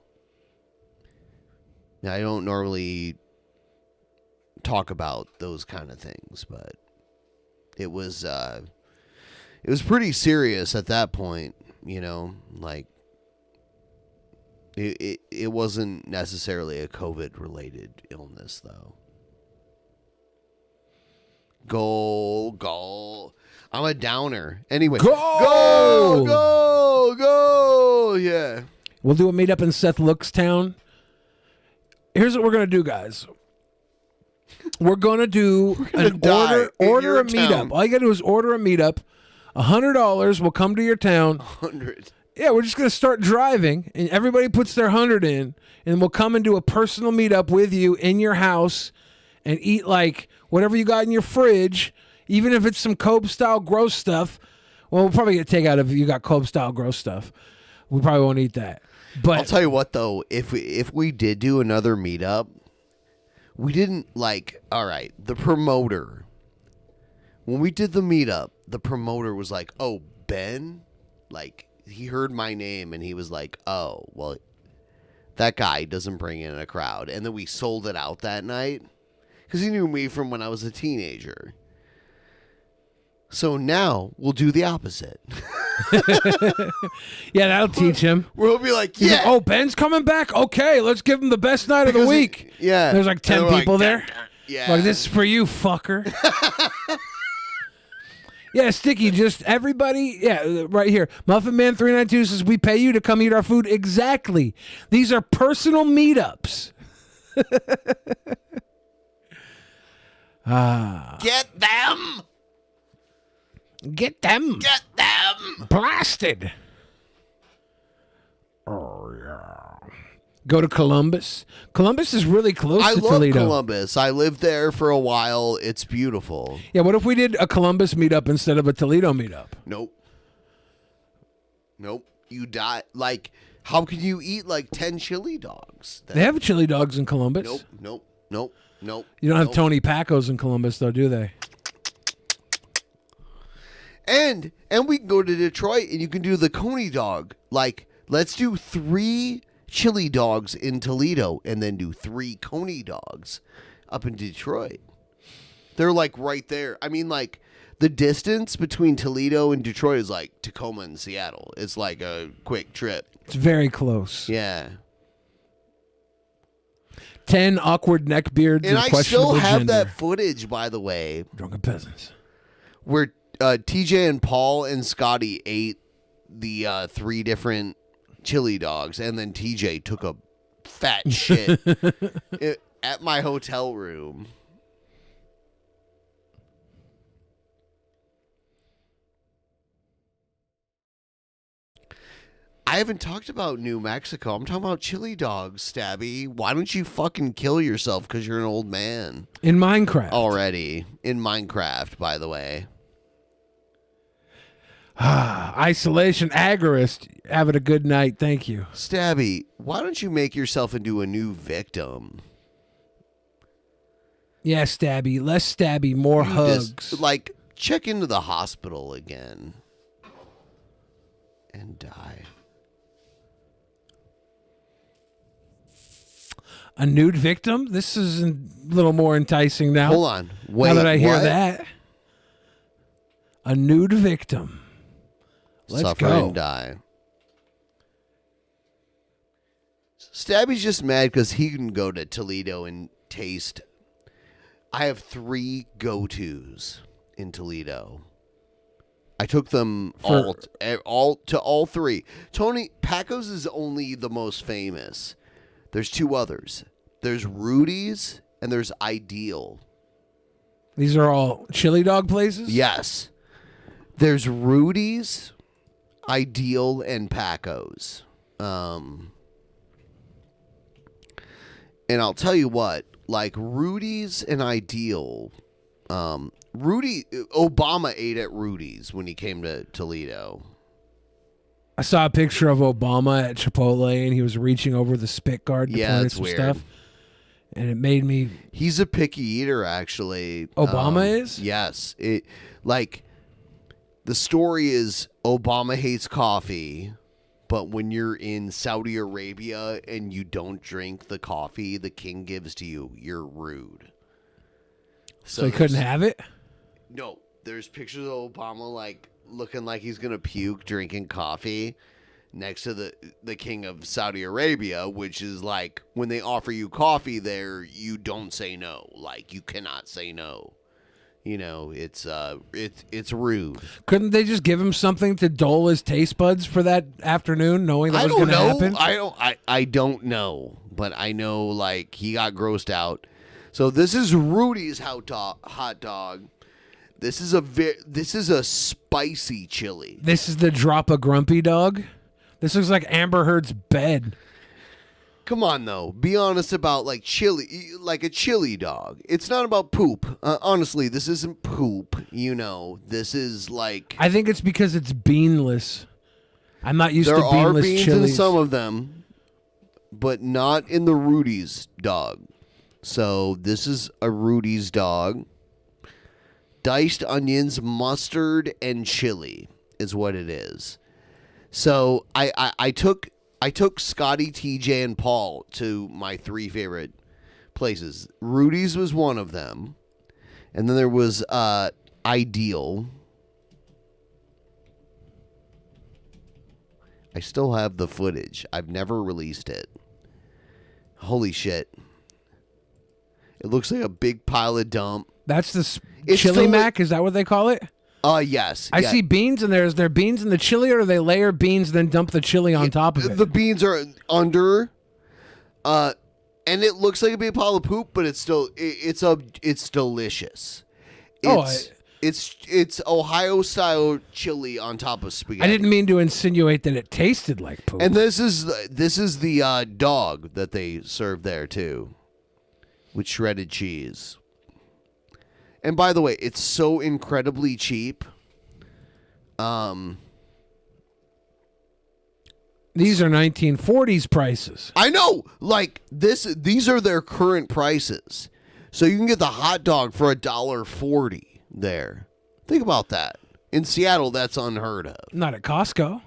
Now, I don't normally talk about those kind of things, but it was pretty serious at that point, you know, like it wasn't necessarily a COVID related illness though. Goal. I'm a downer. Anyway, go. Yeah. We'll do a meetup in Seth Lookstown. Here's what we're gonna do, guys. We're gonna do order a meetup. All you gotta do is order a meetup. $100 will come to your town. 100. Yeah, we're just gonna start driving, and everybody puts their 100 in, and we'll come and do a personal meetup with you in your house, and eat like whatever you got in your fridge, even if it's some Cobe style gross stuff. Well, we'll probably get takeout if you got Cobe style gross stuff. We probably won't eat that. But I'll tell you what, though, if we did do another meetup, we didn't like. All right, the promoter. When we did the meetup, the promoter was like, "Oh, Ben," like. He heard my name and he was like, oh, well, that guy doesn't bring in a crowd. And then we sold it out that night because he knew me from when I was a teenager. So now we'll do the opposite. Yeah, that'll teach him. We'll be like, He's yeah. like, oh, Ben's coming back? Okay, let's give him the best night of the week. Yeah. There's like 10 And we're people like, there. dun, dun. Yeah. Like, this is for you, fucker. Yeah, Sticky, just everybody, right here. Muffin Man 392 says, we pay you to come eat our food. Exactly. These are personal meetups. Get them. Get them. Get them. Blasted. Oh, yeah. Go to Columbus. Columbus is really close I to love Toledo. Columbus. I lived there for a while. It's beautiful. Yeah, what if we did a Columbus meetup instead of a Toledo meetup? Nope. You die. Like, how can you eat like 10 chili dogs? They have chili dogs in Columbus. Nope. You don't have Tony Pacos in Columbus, though, do they? And we can go to Detroit and you can do the Coney dog. Like, let's do 3 chili dogs in Toledo and then do 3 Coney dogs up in Detroit. They're like right there. I mean, like, the distance between Toledo and Detroit is like Tacoma and Seattle. It's like a quick trip. It's very close. Yeah. 10 awkward neck beards And of I questionable still have gender. that footage, by the way. Drunken Peasants. Where TJ and Paul and Scotty ate the 3 different chili dogs, and then TJ took a fat shit at my hotel room. I haven't talked about New Mexico. I'm talking about chili dogs, Stabby. Why don't you fucking kill yourself because you're an old man? In Minecraft. Already. In Minecraft, by the way. Isolation agorist. Having a good night. Thank you. Stabby, why don't you make yourself into a new victim? Yeah, Stabby. Less Stabby, more hugs. Like, check into the hospital again. And die. A nude victim? This is a little more enticing now. Hold on. Wait, now that I hear what? that. A nude victim. Let's Suffer go. and die. Stabby's just mad because he can go to Toledo and taste. I have 3 go-tos in Toledo. I took them all to all 3. Tony Pacos is only the most famous. There's 2 others. There's Rudy's and there's Ideal. These are all chili dog places? Yes. There's Rudy's, Ideal, and Pacos. And I'll tell you what, like Rudy's and Ideal, Obama ate at Rudy's when he came to Toledo. I saw a picture of Obama at Chipotle, and he was reaching over the spit guard to Yeah, pour it's some weird. stuff. And it made me... He's a picky eater, actually. Obama is? Yes. The story is Obama hates coffee, but when you're in Saudi Arabia and you don't drink the coffee the king gives to you, you're rude. So he couldn't have it? No. There's pictures of Obama, like, looking like he's going to puke drinking coffee next to the king of Saudi Arabia, which is like when they offer you coffee there, you don't say no. Like, you cannot say no. You know, it's rude. Couldn't they just give him something to dull his taste buds for that afternoon, knowing that was going to happen? I don't know, but I know, like, he got grossed out. So this is Rudy's hot dog. This is a spicy chili. This is the drop a grumpy dog. This looks like Amber Heard's bed. Come on, though. Be honest about like chili, like a chili dog. It's not about poop. Honestly, this isn't poop. This is like. I think it's because it's beanless. I'm not used to beanless There are beans chilies. in some of them, but not in the Rudy's dog. So this is a Rudy's dog. Diced onions, mustard, and chili is what it is. So I took Scotty, TJ, and Paul to my 3 favorite places. Rudy's was one of them. And then there was Ideal. I still have the footage. I've never released it. Holy shit. It looks like a big pile of dump. That's the chili mac? Is that what they call it? Yes. I see beans, and is there beans in the chili, or do they layer beans and then dump the chili on top of it? The beans are under, and it looks like a big pile of poop, but it's still it's delicious. It's Ohio style chili on top of spaghetti. I didn't mean to insinuate that it tasted like poop. And this is the dog that they serve there too, with shredded cheese. And by the way, it's so incredibly cheap. These are 1940s prices. I know, like these are their current prices. So you can get the hot dog for $1.40 there. Think about that. In Seattle, that's unheard of. Not at Costco.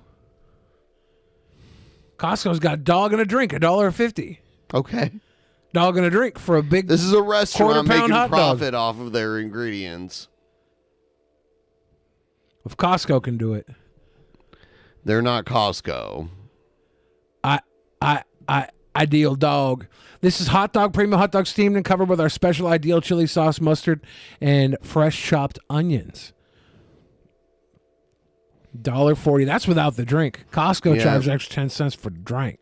Costco's got dog and a drink, $1.50. Okay. Dog and a drink for a big. This is a restaurant making hot profit dog. off of their ingredients. If Costco can do it, they're not Costco. Ideal dog. This is hot dog, premium hot dog, steamed and covered with our special Ideal chili sauce, mustard, and fresh chopped onions. $1.40. That's without the drink. Costco charges extra 10 cents for the drink.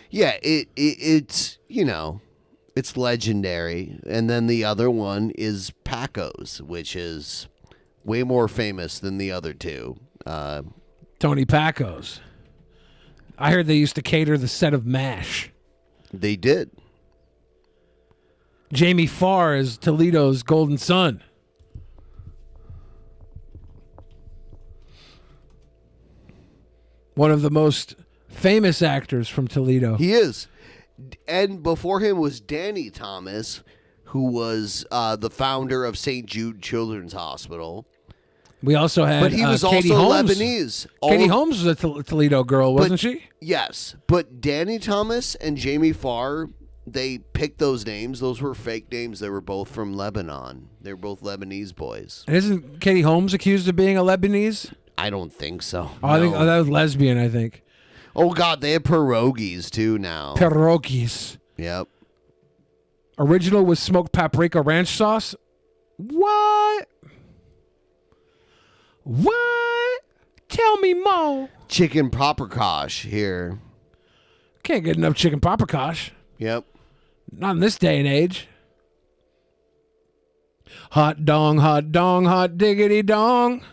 Yeah, it's it's legendary. And then the other one is Paco's, which is way more famous than the other two. Tony Paco's. I heard they used to cater the set of MASH. They did. Jamie Farr is Toledo's golden son. One of the most famous actors from Toledo. He is. And before him was Danny Thomas, who was the founder of St. Jude Children's Hospital. We also had But he was Katie also Holmes. Lebanese. Katie Holmes was a Toledo girl, wasn't she? Yes. But Danny Thomas and Jamie Farr, they picked those names. Those were fake names. They were both from Lebanon. They were both Lebanese boys. And isn't Katie Holmes accused of being a Lebanese? I don't think so. Oh, I think that was lesbian, I think. Oh, God. They have pierogies, too, now. Pierogies. Yep. Original with smoked paprika ranch sauce. What? What? Tell me more. Chicken paprikash here. Can't get enough chicken paprikash. Yep. Not in this day and age. Hot dong, hot diggity dong.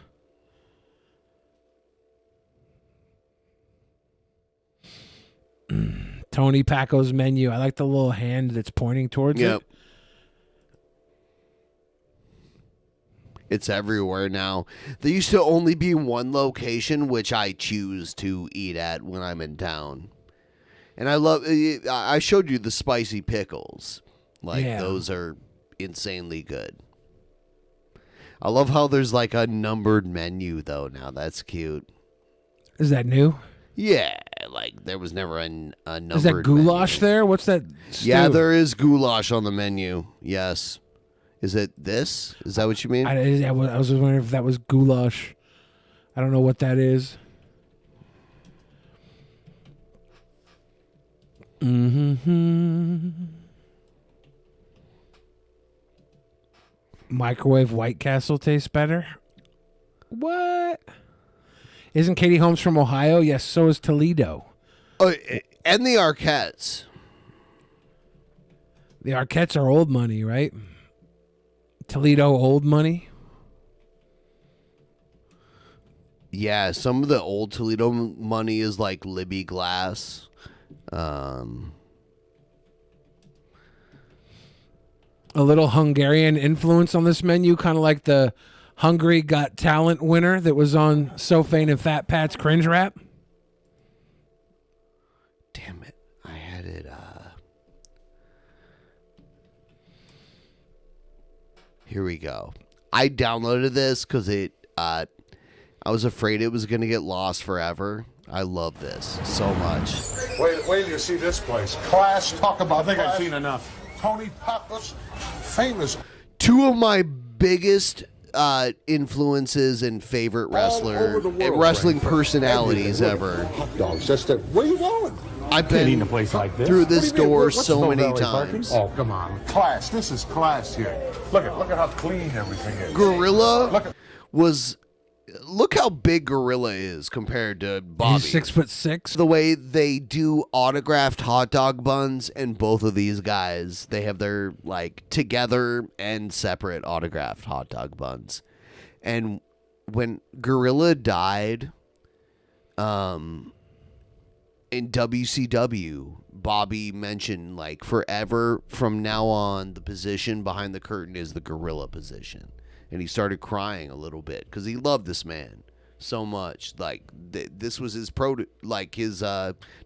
Tony Paco's menu. I like the little hand that's pointing towards it. It's everywhere now. There used to only be one location, which I choose to eat at when I'm in town. And I showed you the spicy pickles. Those are insanely good. I love how there's like a numbered menu, though, now. That's cute. Is that new? Yeah, like there was never a numbered Is that goulash there? What's that stew? Yeah, there is goulash on the menu. Yes. Is it this? Is that what you mean? I was wondering if that was goulash. I don't know what that is. Mm-hmm. Microwave White Castle tastes better? What? Isn't Katie Holmes from Ohio? Yes, so is Toledo. Oh, and the Arquettes. The Arquettes are old money, right? Toledo old money. Yeah, some of the old Toledo money is like Libby Glass. A little Hungarian influence on this menu, kind of like the Hungary Got Talent winner that was on SoFain and Phat Pat's Cringe Rap. Damn it. I had it. Here we go. I downloaded this because I was afraid it was going to get lost forever. I love this so much. Wait till you see this place. Class, talk about I think I've seen enough. Tony Pappas, famous. Two of my biggest influences and favorite wrestling personalities ever. Hot dogs, that's the. Where you going? I've been in a place like this. through this door What's so Bow many Valley times. Parking? Oh, come on. Class. This is class here. Look at how clean everything is. Gorilla was. Look how big Gorilla is compared to Bobby. He's 6'6". The way they do autographed hot dog buns, and both of these guys, they have their like together and separate autographed hot dog buns. And when Gorilla died, in WCW, Bobby mentioned like forever from now on, the position behind the curtain is the Gorilla position. And he started crying a little bit because he loved this man so much. Like this was his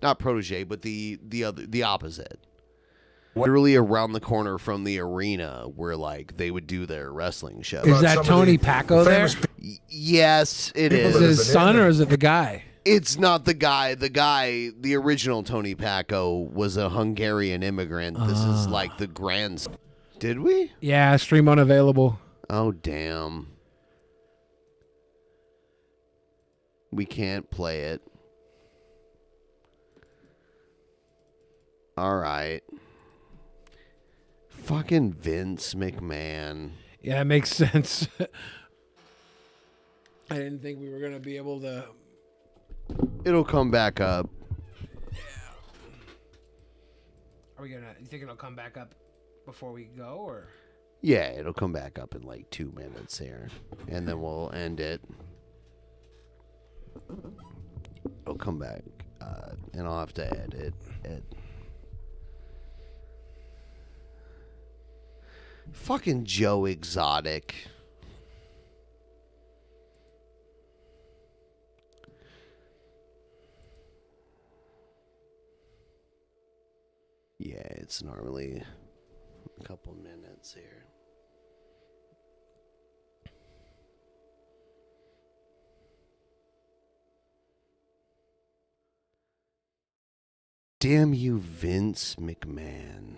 not protege, but the opposite. Literally around the corner from the arena where like they would do their wrestling show. Is that Tony Paco there? Yes, it is. Is it his son or is it the guy? It's not the guy. The original Tony Paco was a Hungarian immigrant. This is like the grandson. Did we? Yeah, stream unavailable. Oh, damn. We can't play it. All right. Fucking Vince McMahon. Yeah, it makes sense. I didn't think we were going to be able to. It'll come back up. Are we going to. You think it'll come back up before we go, or? Yeah, it'll come back up in like 2 minutes here. And then we'll end it. It'll come back. And I'll have to edit it. Fucking Joe Exotic. Yeah, it's normally a couple minutes here. Damn you, Vince McMahon.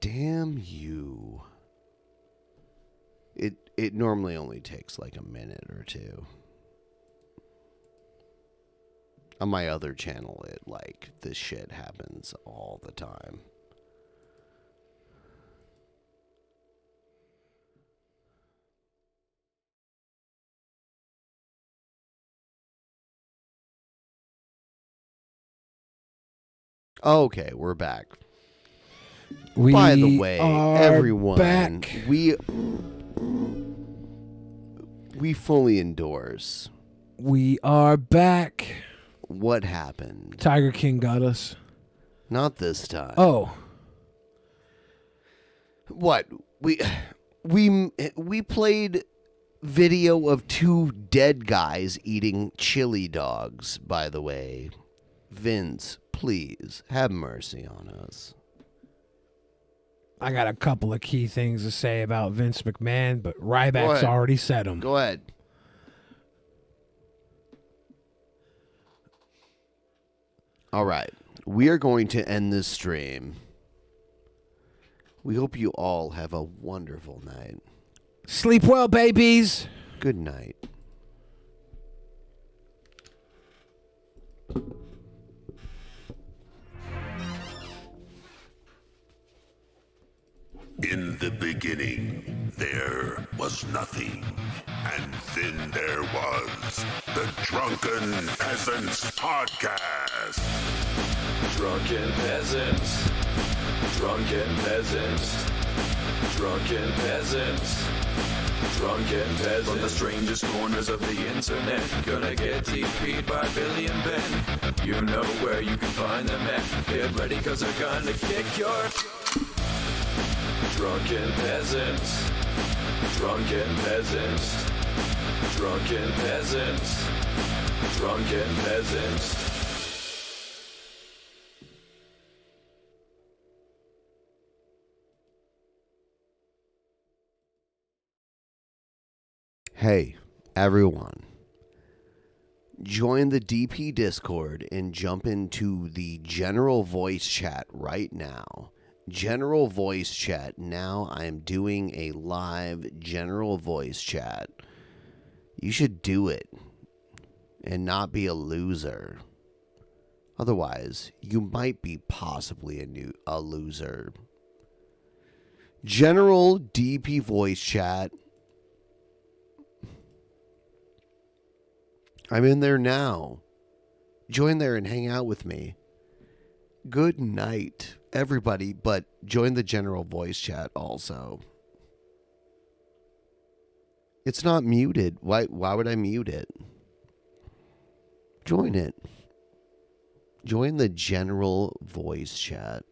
Damn you. It normally only takes like a minute or two. On my other channel, this shit happens all the time. Okay, we're back. By the way, everyone, back. we fully endorse. We are back. What happened? Tiger King got us. Not this time. Oh. What? We played video of two dead guys eating chili dogs, by the way. Vince, please have mercy on us. I got a couple of key things to say about Vince McMahon, but Ryback's already said them. Go ahead. All right. We are going to end this stream. We hope you all have a wonderful night. Sleep well, babies. Good night. In the beginning, there was nothing, and then there was the Drunken Peasants Podcast. Drunken Peasants. Drunken Peasants. Drunken peasants. Drunken peasants. From the strangest corners of the internet. Gonna get TP'd by Billy and Ben. You know where you can find them at. Get ready cause they're gonna kick your... Drunken peasants. Drunken peasants. Drunken peasants. Drunken peasants. Hey, everyone. Join the DP Discord and jump into the general voice chat right now. General voice chat. Now I am doing a live general voice chat. You should do it and not be a loser. Otherwise, you might be possibly a loser. General DP voice chat. I'm in there now. Join there and hang out with me. Good night, everybody, but join the general voice chat also. It's not muted. Why would I mute it? Join it. Join the general voice chat.